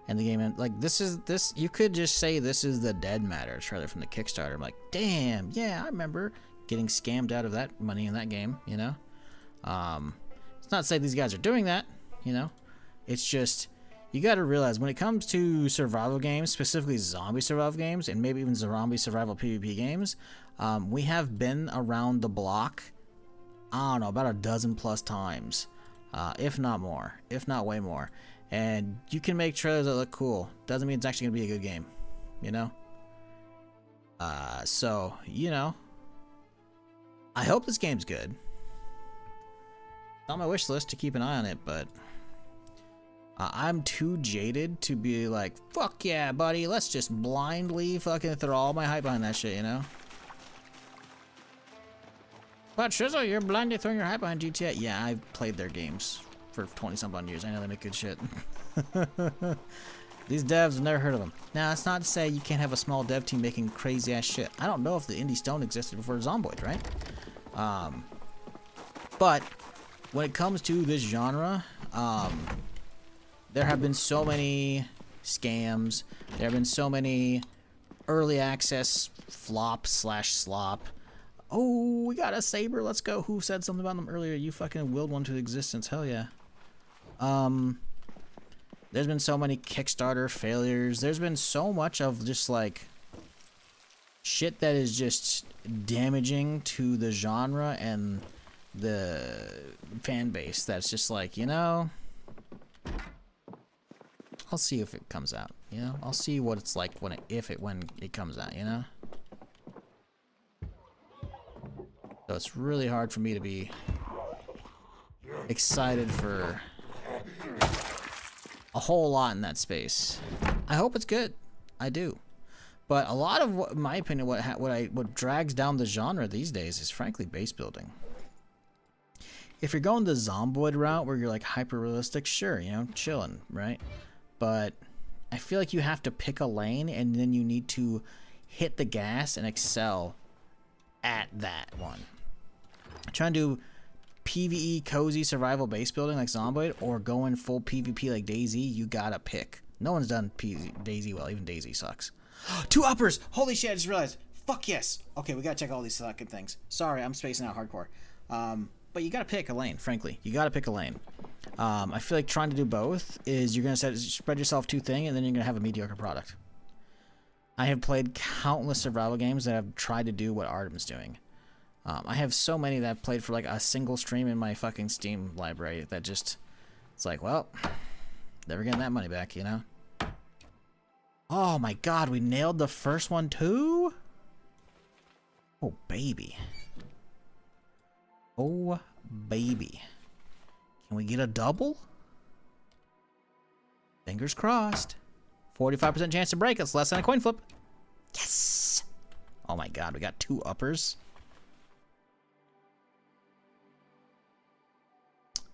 And the game, like, this, you could just say this is the Dead Matter trailer from the Kickstarter. I'm like, damn, yeah, I remember getting scammed out of that money in that game, you know? It's not to say these guys are doing that, you know? It's just, you gotta realize, when it comes to survival games, specifically zombie survival games, and maybe even zombie survival PvP games, we have been around the block, I don't know, about a dozen plus times. If not more, if not way more. And you can make trailers that look cool. Doesn't mean it's actually going to be a good game. You know? So, you know. I hope this game's good. It's on my wish list to keep an eye on it, but I'm too jaded to be like, fuck yeah, buddy, let's just blindly fucking throw all my hype behind that shit, you know? But Shizzle, you're blindly throwing your hype behind GTA. Yeah, I've played their games for 20-some years. I know they make good shit. These devs, I've never heard of them. Now, that's not to say you can't have a small dev team making crazy ass shit. I don't know if the Indie Stone existed before Zomboid, right? But when it comes to this genre, there have been so many scams. There have been so many early access flop/slop. Oh, we got a saber. Let's go. Who said something about them earlier? You fucking willed one to existence. Hell yeah. There's been so many Kickstarter failures. There's been so much of just like shit that is just damaging to the genre and the fan base. That's just like, you know, I'll see if it comes out. You know, I'll see what it's like when it comes out. You know. So it's really hard for me to be excited for a whole lot in that space. I hope it's good. I do. But a lot of what, in my opinion, what drags down the genre these days is frankly base building. If you're going the Zomboid route where you're like hyper realistic, sure, you know, chilling, right? But I feel like you have to pick a lane and then you need to hit the gas and excel at that one. Trying to do PvE cozy survival base building like Zomboid or going full PvP like DayZ, you gotta pick. No one's done DayZ well. Even DayZ sucks. 2 uppers! Holy shit, I just realized. Fuck yes. Okay, we gotta check all these fucking things. Sorry, I'm spacing out hardcore. But you gotta pick a lane, frankly. You gotta pick a lane. I feel like trying to do both is you're gonna spread yourself too thin and then you're gonna have a mediocre product. I have played countless survival games that have tried to do what Artem's doing. I have so many that I've played for like a single stream in my fucking Steam library that just, it's like, well, never getting that money back, you know? Oh my god, we nailed the first one too? Oh, baby. Oh, baby. Can we get a double? Fingers crossed. 45% chance to break. It's less than a coin flip. Yes! Oh my god, we got 2 uppers.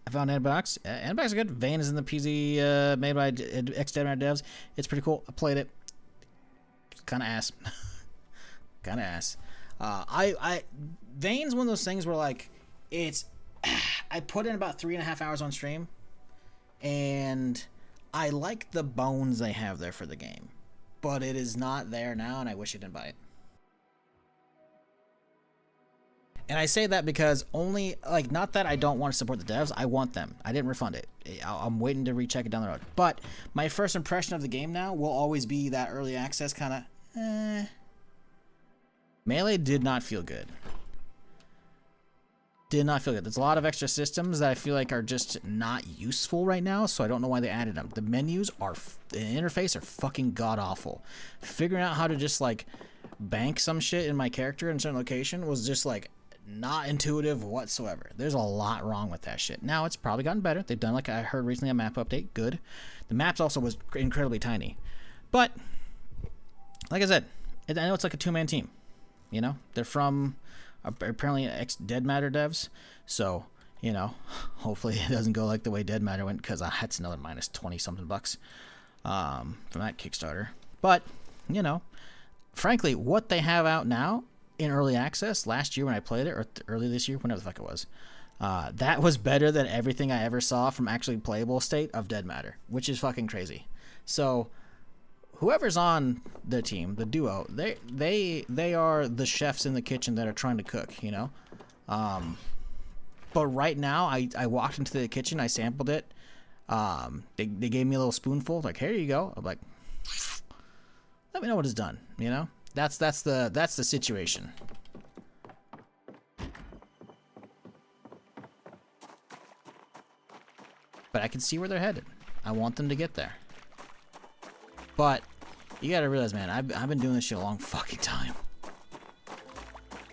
I found Antibiotics. Antibiotics are good. Vayne is in the PZ made by ex-Deadmatter devs. It's pretty cool. I played it. Kind of ass. Kind of ass. Vayne's one of those things where like it's. I put in about 3.5 hours on stream, and I like the bones they have there for the game, but it is not there now, and I wish I didn't buy it. And I say that because only, like, not that I don't want to support the devs. I want them. I didn't refund it. I'm waiting to recheck it down the road. But my first impression of the game now will always be that early access kind of, Melee did not feel good. Did not feel good. There's a lot of extra systems that I feel like are just not useful right now, so I don't know why they added them. The menus are, the interface are fucking god-awful. Figuring out how to just, like, bank some shit in my character in a certain location was just, like, not intuitive whatsoever. There's a lot wrong with that shit. Now, it's probably gotten better. They've done, like I heard recently, a map update. Good. The maps also was incredibly tiny. But, like I said, I know it's like a 2-man team. You know? They're from, apparently, ex-Deadmatter devs. So, you know, hopefully it doesn't go like the way Deadmatter went, because that's another minus 20-something bucks from that Kickstarter. But, you know, frankly, what they have out now in early access last year when I played it, or early this year, whenever the fuck it was, that was better than everything I ever saw from actually playable state of Deadmatter, which is fucking crazy. So whoever's on the team, the duo, they are the chefs in the kitchen that are trying to cook, you know. But right now, I walked into the kitchen, I sampled it. They gave me a little spoonful, like, here you go. I'm like, let me know what it's done, you know. That's the situation. But I can see where they're headed. I want them to get there. But you gotta realize, man, I've been doing this shit a long fucking time.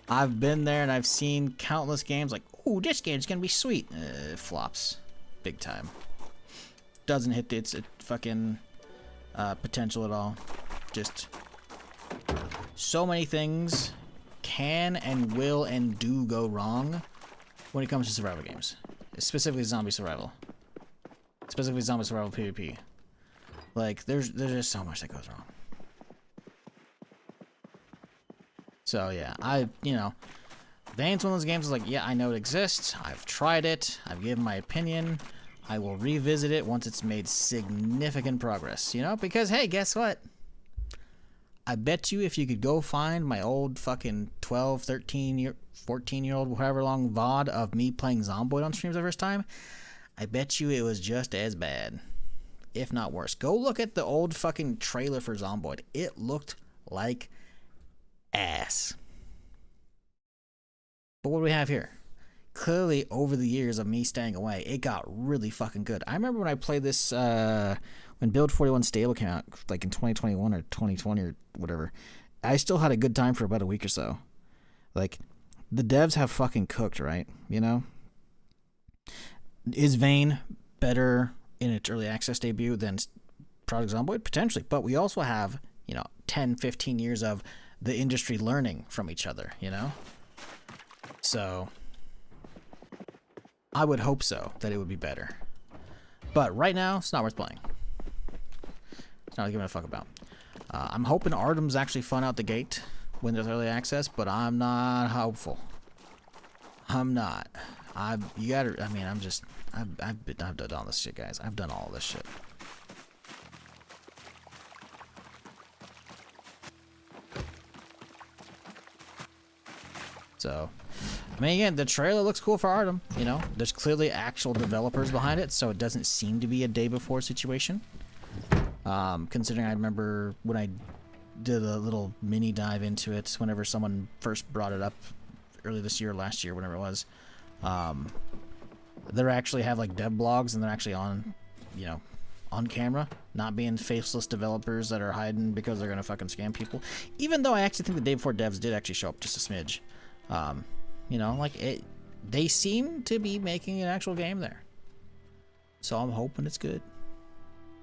I've been there and I've seen countless games like, ooh, this game's gonna be sweet. It flops big time. Doesn't hit its fucking potential at all. Just so many things can and will and do go wrong when it comes to survival games. Specifically zombie survival. Specifically zombie survival PvP. Like, there's just so much that goes wrong. So, yeah, you know, Vayne's one of those games that's like, yeah, I know it exists. I've tried it. I've given my opinion. I will revisit it once it's made significant progress, you know? Because, hey, guess what? I bet you if you could go find my old fucking 12, 13, 14-year-old, however long VOD of me playing Zomboid on streams the first time, I bet you it was just as bad, if not worse. Go look at the old fucking trailer for Zomboid. It looked like ass. But what do we have here? Clearly, over the years of me staying away, it got really fucking good. I remember when I played this, when Build 41 Stable came out, like in 2021 or 2020 or whatever, I still had a good time for about a week or so. Like, the devs have fucking cooked, right? You know? Is Vayne better in its early access debut than Project Zomboid? Potentially. But we also have, you know, 10, 15 years of the industry learning from each other, you know? So I would hope so, that it would be better. But right now, it's not worth playing. It's not giving a fuck about. I'm hoping Artem's actually fun out the gate when there's early access, but I'm not hopeful. I'm not. You gotta. I mean, I've done all this shit, guys. I've done all this shit. So, I mean, again, the trailer looks cool for Artem. You know, there's clearly actual developers behind it, so it doesn't seem to be a day before situation. Considering I remember when I did a little mini dive into it, whenever someone first brought it up early this year, last year, whenever it was, they actually have like dev blogs, and they're actually on, you know, on camera, not being faceless developers that are hiding because they're gonna fucking scam people. Even though I actually think the day before devs did actually show up just a smidge. You know, like they seem to be making an actual game there, so I'm hoping it's good.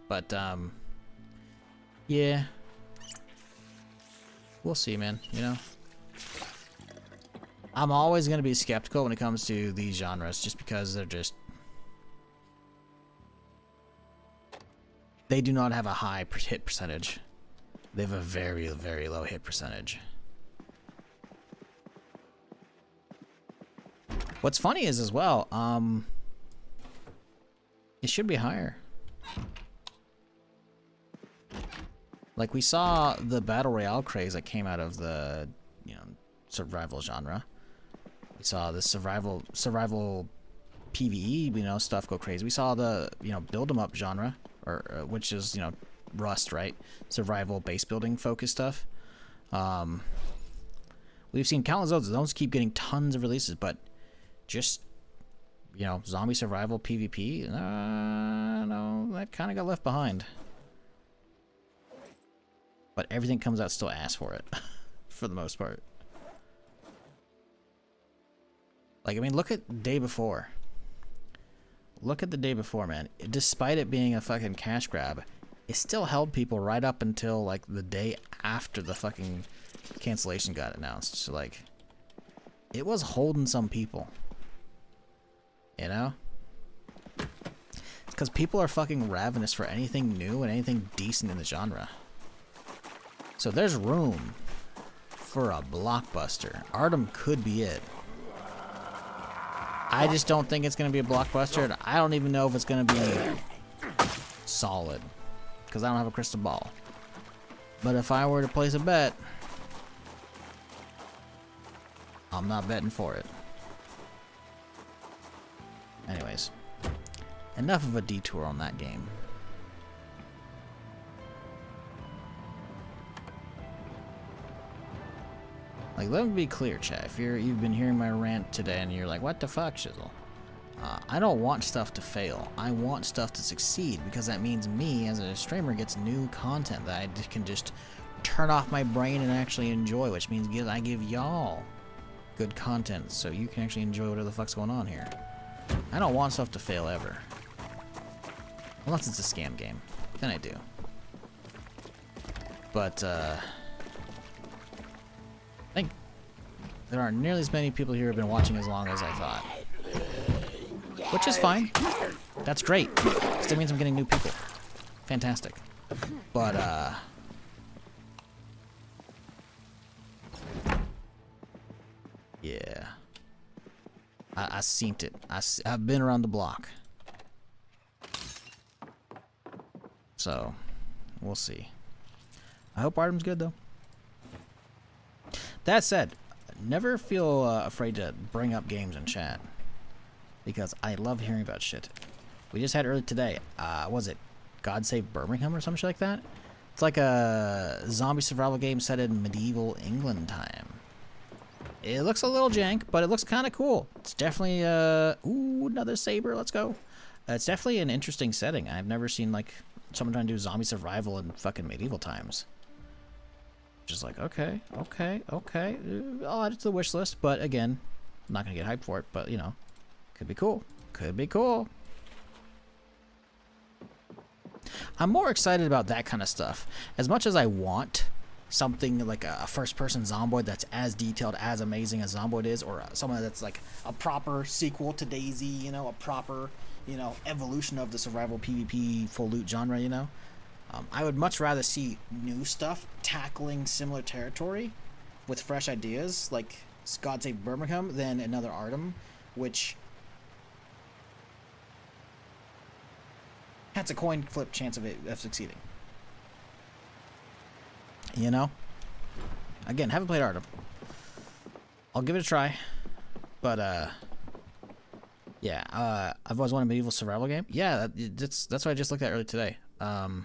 But yeah, we'll see, man. You know, I'm always gonna be skeptical when it comes to these genres, just because they do not have a high hit percentage. They have a very, very low hit percentage. What's funny is as well, it should be higher. Like, we saw the battle royale craze that came out of the, you know, survival genre. We saw the survival PvE, you know, stuff go crazy. We saw the, you know, build 'em up genre, or which is, you know, Rust, right? Survival base building focused stuff. We've seen countless of those keep getting tons of releases, but just, you know, zombie survival PvP, no, that kind of got left behind. But everything comes out still ass for it, for the most part. Like, I mean, look at day before. Look at the day before, man. Despite it being a fucking cash grab, it still held people right up until, like, the day after the fucking cancellation got announced. So, like, it was holding some people. You know? It's because people are fucking ravenous for anything new and anything decent in the genre. So there's room for a blockbuster. Artem could be it. I just don't think it's going to be a blockbuster, and I don't even know if it's going to be solid, because I don't have a crystal ball. But if I were to place a bet, I'm not betting for it. Anyways, enough of a detour on that game. Like, let me be clear, chat. If you've been hearing my rant today and you're like, what the fuck, Shizzle? I don't want stuff to fail. I want stuff to succeed, because that means me, as a streamer, gets new content that I can just turn off my brain and actually enjoy, which means I give y'all good content so you can actually enjoy whatever the fuck's going on here. I don't want stuff to fail ever. Unless it's a scam game. Then I do. But, I think there aren't nearly as many people here who have been watching as long as I thought. Which is fine. That's great. Still means I'm getting new people. Fantastic. But, yeah. I seen it. I've been around the block. So, we'll see. I hope Artem's good, though. That said, never feel afraid to bring up games in chat, because I love hearing about shit. We just had earlier today, was it God Save Birmingham or some shit like that? It's like a zombie survival game set in medieval England time. It looks a little jank, but it looks kind of cool. It's definitely, ooh, another saber, let's go. It's definitely an interesting setting. I've never seen, like, someone trying to do zombie survival in fucking medieval times. Just like, okay. I'll add it to the wish list, but again, I'm not gonna get hyped for it, but, you know, could be cool. Could be cool. I'm more excited about that kind of stuff. As much as I want something like a first-person Zomboid that's as detailed, as amazing as Zomboid is, or someone that's like a proper sequel to DayZ, you know, a proper, you know, evolution of the survival PvP full loot genre, you know. I would much rather see new stuff tackling similar territory with fresh ideas, like God Save Birmingham, than another Artem, which That's a coin flip chance of succeeding. You know? Again, haven't played Artem. I'll give it a try. But, yeah, I've always wanted a medieval survival game. Yeah, that's what I just looked at earlier today. Look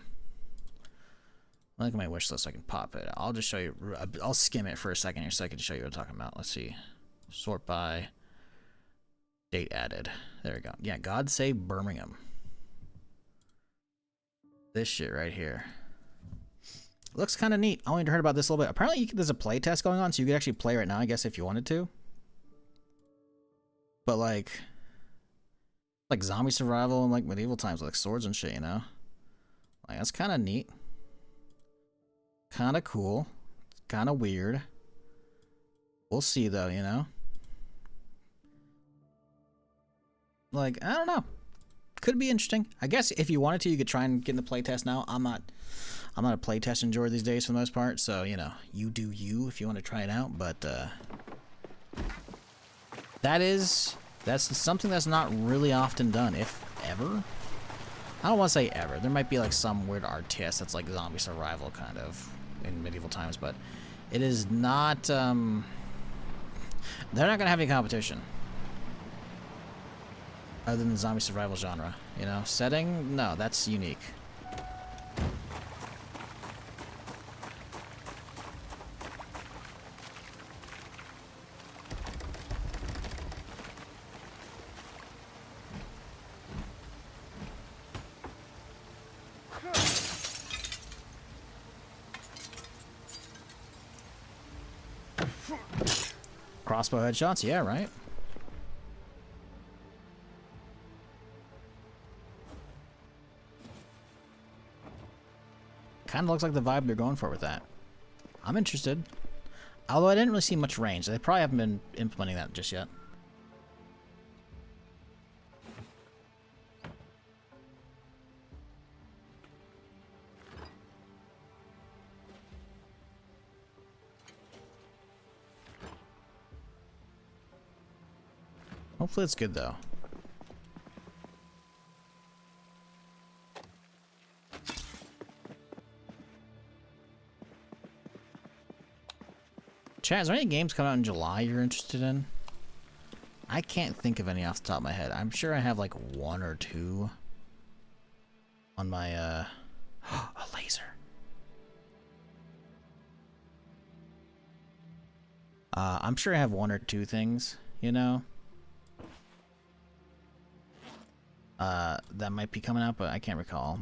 at my wish list so I can pop it. I'll just show you. I'll skim it for a second here so I can show you what I'm talking about. Let's see. Sort by. Date added. There we go. Yeah, God Save Birmingham. This shit right here. Looks kind of neat. I only heard about this a little bit. Apparently there's a play test going on, so you could actually play right now, I guess, if you wanted to. But like zombie survival and like medieval times, like swords and shit, you know? Like, that's kind of neat. Kind of cool. Kind of weird. We'll see, though, you know? Like, I don't know. Could be interesting. I guess if you wanted to, you could try and get in the playtest now. I'm not a playtest enjoyer these days for the most part, so, you know, you do you if you want to try it out, but, that's something that's not really often done, if ever. I don't want to say ever. There might be, like, some weird RTS that's, like, zombie survival, kind of, in medieval times, but it is not, they're not going to have any competition. Other than the zombie survival genre, you know? Setting? No, that's unique. Crossbow headshots? Yeah, right? Kind of looks like the vibe they're going for with that. I'm interested. Although I didn't really see much range. They probably haven't been implementing that just yet. Hopefully it's good, though. Chat, is there any games coming out in July you're interested in? I can't think of any off the top of my head. I'm sure I have like one or two on my, a laser. I'm sure I have one or two things, you know? That might be coming out, but I can't recall.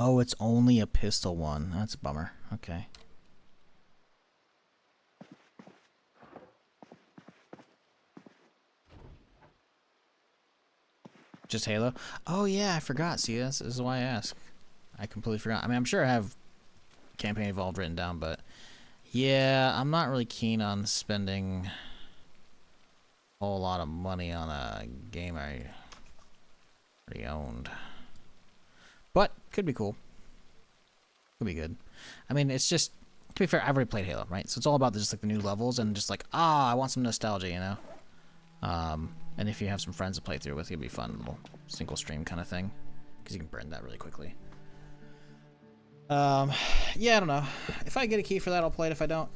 Oh, it's only a pistol one. That's a bummer. Okay. Just Halo? Oh yeah, I forgot. See, this is why I asked. I completely forgot. I mean, I'm sure I have Campaign Evolved written down, but yeah, I'm not really keen on spending a whole lot of money on a game I already owned. But could be cool. Could be good. I mean, it's just, to be fair, I've already played Halo, right? So it's all about just like the new levels and just like, I want some nostalgia, you know? And if you have some friends to play through with, it'd be fun, little single stream kind of thing, because you can burn that really quickly. Yeah, I don't know. If I get a key for that, I'll play it. If I don't,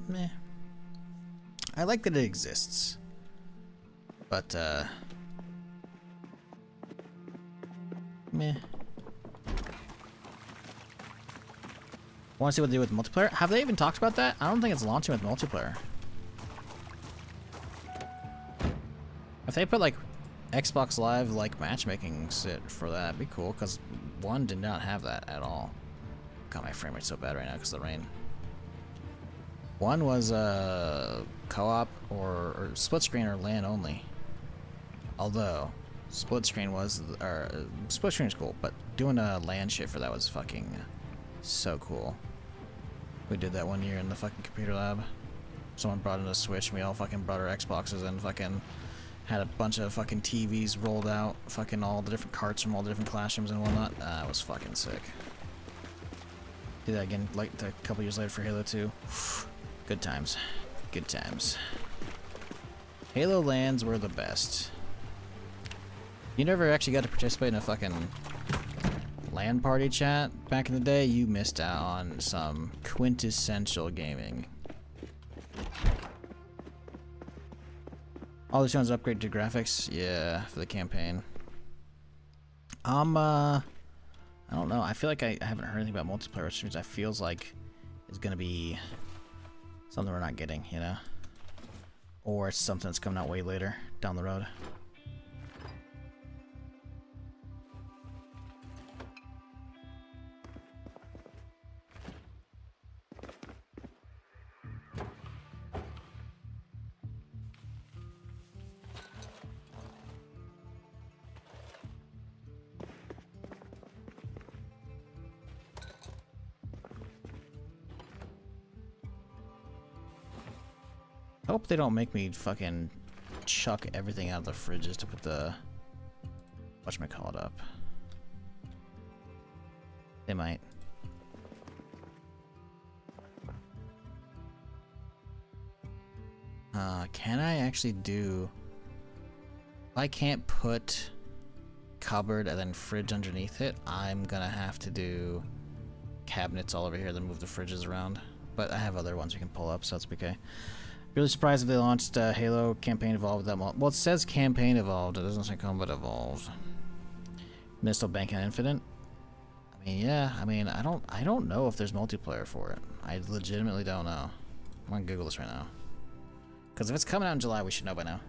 meh. I like that it exists, but meh. Want to see what they do with multiplayer? Have they even talked about that? I don't think it's launching with multiplayer. If they put like Xbox Live like matchmaking sit for that, it'd be cool, because one did not have that at all. God, my frame rate's so bad right now because of the rain. One was co-op or split screen or LAN only. Although split screen was split screen is cool, but doing a LAN shit for that was fucking so cool. We did that one year in the fucking computer lab. Someone brought in a Switch and we all fucking brought our Xboxes and fucking had a bunch of fucking TVs rolled out, fucking all the different carts from all the different classrooms and whatnot. It was fucking sick. Do that again, like a couple years later for Halo 2. Good times. Good times. Halo lands were the best. You never actually got to participate in a fucking LAN party chat back in the day? You missed out on some quintessential gaming. All this one's upgrade to graphics? Yeah, for the campaign. I don't know. I feel like I haven't heard anything about multiplayer streams. I feels like it's gonna be something we're not getting, you know? Or it's something that's coming out way later down the road. Hope they don't make me fucking chuck everything out of the fridges to put the whatchamacallit up. They might. Can I actually do... If I can't put cupboard and then fridge underneath it, I'm gonna have to do cabinets all over here, then move the fridges around. But I have other ones we can pull up, so that's okay. Really surprised if they launched Halo Campaign Evolved that well, it says Campaign Evolved. It doesn't say Combat Evolved. And they're still banking on Infinite. I mean, yeah. I mean, I don't know if there's multiplayer for it. I legitimately don't know. I'm gonna Google this right now. Because if it's coming out in July, we should know by now.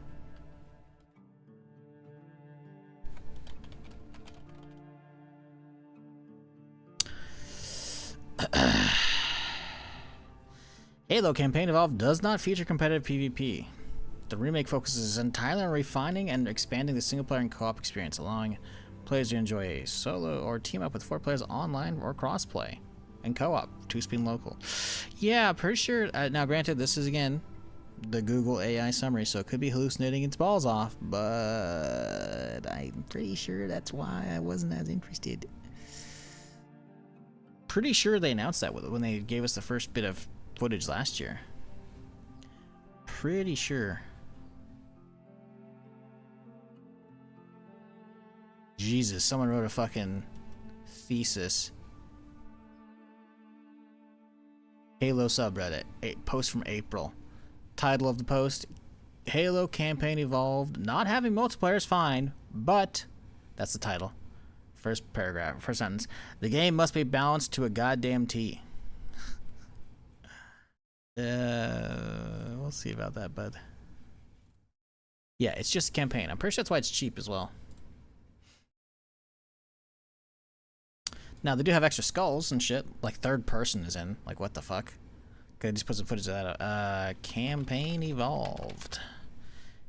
Halo Campaign Evolved does not feature competitive PvP. The remake focuses entirely on refining and expanding the single-player and co-op experience, allowing players to enjoy a solo or team-up with 4 players online or cross-play. And co-op, 2-speed local. Yeah, pretty sure... now, granted, this is, again, the Google AI summary, so it could be hallucinating its balls off, but I'm pretty sure that's why I wasn't as interested. Pretty sure they announced that when they gave us the first bit of footage last year. Pretty sure. Jesus, someone wrote a fucking thesis. Halo subreddit. Post from April. Title of the post: Halo Campaign Evolved. Not having multiplayer is fine, but that's the title. First paragraph, first sentence. The game must be balanced to a goddamn T. We'll see about that, bud. Yeah, it's just a campaign. I'm pretty sure that's why it's cheap as well. Now, they do have extra skulls and shit. Like, third person is in. Like, what the fuck? Okay, just put some footage of that out. Campaign Evolved.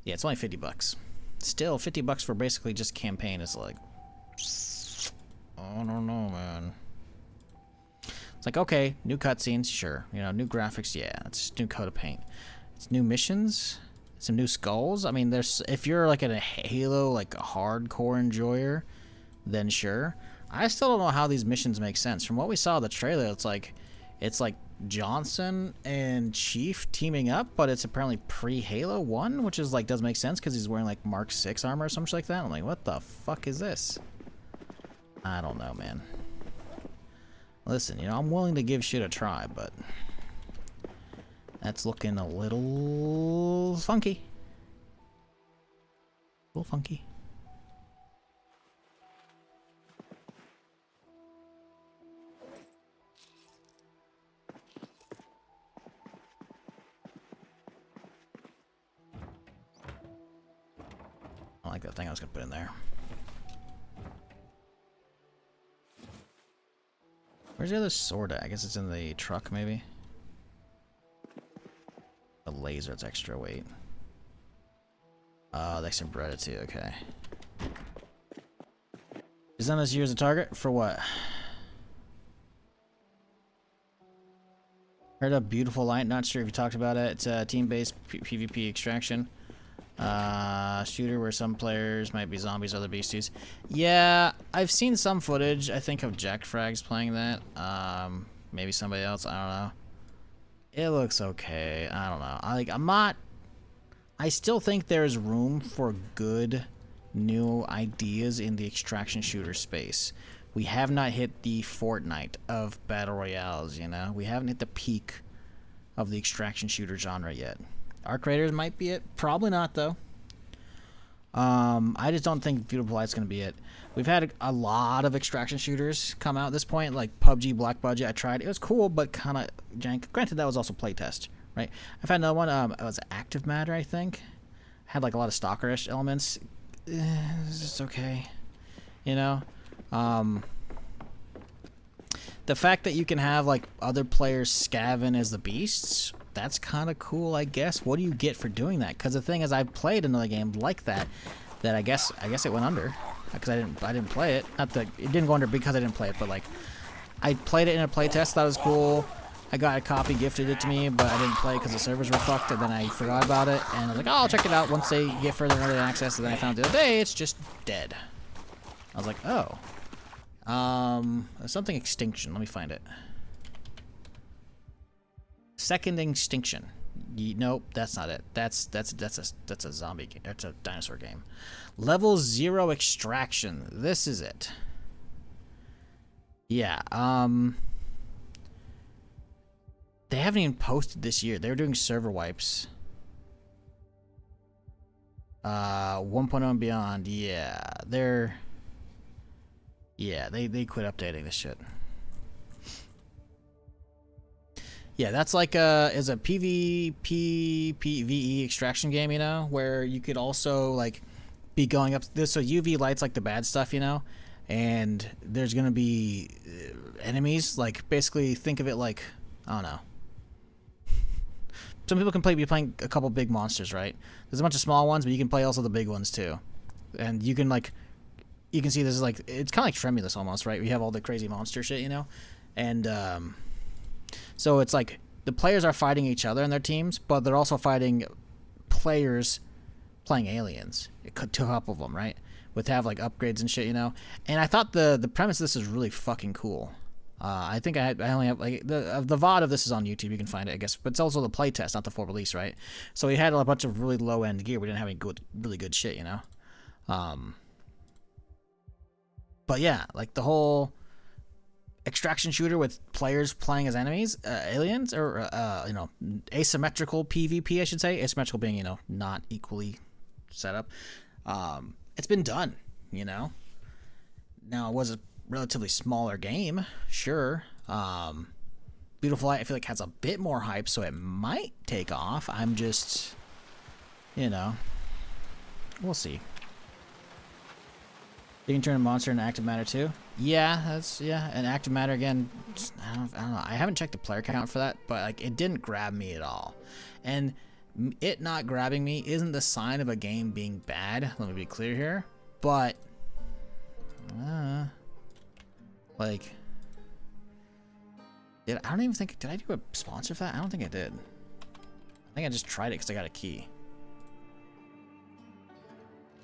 Yeah, it's only $50. Still, $50 for basically just campaign is like... I don't know, man. It's like, okay, new cutscenes, sure. You know, new graphics, yeah. It's just new coat of paint. It's new missions, some new skulls. I mean, there's if you're like a Halo, like a hardcore enjoyer, then sure. I still don't know how these missions make sense. From what we saw in the trailer, it's like Johnson and Chief teaming up, but it's apparently pre-Halo 1, which is like does make sense because he's wearing like Mark 6 armor or something like that. I'm like, what the fuck is this? I don't know, man. Listen, you know, I'm willing to give shit a try, but that's looking a little funky. A little funky. I like that thing I was gonna put in there. Where's the other sword at? I guess it's in the truck, maybe? The laser, it's extra weight. Oh, they can bread it too, okay. Is MSU as a target? For what? Heard a beautiful light, not sure if you talked about it. It's team-based PvP extraction. Shooter where some players might be zombies, other beasties. Yeah, I've seen some footage, I think, of Jack Frags playing that. Maybe somebody else. I don't know. It looks okay. I don't know. I still think there's room for good new ideas in the extraction shooter space. We have not hit the Fortnite of battle royales, you know? We haven't hit the peak of the extraction shooter genre yet. Arc Raiders might be it. Probably not, though. I just don't think Beautiful Light's going to be it. We've had a lot of extraction shooters come out at this point, like PUBG Black Budget. I tried. It was cool, but kind of jank. Granted, that was also playtest, right? I've had another one. It was Active Matter, I think. Had like a lot of stalkerish elements. It's just okay, you know. The fact that you can have like other players scavenge as the beasts, that's kind of cool, I guess. What do you get for doing that? Because the thing is, I played another game like that I guess it went under because I didn't play it. Not that it didn't go under because I didn't play it, but like I played it in a playtest. Thought it was cool. I got a copy, gifted it to me, but I didn't play it because the servers were fucked, and then I forgot about it, and I was like, oh, I'll check it out once they get further early access, and then I found the other day, it's just dead. I was like, oh. Something extinction. Let me find it. Second Extinction. Nope, that's not it. That's a zombie game. That's a dinosaur game. Level 0 Extraction. This is it. Yeah, they haven't even posted this year. They were doing server wipes. 1.0 and beyond. Yeah, they quit updating this shit. Yeah, that's like is a PvE extraction game, you know, where you could also like be going up this. So UV lights like the bad stuff, you know, and there's gonna be enemies. Like basically, think of it like, I don't know. Some people can be playing a couple big monsters, right? There's a bunch of small ones, but you can play also the big ones too. And you can like, you can see this is like, it's kind of like Tremulous almost, right? We have all the crazy monster shit, you know? And so it's like the players are fighting each other in their teams, but they're also fighting players playing aliens. It could two up of them, right? With have like upgrades and shit, you know? And I thought the premise of this is really fucking cool. I think I only have like the VOD of this is on YouTube. You can find it, I guess, but it's also the playtest, not the full release, right? So we had a bunch of really low end gear. We didn't have any really good shit, you know. But yeah, like the whole extraction shooter with players playing as enemies, aliens, or you know, asymmetrical PvP, I should say. Asymmetrical being, you know, not equally set up. It's been done, you know. Now it was a relatively smaller game, sure. Beautiful Light, I feel like has a bit more hype, so it might take off. I'm just, you know, we'll see. You can turn a monster into active matter too. Yeah, and active matter again. I don't know. I haven't checked the player count for that, but like it didn't grab me at all, and it not grabbing me isn't the sign of a game being bad. Let me be clear here, but. Like, I don't even think, did I do a sponsor for that? I don't think I did. I think I just tried it because I got a key.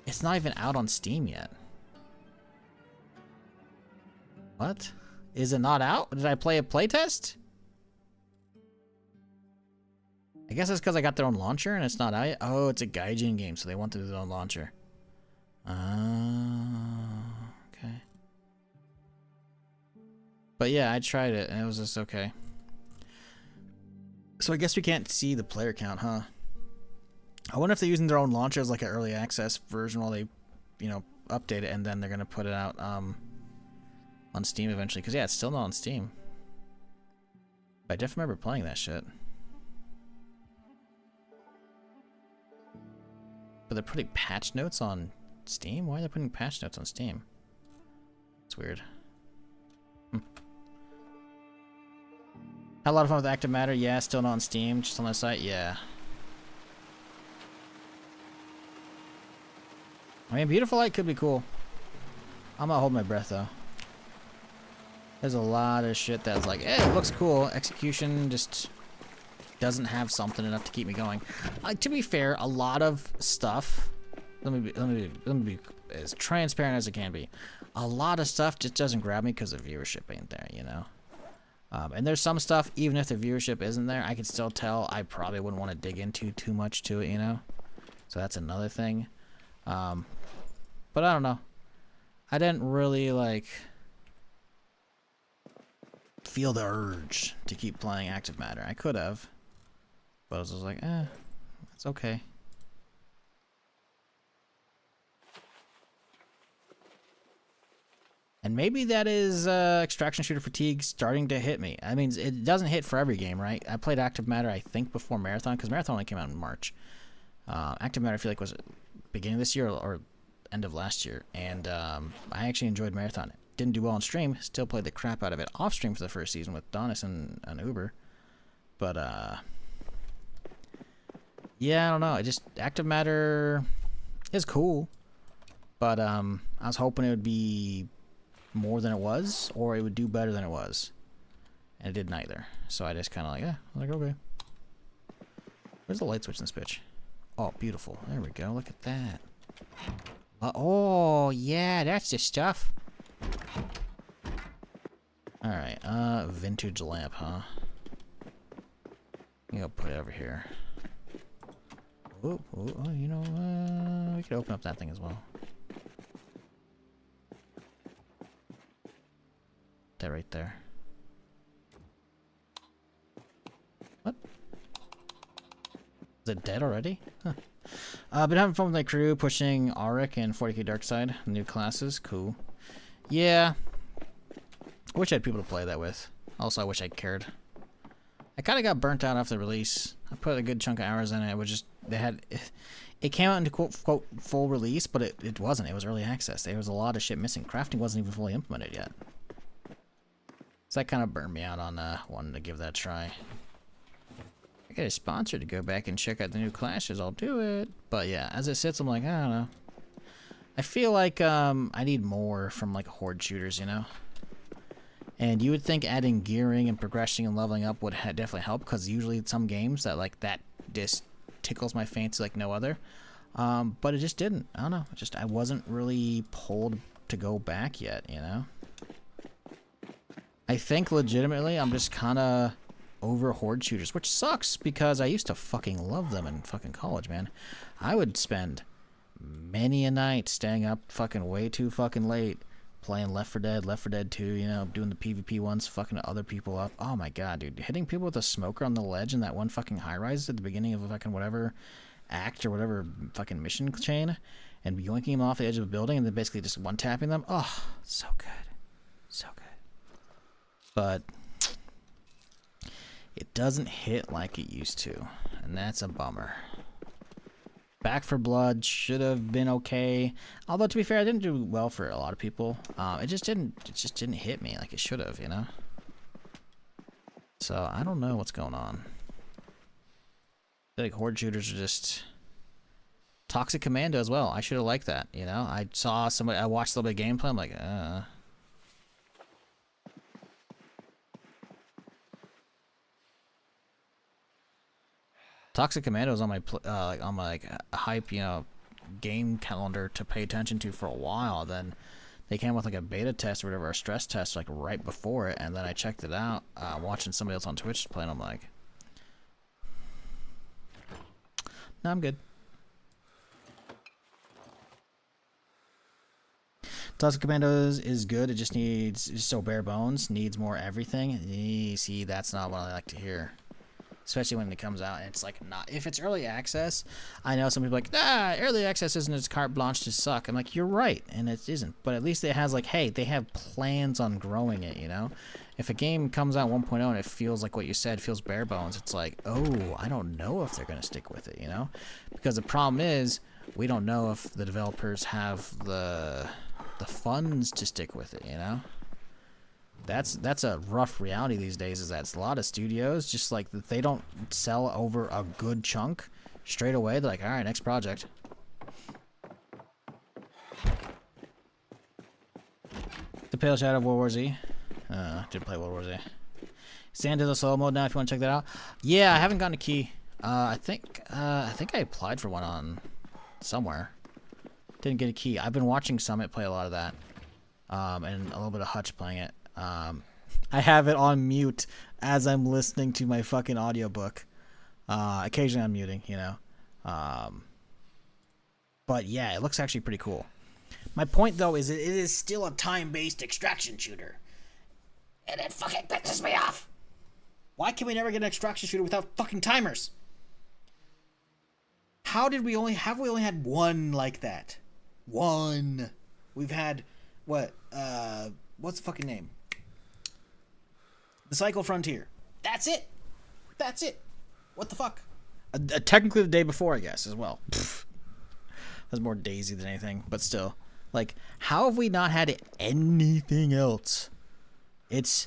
It's not even out on Steam yet. What? Is it not out? Did I play a playtest? I guess it's because I got their own launcher and it's not out yet. Oh, it's a Gaijin game, so they want to do their own launcher. Okay. But yeah, I tried it and it was just okay. So I guess we can't see the player count, huh? I wonder if they're using their own launcher as like an early access version while they, you know, update it and then they're gonna put it out on Steam eventually. Cause yeah, it's still not on Steam. But I definitely remember playing that shit. But they're putting patch notes on Steam? Why are they putting patch notes on Steam? It's weird. Had a lot of fun with Active Matter. Yeah, still not on Steam, just on the site. Yeah. I mean, Beautiful Light could be cool. I'm not holding my breath though. There's a lot of shit that's like, eh, it looks cool. Execution just doesn't have something enough to keep me going. To be fair, a lot of stuff. Let me be as transparent as it can be. A lot of stuff just doesn't grab me because the viewership ain't there, you know. And there's some stuff, even if the viewership isn't there, I can still tell I probably wouldn't want to dig into too much to it, you know? So that's another thing. But I don't know. I didn't really, like, feel the urge to keep playing Active Matter. I could have. But I was just like, it's okay. And maybe that is extraction shooter fatigue starting to hit me. I mean, it doesn't hit for every game, right? I played Active Matter, I think, before Marathon, because Marathon only came out in March. Active Matter, I feel like, was beginning of this year or end of last year. And I actually enjoyed Marathon. Didn't do well on stream. Still played the crap out of it off stream for the first season with Donis and Uber. But, yeah, I don't know. Active Matter is cool. But I was hoping it would be more than it was, or it would do better than it was, and it did neither. So I just kind of like, okay. Where's the light switch in this bitch? Oh, beautiful. There we go. Look at that. Oh yeah, that's the stuff. All right. Vintage lamp, huh? I'm gonna put it over here. Oh, you know, we could open up that thing as well. That right there. What? Is it dead already? Huh. Been having fun with my crew, pushing Auric and 40k Darkside, new classes. Cool. Yeah. I wish I had people to play that with. Also, I wish I cared. I kind of got burnt out after the release. I put a good chunk of hours in it. It was just, it came out into quote full release, but it wasn't. It was early access. There was a lot of shit missing. Crafting wasn't even fully implemented yet. So that kind of burned me out on wanting to give that a try. I get a sponsor to go back and check out the new classes, I'll do it. But yeah, as it sits, I'm like, I don't know. I feel like I need more from like horde shooters, you know? And you would think adding gearing and progressing and leveling up would definitely help, because usually in some games that like that just tickles my fancy like no other. But it just didn't. I don't know. I wasn't really pulled to go back yet, you know? I think legitimately I'm just kind of over horde shooters, which sucks because I used to fucking love them in fucking college, man. I would spend many a night staying up fucking way too fucking late playing Left 4 Dead 2, you know, doing the PvP ones, fucking other people up. Oh my god, dude. Hitting people with a smoker on the ledge in that one fucking high-rise at the beginning of a fucking whatever act or whatever fucking mission chain and yoinking them off the edge of a building and then basically just one-tapping them. Oh, so good. So good. But it doesn't hit like it used to, and that's a bummer. Back for Blood should have been okay, although to be fair, I didn't do well for a lot of people. It just didn't hit me like it should have, you know. So I don't know what's going on. I feel like horde shooters are just Toxic Commando as well. I should have liked that, you know. I watched a little bit of gameplay. I'm like, Toxic Commando is on my hype, you know, game calendar to pay attention to for a while. Then they came with like a beta test or whatever, a stress test like right before it, and then I checked it out, watching somebody else on Twitch play, and I'm like, no, I'm good. Toxic Commandos is good. It just needs so bare bones, needs more everything. See, that's not what I like to hear. Especially when it comes out and it's like not. If it's early access, I know some people are like, early access isn't its carte blanche to suck. I'm like, you're right, and it isn't. But at least it has like, hey, they have plans on growing it, you know? If a game comes out 1.0 and it feels like what you said, feels bare bones, it's like, oh, I don't know if they're going to stick with it, you know? Because the problem is, we don't know if the developers have the funds to stick with it, you know? That's a rough reality these days, is that a lot of studios just like they don't sell over a good chunk straight away. They're like, all right, next project. The Pale Shadow of World War Z. Did play World War Z. Sand the solo mode now if you want to check that out. Yeah, I haven't gotten a key. I think I applied for one on somewhere. Didn't get a key. I've been watching Summit play a lot of that. And a little bit of Hutch playing it. I have it on mute as I'm listening to my fucking audiobook. Occasionally I'm muting, you know. But yeah, it looks actually pretty cool. My point, though, is it is still a time-based extraction shooter. And it fucking pisses me off. Why can we never get an extraction shooter without fucking timers? How did we only had one like that? One. We've had what's the fucking name? The Cycle Frontier. That's it. That's it. What the fuck? Technically the day before, I guess, as well. Pfft. That's more Daisy than anything, but still. Like, how have we not had anything else? It's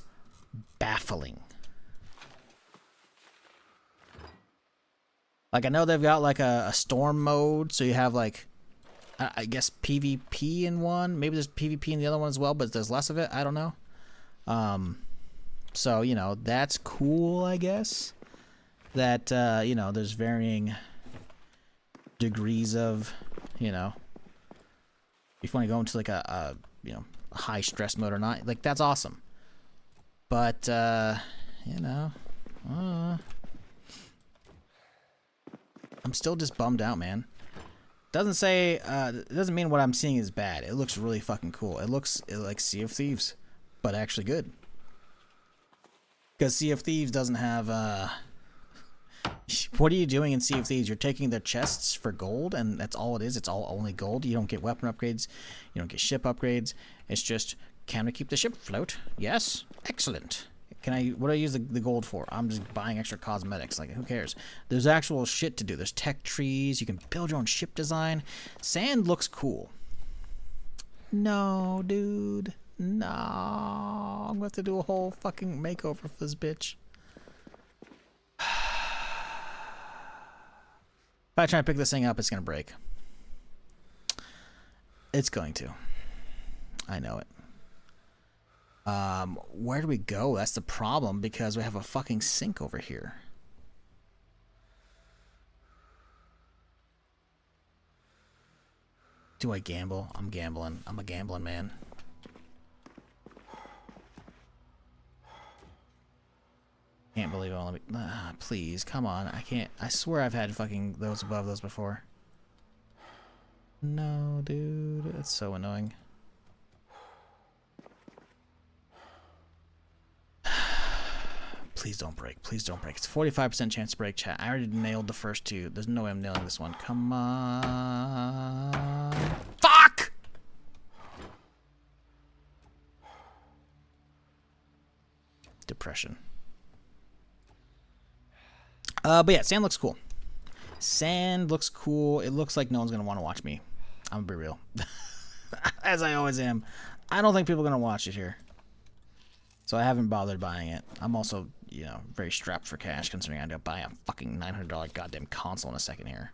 baffling. Like, I know they've got, like, a storm mode, so you have, like, I guess PvP in one. Maybe there's PvP in the other one as well, but there's less of it. I don't know. So, you know, that's cool, I guess. That, you know, there's varying degrees of, you know, if you want to go into, like, you know, a high stress mode or not. Like, that's awesome. But, you know, I'm still just bummed out, man. Doesn't say, it doesn't mean what I'm seeing is bad. It looks really fucking cool. It looks like Sea of Thieves, but actually good. Because Sea of Thieves doesn't have, what are you doing in Sea of Thieves? You're taking their chests for gold, and that's all it is. It's all only gold. You don't get weapon upgrades. You don't get ship upgrades. It's just, can we keep the ship afloat? Yes? Excellent. What do I use the gold for? I'm just buying extra cosmetics. Like, who cares? There's actual shit to do. There's tech trees. You can build your own ship design. Sand looks cool. No, dude. No. I'm going to have to do a whole fucking makeover for this bitch. If I try to pick this thing up, it's going to break. It's going to. I know it. Where do we go? That's the problem, because we have a fucking sink over here. Do I gamble? I'm gambling. I'm a gambling man. Can't believe it. Let me, please, come on. I can't. I swear I've had fucking those above those before. No, dude. That's so annoying. Please don't break. Please don't break. It's 45% chance to break, chat. I already nailed the first two. There's no way I'm nailing this one. Come on. Fuck! Depression. But yeah, sand looks cool. Sand looks cool. It looks like no one's going to want to watch me. I'm going to be real. As I always am. I don't think people are going to watch it here. So I haven't bothered buying it. I'm also, you know, very strapped for cash, considering I had to buy a fucking $900 goddamn console in a second here.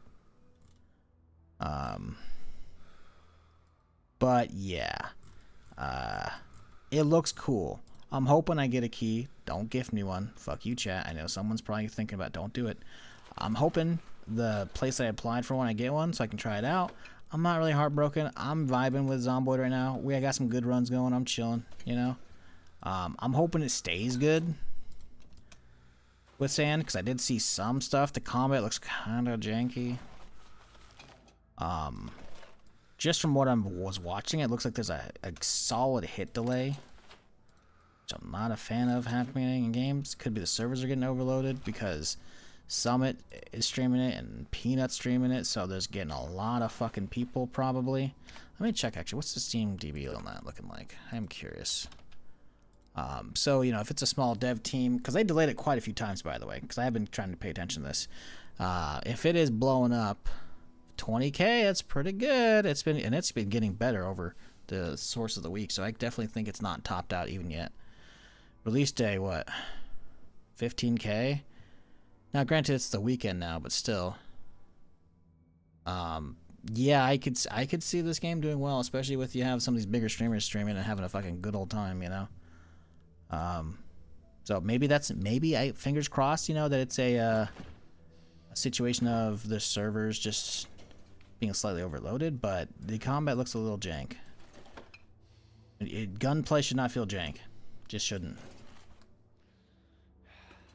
But yeah. It looks cool. I'm hoping I get a key. Don't gift me one. Fuck you, chat. I know someone's probably thinking about don't do it. I'm hoping the place I applied for when I get one so I can try it out. I'm not really heartbroken. I'm vibing with Zomboid right now. I got some good runs going. I'm chilling, you know. I'm hoping it stays good with sand, because I did see some stuff. The combat looks kind of janky. Just from what I was watching, it looks like there's a solid hit delay, which I'm not a fan of happening in games. Could be the servers are getting overloaded, because Summit is streaming it and Peanut's streaming it, so there's getting a lot of fucking people probably. Let me check, actually. What's the Steam DB on that looking like? I'm curious. So, you know, if it's a small dev team, because they delayed it quite a few times, by the way, because I have been trying to pay attention to this. If it is blowing up 20K, that's pretty good. It's been getting better over the source of the week, so I definitely think it's not topped out even yet. Release day, what? 15K? Now, granted, it's the weekend now, but still. Yeah, I could see this game doing well, especially with you have some of these bigger streamers streaming and having a fucking good old time, you know. So maybe fingers crossed, you know, that it's a situation of the servers just being slightly overloaded, but the combat looks a little jank. Gunplay should not feel jank. Just shouldn't.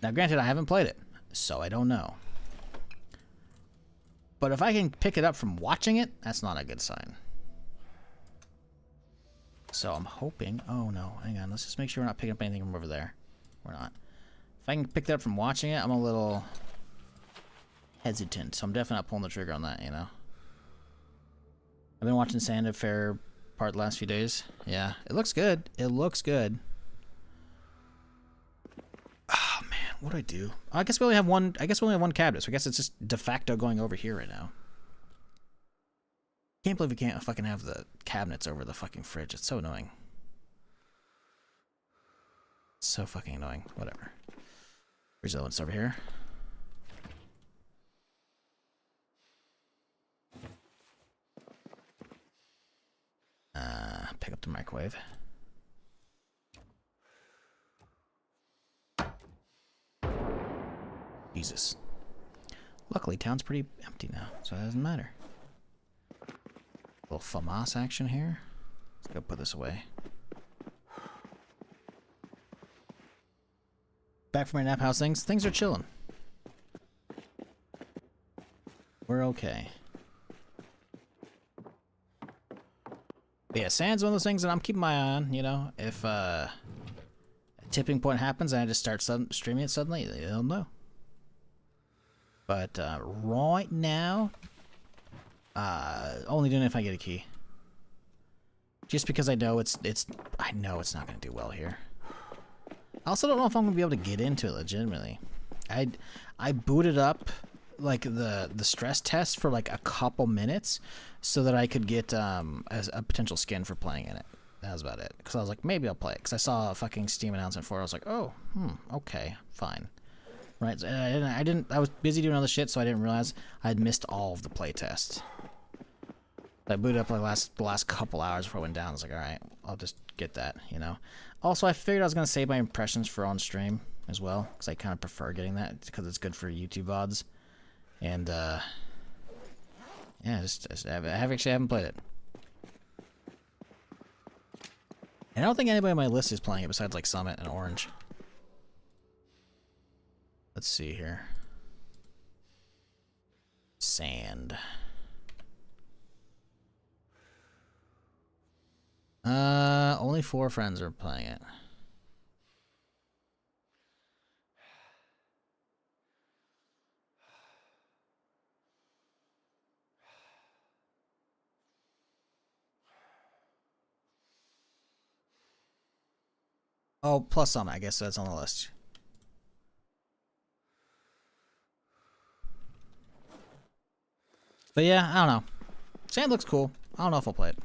Now, granted, I haven't played it, so I don't know. But if I can pick it up from watching it, that's not a good sign. So I'm hoping... Oh, no. Hang on. Let's just make sure we're not picking up anything from over there. We're not. If I can pick that up from watching it, I'm a little hesitant. So I'm definitely not pulling the trigger on that, you know. I've been watching Sand Fair part the last few days. Yeah. It looks good. It looks good. Oh, man. What do I do? I guess we only have one... I guess we only have one cabinet. So I guess it's just de facto going over here right now. Can't believe we can't fucking have the cabinets over the fucking fridge. It's so annoying. So fucking annoying. Whatever. Resilience over here. Pick up the microwave. Jesus. Luckily, town's pretty empty now, so it doesn't matter. Little FAMAS action here. Let's go put this away. Back from my nap house things. Things are chilling. We're okay. But yeah, Sand's one of those things that I'm keeping my eye on, you know. If a tipping point happens and I just start streaming it suddenly, they'll know. But right now, only doing it if I get a key. Just because I know it's not going to do well here. I also don't know if I'm going to be able to get into it legitimately. I booted up like the stress test for like a couple minutes so that I could get as a potential skin for playing in it. That was about it. Because I was like, maybe I'll play it. Because I saw a fucking Steam announcement for it. I was like, oh, okay, fine. Right, so I was busy doing other shit, so I didn't realize I had missed all of the playtest. I booted up like the last couple hours before I went down. I was like, alright, I'll just get that, you know. Also, I figured I was going to save my impressions for on stream as well, because I kind of prefer getting that, because it's good for YouTube VODs. And, yeah, I haven't played it. And I don't think anybody on my list is playing it besides like Summit and Orange. Let's see here. Sand. Only 4 friends are playing it. Oh, plus some, I guess that's on the list. But yeah, I don't know. Sand looks cool. I don't know if I'll play it.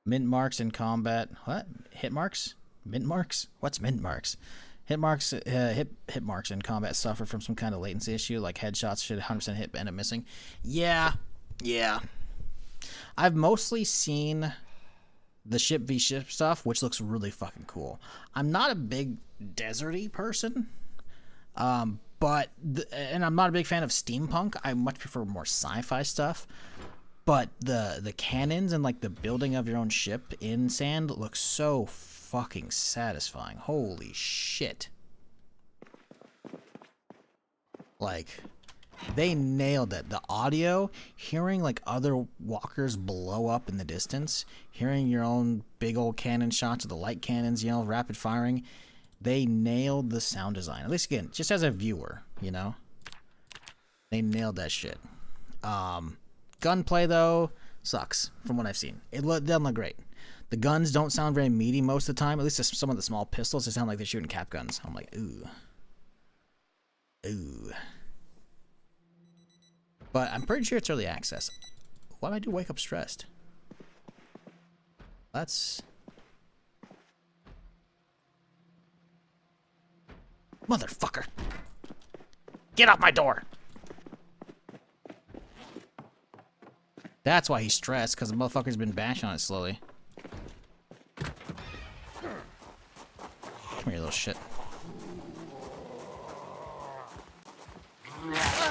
Mint marks in combat. What? Hit marks? Mint marks? What's mint marks? Hit marks in combat suffer from some kind of latency issue, like headshots should 100% hit but end up missing. Yeah. I've mostly seen the ship v ship stuff, which looks really fucking cool. I'm not a big deserty person, and I'm not a big fan of steampunk. I much prefer more sci-fi stuff. But the cannons and like the building of your own ship in Sand looks so fucking satisfying. Holy shit. Like, they nailed it. The audio, hearing like other walkers blow up in the distance, hearing your own big old cannon shots of the light cannons, you know, rapid firing. They nailed the sound design. At least, again, just as a viewer, you know. They nailed that shit. Gunplay, though, sucks from what I've seen. It doesn't look great. The guns don't sound very meaty most of the time. At least some of the small pistols, they sound like they're shooting cap guns. I'm like, ooh. Ooh. But I'm pretty sure it's early access. Why do I wake up stressed? That's... Motherfucker. Get out my door. That's why he's stressed, because the motherfucker's been bashing on it slowly. Come here, little shit.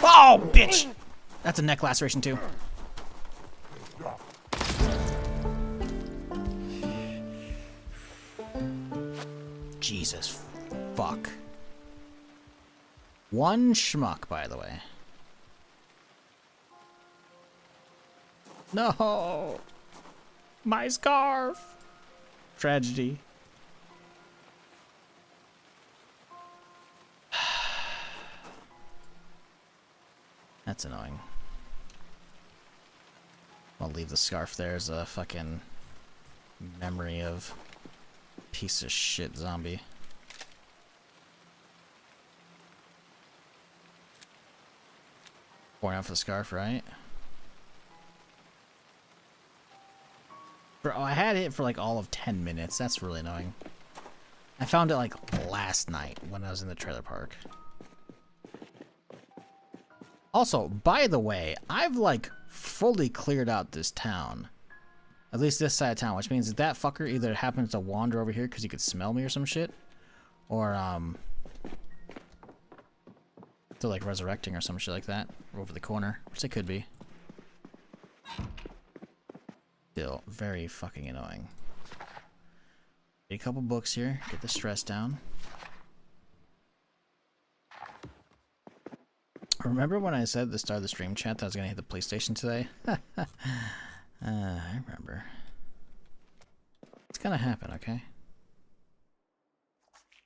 Oh, bitch! That's a neck laceration, too. Jesus. Fuck. One schmuck, by the way. No! My scarf! Tragedy. That's annoying. I'll leave the scarf there as a fucking memory of piece of shit zombie. Pouring out for the scarf, right? Bro, I had it for like all of 10 minutes. That's really annoying. I found it like last night when I was in the trailer park. Also, by the way, I've like fully cleared out this town. At least this side of town, which means that fucker either happens to wander over here because he could smell me or some shit. Or, they're like resurrecting or some shit like that. Over the corner, which they could be. Still, very fucking annoying. Get a couple books here, get the stress down. Remember when I said at the start of the stream chat that I was gonna hit the PlayStation today? I remember. It's gonna happen, okay?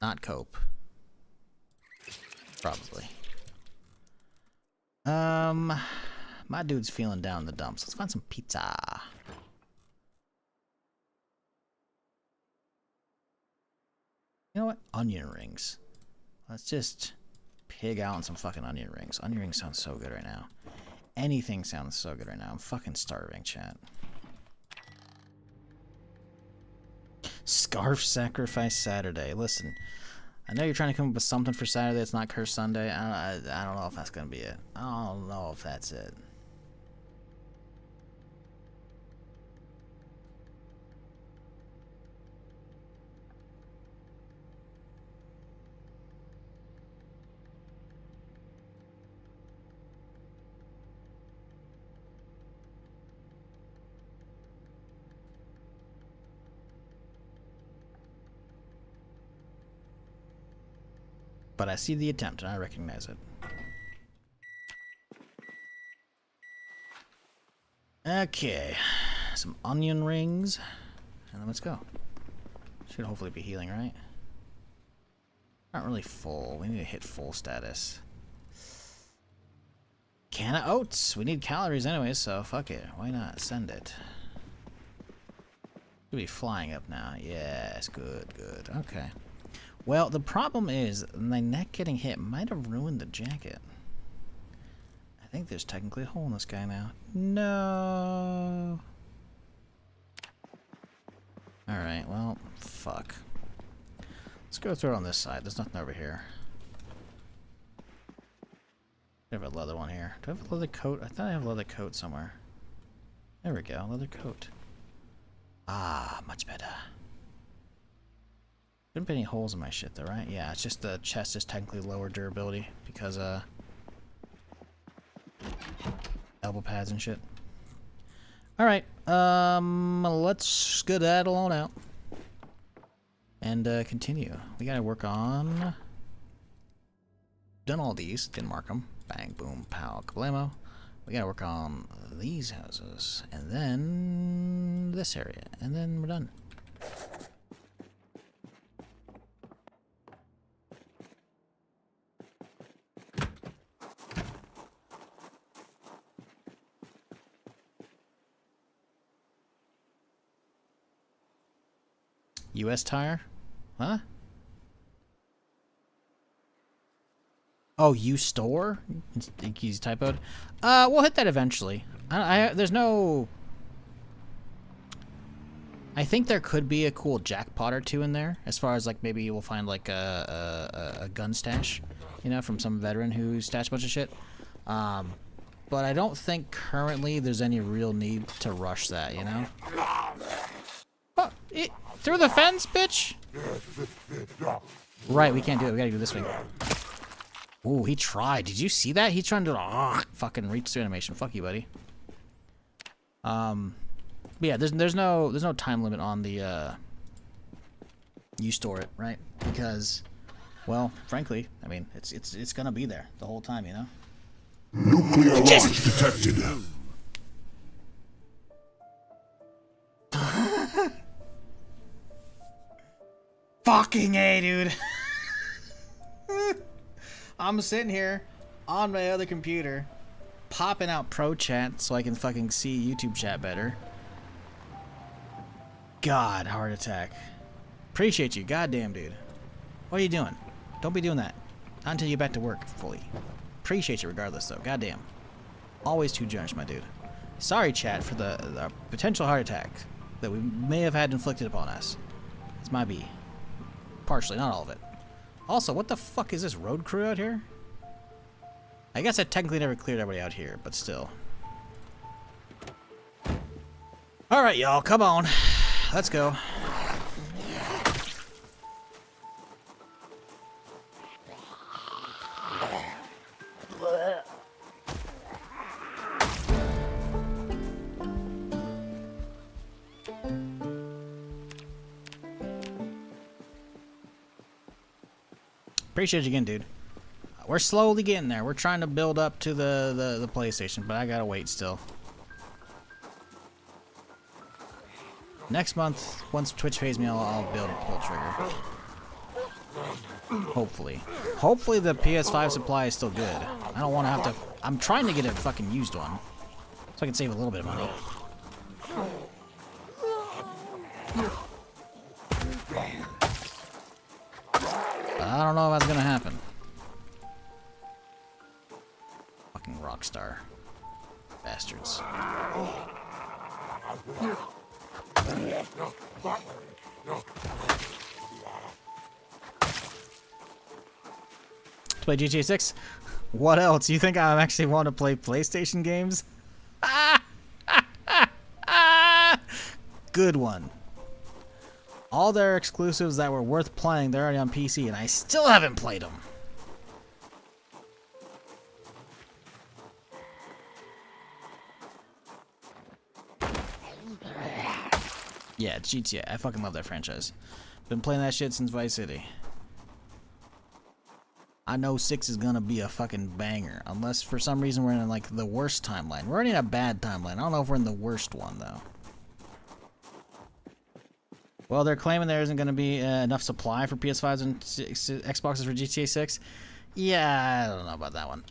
Not cope. Probably. My dude's feeling down in the dumps. Let's find some pizza. You know what? Onion rings. Let's just pig out on some fucking onion rings. Onion rings sound so good right now. Anything sounds so good right now. I'm fucking starving, chat. Scarf Sacrifice Saturday. Listen, I know you're trying to come up with something for Saturday. It's not Curse Sunday. I don't know if that's gonna be it. I don't know if that's it. But I see the attempt and I recognize it. Okay, some onion rings, and then let's go. Should hopefully be healing, right? Not really full. We need to hit full status. Can of oats. We need calories anyway, so fuck it. Why not? Send it. Should be flying up now. Yes, good, good. Okay. Well, the problem is my neck getting hit might have ruined the jacket. I think there's technically a hole in this guy now. No. Alright, well, fuck. Let's go through it on this side. There's nothing over here. I have a leather one here. Do I have a leather coat? I thought I have a leather coat somewhere. There we go, leather coat. Ah, much better. Shouldn't be any holes in my shit though, right? Yeah, it's just the chest is technically lower durability because elbow pads and shit. Alright, let's skedaddle on out. And continue. We gotta work on... Done all these, didn't mark them. Bang, boom, pow, kablamo. We gotta work on these houses, and then this area, and then we're done. US tire? Huh? Oh, you store? He's typoed. We'll hit that eventually. There's no... I think there could be a cool jackpot or two in there, as far as like maybe we'll find like a gun stash, you know, from some veteran who stashed a bunch of shit. But I don't think currently there's any real need to rush that, you know? Oh, through the fence, bitch! Right, we can't do it. We gotta do this way. Ooh, he tried. Did you see that? He's trying to do fucking reach through animation. Fuck you, buddy. But yeah, there's no time limit on the you store it, right? Because, well, frankly, I mean, it's gonna be there the whole time, you know? Nuclear launch detected. Fucking A, dude. I'm sitting here on my other computer, popping out pro chat so I can fucking see YouTube chat better. God, heart attack. Appreciate you, goddamn, dude. What are you doing? Don't be doing that. Not until you get back to work fully. Appreciate you regardless, though. Goddamn. Always too generous, my dude. Sorry, chat, for the potential heart attack that we may have had inflicted upon us. It's my B. Partially, not all of it. Also, what the fuck is this road crew out here? I guess I technically never cleared everybody out here, but still. Alright, y'all, come on. Let's go. Appreciate you again, dude. We're slowly getting there. We're trying to build up to the PlayStation, but I gotta wait still. Next month, once Twitch pays me, I'll build a pull trigger. Hopefully. Hopefully the PS5 supply is still good. I don't want to have to... I'm trying to get a fucking used one, so I can save a little bit of money. I don't know if that's gonna happen. Fucking Rockstar. Bastards. To play GTA 6? What else? You think I actually want to play PlayStation games? Good one. All their exclusives that were worth playing, they're already on PC, and I still haven't played them. Yeah, it's GTA. I fucking love that franchise. Been playing that shit since Vice City. I know 6 is gonna be a fucking banger, unless for some reason we're in like the worst timeline. We're already in a bad timeline. I don't know if we're in the worst one though. Well, they're claiming there isn't going to be enough supply for PS5s and Xboxes for GTA 6. Yeah, I don't know about that one.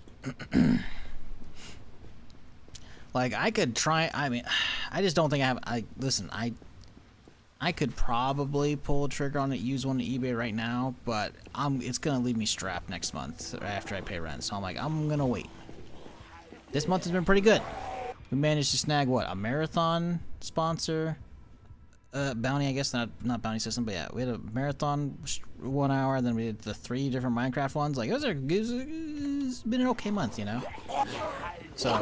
Like, I could try... I mean, I just don't think I have... Listen, I could probably pull a trigger on it, use one on eBay right now, but it's going to leave me strapped next month after I pay rent. So I'm like, I'm going to wait. This month has been pretty good. We managed to snag, what, a marathon sponsor... bounty, I guess, not bounty system, but yeah, we had a marathon 1 hour, then we did the 3 different Minecraft ones. Like, it's been an okay month, you know? So,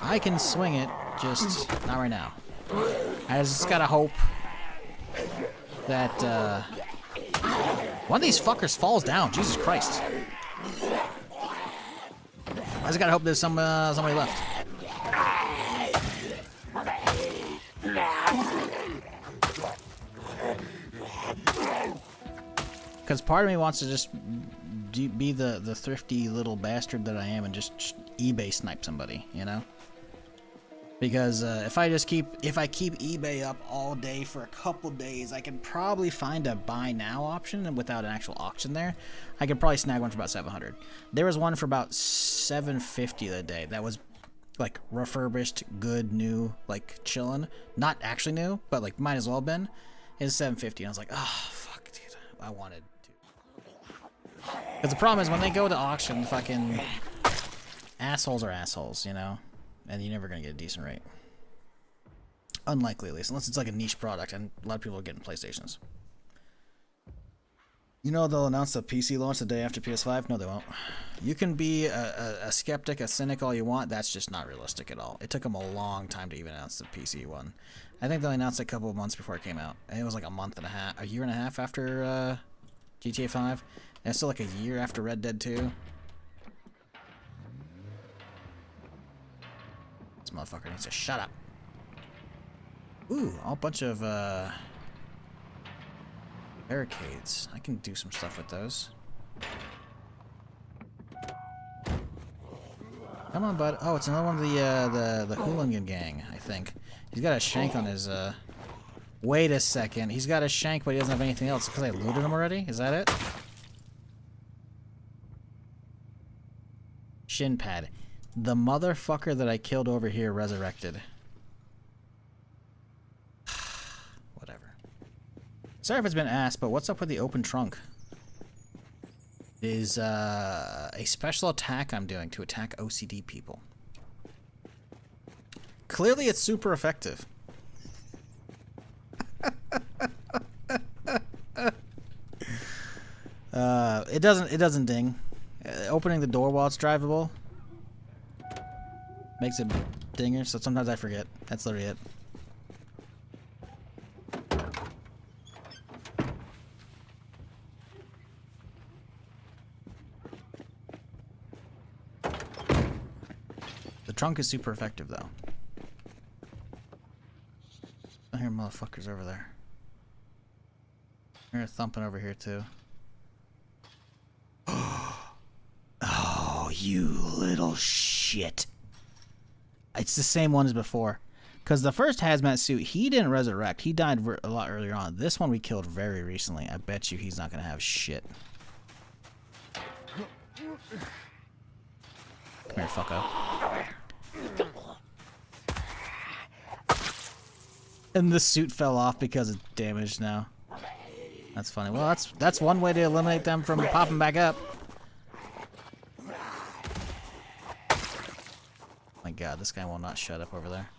I can swing it, just not right now. I just gotta hope that, one of these fuckers falls down. Jesus Christ. I just gotta hope there's somebody left. Because part of me wants to just be the thrifty little bastard that I am and just eBay snipe somebody, you know? Because if I keep eBay up all day for a couple days, I can probably find a buy now option, and without an actual auction there, I could probably snag one for about 700. There was one for about 750 the other day that was like refurbished, good, new, like chilling. Not actually new, but like might as well have been. It's 750, and I was like, oh fuck, dude, I wanted to. Because the problem is when they go to auction, fucking assholes are assholes, you know, and you're never gonna get a decent rate. Unlikely, at least, unless it's like a niche product, and a lot of people are getting PlayStations. You know they'll announce the PC launch the day after PS5? No, they won't. You can be a skeptic, a cynic all you want. That's just not realistic at all. It took them a long time to even announce the PC one. I think they announced it a couple of months before it came out. And it was like a year and a half after GTA 5. And it's still like a year after Red Dead 2. This motherfucker needs to shut up. Ooh, a bunch of Barricades. I can do some stuff with those. Come on, bud. Oh, it's another one of the hooligan gang, I think. He's got a shank on his, Wait a second. He's got a shank, but he doesn't have anything else. Because I looted him already? Is that it? Shin pad. The motherfucker that I killed over here resurrected. Whatever. Sorry if it's been asked, but what's up with the open trunk? It is a special attack I'm doing to attack OCD people. Clearly it's super effective. It doesn't ding. Opening the door while it's drivable makes it dinger, so sometimes I forget. That's literally it. The trunk is super effective, though. I hear motherfuckers over there. They're thumping over here, too. Oh, you little shit. It's the same one as before. Because the first hazmat suit, he didn't resurrect. He died a lot earlier on. This one we killed very recently. I bet you he's not going to have shit. Come here, fucko. And the suit fell off because it's damaged now. That's funny. Well, that's one way to eliminate them from popping back up. My God, this guy will not shut up over there.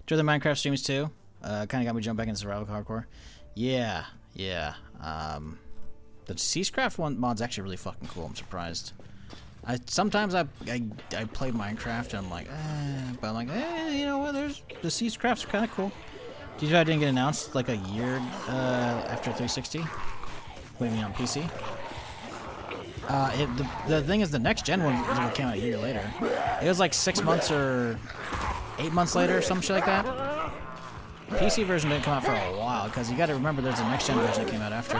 Enjoy the Minecraft streams too. Kind of got me jump back into survival hardcore. Yeah. The Seacraft one mod's actually really fucking cool. I'm surprised. Sometimes I play Minecraft and I'm like, but I'm like, you know what? There's the Seacrafts are kind of cool. Did you know I didn't get announced like a year after 360? What do you mean on PC? The thing is, the next gen one came out a year later. It was like 6 months or 8 months later, or some shit like that. The PC version didn't come out for a while because you got to remember there's a next gen version that came out after.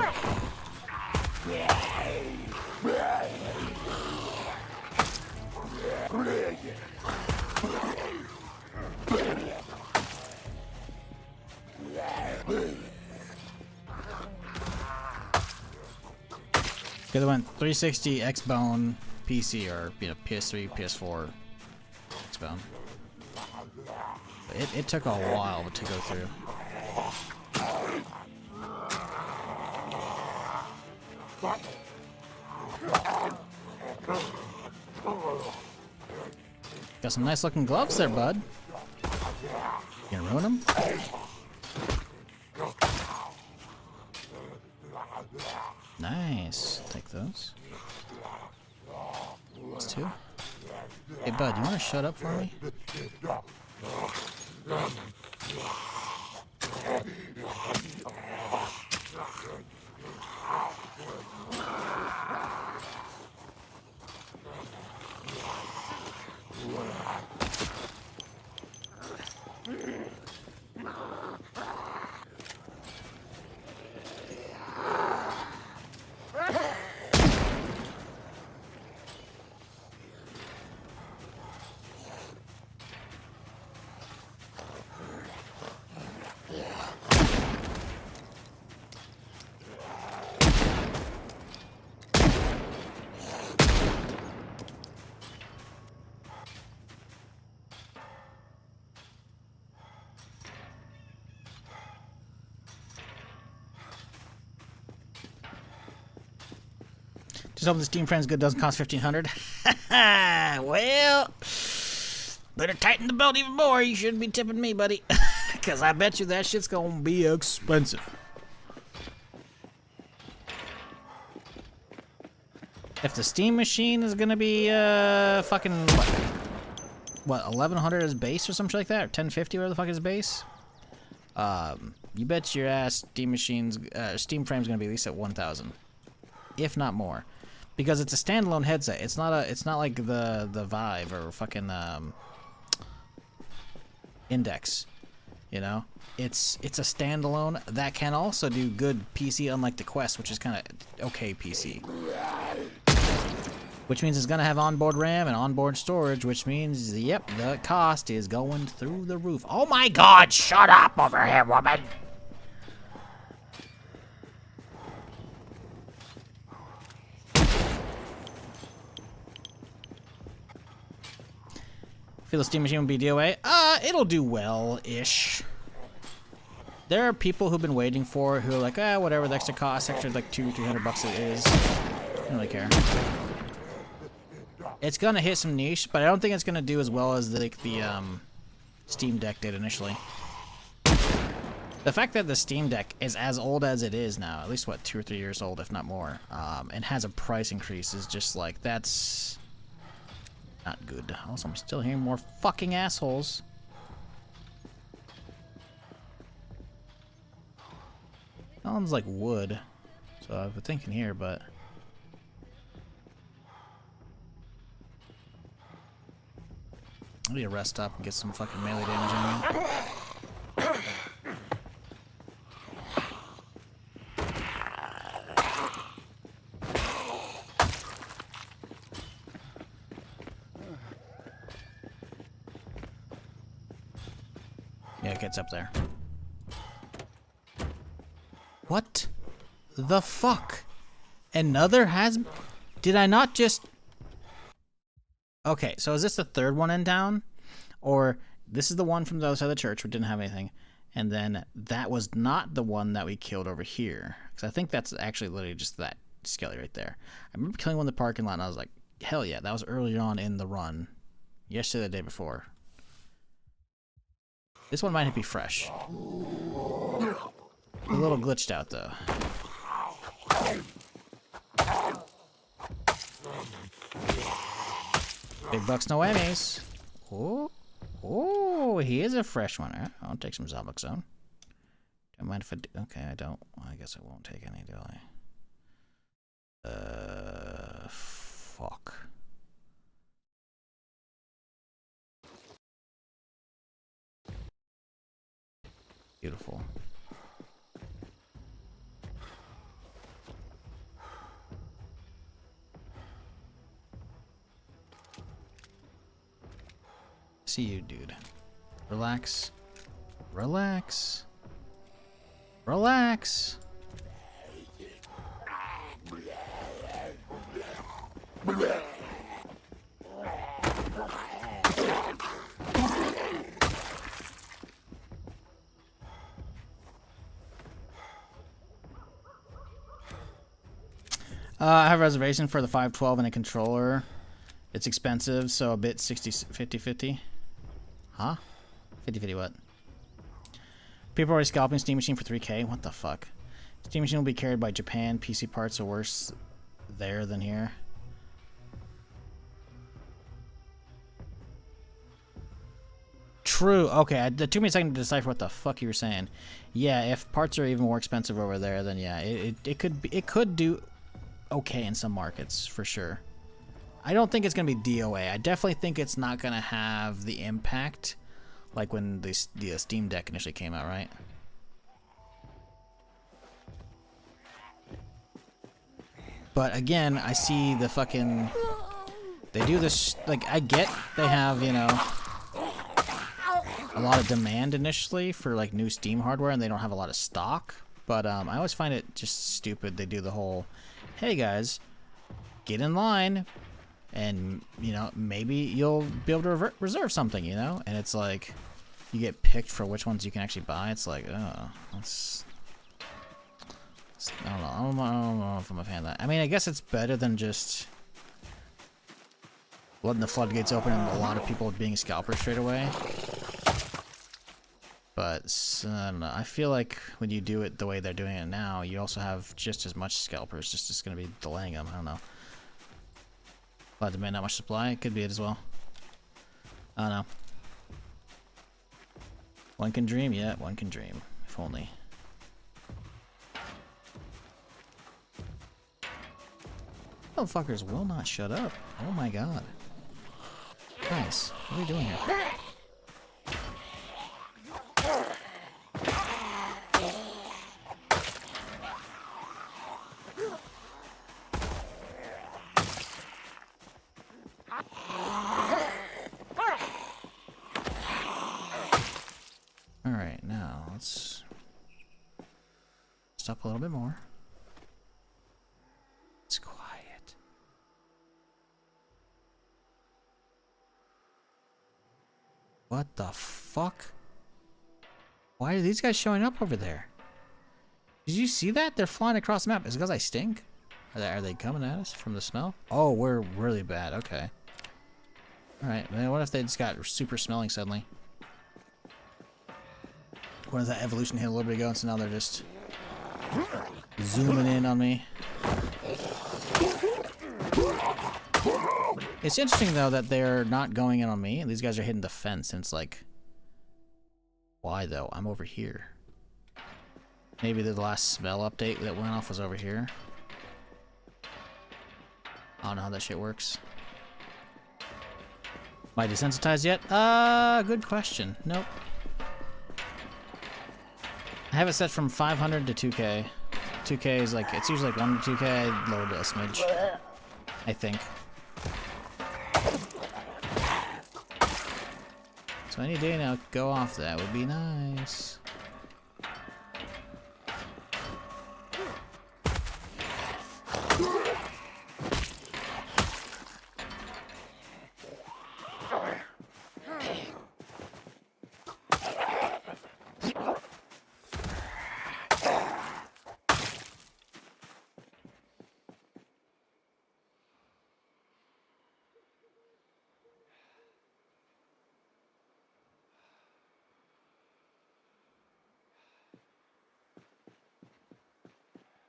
Because it went 360, Xbone, PC, or PS3, PS4, Xbone. It took a while to go through. Got some nice looking gloves there, bud. You gonna ruin them? Nice. Take those. That's two. Hey, bud, you wanna shut up for me? Just hope the Steam Friends good doesn't cost $1,500. Well, better tighten the belt even more. You shouldn't be tipping me, buddy. Because I bet you that shit's going to be expensive. If the Steam machine is going to be fucking, what, 1,100 as base or something like that? Or 1,050, where the fuck is base? You bet your ass Steam Frame's gonna be at least at 1,000, if not more, because it's a standalone headset. It's not like the Vive or fucking Index. You know, it's a standalone that can also do good PC, unlike the Quest, which is kind of okay PC. Which means it's gonna have onboard RAM and onboard storage, which means, yep, the cost is going through the roof. Oh my God! Shut up over here, woman! Feel the Steam Machine will be DOA? It'll do well-ish. There are people who've been waiting for it who are like, whatever, the extra cost, extra like $200-300 it is. I don't really care. It's gonna hit some niche, but I don't think it's gonna do as well as the Steam Deck did initially. The fact that the Steam Deck is as old as it is now, at least what, 2 or 3 years old, if not more, and has a price increase is just like, that's not good. Also, I'm still hearing more fucking assholes. Sounds like wood, so I was thinking here, but. I need to rest up and get some fucking melee damage in me. Yeah, it gets up there. What the fuck? Another has... Did I not just... Okay, so is this the third one in town? Or this is the one from the other side of the church, which didn't have anything. And then that was not the one that we killed over here. Because I think that's actually literally just that skelly right there. I remember killing one in the parking lot and I was like, hell yeah, that was earlier on in the run. Yesterday, the day before. This one might be fresh. A little glitched out though. Big bucks, no whammies. Oh, oh, he is a fresh one. Right, I'll take some Zomboid. Don't mind if I do. Okay, I don't. Well, I guess I won't take any, do I? Fuck. Beautiful. See you, dude. Relax. Relax. Relax. I have a reservation for the 512 and a controller. It's expensive, so a bit 50-50. Huh? 50-50 what? People are already scalping Steam Machine for 3K? What the fuck? Steam Machine will be carried by Japan. PC parts are worse there than here. True. Okay, it took me a second to decipher what the fuck you were saying. Yeah, if parts are even more expensive over there, then yeah, it could do okay in some markets for sure. I don't think it's gonna be DOA. I definitely think it's not gonna have the impact like when the Steam Deck initially came out, right? But again, I see the fucking... They do this... Like, I get they have, you know, a lot of demand initially for, like, new Steam hardware, and they don't have a lot of stock. But I always find it just stupid. They do the whole, hey, guys, get in line, and, you know, maybe you'll be able to reserve something, you know? And it's like, you get picked for which ones you can actually buy. It's like, oh, that's... I don't know if I'm a fan of that. I mean, I guess it's better than just letting the floodgates open and a lot of people being scalpers straight away. But, I don't know. I feel like when you do it the way they're doing it now, you also have just as much scalpers, just it's going to be delaying them. I don't know. A lot of demand, not much supply. It could be it as well. I don't know. One can dream, yeah, one can dream. If only. Motherfuckers will not shut up. Oh my god. Nice. What are you doing here? Alright, now let's stop a little bit more. It's quiet. What the fuck? Why are these guys showing up over there? Did you see that? They're flying across the map. Is it because I stink? Are they coming at us from the smell? Oh, we're really bad. Okay. Alright, man, what if they just got super smelling suddenly? What if that evolution hit a little bit ago and so now they're just zooming in on me? It's interesting though that they're not going in on me and these guys are hitting the fence and it's like, why though? I'm over here. Maybe the last smell update that went off was over here. I don't know how that shit works. Am I desensitized yet? Good question. Nope. I have it set from 500 to 2K. 2K is like, it's usually like 1 to 2K. I lowered it a smidge. I think. So any day now, go off that would be nice.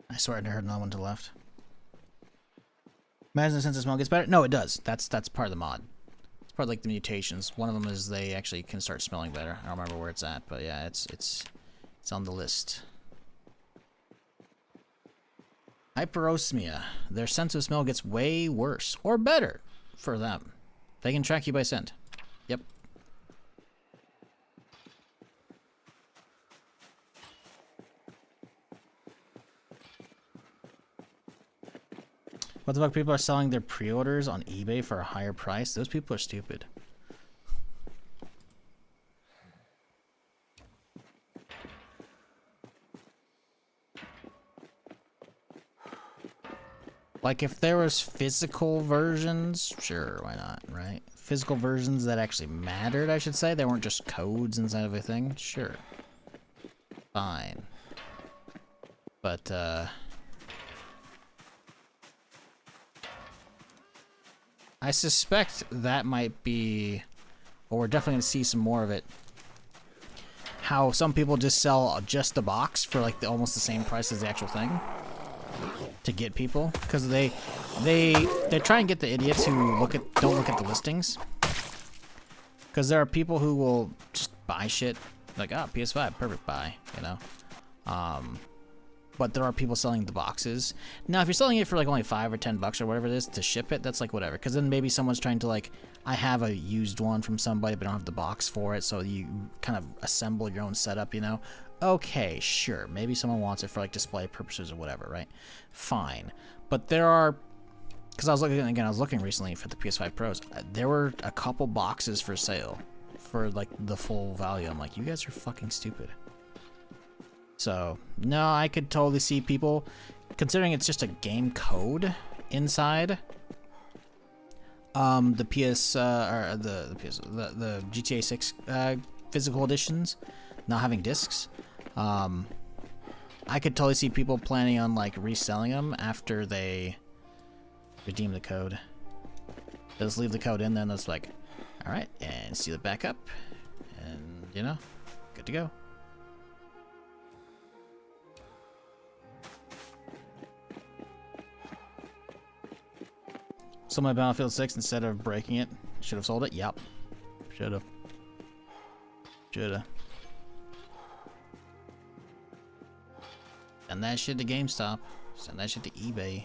I swear I heard another one to the left. Imagine the sense of smell gets better. No, it does. That's part of the mod. It's part of like the mutations. One of them is they actually can start smelling better. I don't remember where it's at, but yeah, it's on the list. Hyperosmia. Their sense of smell gets way worse or better for them. They can track you by scent. Yep. What the fuck? People are selling their pre-orders on eBay for a higher price? Those people are stupid. Like if there was physical versions, sure, why not, right? Physical versions that actually mattered, I should say. They weren't just codes inside of a thing. Sure. Fine. But, I suspect that might be, or we're definitely going to see some more of it, how some people just sell just the box for like almost the same price as the actual thing to get people, because they try and get the idiots who don't look at the listings, because there are people who will just buy shit like, oh, PS5, perfect, buy, you know. But there are people selling the boxes. Now, if you're selling it for like only $5 or $10 or whatever it is to ship it, that's like whatever. Because then maybe someone's trying to like, I have a used one from somebody, but I don't have the box for it, so you kind of assemble your own setup, you know? Okay, sure. Maybe someone wants it for like display purposes or whatever, right? Fine. But there are, because I was looking recently for the PS5 Pros. There were a couple boxes for sale for like the full value. I'm like, you guys are fucking stupid. So, no, I could totally see people, considering it's just a game code inside the GTA 6 physical editions, not having discs. I could totally see people planning on like reselling them after they redeem the code. They'll just leave the code in, then it's like, all right, and seal it back up, and you know, good to go. So my Battlefield 6, instead of breaking it, should have sold it? Yep. Should have. Send that shit to GameStop. Send that shit to eBay.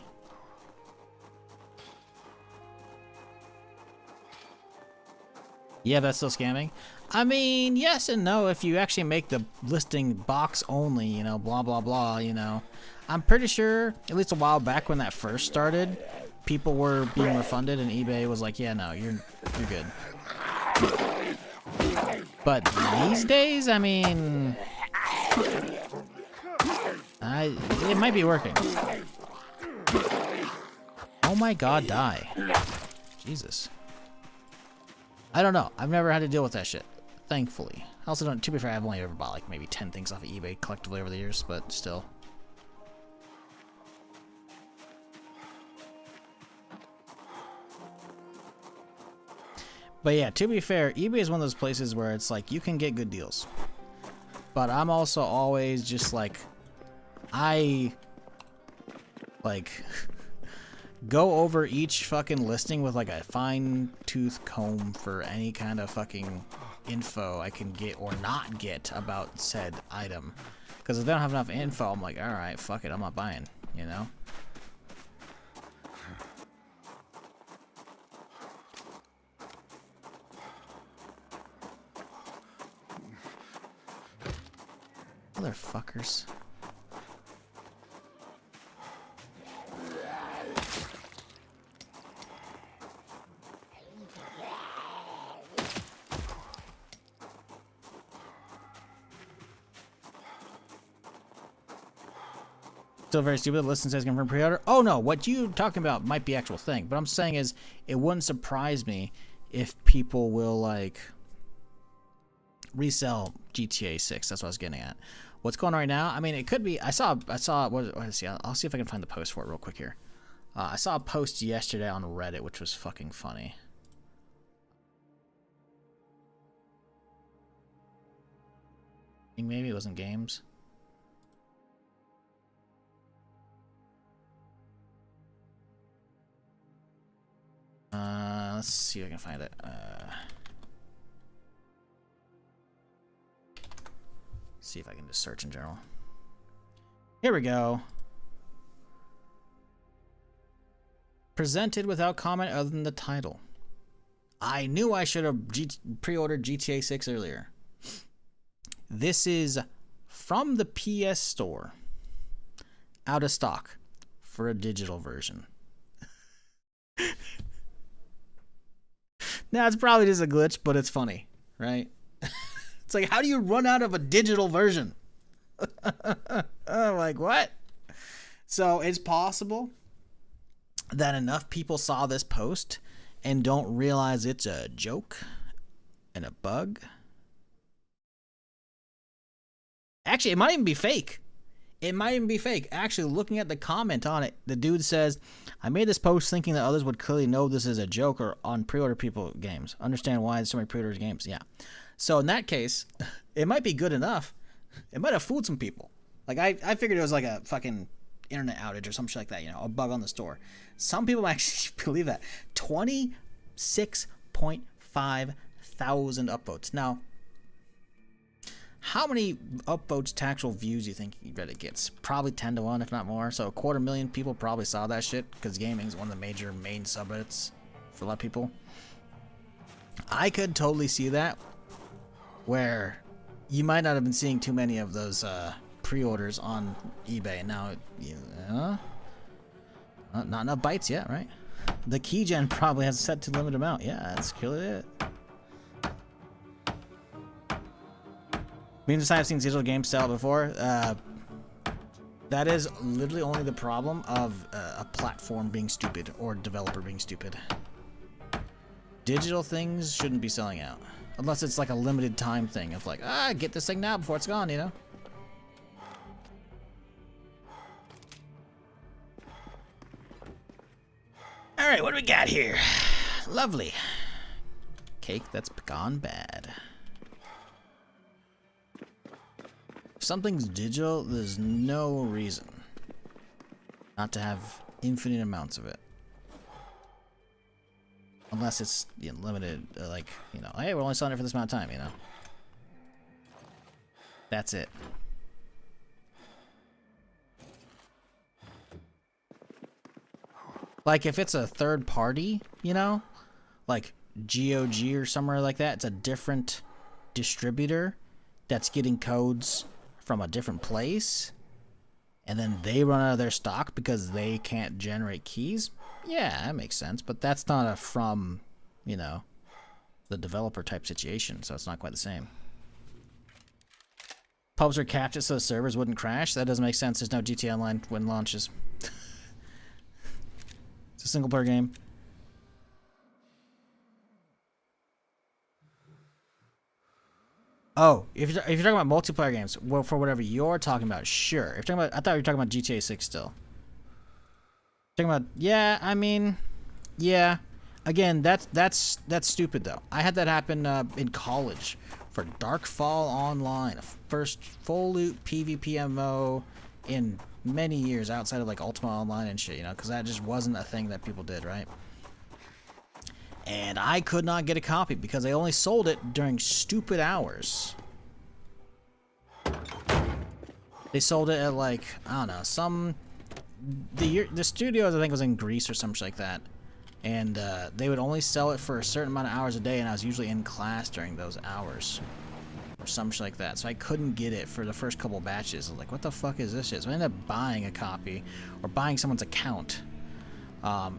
Yeah, that's still scamming. I mean, yes and no. If you actually make the listing box only, you know, blah blah blah, you know, I'm pretty sure at least a while back when that first started, people were being refunded, and eBay was like, yeah, no, you're good. But these days, I mean, it might be working. Oh my God, die! Jesus. I don't know. I've never had to deal with that shit, thankfully. I also don't, to be fair, I've only ever bought like maybe 10 things off of eBay collectively over the years, but still. But yeah, to be fair, eBay is one of those places where it's like you can get good deals. But I'm also always just like, I like go over each fucking listing with like a fine-tooth comb for any kind of fucking info I can get or not get about said item. Because if they don't have enough info, I'm like, alright, fuck it, I'm not buying, you know? Motherfuckers. Still very stupid. The listing says confirmed pre-order. Oh no, what you talking about might be actual thing. But I'm saying is, it wouldn't surprise me if people will like resell GTA 6. That's what I was getting at. What's going on right now? I mean, it could be. I saw. What see? I'll see if I can find the post for it real quick here. I saw a post yesterday on Reddit, which was fucking funny. I think maybe it wasn't games. Let's see if I can find it. See if I can just search in general. Here we go. Presented without comment other than the title. I knew I should have pre-ordered GTA 6 earlier. This is from the PS Store. Out of stock for a digital version. Now, it's probably just a glitch, but it's funny, right? It's like, how do you run out of a digital version? I'm like, what? So it's possible that enough people saw this post and don't realize it's a joke and a bug. Actually, it might even be fake. It might even be fake. Actually, looking at the comment on it, the dude says, I made this post thinking that others would clearly know this is a joke or on pre-order people games. Understand why there's so many pre-order games. Yeah. So in that case, it might be good enough. It might have fooled some people. Like, I figured it was like a fucking internet outage or some shit like that, you know, a bug on the store. Some people actually believe that. 26.5 thousand upvotes. Now, how many upvotes to actual views do you think Reddit gets? Probably 10 to 1, if not more. So 250,000 people probably saw that shit because gaming is one of the main subreddits for a lot of people. I could totally see that, where you might not have been seeing too many of those pre-orders on eBay. Now, not enough bites yet, right? The keygen probably has set to limit amount. Yeah, that's clearly it. Means I've seen digital games sell before. That is literally only the problem of a platform being stupid or developer being stupid. Digital things shouldn't be selling out. Unless it's like a limited time thing of like, get this thing now before it's gone, you know? Alright, what do we got here? Lovely. Cake that's gone bad. If something's digital, there's no reason not to have infinite amounts of it. Unless it's limited, like, you know, hey, we're only selling it for this amount of time, you know? That's it. Like, if it's a third party, you know? Like, GOG or somewhere like that. It's a different distributor that's getting codes from a different place, and then they run out of their stock because they can't generate keys. Yeah, that makes sense, but that's not a from, you know, the developer type situation, so it's not quite the same. Pubs are capped it so the servers wouldn't crash. That doesn't make sense. There's no GTA Online when it launches. It's a single player game. Oh, if you're talking about multiplayer games, well, for whatever you're talking about, sure. If you're talking about, I thought you were talking about GTA 6 still. Talking about, yeah, I mean, yeah. Again, that's stupid though. I had that happen in college for Darkfall Online, a first full loot PvP MMO in many years outside of like Ultima Online and shit, you know, because that just wasn't a thing that people did, right? And I could not get a copy because they only sold it during stupid hours. They sold it at like, I don't know, the studios I think was in Greece or something like that. And they would only sell it for a certain amount of hours a day, and I was usually in class during those hours. Or something like that. So I couldn't get it for the first couple batches. I was like, what the fuck is this shit? So I ended up buying a copy, or buying someone's account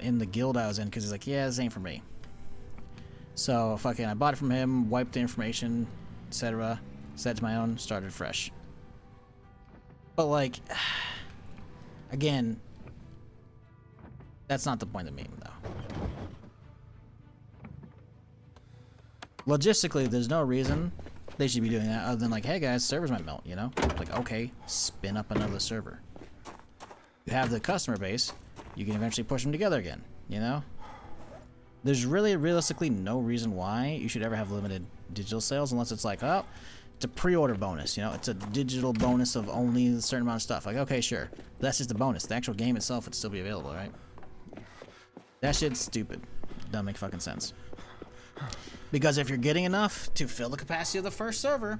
in the guild I was in, because he's like, yeah, this ain't for me. So fucking, I bought it from him, wiped the information, etc. Set it to my own, started fresh. But like, again, that's not the point of the meme, though. Logistically, there's no reason they should be doing that other than like, hey guys, servers might melt, you know? Like, okay, spin up another server. You have the customer base, you can eventually push them together again, you know? There's really, realistically, no reason why you should ever have limited digital sales unless it's like, oh, it's a pre-order bonus, you know? It's a digital bonus of only a certain amount of stuff. Like, okay, sure. But that's just a bonus. The actual game itself would still be available, right? That shit's stupid. Doesn't make fucking sense. Because if you're getting enough to fill the capacity of the first server,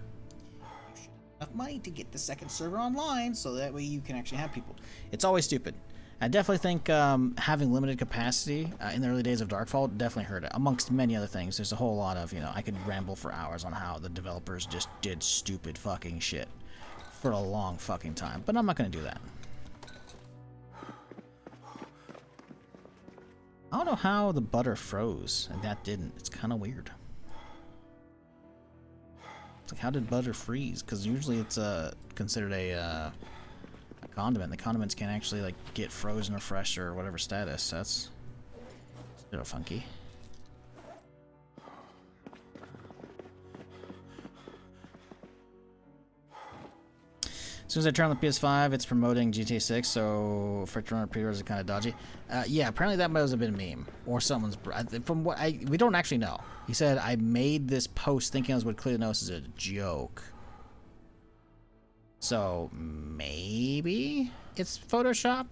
you should have enough money to get the second server online so that way you can actually have people. It's always stupid. I definitely think having limited capacity in the early days of Darkfall definitely hurt it, amongst many other things. There's a whole lot of, you know, I could ramble for hours on how the developers just did stupid fucking shit for a long fucking time, but I'm not going to do that. I don't know how the butter froze and that didn't. It's kind of weird. It's like, how did butter freeze? Because usually it's considered a condiment. The condiments can actually like get frozen or fresh or whatever status. That's a little funky. As soon as I turn on the PS5, it's promoting GTA 6, so for turn on pre-orders are kind of dodgy. Yeah, apparently that must have been a meme or someone's. From what we don't actually know. He said I made this post thinking I would clearly know this is a joke. So maybe it's Photoshop,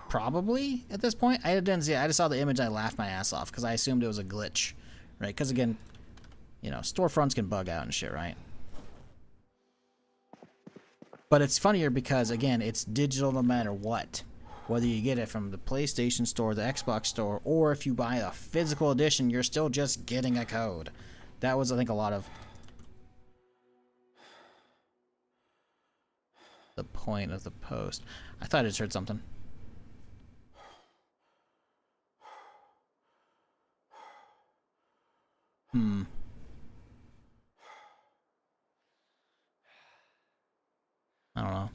probably at this point. I didn't see it. I just saw the image. I laughed my ass off because I assumed it was a glitch, right? Because again, you know, storefronts can bug out and shit, right? But it's funnier because, again, it's digital no matter what. Whether you get it from the PlayStation Store, the Xbox Store, or if you buy a physical edition, you're still just getting a code. That was, I think, a lot of the point of the post. I thought I just heard something. I don't know.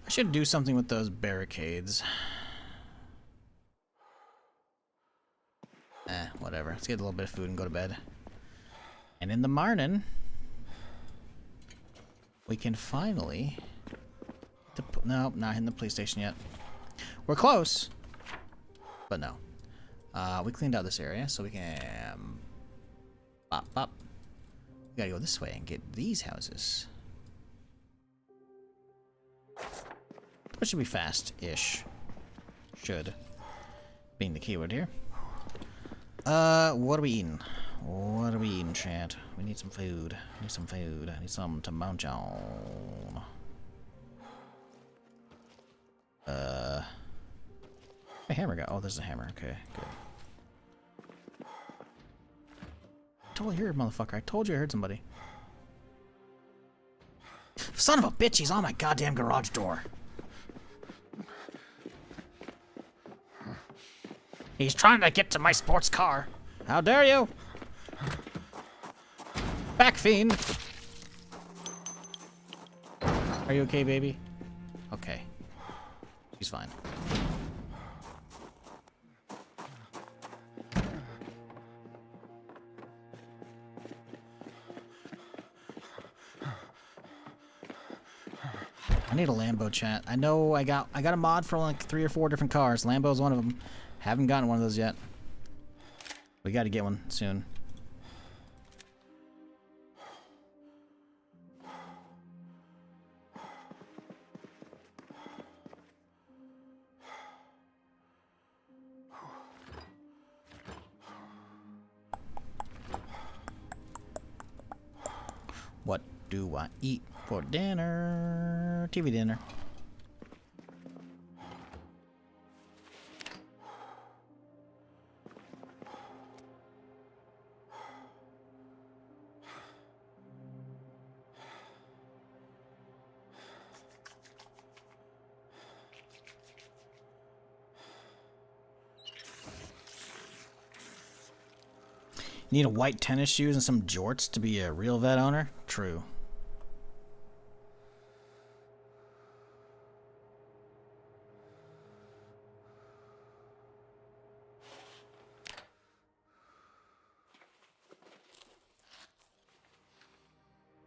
I should do something with those barricades. Whatever. Let's get a little bit of food and go to bed. And in the morning, we can finally... No, not hitting the police station yet. We're close, but no. We cleaned out this area, so we can... Bop, bop. We gotta go this way and get these houses. Which should be fast-ish. Should. Being the keyword here. What are we eating? What are we eating, chat? We need some food. I need some food. I need something to munch on. My hammer go. Oh, there's a hammer. Okay, good. Totally heard, motherfucker. I told you I heard somebody. Son of a bitch, he's on my goddamn garage door. He's trying to get to my sports car. How dare you? Back, fiend. Are you okay, baby? Okay. She's fine. I need a Lambo, chat. I know I got a mod for like 3 or 4 different cars. Lambo's one of them. Haven't gotten one of those yet. We got to get one soon. What do I eat for dinner? TV dinner. Need a white tennis shoes and some jorts to be a real vet owner? True.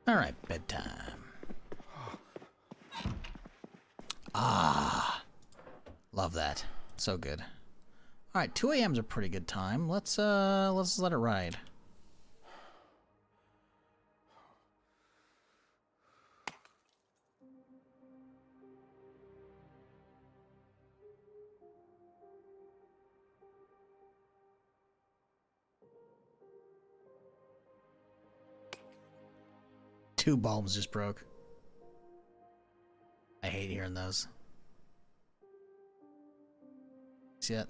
All right, bedtime. Ah, love that. So good. All right, 2 a.m. is a pretty good time. Let's let it ride. Two bulbs just broke. I hate hearing those. See it?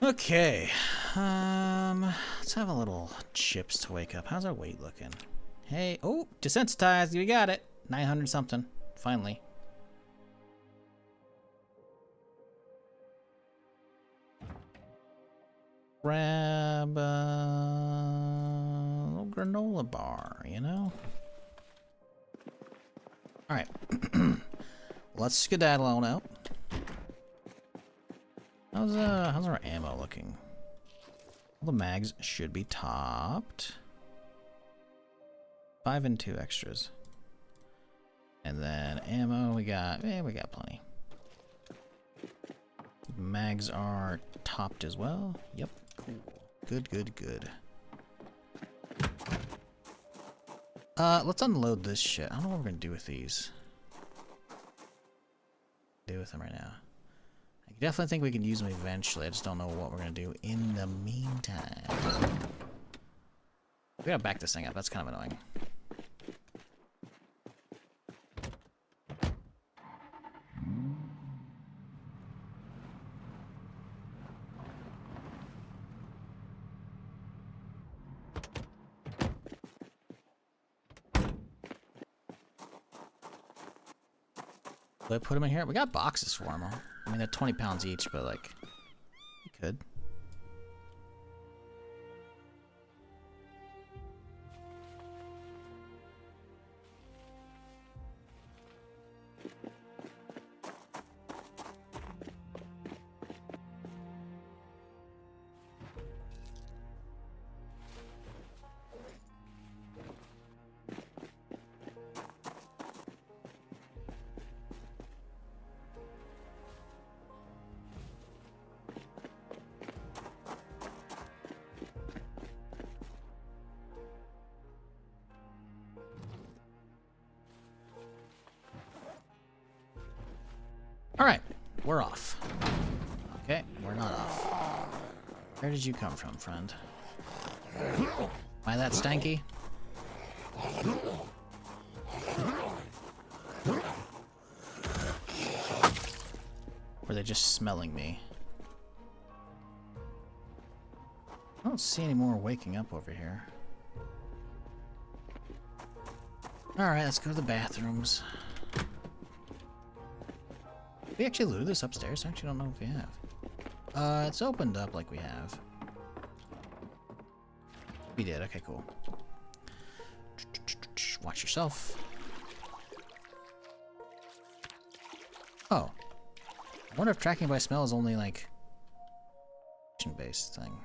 Okay. Let's have a little chips to wake up. How's our weight looking? Hey, oh, desensitized. We got it. 900 something. Finally. Grab a little granola bar, you know? Alright. Let's skedaddle on out. How's our ammo looking? All the mags should be topped. 5 and 2 extras. And then ammo, we got plenty. Mags are topped as well. Yep. Cool. Good, good, good. Let's unload this shit. I don't know what we're gonna do with these. Do with them right now. I definitely think we can use them eventually. I just don't know what we're gonna do in the meantime. We gotta back this thing up. That's kind of annoying. Do I put them in here? We got boxes for them. I mean, they're 20 pounds each, but like, you could. All right, we're off. Okay, we're not off. Where did you come from, friend? Am I that stanky? Or are they just smelling me? I don't see any more waking up over here. Alright, let's go to the bathrooms. We actually looted this upstairs? I actually don't know if we have. It's opened up like we have. We did, okay, cool. Watch yourself. Oh. I wonder if tracking by smell is only like based thing.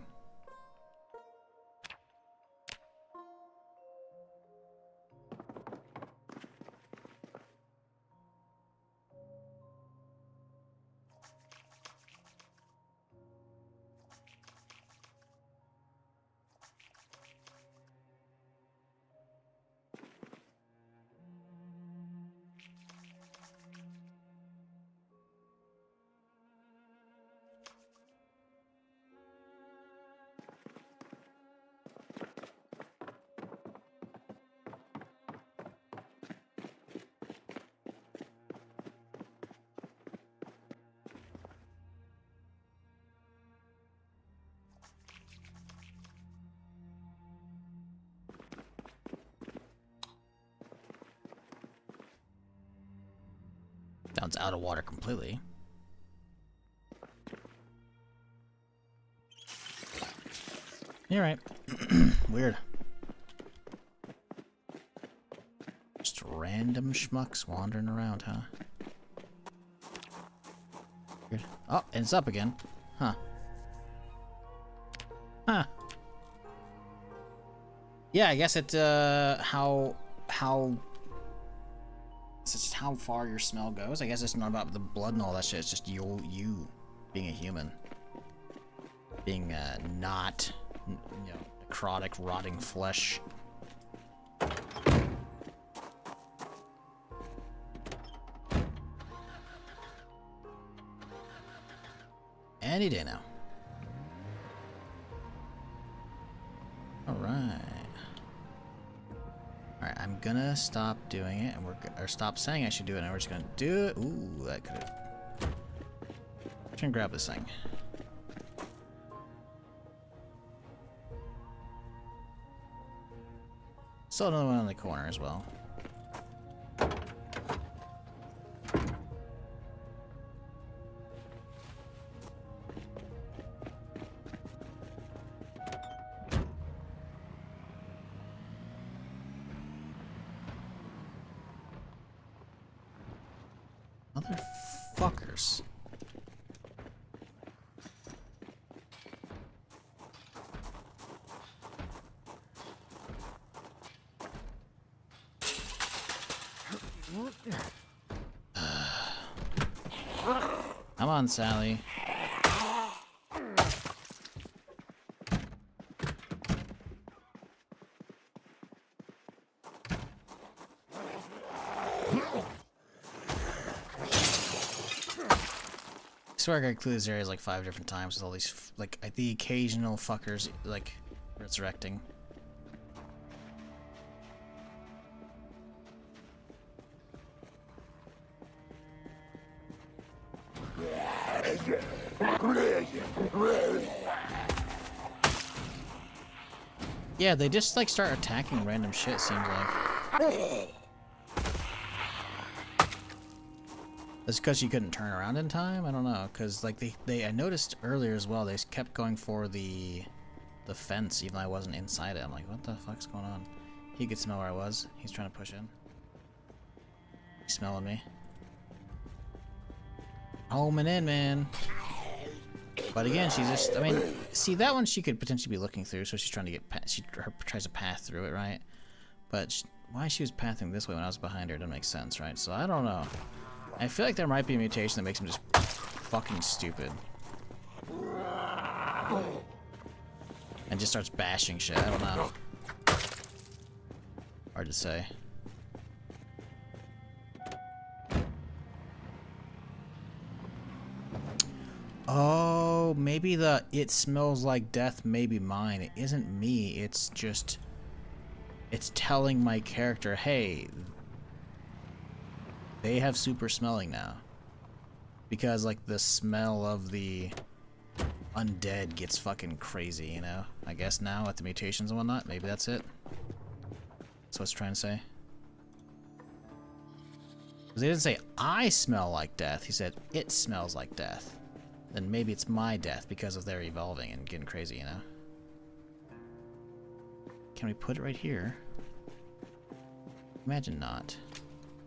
Now it's out of water completely. You're right. Weird. Just random schmucks wandering around, huh? Weird. Oh, and it's up again. Huh. Huh. Yeah, I guess it, how it's just how far your smell goes. I guess it's not about the blood and all that shit. It's just you being a human. Being, not, you know, necrotic, rotting flesh. Any day now. Alright. Alright, I'm gonna stop doing it, and or stop saying I should do it, and we're just gonna do it. Ooh, that could have. I'm gonna grab this thing. Still another one on the corner as well. Motherfuckers. Come on, Sally. I swear I got clear this area like 5 different times with all these, like, the occasional fuckers, like, resurrecting. Yeah, they just, like, start attacking random shit, seems like. That's because you couldn't turn around in time? I don't know, because, like, I noticed earlier as well, they kept going for the fence, even though I wasn't inside it. I'm like, what the fuck's going on? He could smell where I was. He's trying to push in. He's smelling me. Homing in, man. But again, she's just, I mean, see, that one she could potentially be looking through, so she's trying to get past, she tries to path through it, right? But why she was pathing this way when I was behind her doesn't make sense, right? So I don't know. I feel like there might be a mutation that makes him just fucking stupid. And just starts bashing shit, I don't know. Hard to say. Oh, maybe the "it smells like death may be mine." It isn't me, it's just... it's telling my character, hey, they have super smelling now. Because, like, the smell of the undead gets fucking crazy, you know? I guess now, with the mutations and whatnot, maybe that's it. That's what it's trying to say. Because he didn't say, I smell like death. He said, it smells like death. Then maybe it's my death because of their evolving and getting crazy, you know? Can we put it right here? Imagine not.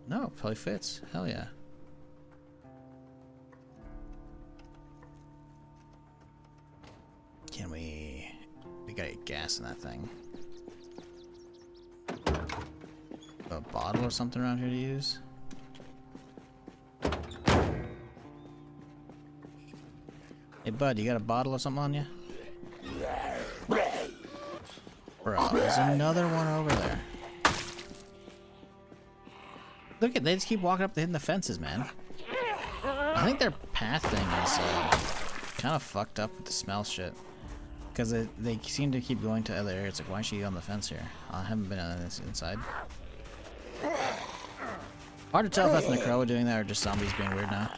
No, it probably fits. Hell yeah. Can we... We gotta get gas in that thing. A bottle or something around here to use? Hey bud, you got a bottle or something on you? Bro, there's another one over there. Look at, they just keep walking up hitting the fences, man. I think their path thing is kind of fucked up with the smell shit. Because they seem to keep going to other areas. Like, why is she on the fence here? I haven't been on this inside. Hard to tell if that's Necroa doing that or just zombies being weird now.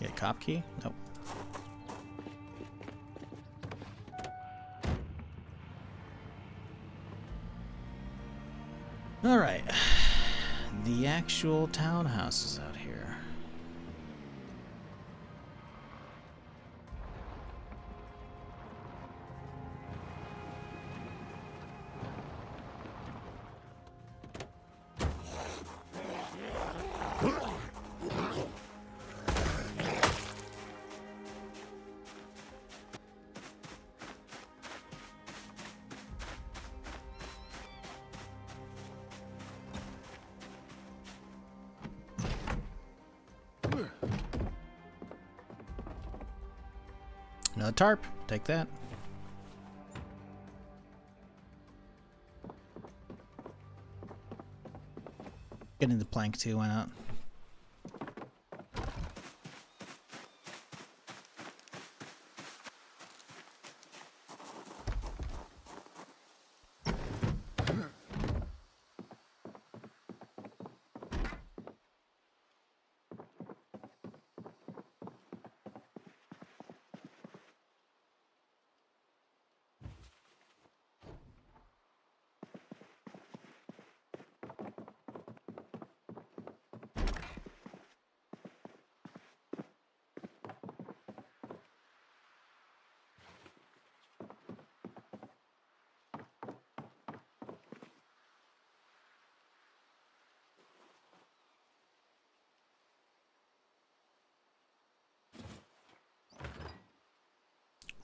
Get a cop key? Nope. Alright. The actual townhouse is out here. Another tarp. Take that. Get into plank too, why not?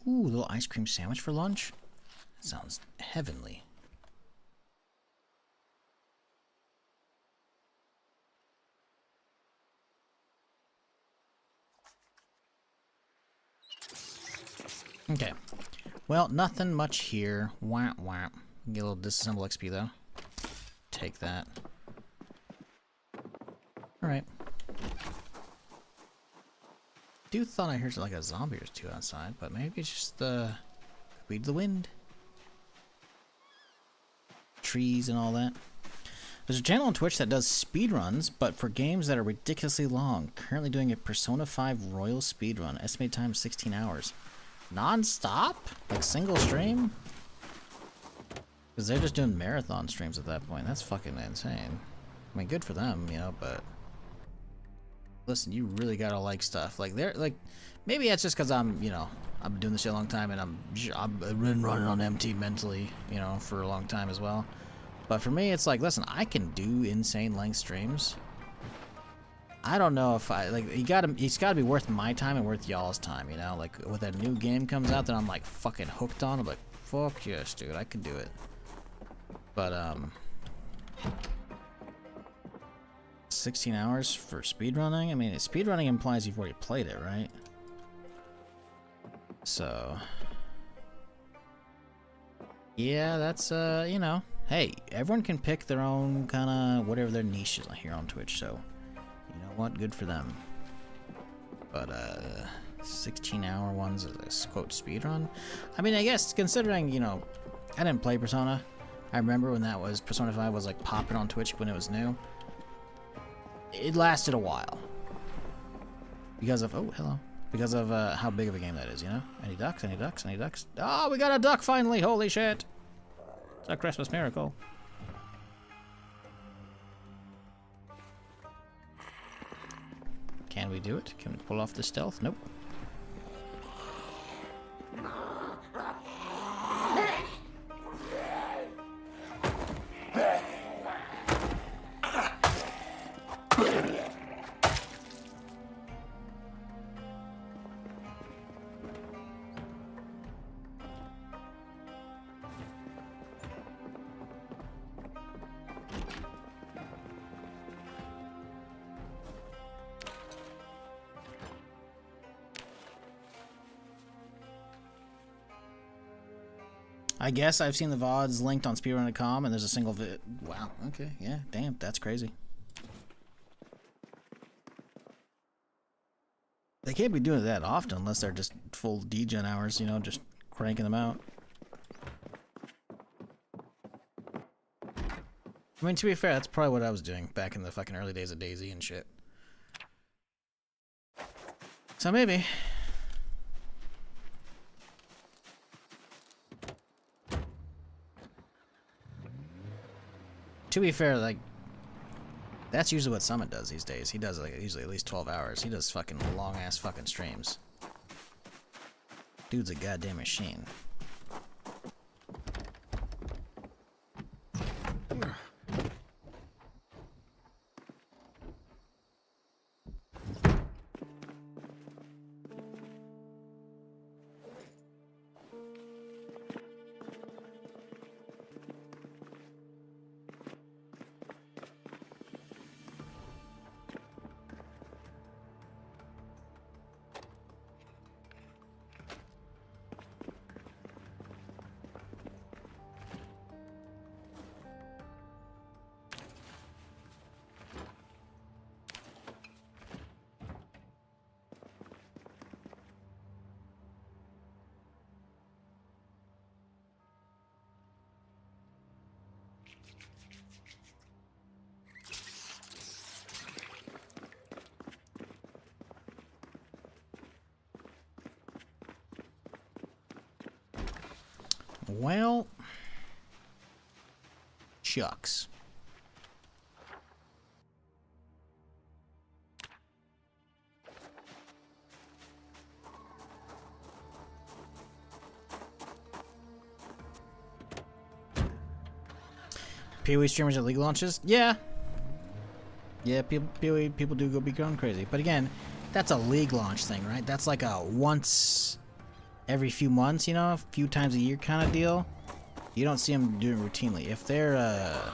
Ooh, little ice cream sandwich for lunch? That sounds heavenly. Okay. Well, nothing much here. Wah wah. Get a little disassemble XP though. Take that. Alright. Dude thought I heard like a zombie or two outside, but maybe it's just the weed, the wind, trees, and all that. There's a channel on Twitch that does speedruns, but for games that are ridiculously long. Currently doing a Persona 5 Royal speedrun. Estimated time 16 hours. Non-stop? Like single stream? Because they're just doing marathon streams at that point. That's fucking insane. I mean, good for them, you know, but... Listen, you really gotta like stuff. Like, they're, like... Maybe that's just because I'm, you know... I've been doing this shit a long time, and I've been running on empty mentally, you know, for a long time as well. But for me, it's like, listen, I can do insane length streams. I don't know if I, like, it's gotta be worth my time and worth y'all's time, you know? Like, when that new game comes out that I'm, like, fucking hooked on, I'm like, fuck yes, dude, I can do it. But, 16 hours for speedrunning? I mean, speedrunning implies you've already played it, right? So... yeah, that's, you know... hey, everyone can pick their own kind of... whatever their niche is here on Twitch, so... you know what? Good for them. But, 16-hour ones as a, quote, speedrun? I mean, I guess, considering, you know... I didn't play Persona. I remember when that was... Persona 5 was, like, popping on Twitch when it was new. It lasted a while. Because of... oh, hello. Because of, how big of a game that is, you know? Any ducks? Any ducks? Any ducks? Oh, we got a duck finally! Holy shit! It's a Christmas miracle. Can we do it? Can we pull off the stealth? Nope. I guess I've seen the VODs linked on speedrun.com and there's a single vid. Wow, okay, yeah, damn, that's crazy. They can't be doing it that often unless they're just full degen hours, you know, just cranking them out. I mean, to be fair, that's probably what I was doing back in the fucking early days of DayZ and shit. So maybe. To be fair, like, that's usually what Summit does these days. He does, like, usually at least 12 hours. He does fucking long-ass fucking streams. Dude's a goddamn machine. Well, shucks. PoE streamers at league launches? Yeah. Yeah, PoE people do go be going crazy. But again, that's a league launch thing, right? That's like a once every few months, you know, a few times a year kind of deal. You don't see them doing it routinely. If they're a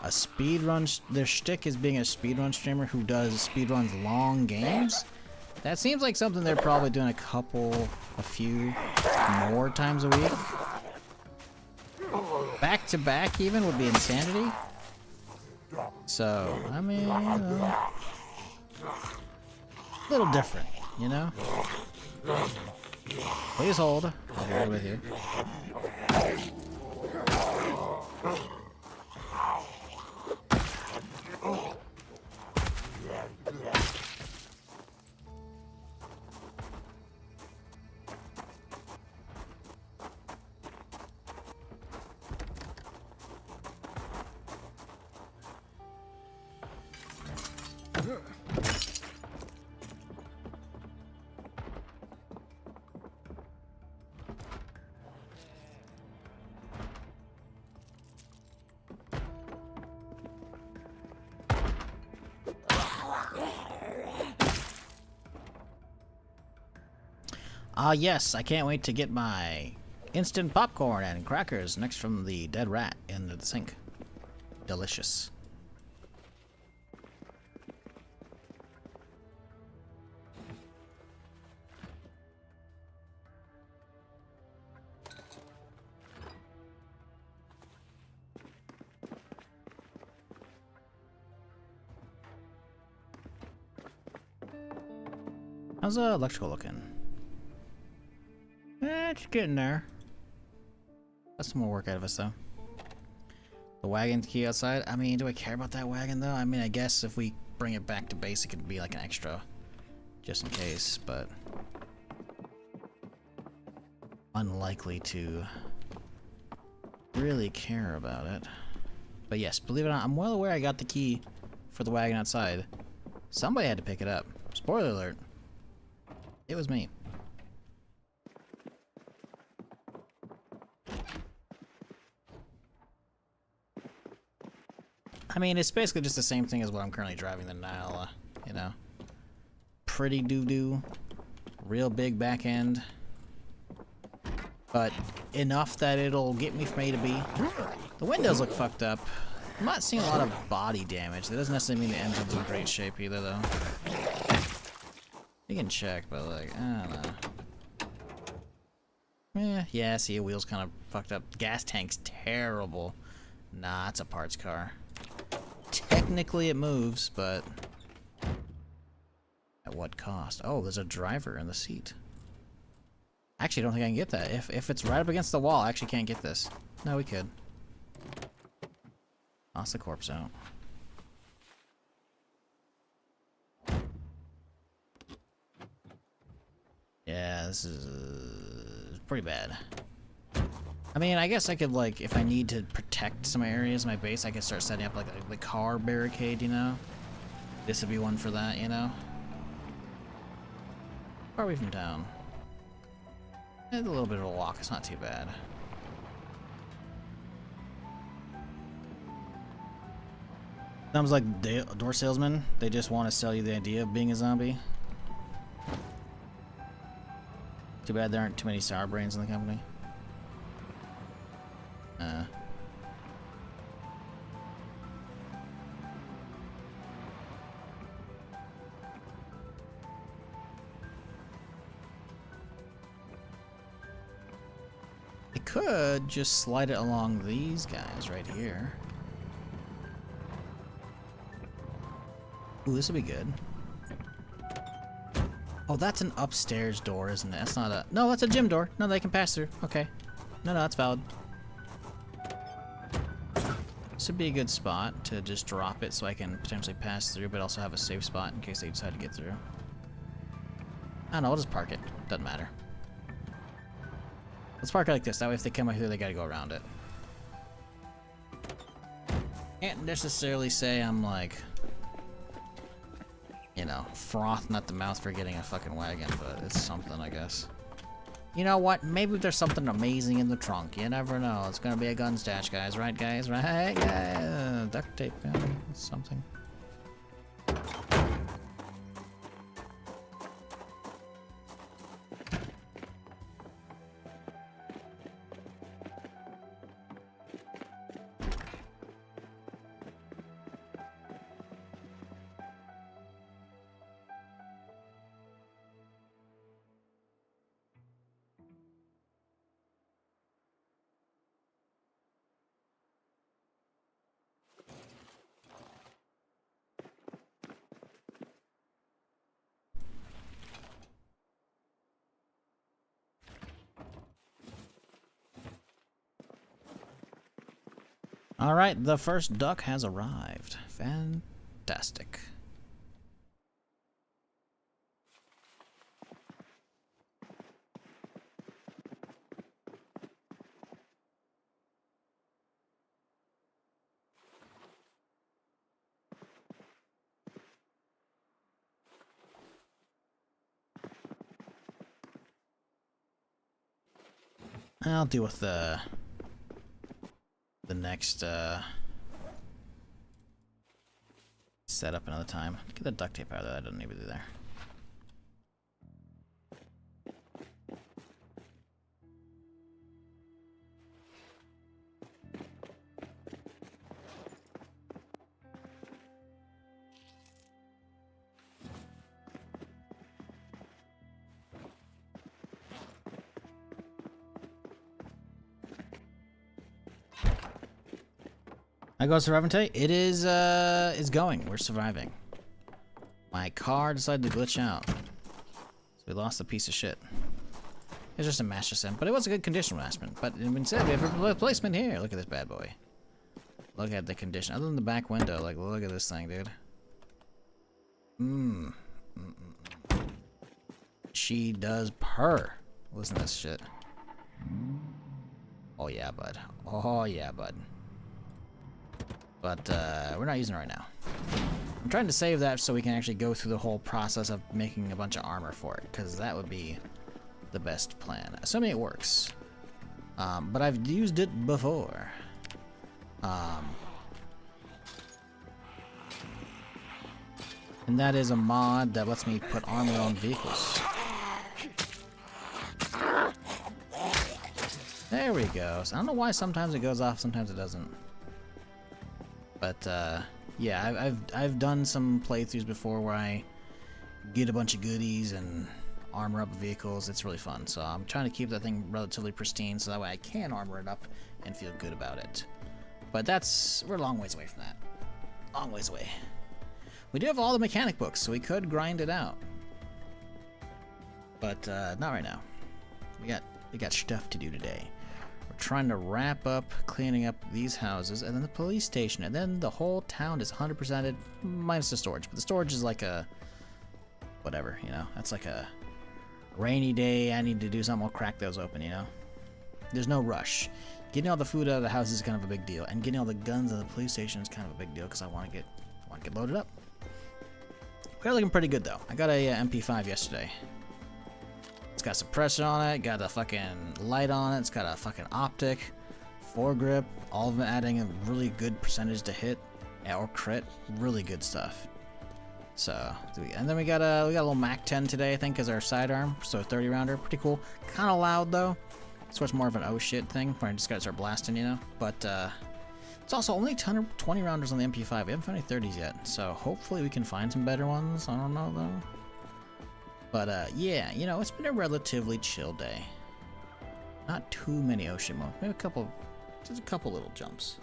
speedrun, their shtick is being a speedrun streamer who does speedruns long games. That seems like something they're probably doing a few more times a week. Back to back even would be insanity. So, I mean, you know, a little different, you know? Please hold. I'll be right with you. Yes, I can't wait to get my instant popcorn and crackers next from the dead rat in the sink. Delicious. How's electrical looking? It's getting there. That's some more work out of us, though. The wagon key outside. I mean, do I care about that wagon, though? I mean, I guess if we bring it back to basic, it'd be like an extra, just in case, but unlikely to really care about it. But yes, believe it or not, I'm well aware I got the key for the wagon outside. Somebody had to pick it up. Spoiler alert. It was me. I mean, it's basically just the same thing as what I'm currently driving the Nile, you know. Pretty doo-doo. Real big back end. But enough that it'll get me from A to B. The windows look fucked up. I'm not seeing a lot of body damage. That doesn't necessarily mean the engine's in great shape either, though. You can check, but like, I don't know. Yeah, see, a wheel's kind of fucked up. Gas tank's terrible. Nah, it's a parts car. Technically it moves, but at what cost? Oh, there's a driver in the seat. I actually don't think I can get that. If it's right up against the wall, I actually can't get this. No, we could. Toss the corpse out. Yeah, this is pretty bad. I mean, I guess I could, like, if I need to protect some areas of my base, I could start setting up, like, the car barricade, you know? This would be one for that, you know? Far away from town. It's a little bit of a walk, it's not too bad. Sounds like door salesman. They just want to sell you the idea of being a zombie. Too bad there aren't too many sour brains in the company. I could just slide it along these guys right here. Ooh, this will be good. Oh, that's an upstairs door, isn't it? That's not a... No, that's a gym door. No, they can pass through. Okay. No, that's valid. This would be a good spot to just drop it so I can potentially pass through, but also have a safe spot in case they decide to get through. I don't know, I'll just park it. Doesn't matter. Let's park it like this. That way if they come out here, they gotta go around it. Can't necessarily say I'm like... you know, frothing at the mouth for getting a fucking wagon, but it's something, I guess. You know what? Maybe there's something amazing in the trunk. You never know. It's gonna be a gun stash, guys. Right, guys? Right, guys? Duct tape gun. Something. Alright, the first duck has arrived. Fantastic. I'll deal with the next setup another time. Get the duct tape out of that. I don't need to do there. I go surviving today? It is going. We're surviving. My car decided to glitch out. We lost a piece of shit. It's just a master sim, but it was a good condition replacement. But instead, we have a replacement here. Look at this bad boy. Look at the condition. Other than the back window, like, look at this thing, dude. She does purr. Listen to this shit. Oh yeah, bud. Oh yeah, bud. But we're not using it right now. I'm trying to save that so we can actually go through the whole process of making a bunch of armor for it, because that would be the best plan, assuming it works. But I've used it before. And that is a mod that lets me put armor on vehicles. There we go. So I don't know why sometimes it goes off, sometimes it doesn't. But yeah, I've done some playthroughs before where I get a bunch of goodies and armor up vehicles. It's really fun. So I'm trying to keep that thing relatively pristine so that way I can armor it up and feel good about it. But we're a long ways away from that. Long ways away. We do have all the mechanic books, so we could grind it out. But not right now. We got stuff to do today. We're trying to wrap up cleaning up these houses and then the police station, and then the whole town is 100%ed minus the storage. But the storage is like a whatever, you know. That's like a rainy day. I need to do something. We'll crack those open, you know. There's no rush. Getting all the food out of the house is kind of a big deal, and getting all the guns out of the police station is kind of a big deal because I want to get loaded up. We're looking pretty good though. I got a MP5 yesterday. It's got suppressor on it, got a fucking light on it, it's got a fucking optic, foregrip, all of them adding a really good percentage to hit or crit. Really good stuff. So, and then we got a little Mac 10 today, I think, as our sidearm. So 30 rounder, pretty cool. Kind of loud though. So it's more of an oh shit thing where I just gotta start blasting, you know. But it's also only 20 rounders on the MP5. We haven't found any 30s yet, so hopefully we can find some better ones. I don't know though. But yeah, you know, it's been a relatively chill day. Not too many oh shit moments. Maybe just a couple little jumps.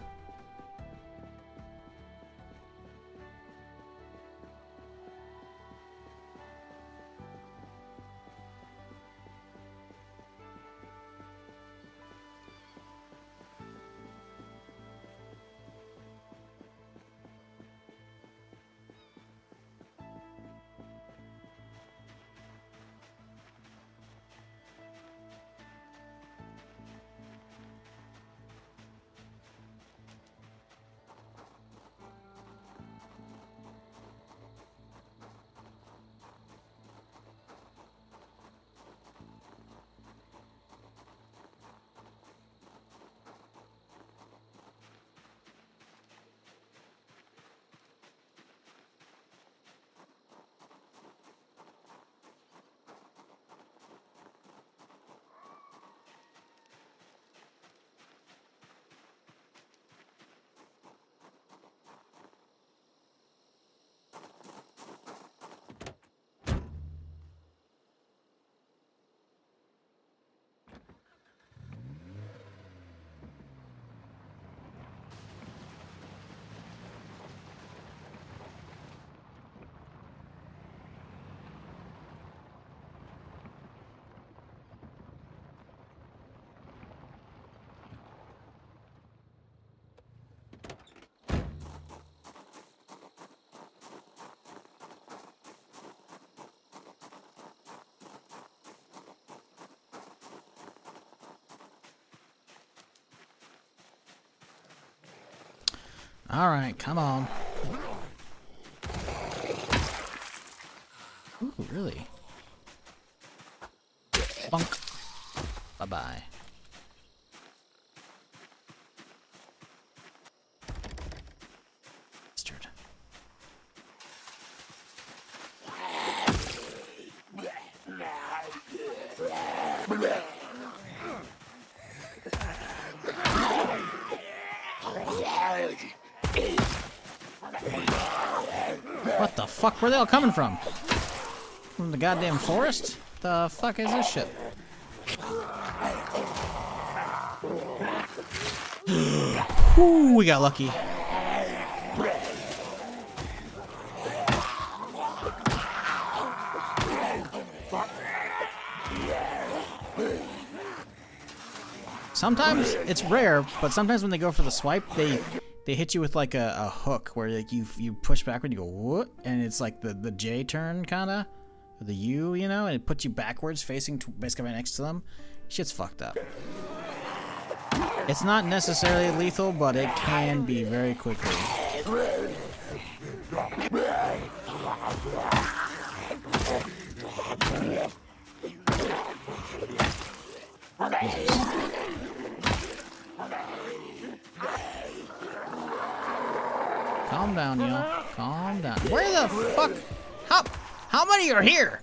Alright, come on. Ooh, really? Bunk. Bye-bye. Bastard. What the fuck? Where are they all coming from? From the goddamn forest? The fuck is this shit? Ooh, we got lucky. sometimes it's rare, but sometimes when they go for the swipe, they hit you with like a hook where like you push backward, you go what, and it's like the J turn kinda, or the U, you know, and it puts you backwards, facing basically right next to them. Shit's fucked up. It's not necessarily lethal, but it can be very quickly. Calm down, y'all. Calm down. Where the fuck? How many are here?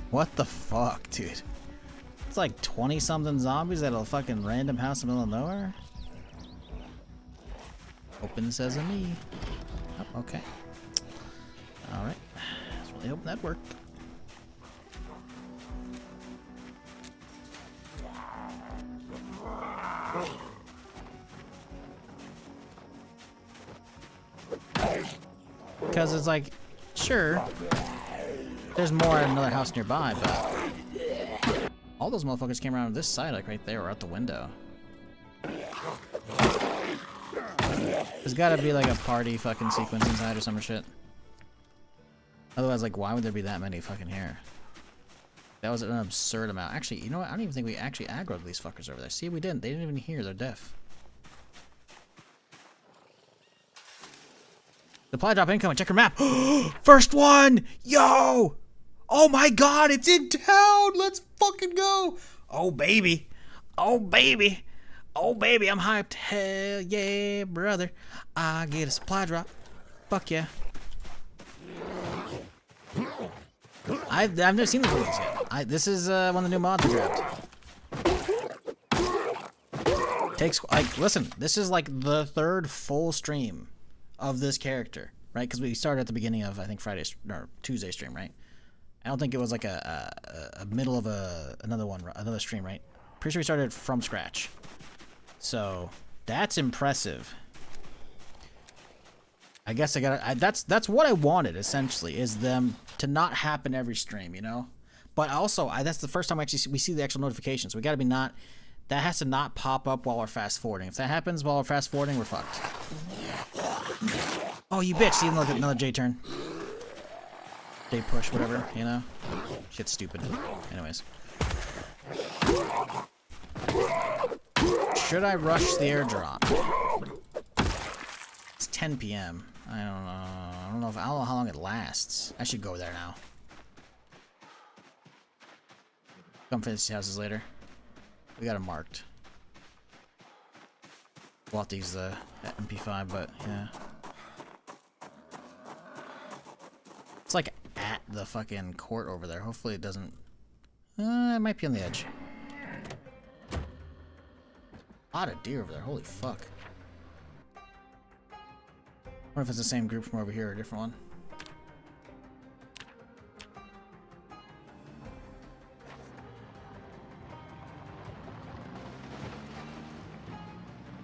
What the fuck, dude? It's like 20-something zombies at a fucking random house in the middle of nowhere? Open sesame. Oh, okay. Alright. I was really hoping that worked. Because it's like, sure, there's more at another house nearby, but all those motherfuckers came around this side, like right there, or out the window. There's gotta be like a party fucking sequence inside or some shit. Otherwise, like, why would there be that many fucking here? That was an absurd amount. Actually, you know what? I don't even think we actually aggroed these fuckers over there. See, we didn't. They didn't even hear. They're deaf. Supply drop incoming. Check your map. First one! Yo! Oh my god, it's in town! Let's fucking go! Oh baby. Oh baby. Oh baby, I'm hyped. Hell yeah, brother. I get a supply drop. Fuck yeah. I've never seen this release yet. This is one of the new mods I grabbed. Takes, like, listen, this is like the third full stream of this character, right? Because we started at the beginning of, I think, Tuesday stream, right? I don't think it was like a middle of another stream, right? Pretty sure we started from scratch. So that's impressive. I guess I gotta. That's what I wanted, essentially, is them to not happen every stream, you know. But also, that's the first time we see the actual notifications. So we gotta be not. That has to not pop up while we're fast forwarding. If that happens while we're fast forwarding, we're fucked. Oh, you bitch! See another J turn. J push, whatever, you know. Shit's stupid. Anyways. Should I rush the airdrop? It's 10 p.m. I don't know. I don't know how long it lasts. I should go there now. Come finish houses later. We got them marked. Bought these MP5, but yeah. It's like at the fucking court over there. Hopefully it doesn't. It might be on the edge. A lot of deer over there. Holy fuck. I wonder if it's the same group from over here or a different one.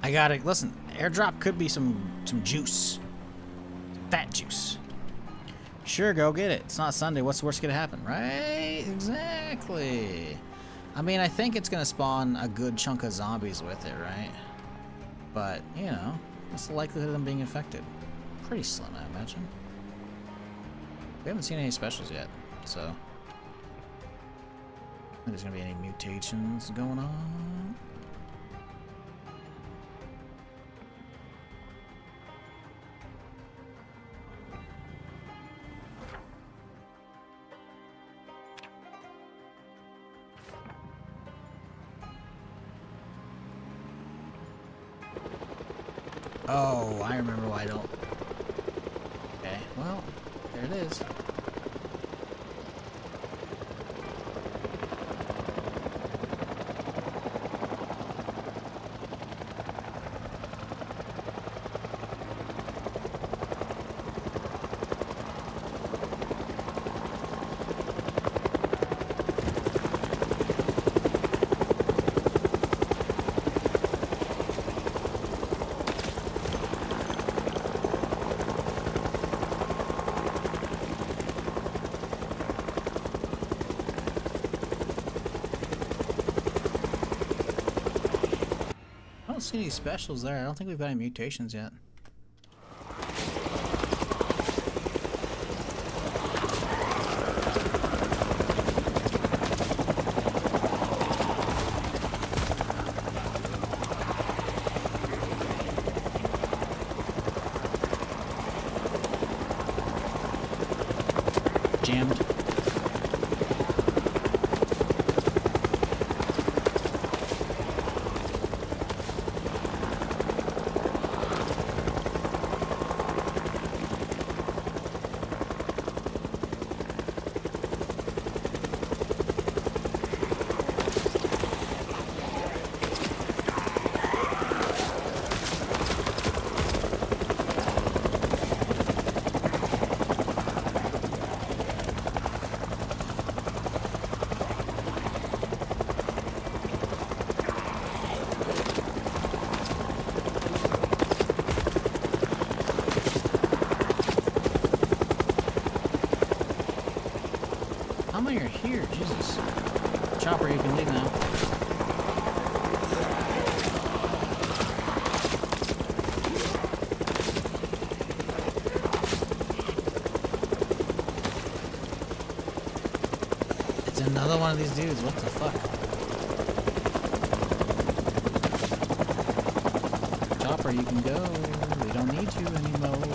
I gotta listen. Airdrop could be some juice, fat juice. Sure, go get it. It's not Sunday. What's the worst gonna happen, right? Exactly. I mean, I think it's gonna spawn a good chunk of zombies with it, right? But you know, what's the likelihood of them being infected? Pretty slim, I imagine. We haven't seen any specials yet, so I think there's gonna be any mutations going on. Oh, I remember why I don't. Okay, well, there it is. see any specials there. I don't think we've got any mutations yet. Jammed. How many are here? Jesus. Chopper, you can leave now. It's another one of these dudes. What the fuck? Chopper, you can go. We don't need you anymore.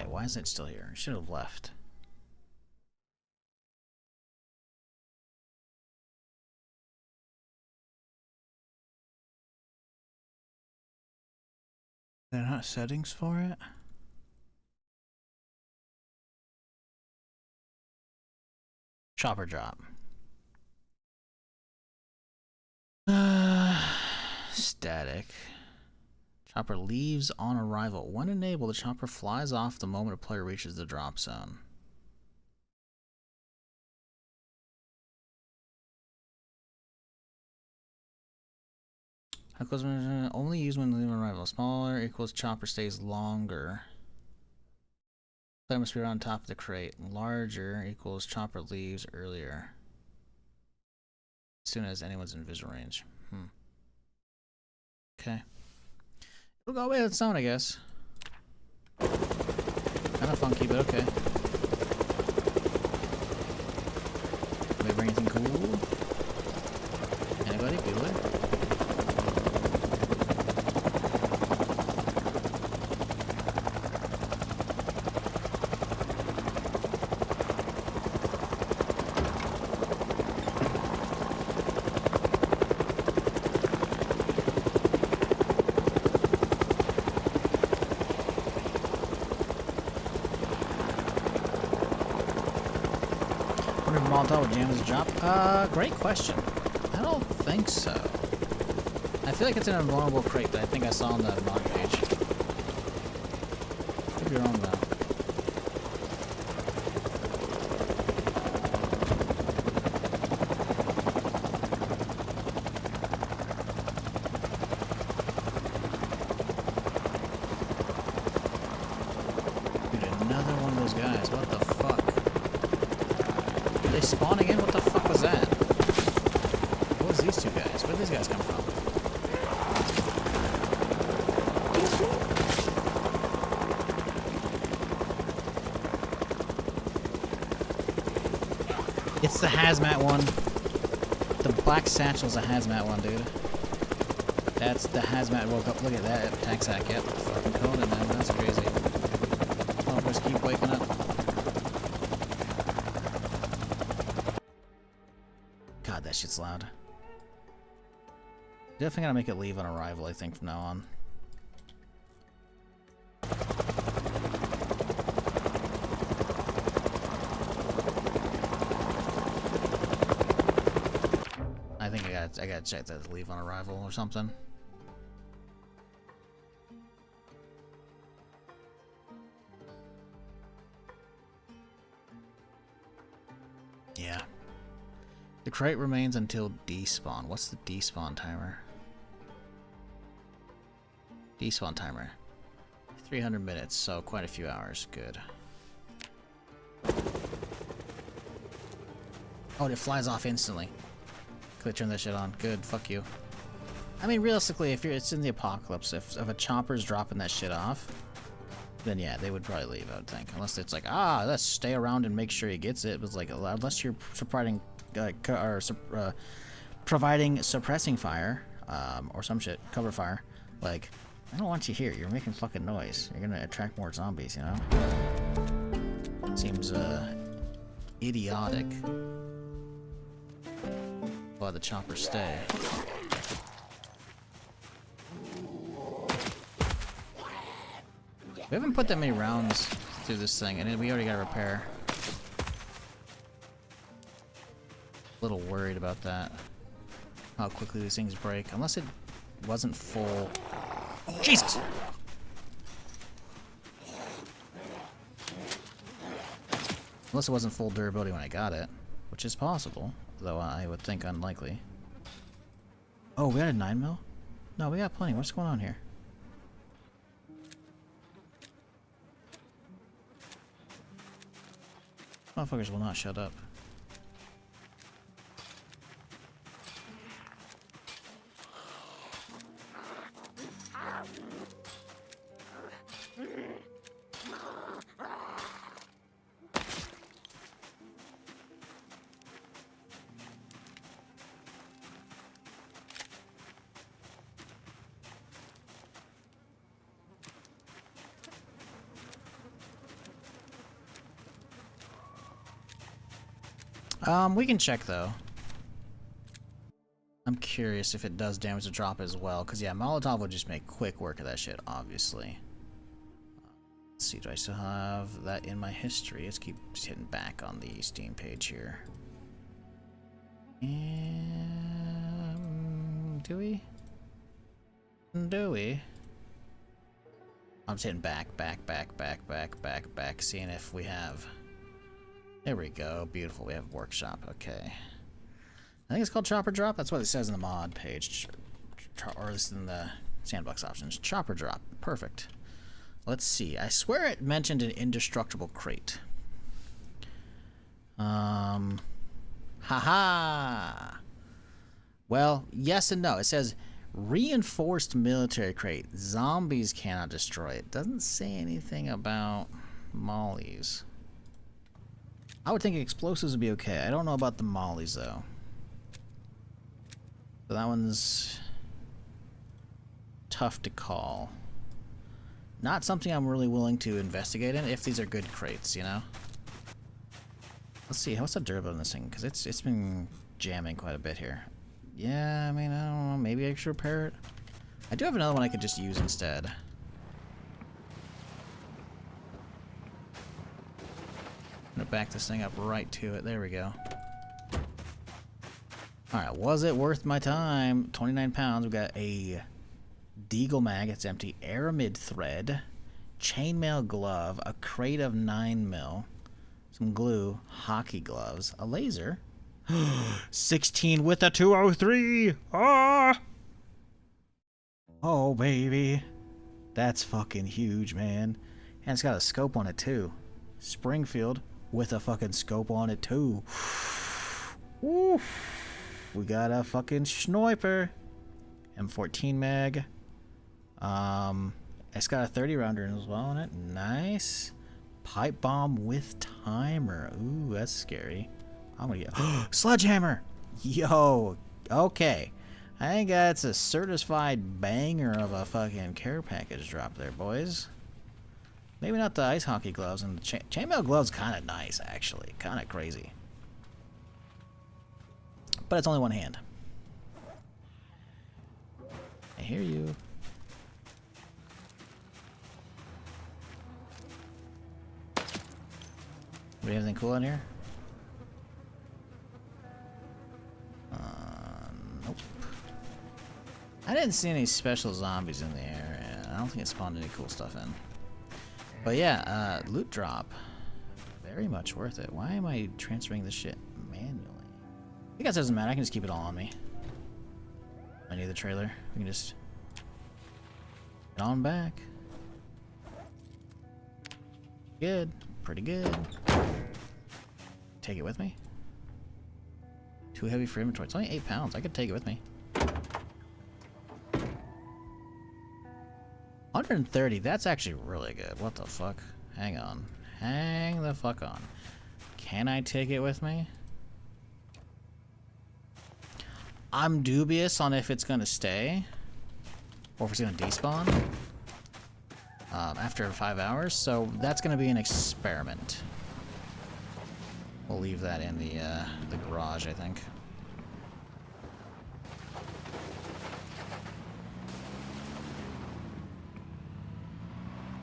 Why is it still here? I should have left. They're not settings for it? Chopper drop. Static. Chopper leaves on arrival. When enabled, the chopper flies off the moment a player reaches the drop zone. How close? Only used when leaving arrival. Smaller equals chopper stays longer. Player must be on top of the crate. Larger equals chopper leaves earlier. As soon as anyone's in visual range. Okay. It'll go away on its own, I guess. Kinda funky, but okay. Did we bring anything cool? Anybody? Bueller? Molotov jam is a drop? Great question. I don't think so. I feel like it's an invulnerable crate that I think I saw on the mod page. Could be wrong though. Dude, another one of those guys. What the fuck? Are they spawning in? What the fuck was that? What was these two guys? Where did these guys come from? It's the hazmat one. The black satchel's a hazmat one, dude. That's the hazmat woke up. Look at that attack sack. Yep. Fucking called it, man. That's crazy. Motherfuckers keep waking up. God, that shit's loud. Definitely gotta make it leave on arrival, I think, from now on. I think I gotta check that leave on arrival or something. Yeah. The crate remains until despawn. What's the despawn timer? Despawn timer. 300 minutes, so quite a few hours. Good. Oh, it flies off instantly. Could turn that shit on. Good, fuck you. I mean, realistically, if it's in the apocalypse, if a chopper's dropping that shit off, then yeah, they would probably leave, I would think. Unless it's like, let's stay around and make sure he gets it. But it's like, unless you're providing suppressing fire, or some shit, cover fire, like, I don't want you here. You're making fucking noise. You're gonna attract more zombies, you know? Seems, idiotic. Let the chopper stay. We haven't put that many rounds through this thing, and we already got to repair. A little worried about that. How quickly these things break. Unless it wasn't full. Jesus! Unless it wasn't full durability when I got it, which is possible, though I would think unlikely. Oh, we got a 9mm? No, we got plenty. What's going on here? Motherfuckers will not shut up. We can check though. I'm curious if it does damage the drop as well, because yeah, Molotov would just make quick work of that shit, obviously. Let's see, do I still have that in my history? Let's keep just hitting back on the Steam page here. And do we? I'm just hitting back, seeing if we have. There we go. Beautiful. We have workshop. Okay. I think it's called chopper drop. That's what it says in the mod page. Or at least in the sandbox options. Chopper drop. Perfect. Let's see. I swear it mentioned an indestructible crate. Haha. Well, yes and no. It says reinforced military crate. Zombies cannot destroy it. Doesn't say anything about mollies. I would think explosives would be okay. I don't know about the mollies, though. So that one's tough to call. Not something I'm really willing to investigate in if these are good crates, you know? Let's see. What's the durability in this thing? Because it's been jamming quite a bit here. Yeah, I mean, I don't know. Maybe I should repair it. I do have another one I could just use instead. I'm gonna back this thing up right to it. There we go. Alright, was it worth my time? 29 pounds. We've got a Deagle mag. It's empty. Aramid thread. Chainmail glove. A crate of 9mm. Some glue. Hockey gloves. A laser. 16 with a 203! Ah! Oh, baby. That's fucking huge, man. And it's got a scope on it, too. Springfield. With a fucking scope on it too. Oof. We got a fucking sniper. M14 mag. It's got a 30 rounder as well on it. Nice. Pipe bomb with timer. Ooh, that's scary. I'm gonna get sledgehammer. Yo. Okay. I think that's a certified banger of a fucking care package drop there, boys. Maybe not the ice hockey gloves, and the chainmail gloves kind of nice, actually. Kind of crazy. But it's only one hand. hear you. Do we have anything cool in here? Nope. I didn't see any special zombies in the area. I don't think it spawned any cool stuff in. But yeah, loot drop. Very much worth it. Why am I transferring this shit manually? I guess it doesn't matter. I can just keep it all on me. I need the trailer. We can just get on back. Good. Pretty good. Take it with me. Too heavy for inventory. It's only 8 pounds. I could take it with me. 130. That's actually really good. What the fuck? Hang on. Hang the fuck on. Can I take it with me? I'm dubious on if it's gonna stay or if it's gonna despawn after 5 hours, so that's gonna be an experiment. We'll leave that in the garage, I think.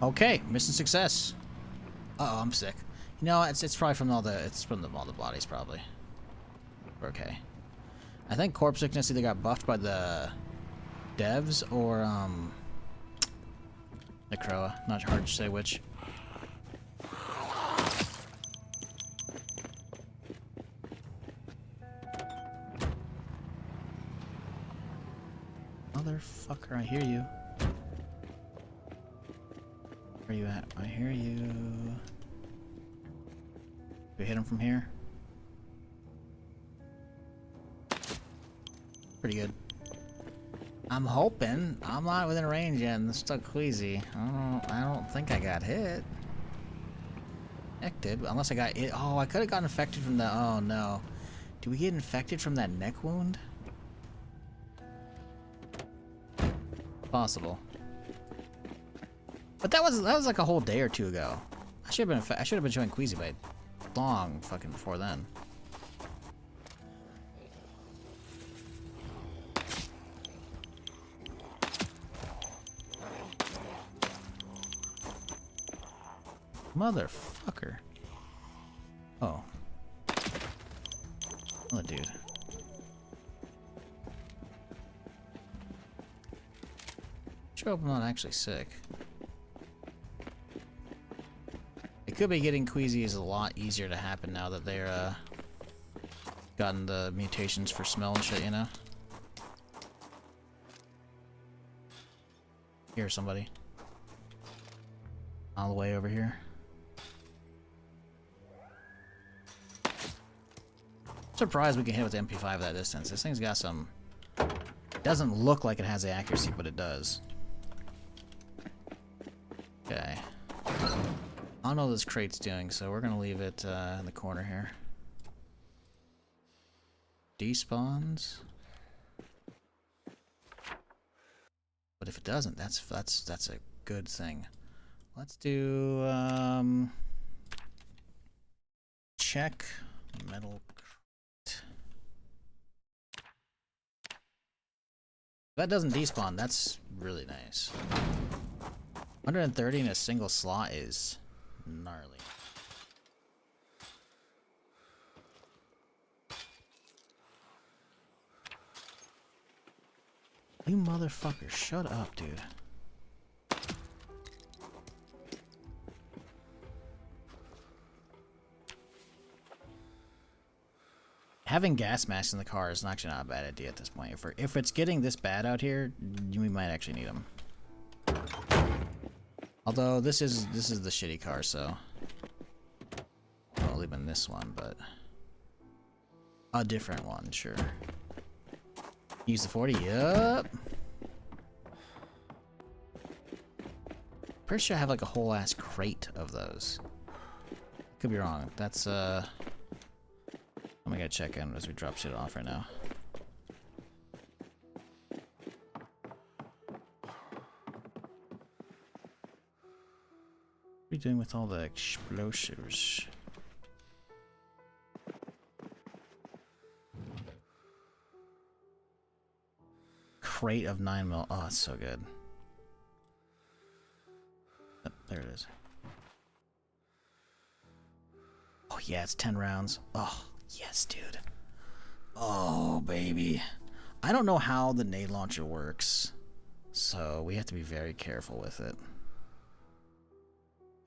Okay, mission success. Uh-oh, I'm sick. You know, it's probably from all the bodies probably. We're okay. I think corpse sickness either got buffed by the devs or Necroa. Not hard to say which. Motherfucker, I hear you. Where you at? I hear you. Do we hit him from here? Pretty good. I'm hoping. I'm not within range yet and it's stuck queasy. I don't think I got hit. Infected, unless I got it. Oh, I could have gotten infected from the. Oh no. Did we get infected from that neck wound? Possible. But that was like a whole day or two ago. I should have been showing queasy by long fucking before then. Motherfucker. Oh. Oh, dude. Sure hope I'm not actually sick. It could be getting queasy is a lot easier to happen now that they're gotten the mutations for smell and shit, you know? Here's somebody. All the way over here. Surprised we can hit with the MP5 at that distance. This thing's got some. Doesn't look like it has the accuracy, but it does. Okay. I don't know what this crate's doing, so we're gonna leave it in the corner here. Despawns. But if it doesn't, that's a good thing. Let's do check metal. If that doesn't despawn, that's really nice. 130 in a single slot is gnarly. You motherfucker, shut up, dude. Having gas masks in the car is actually not a bad idea at this point. If it's getting this bad out here, we might actually need them. Although this is the shitty car, so I'll leave in this one, but a different one, sure. Use the 40. Yup. Pretty sure I have like a whole ass crate of those. Could be wrong. That's I'm gonna check in as we drop shit off right now. What are we doing with all the explosives? crate of 9mm. Oh, it's so good. Oh, there it is. Oh, yeah, it's 10 rounds. Oh, yes, dude. Oh, baby. I don't know how the nade launcher works, so we have to be very careful with it.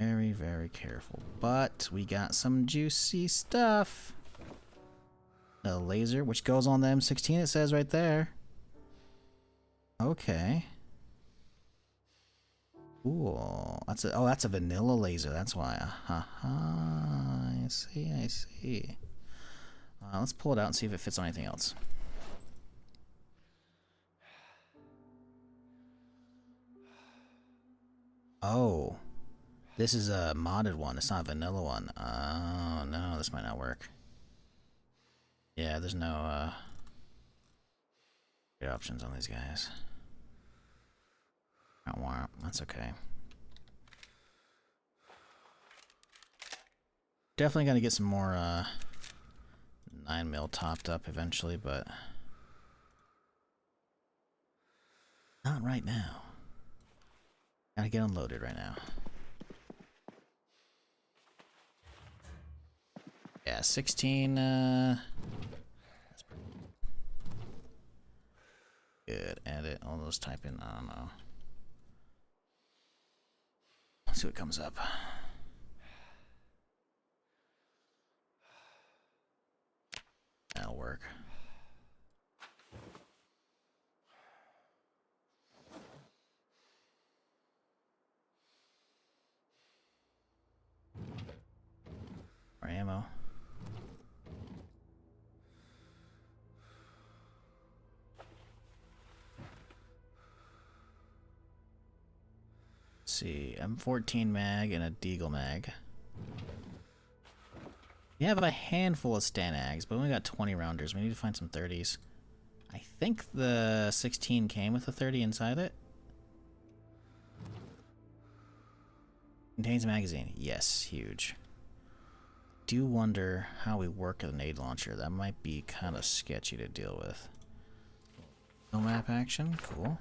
Very, very careful. But we got some juicy stuff. A laser, which goes on the M16, it says right there. Okay. Cool. That's a vanilla laser. That's why. I see, I see. Let's pull it out and see if it fits on anything else. Oh. This is a modded one. It's not a vanilla one. Oh, no. This might not work. Yeah, there's no, good options on these guys. That's okay. Definitely gotta get some more, 9mm topped up eventually, but not right now. Gotta get unloaded right now. Yeah, 16, that's pretty good. Edit, all those type in, I don't know. Let's see what comes up. That'll work. More ammo. Let's see, M14 mag and a Deagle mag. We have a handful of Stanags, but we only got 20 rounders. We need to find some 30s. I think the 16 came with a 30 inside it. Contains a magazine. Yes, huge. Do wonder how we work a nade launcher. That might be kind of sketchy to deal with. No map action. Cool.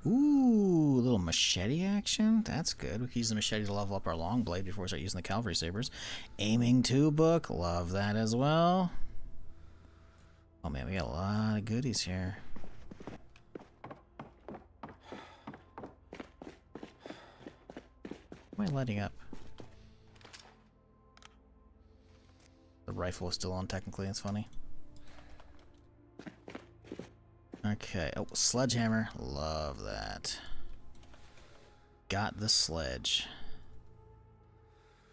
Ooh, a little machete action. That's good. We can use the machete to level up our long blade before we start using the cavalry sabers. Aiming 2 book. Love that as well. Oh man, we got a lot of goodies here. Why am I lighting up? The rifle is still on technically, it's funny. Okay, oh, sledgehammer. Love that. Got the sledge.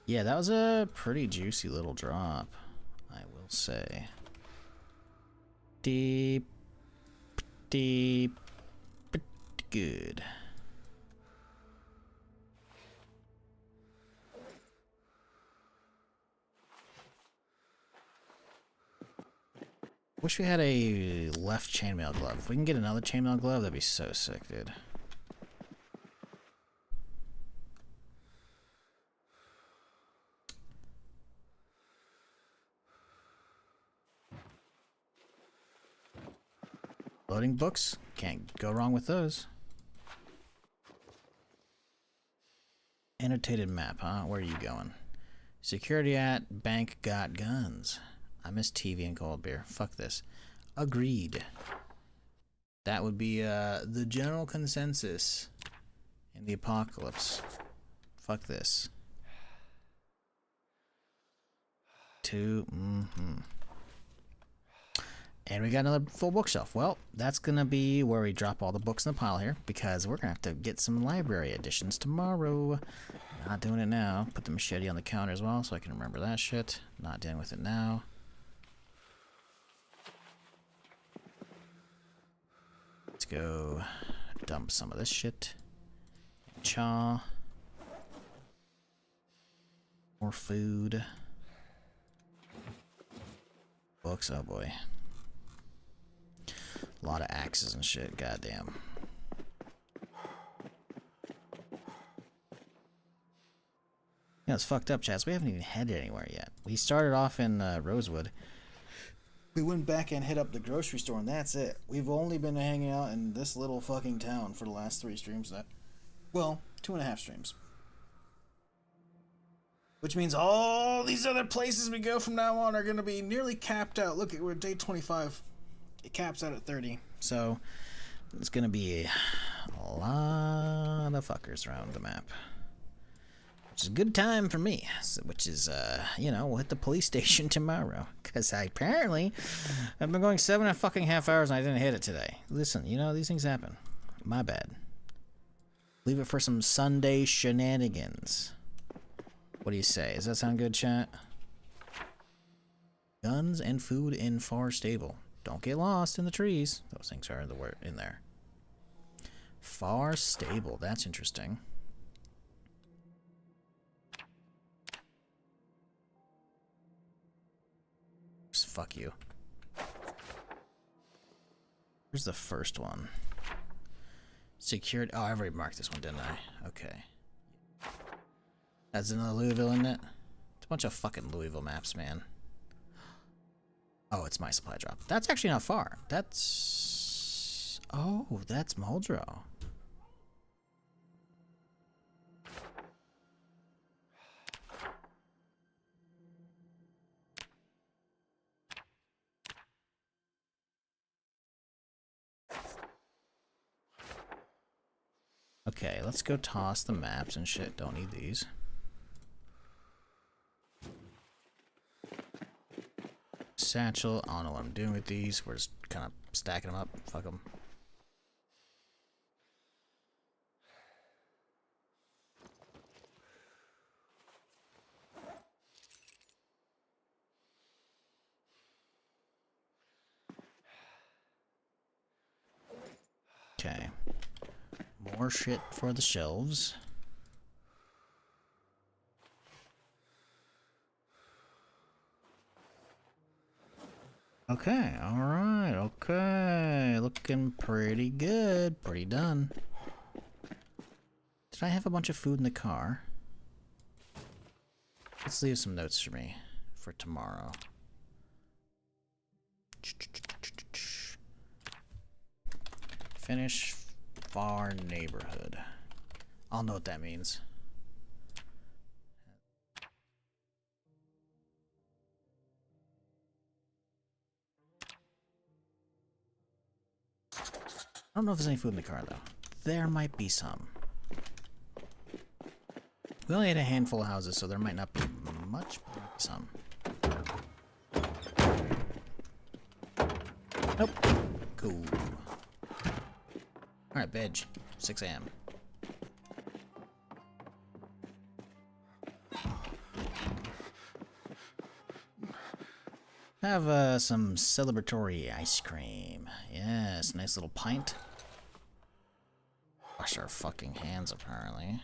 Yeah, that was a pretty juicy little drop, I will say. Deep, deep, but good. Wish we had a left chainmail glove. If we can get another chainmail glove, that'd be so sick, dude. Loading books. Can't go wrong with those. Annotated map, huh? Where are you going? Security at bank got guns. I miss TV and cold beer. Fuck this. Agreed. That would be the general consensus in the apocalypse. Fuck this. 2. And we got another full bookshelf. Well, that's going to be where we drop all the books in the pile here, because we're going to have to get some library editions tomorrow. Not doing it now. Put the machete on the counter as well so I can remember that shit. Not dealing with it now. Let's go dump some of this shit. Chaw. More food. Books, oh boy. A lot of axes and shit, goddamn. Yeah, it's fucked up, Chaz. We haven't even headed anywhere yet. We started off in Rosewood. We went back and hit up the grocery store, and that's it. We've only been hanging out in this little fucking town for the last 3 streams. Well, 2.5 streams. Which means all these other places we go from now on are going to be nearly capped out. Look, we're at day 25. It caps out at 30. So, it's going to be a lot of fuckers around the map. Which is a good time for me. Which is, you know, we'll hit the police station tomorrow. Because I've been going 7.5 hours and I didn't hit it today. Listen, you know, these things happen. My bad. Leave it for some Sunday shenanigans. What do you say? Does that sound good, chat? Guns and food in far stable. Don't get lost in the trees. Those things are in there. Far stable. That's interesting. Just fuck you. Here's the first one. Secured. Oh, I already marked this one, didn't I? Okay. That's another Louisville, isn't it? It's a bunch of fucking Louisville maps, man. Oh, it's my supply drop. That's actually not far. That's... Oh, that's Muldrow. Okay, let's go toss the maps and shit. Don't need these. Satchel. I don't know what I'm doing with these. We're just kind of stacking them up. Fuck them. Okay. More shit for the shelves. Okay, alright, okay. Looking pretty good. Pretty done. Did I have a bunch of food in the car? Let's leave some notes for me for tomorrow. Finish far neighborhood. I'll know what that means. I don't know if there's any food in the car, though. There might be some. We only had a handful of houses, so there might not be much, but there might be some. Nope. Cool. Alright, veg. 6 a.m. Have some celebratory ice cream. Yes, nice little pint. Wash our fucking hands, apparently.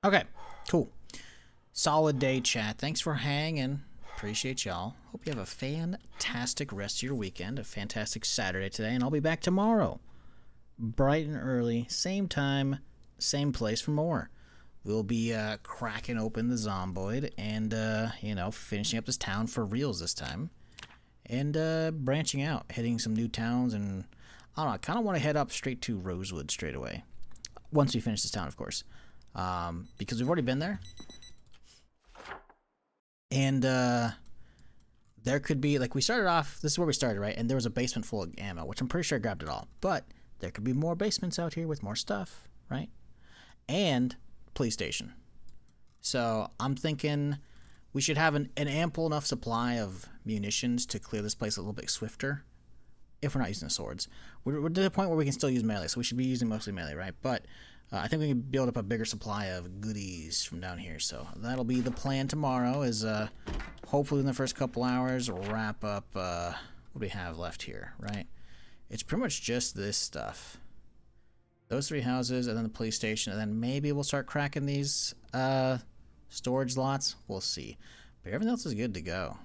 Okay, cool. Solid day, chat. Thanks for hanging. Appreciate y'all. Hope you have a fantastic rest of your weekend, a fantastic Saturday today, and I'll be back tomorrow. Bright and early, same time, same place for more. We'll be cracking open the Zomboid and, you know, finishing up this town for reals this time. And branching out, hitting some new towns, and I don't know, I kind of want to head up straight to Rosewood straight away. Once we finish this town, of course. Because we've already been there. And there could be, like, we started off, this is where we started, right? And there was a basement full of ammo, which I'm pretty sure I grabbed it all. But there could be more basements out here with more stuff, right? And police station. So I'm thinking we should have an ample enough supply of munitions to clear this place a little bit swifter. If we're not using the swords. We're to the point where we can still use melee, so we should be using mostly melee, right? But I think we can build up a bigger supply of goodies from down here. So that'll be the plan tomorrow, is hopefully in the first couple hours wrap up what do we have left here, right? It's pretty much just this stuff. Those 3 houses, and then the police station, and then maybe we'll start cracking these storage lots. We'll see. But everything else is good to go.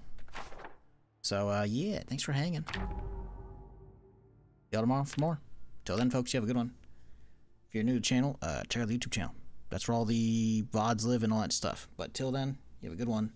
So yeah, thanks for hanging. See y'all tomorrow for more. Till then, folks, you have a good one. If you're new to the channel, check out the YouTube channel. That's where all the VODs live and all that stuff. But till then, you have a good one.